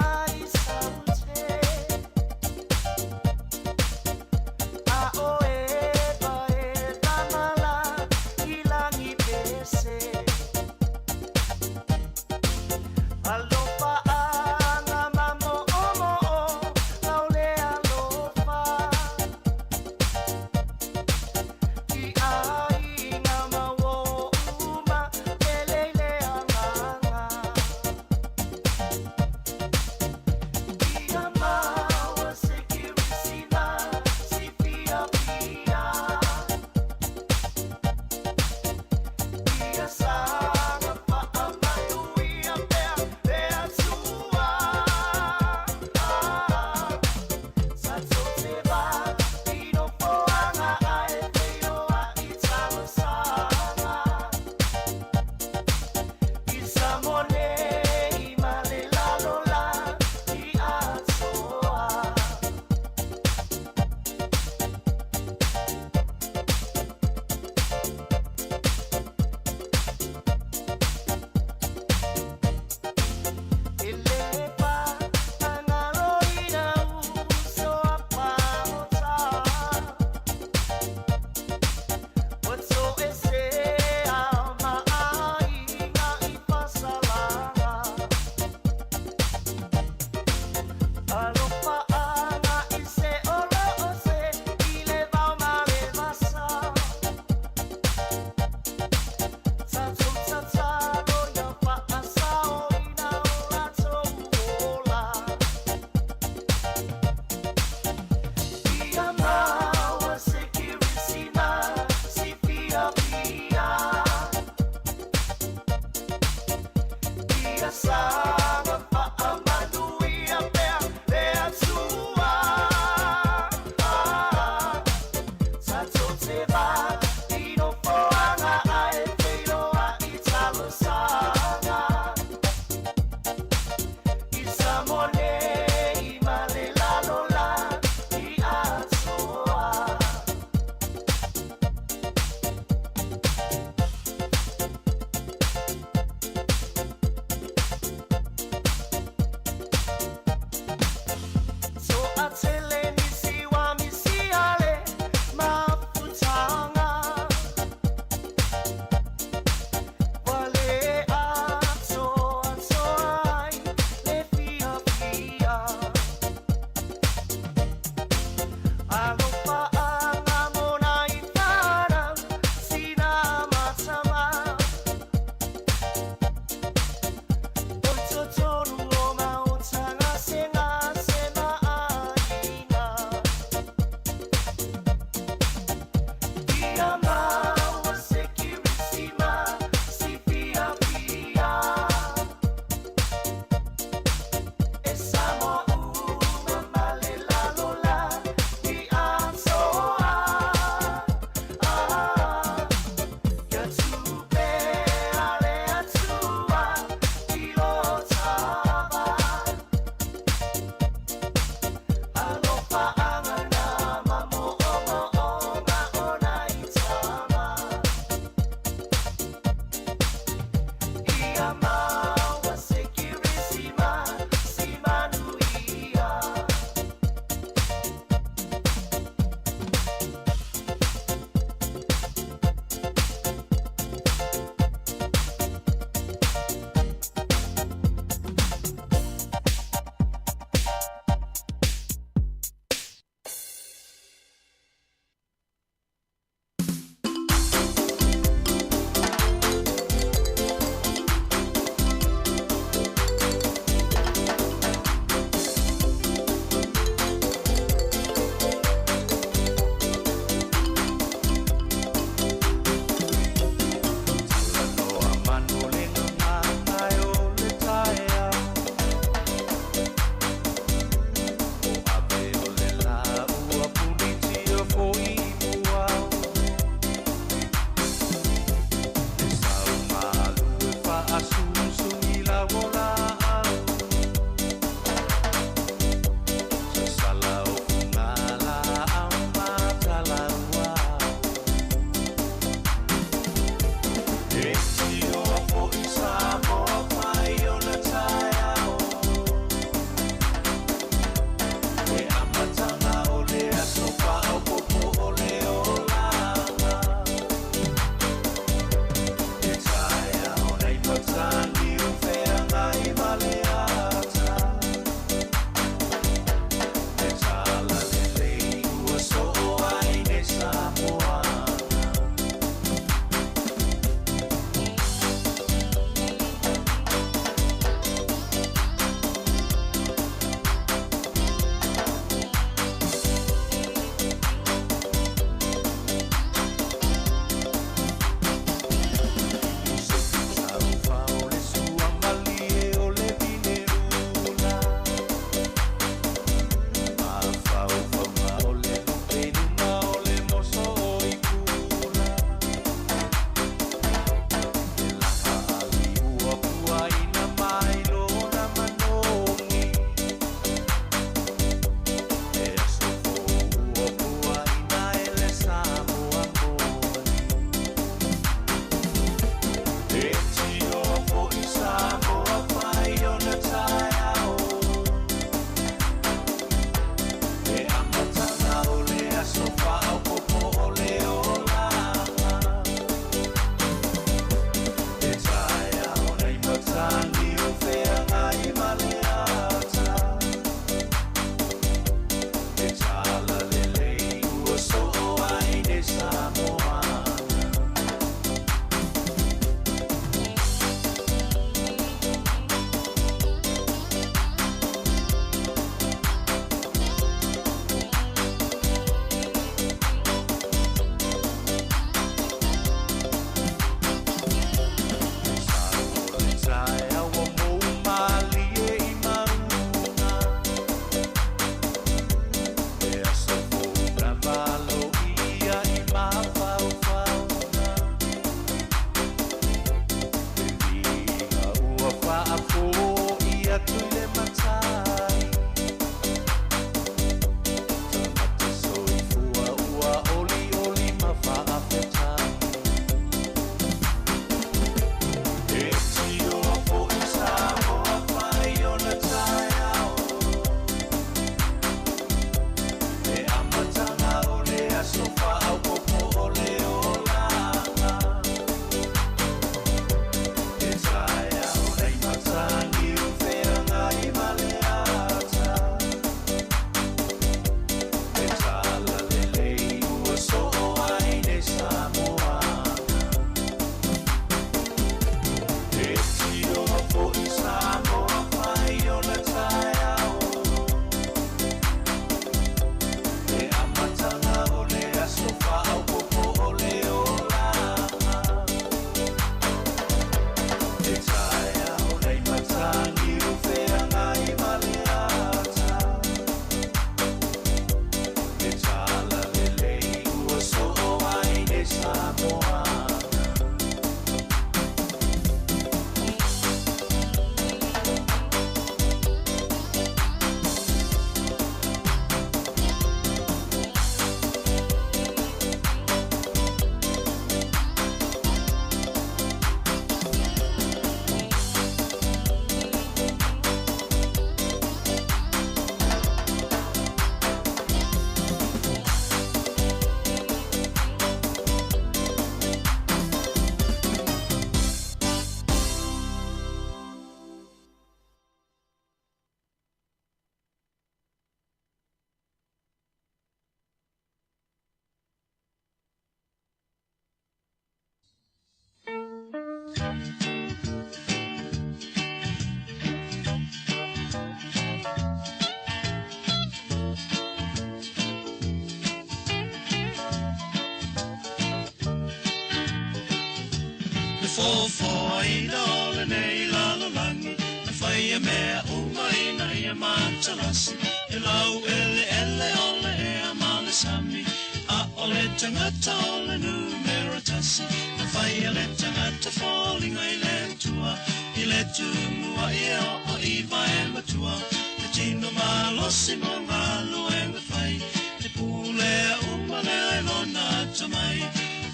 fōfō ina o le nei lalolangi, na whaia mea umaina ia mātalasi, e lau ele o le ea male sami, a o le tangata o le numero tasi, na whaia le tangata falling ai le tua, I le tumua ia o iwa e matua, le tino malosi mo ngā lua e mawhai, te pūlea umane ai lona tamai,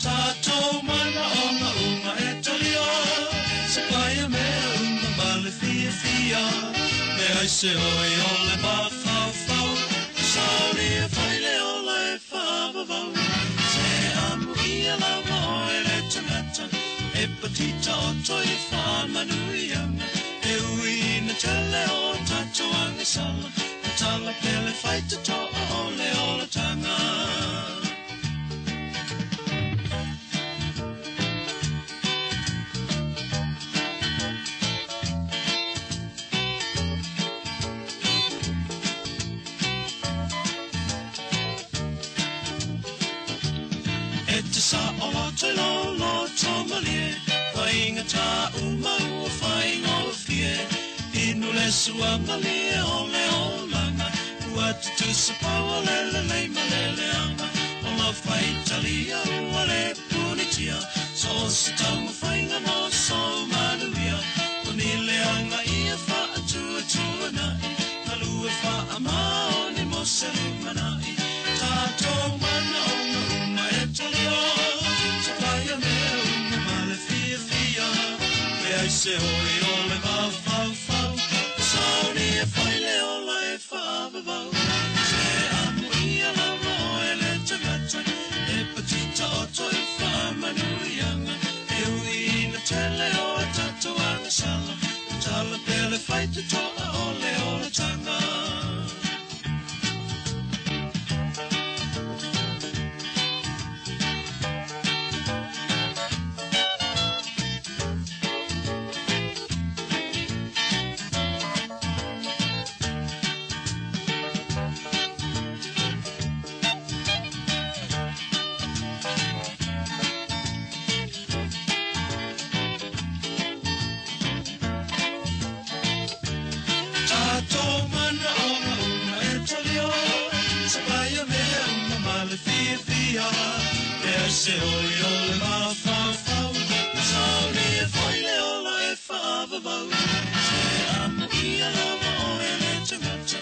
tātou mana o ngā unga e talia, se paia mea unga male fia fia, me ai se oi o le mawhau, sauri e whaile o le whavavau, se amu ia lawa o e le tangata, e patita o toi whamanuianga, e ui na tele o tātou angisala, na tala pele whaita toa o le ola tanga. Sa o te lolo tomalie, whainga tā umau o whainga o fie, inu le suanga lie o le olanga, ua tutu sa paua lele leima lele anga, o la whaitalia ua le punitia, so sa taunga whainga no so manuia, o ni le anga ia wha atua tua nai, kalua wha amao ni mo se lumanai, tātou mana o ngā uma e talia, se hoi o le whawhau, sauri e whaile o le whavavau, se amu ia lawa o e le tangata, e patita o toi whamanuianga, e ui na tele o a tatou angasala, tala pele whaita toa o le ola tanga. Se oi o le mawhawhau, sauri e whaile o la e whavavau, se amu ia lawa o e le tangata,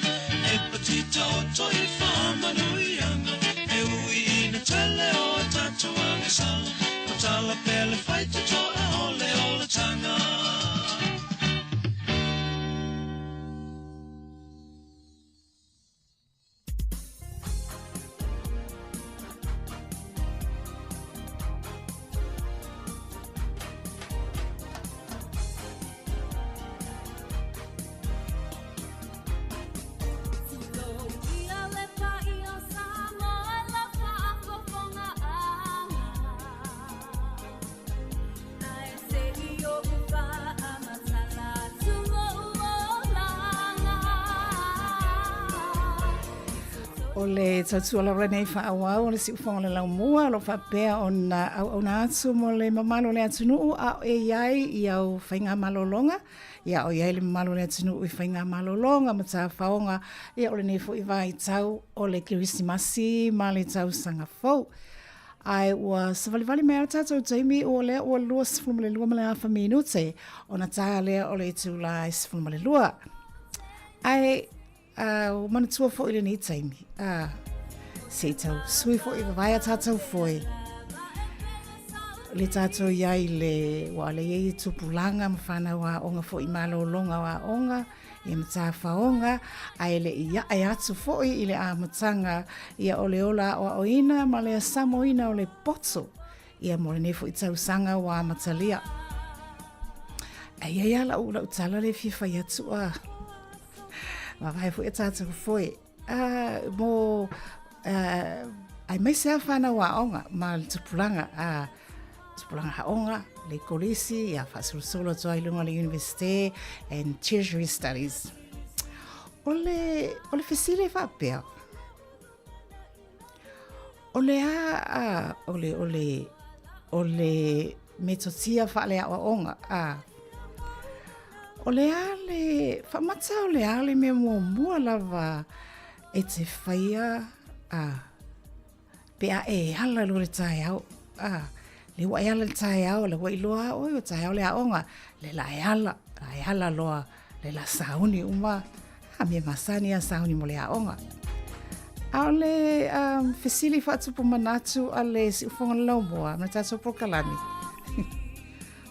e patita o toi whamanuianga, e ui ina tele o a tatou angasala, o tala pele whaita toa o le ola tanga. O le tautua la renei whaawau, o le si ufonga le laumua, lo whapea o na atu mo le mamalo le atunuu, a e iai i au whainga malolonga, ia o iai le mamalo le atunuu i whainga malolonga, ma tā whaonga, ia o le nefo i vai tau o le Kirisimasi, ma le tau sanga fau. Ai ua savali mea tātou taimi o le ua lua sifuluma le lua ma le awha minute, o na tā lea o le tūla i sifuluma le lua. Ai, o manatua fo i le ni taimi. Se tau sui fo i vai a tātou foi. Le tātou iai le wa le iei tupulanga mawhana wa onga fo i malolonga wa onga, i mata whaonga, ai le ia ai atu fo i le amatanga ia o le ola o oina ma le Samoina o le poto. Ia mo le nefo i tau sanga wa matalia. Ai ai ala ula utala le fifa i atua. Ma vai fu e tātou foi. Mo ai mai se whana wa onga ma le tupulanga tupulanga haonga le kolisi ia whasurusolo toa i lunga le University and Tertiary Studies. O le fesile whapea. O le me to tia whaalea o onga. O le ale, whamatau le ale me mua lava e te whaia pea e hala lo le tae au. Le wa e hala le tae au, le wa iloa oi o tae au le aonga, le la e hala loa le la sauni uma. Me masani a sauni mo le aonga. Au le fesili whaatupu manatu a le si ufonga lau mua, na tato prokalami.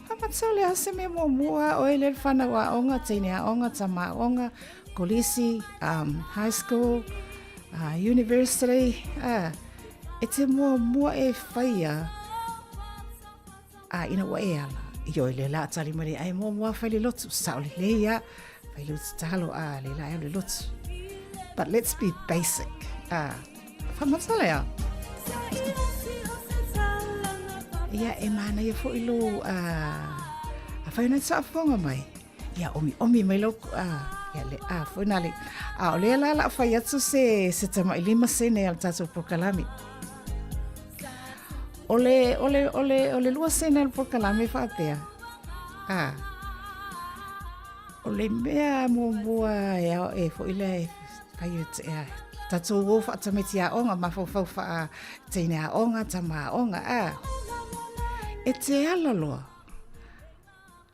Hamatau le ase me mua o le whana wa aonga, teine aonga, tama aonga, kolisi, high school, university, e te mua e whaia ina wa e ala. Io le la tali mare ai mua whaile lotu, sauli le ia, whaile lotu talo le la le lotu. But let's be basic. Whamatale ia e mana ia fo ilo a whaina sa whonga mai. Ia omi mai lo ia le whainale. O le la whai atu se tama i 5 sene al tatou prokalami. Ole 2 sene al prokalami whaapea. Ole mea mua e fo ila e whai atu tatou o whaatameti a onga, ma fau wha teine a onga, tama a onga, E te ala loa.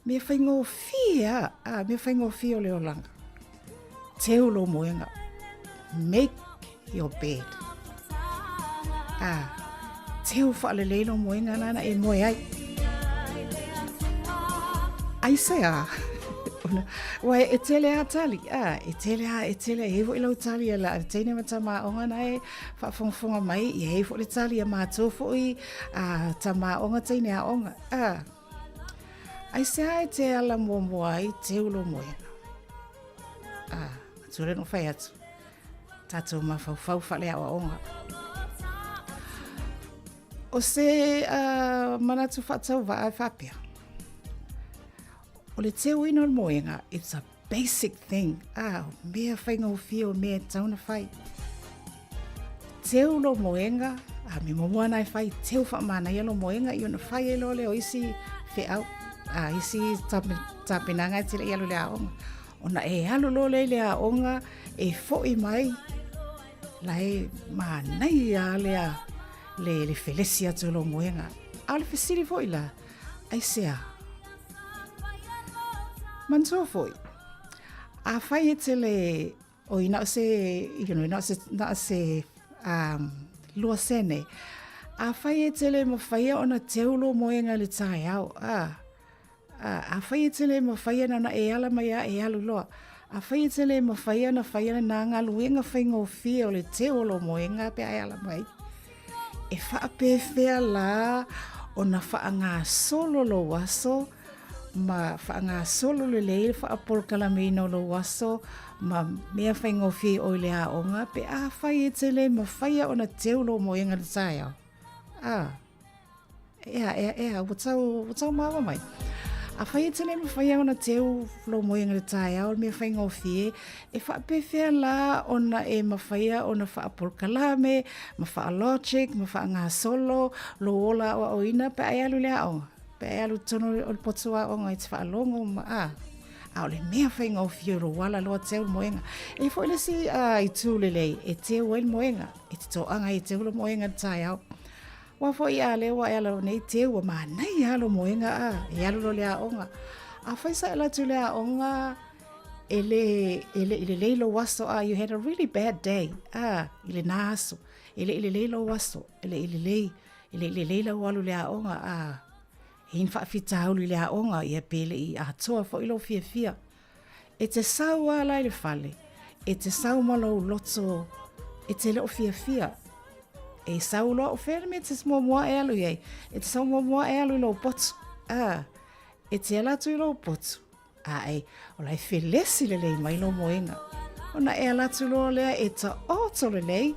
Me whaingo fia, me whaingo fia o leo langa. Te ulo moenga. Make your bed. Te u whaaleleilo moenga nana e moe ai. Ai se Wai e tele a tali, e tele e vo ilo tali ala teine matama onga nai whaafonga mai e vo le tali a mātou foi tama onga teine a onga. Ai se ai te ala mua ai te ulo moena. Ture no whai atu. Tatou ma fau whale awa onga. O se manatu whaatau wa ai whapea. O le te uino moenga, it's a basic thing. Mea whainga fio, mea tauna whai. Te ulo moenga, me momua nai whai, te u whaamana ialo moenga, i ona whai e lole o isi whiau. Isi tapinanga te le ialo le aonga. Ona e alo lole le aonga, e foi mai, lai manai a le felesia te ulo moenga. A le fesiri foi la, ai sea. Manso foi. A whai e te le o ina se lua sene. A whai e te le ma whai ona te ulo moenga le tae au. A whai e te le ma whai na e ala mai e alu loa. A whai e te le ma whai na nga ngaluenga whaingo fia o le te ulo moenga pe ai ala mai. E whaape whea la o na whaanga solo lo waso ma whaanga solo le leile whaapolkalami no lo waso ma mea whaingo fi o le aonga pe a whai e te le ma whaia o na teulo moenga le tae au. Watau mawa mai. A whai e te le ma whaia o na teulo moenga le tae au mea whaingo fi e whaapewhea la o na e ma whaia o na whaapolkalame ma whaalogic ma whaanga solo lo ola o ina pe ai alu le aonga. Pe alu tono o le potua o ngai te whaalongo ma o le mea whainga o whioro wala loa teo moenga. E fo ile si i tūlelei e teo el moenga. E te toanga e teo lo moenga tae au. Wa fo i ale wa e alo nei teo ma nei alo moenga e alo lo le aonga. A whaisa e la tu le aonga ele leilo waso you had a really bad day. Ile naso. Ele leilo waso. Ele leilo walu le aonga hin whaafita hauli le aonga i a pele i a toa fo ilo fia. E te sau ala i le whale. E te sau malo loto. E te leo fia. E sau loa o where me te mua e alu iei. E te sau mua e alu ilo potu. E te alatu ilo potu. O lai whelesi le lei mai lo moenga. Ona e alatu lo lea e ta oto le lei.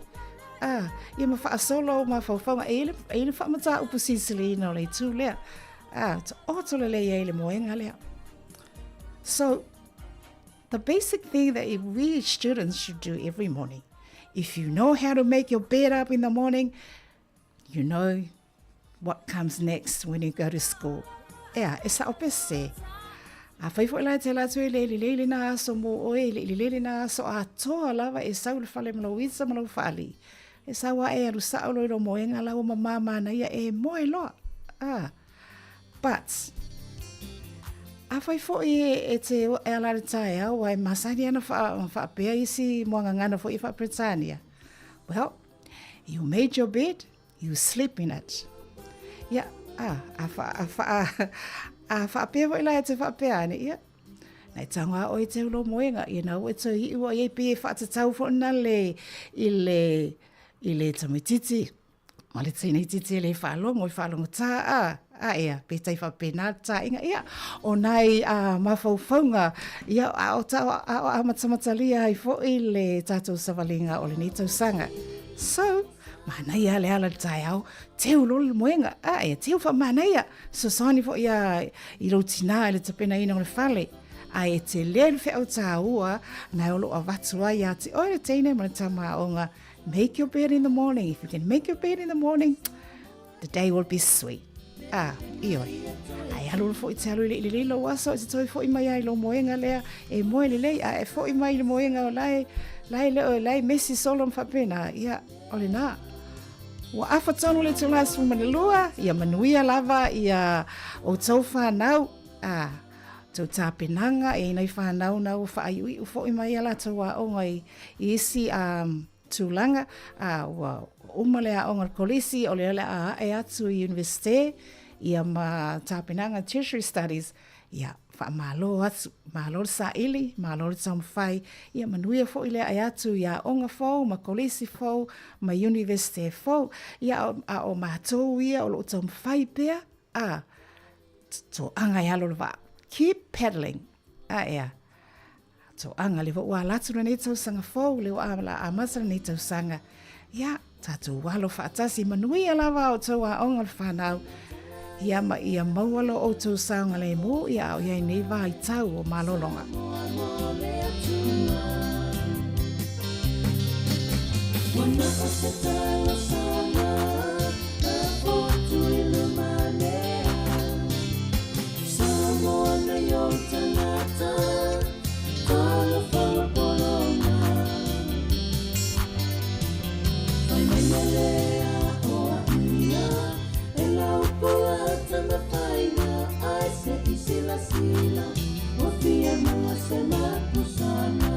Ia ma wha solo ma whauwhaunga e ile whaamata upu sisili ina o lei tū lea. So, the basic thing that we students should do every morning, if you know how to make your bed up in the morning, you know what comes next when you go to school. Ea, e sa ope se. A whai fo lai te latu e leili na aso mo oe, leili na aso a toa lava e sau le whale malo wisa malo whali. E sawa e alu sa alo iro mo e ngala o mamama na ia e moe loa. But, a whai fo e te e alare tae au, ai masani ana whaapea isi moanga ngana fo i Britania. Well, you made your bed, you sleep in it. Yeah, whaapea fo i lai te whaapea ane, yeah. Nei tanga o i te ulo moenga, you know, e to i ua i pe whaatatau fo na le i le tamititi. Ma le tēnei titi le whaalongo i whaalongo tā, ea, pe tei whapena tā inga, ia, o nei mawhauwhaunga, ia, o amatamatalia ai fo i le tātou savalinga o le nei tausanga. So, mana ia le ala tai au, te ulo le moenga, ea, te uwha mana ia, so sani fo ia i rotina le tapena ina o le whale. Ai e te lea le whiau tā ua, nai olo a watua ia te oere teine mana tama onga, make your bed in the morning. If you can make your bed in the morning, the day will be sweet. Ioi. Ai alu fo i te alu i le lo waso, i te toi fo i mai ai lo moenga lea, e moe le lei, e fo i mai le moenga o lai mesi solom whapena, ia, ole nā. Wa afa tonu le tula su manilua, ia manuia lava, ia o tau whanau, tau tāpenanga, e nei whanau nau whaaiui, ufo i mai ala tau a onga i isi tūlanga, umale a onga kolisi, o le a e atu i universite, ia ma tāpenanga tertiary studies, ia wha malo atu, malo sa ili, malo tam whai, ia manuia fo i le a atu, ia onga fo, ma kolisi fo, ma universite fo, ia o mātou ia, o lo tam whai pia, to anga i alo wa, keep pedaling, ea. So anga le wa latu na nei tausanga fo, le wa a masara nei tausanga. Ia, tātou walo whaatasi manui alawa o tau a onga le whanau. Ia maualo o tau saunga le mo, ia o iai nei wā i tau o malolonga. Wana o se tala sana, a fotu i le manea. Sāmoa na yo tanata, Tala fala polonga Vai manelea o ia E lau pula tanda whaina Ai se isila sila O fia mua se mapusana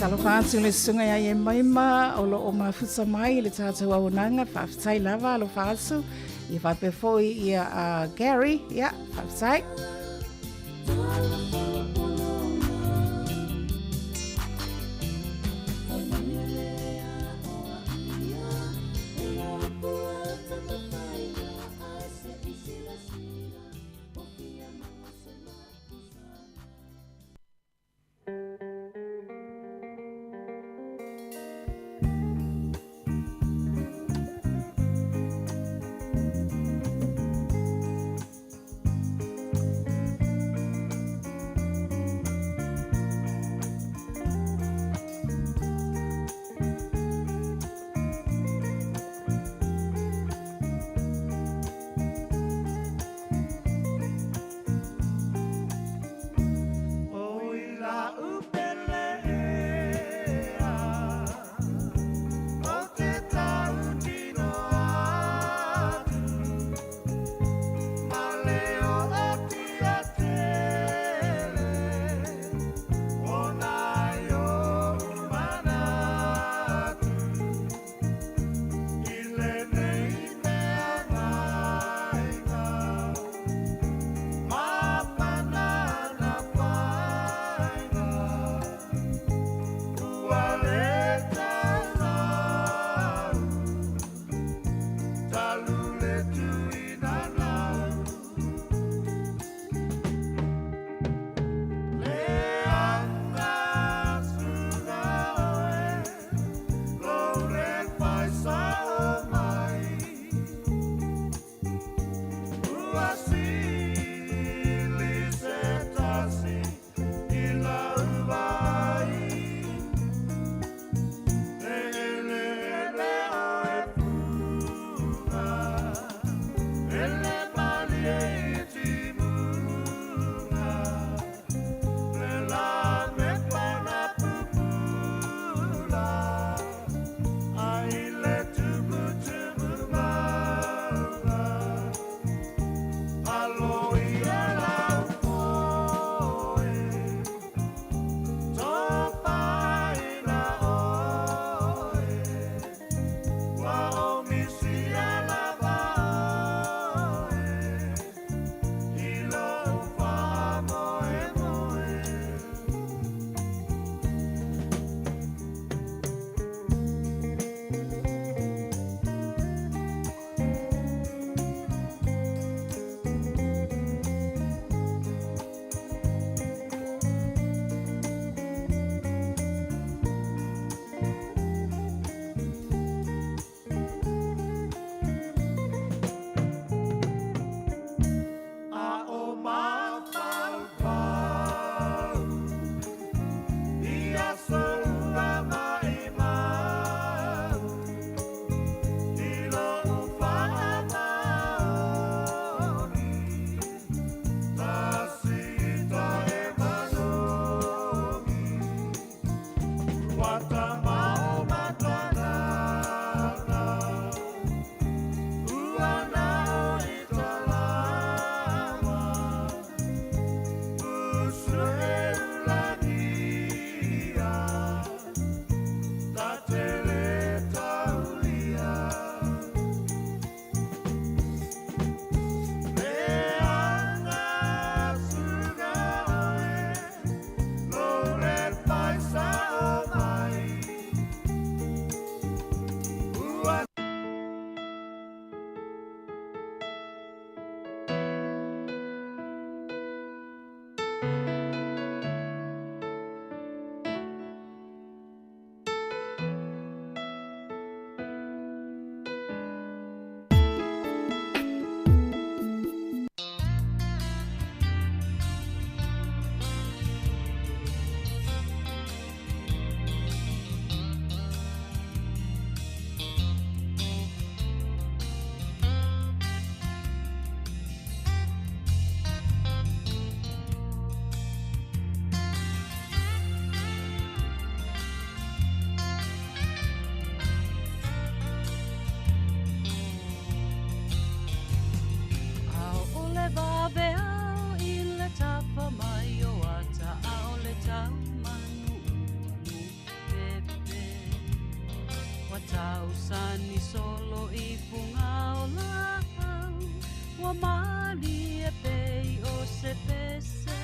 Talo whaatu le sunga ia e maima o lo o mafuta mai le tātou au nanga whaafitai lava lo whaatu i whapefoi ia Gary, ia, whaafitai. Tausani solo I punga o lau Wa mali e pei o se pese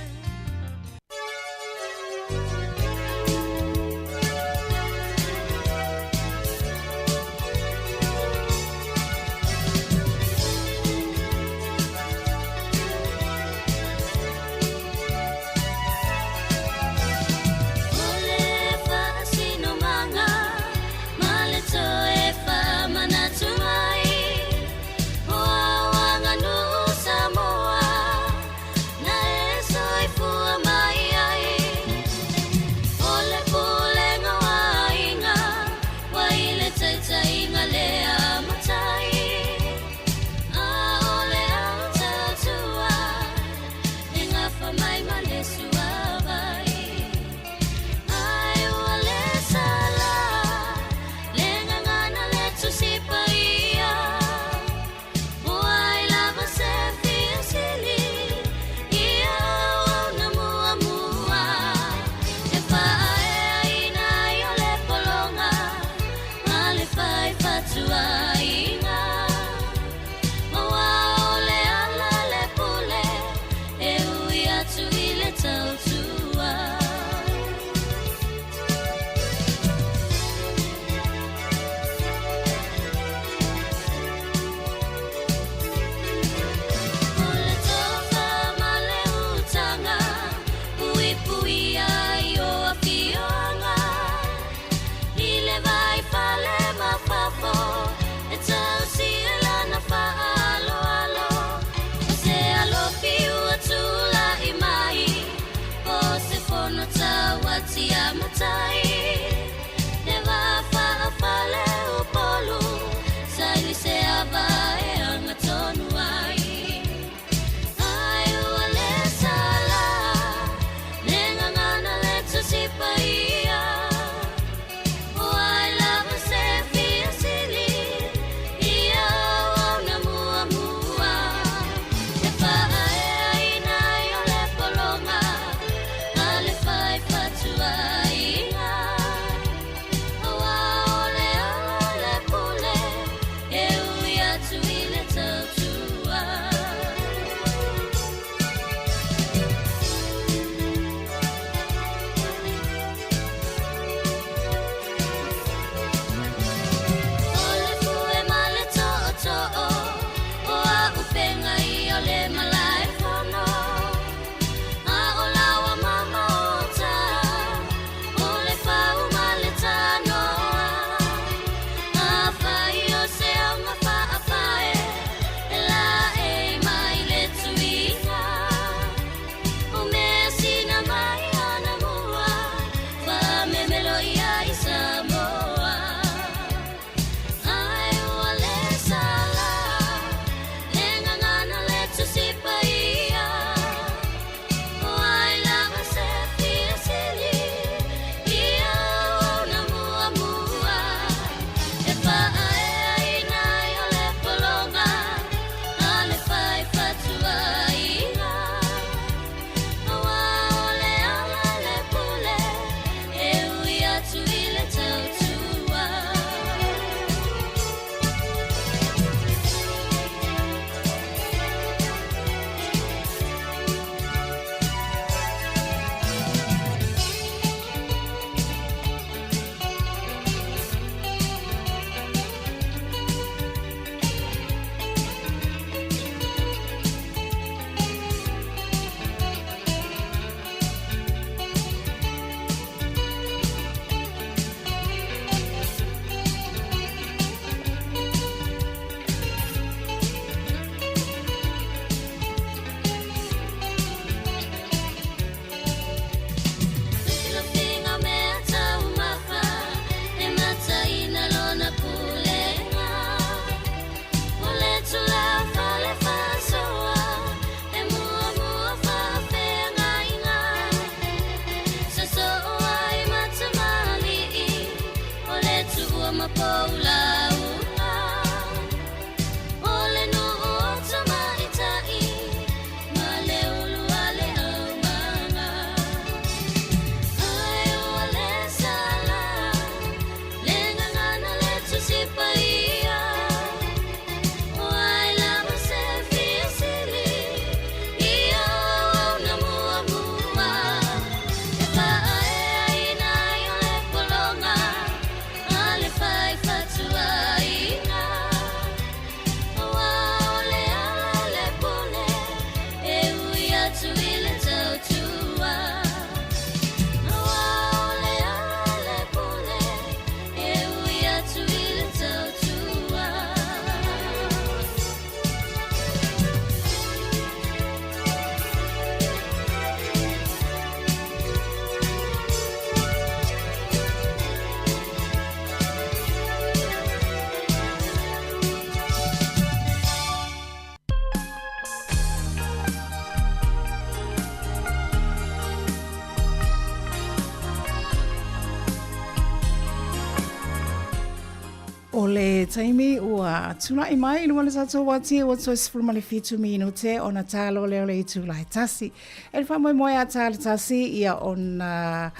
O le taimi ua tula I mai lua le tatou wati ua toi sifuru ma le fitu minute o na talo leo le itu lai tasi. E le whamoe moe a tali tasi ia o na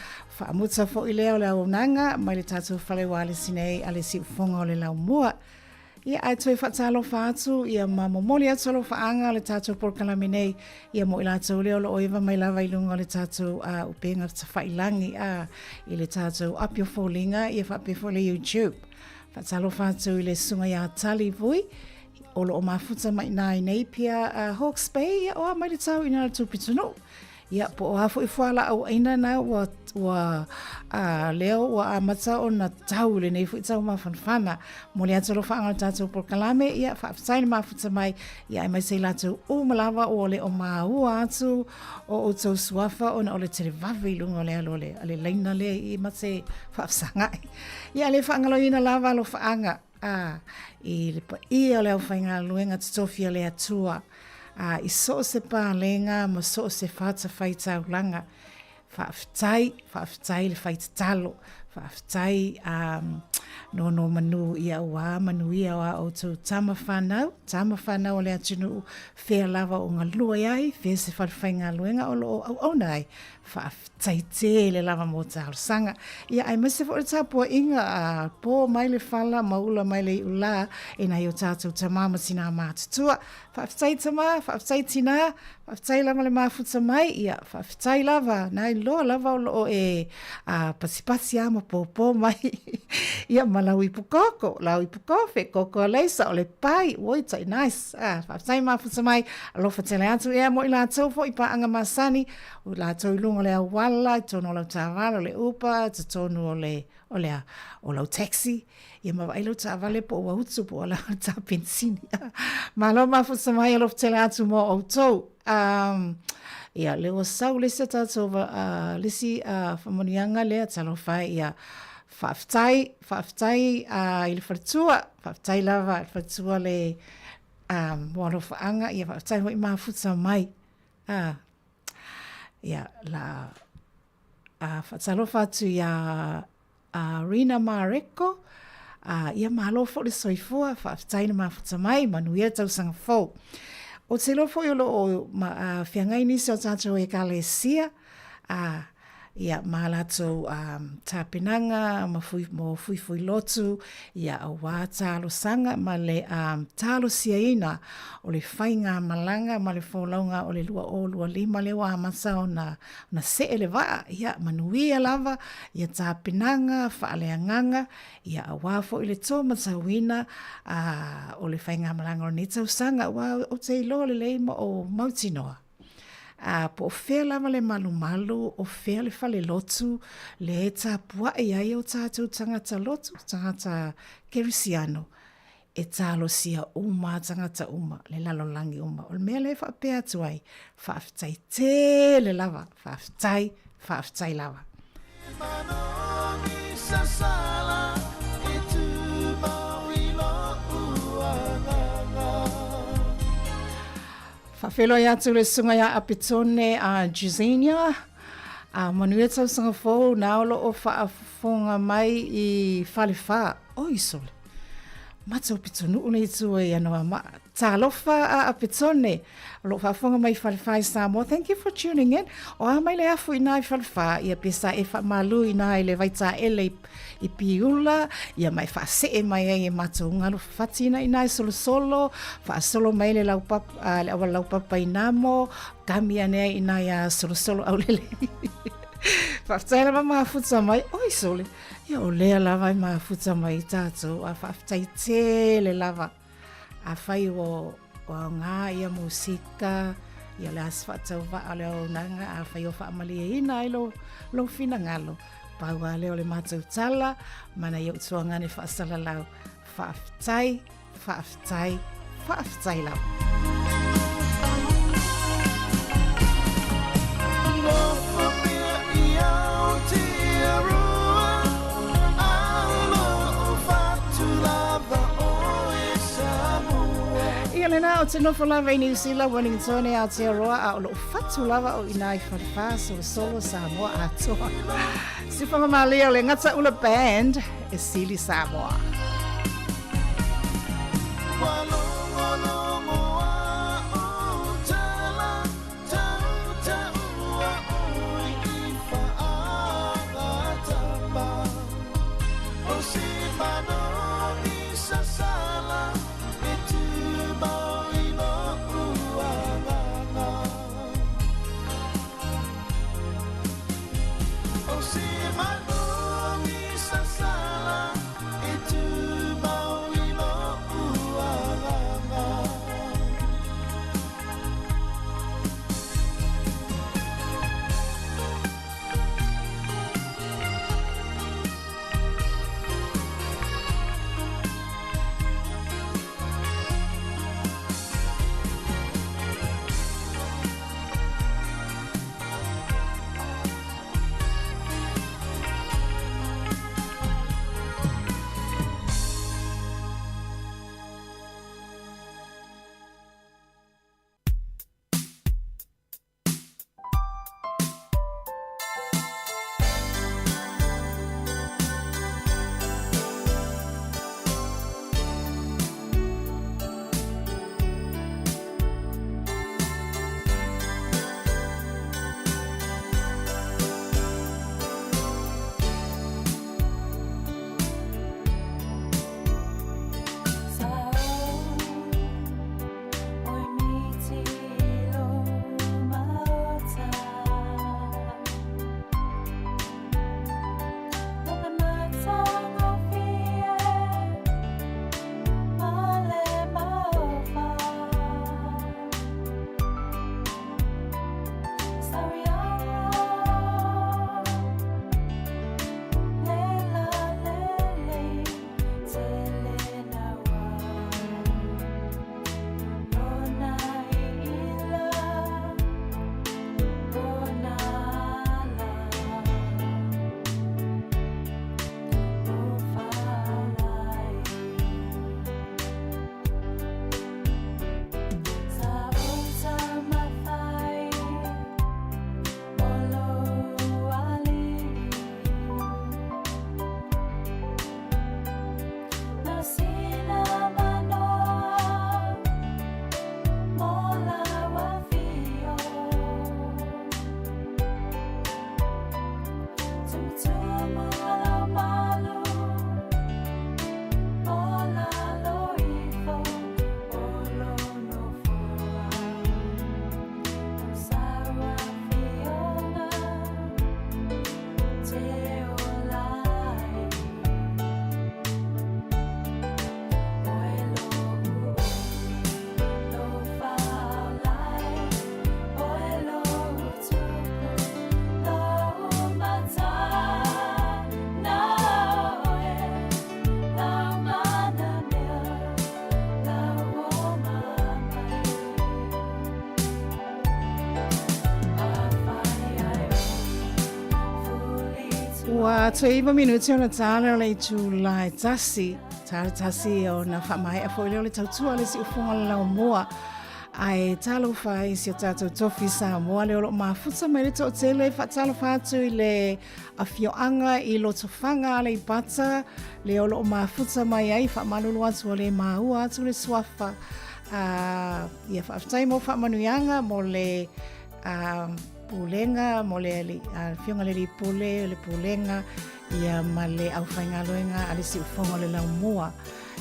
whaamuta fo I leo le au nanga mai le tatou whale wale sinei a le si ufonga o le lau mua. Ia ai toi whatalo whaatu ia mamomoli atolo whaanga le tatou porkalami nei ia mo ila tau leo lo oiva mai lava ilunga le tatou upenga tawhailangi I le tatou apio fōlinga ia whapefo le YouTube. Whatalo whātou I le sunga ia tali vui, o lo o mafuta mai nai nei pia Hawke's Bay, ia oa mai le tau ina le tupitunu. Ia po o hafo I whala au aina na wa leo wa amata o na tau le nei fui tau mawhanwhana. Mo le atolo whaanga tātou por kalame, ia whaaftaini mafuta mai, ia mai sei lātou o malawa o le o maua atu, o tau suafa o na o le tere wawe lunga le alo le, ale leina le I mate whaafsangai. Ia le whaangalo ina lava lo whaanga, I le pa ia o le au whainga luenga tutofia le atua, I so se pālenga, ma so se whata whaita ulanga, whaaftai le whaita talo, whaaftai no manu ia ua, manu ia ua o tau tama whanau o le atunu whea lava o ngā lua iai, whea se whawhainga luenga o lo au nai, whaaftai te le lava mo tālo sanga. Ia ai mese fo le tāpua inga, po mai le whala, maula mai le ula, e nai o tātou tamama tina mātutua, whaaftai tama, whaaftai tina, whaaftai lava le mafuta mai, ia whaaftai lava, nai loa lava o lo e pasipasi ama po mai, ia ma lau ipukoko, koko leisa o le pai, oi tai nice, whaaftai mafuta mai, alofa tele atu ea mo I lātou fo I paanga masani, o lātou ilunga le awala, I tono lau tāwala, le upa, te tonu o lau taxi, ia ma wailau tāwale po ua utu po ala tā pensini. Ma alo mafuta mai alofa tele atu mo o tau, ia leo sau lesi tātou lesi whamonianga lea talo whai ia whaaftai I le whatua, whaaftai lava whatua le moalo whaanga, ia whaaftai hoi mafuta mai. Ia la whaatalo whatu ia Rina Mareko, ia mahalo fo le soifua, whaaftai na mafuta mai, manuia tau sanga fau. O te lofo I o whiangai nisi o tātou e kalesia, ia mahalatou tāpenanga, mo fui lotu, ia a wā tālo sanga, ma le tālo siaina, o le whainga malanga, ma le wholaunga o le lua lima le wā masa o na se ele waa, ia manuia lava, ia tāpenanga, whaaleanganga, ia a wā fo I le tō matawina, o le whainga malanga o netau sanga, wā o te ilo le leima o mautinoa. Po fea lava le malu, o fea le whale lotu, le tā pua e ai o tātou tangata lotu, tangata kerisiano, e tālo sia uma, tangata uma, le lalolangi uma, o le mea le whapea tuai, whaaftai te le lava, whaaftai lava. Whawhelo ia tu le sunga ia apitone a Juzenia. Manuia tau sanga fōu, naolo o whaafonga mai I whaliwha. Oi sole. Matau pitonu une tu e anoa ma. Tālofa a apitone. Lo whaafonga mai whaliwha I Sāmoa. Thank you for tuning in. O a mai le afu ina I whaliwha. Ia pesa e whaamalu ina I le vaita ele I piula. Ia mai whaasee mai e matau ngalo whatina ina I solo. Whaasolo mai le laupapa, le awa laupapa inamo. Kami anea ina ia solo au lele. Whaftai lava mafuta mai. Oi sole. Ia o lea lava I mafuta mai tātou. A whaftai tele lava. A whai o ngā ia musika. Ia le aswhatau wa le o nanga. A whai o whaamali e ina I lo whina ngalo. Pau a leo le mātou tala. Mana i o tua ngane whaasala lau. Whaftai lau. Ia lena o te nofo lava I New Zealand, Wellington e Aotearoa a o lo fatu lava o ina I whaliwha solo Sāmoa atoa. Si whangamā leo le ngata ula band e Sili Sāmoa. Ua 2 minuti ona tala o le July tasi. Tala tasi o na whamai a fo leo le tautua le si ufunga le lau mua. Ai talo whai si o tātou tofi Sāmoa leo lo mafuta mai le tō tele whatalo whātu i le awhioanga i lo tofanga le bata. Leo lo mafuta mai ai whamanulu atu o le maua atu le swafa. Ia whaafitai mo whamanuianga mo le pulenga mo le fionga le pule le pulenga ia ma le au whaingaloenga ale si ufonga le lau mua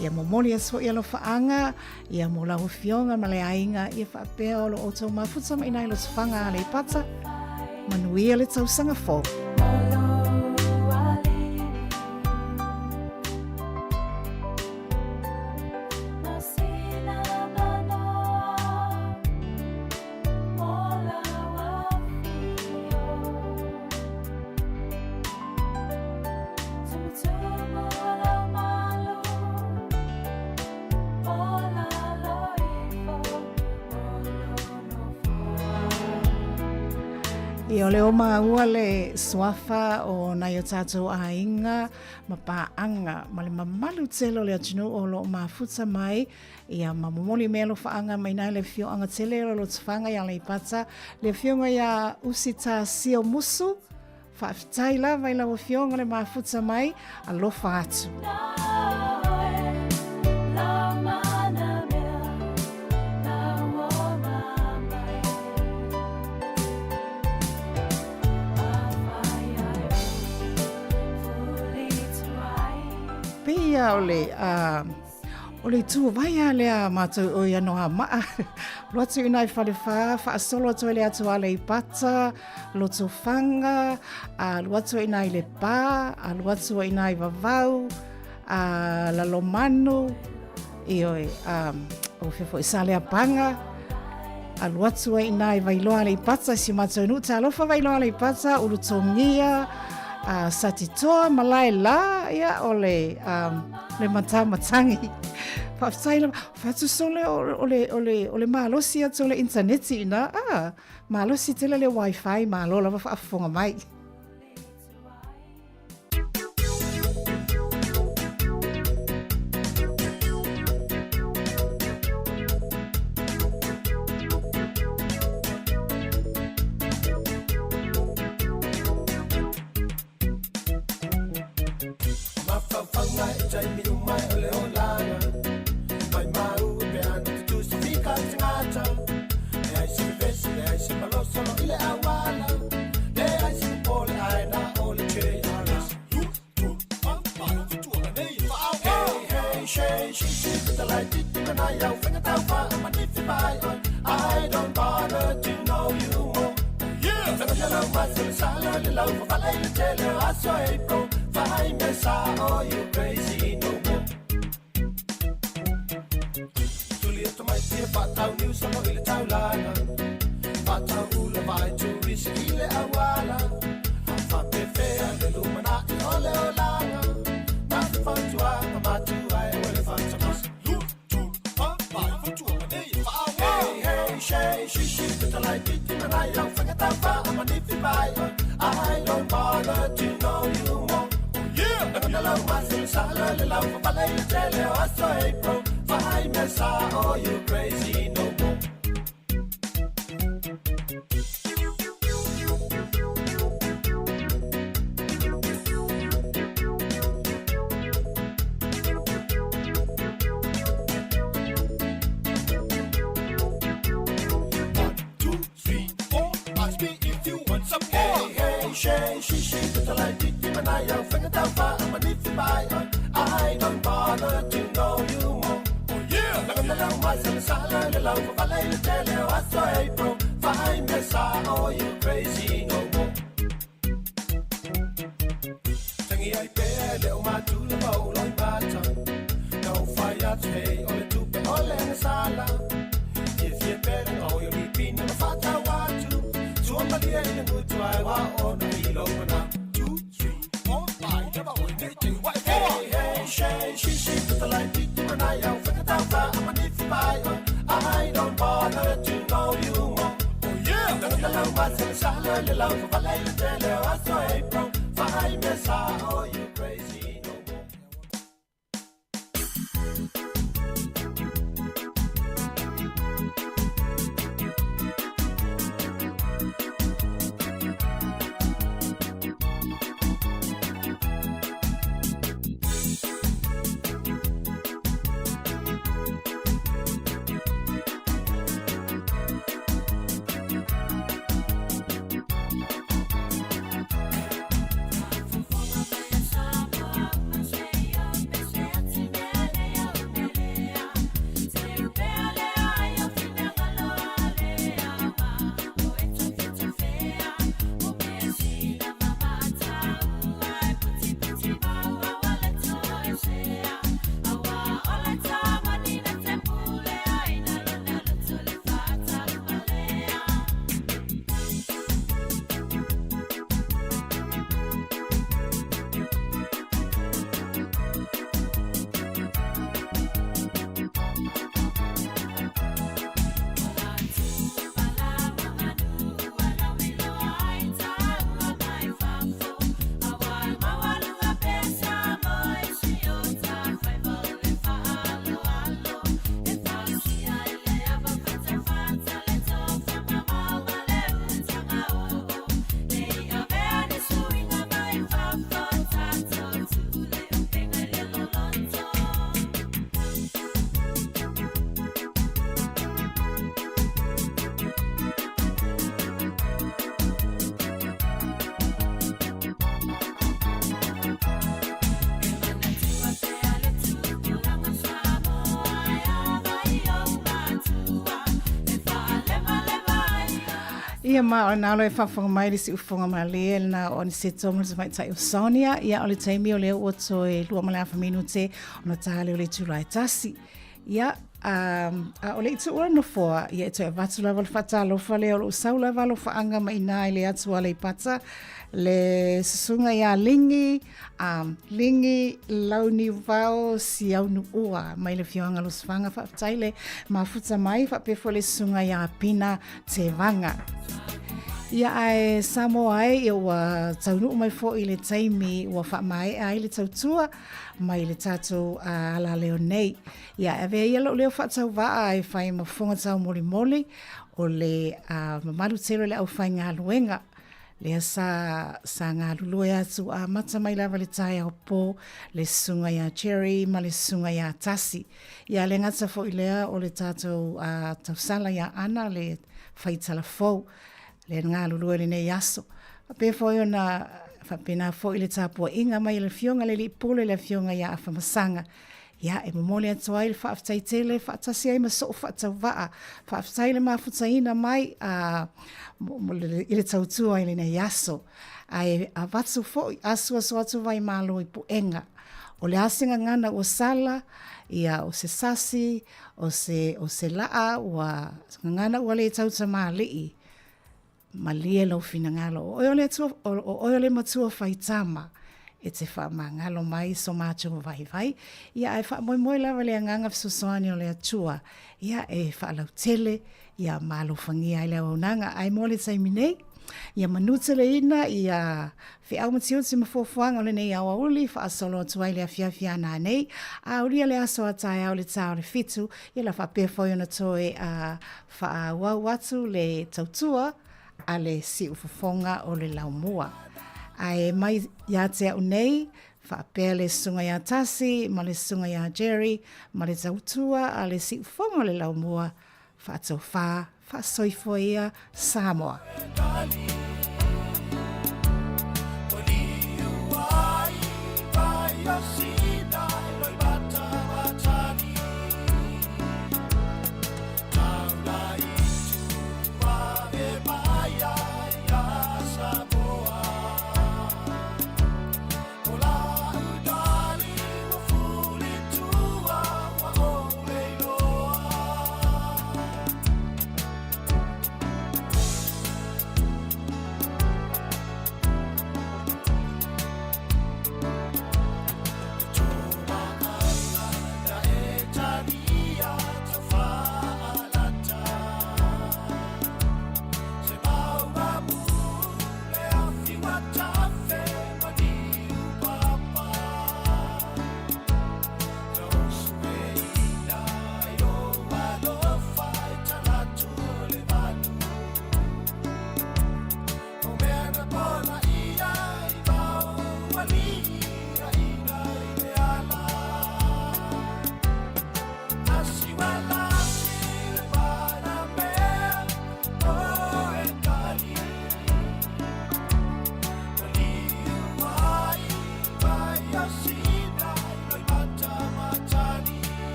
ia momoli aso ia lo faanga ia mo lau fionga ma le ainga ia whaapea o lo oto mafuta ma inai lo tufanga le pata manuia le tausanga fo o leo maua le swafa o nai o tātou ainga ma pāanga ma le mamalu telo le atunu o lo mafuta mai ia mamomoli mea lo whaanga mai nai le fioanga tele o lo tawhanga ia le pata le fionga ia usita sio musu whaafitai lava i lawa fionga le mafuta mai a lo whaatu. ia o le tu vai a lea mātou o ia noa maa. Loa tu inai whalewha, whaasolo atu ele atu ale I pata, loto whanga, loa tu inai le pā, loa tu inai vavau, la lomanu, oi, o fefo isale a panga, loa tu inai vailoa le pata, si mātou nu, ta alofa vailoa le pata, ulu tongia, satitoa, malai la, ia o le mata matangi. Whaftaila, whatusole o le malosi atu le interneti ina, malosi tele le wifi, malola whaafonga mai. Ia ma o nalo e whawhanga mai le si ufonga ma lea na o ni se tonga se mai tai o Sonia. Ia o le taimi o leo o to e lua mala wha minute o na tāle o le tūlai tasi. Ia o le itu ura no foa ia to e vatu lava le whatalofa leo o sau lava lo whaanga mai nā i le atu ale i pata. Le susunga ia lingi, lingi launi vao si au nu ua mai le fioanga lo sfanga whaaftaile ma futa mai whaapefo le susunga ia pina te vanga. Ia ai Sāmoa ai ua taunu mai fo i le taimi ua wha mai ai le tautua mai le tātou ala leo nei. Ia ave ia leo whaatau waa ai whai mafunga tau moli moli o le mamalu tero le au whai ngā luenga. Lea sa ngā lulue atu a mata mai lava le tai au pō, le sunga ia cherry, ma le sunga ia tasi. Ia le ngata fo i lea o le tātou tausala ia ana le whaitala fōu, le ngā lulue le nei aso. Pe fo i ona whapena fo i le tāpua inga mai le fionga le li pole le fionga ia a whamasanga. Ia e momole atu ai le whaaftai tele, whaatasi ai maso o whaatau waa. Whaaftai le mawhutaina mai i le tautua i le nei aso. Ai a watu fo i asu atu vai malo i puenga. O le asinga ngana o sala, ia o se sasi, o se laa, ngana ua le tauta maa lii. Ma lie lau fina ngalo. O le matua whaitama. E te wha mangalo mai so mātua vai vai. Ia e wha moi lawa le anganga fisosoani o le atua. Ia e wha lau tele, ia malo whangia ai leo nanga. Ai mole taimi nei, ia manuta le ina, ia whi au matio te mafuafuanga o le nei au auli, wha asolo atu ai le a fia nā nei. A uria le aso atai au le tau le fitu, ia la wha pefo yona toe a wha wau atu le tautua, a le si ufafonga o le laumua. Ai mai ia te au nei, whaapea le sunga ia tasi, ma le sunga ia Jerry, ma le tautua, a le si ufonga le laumua, whaatau wha soifo ia Sāmoa.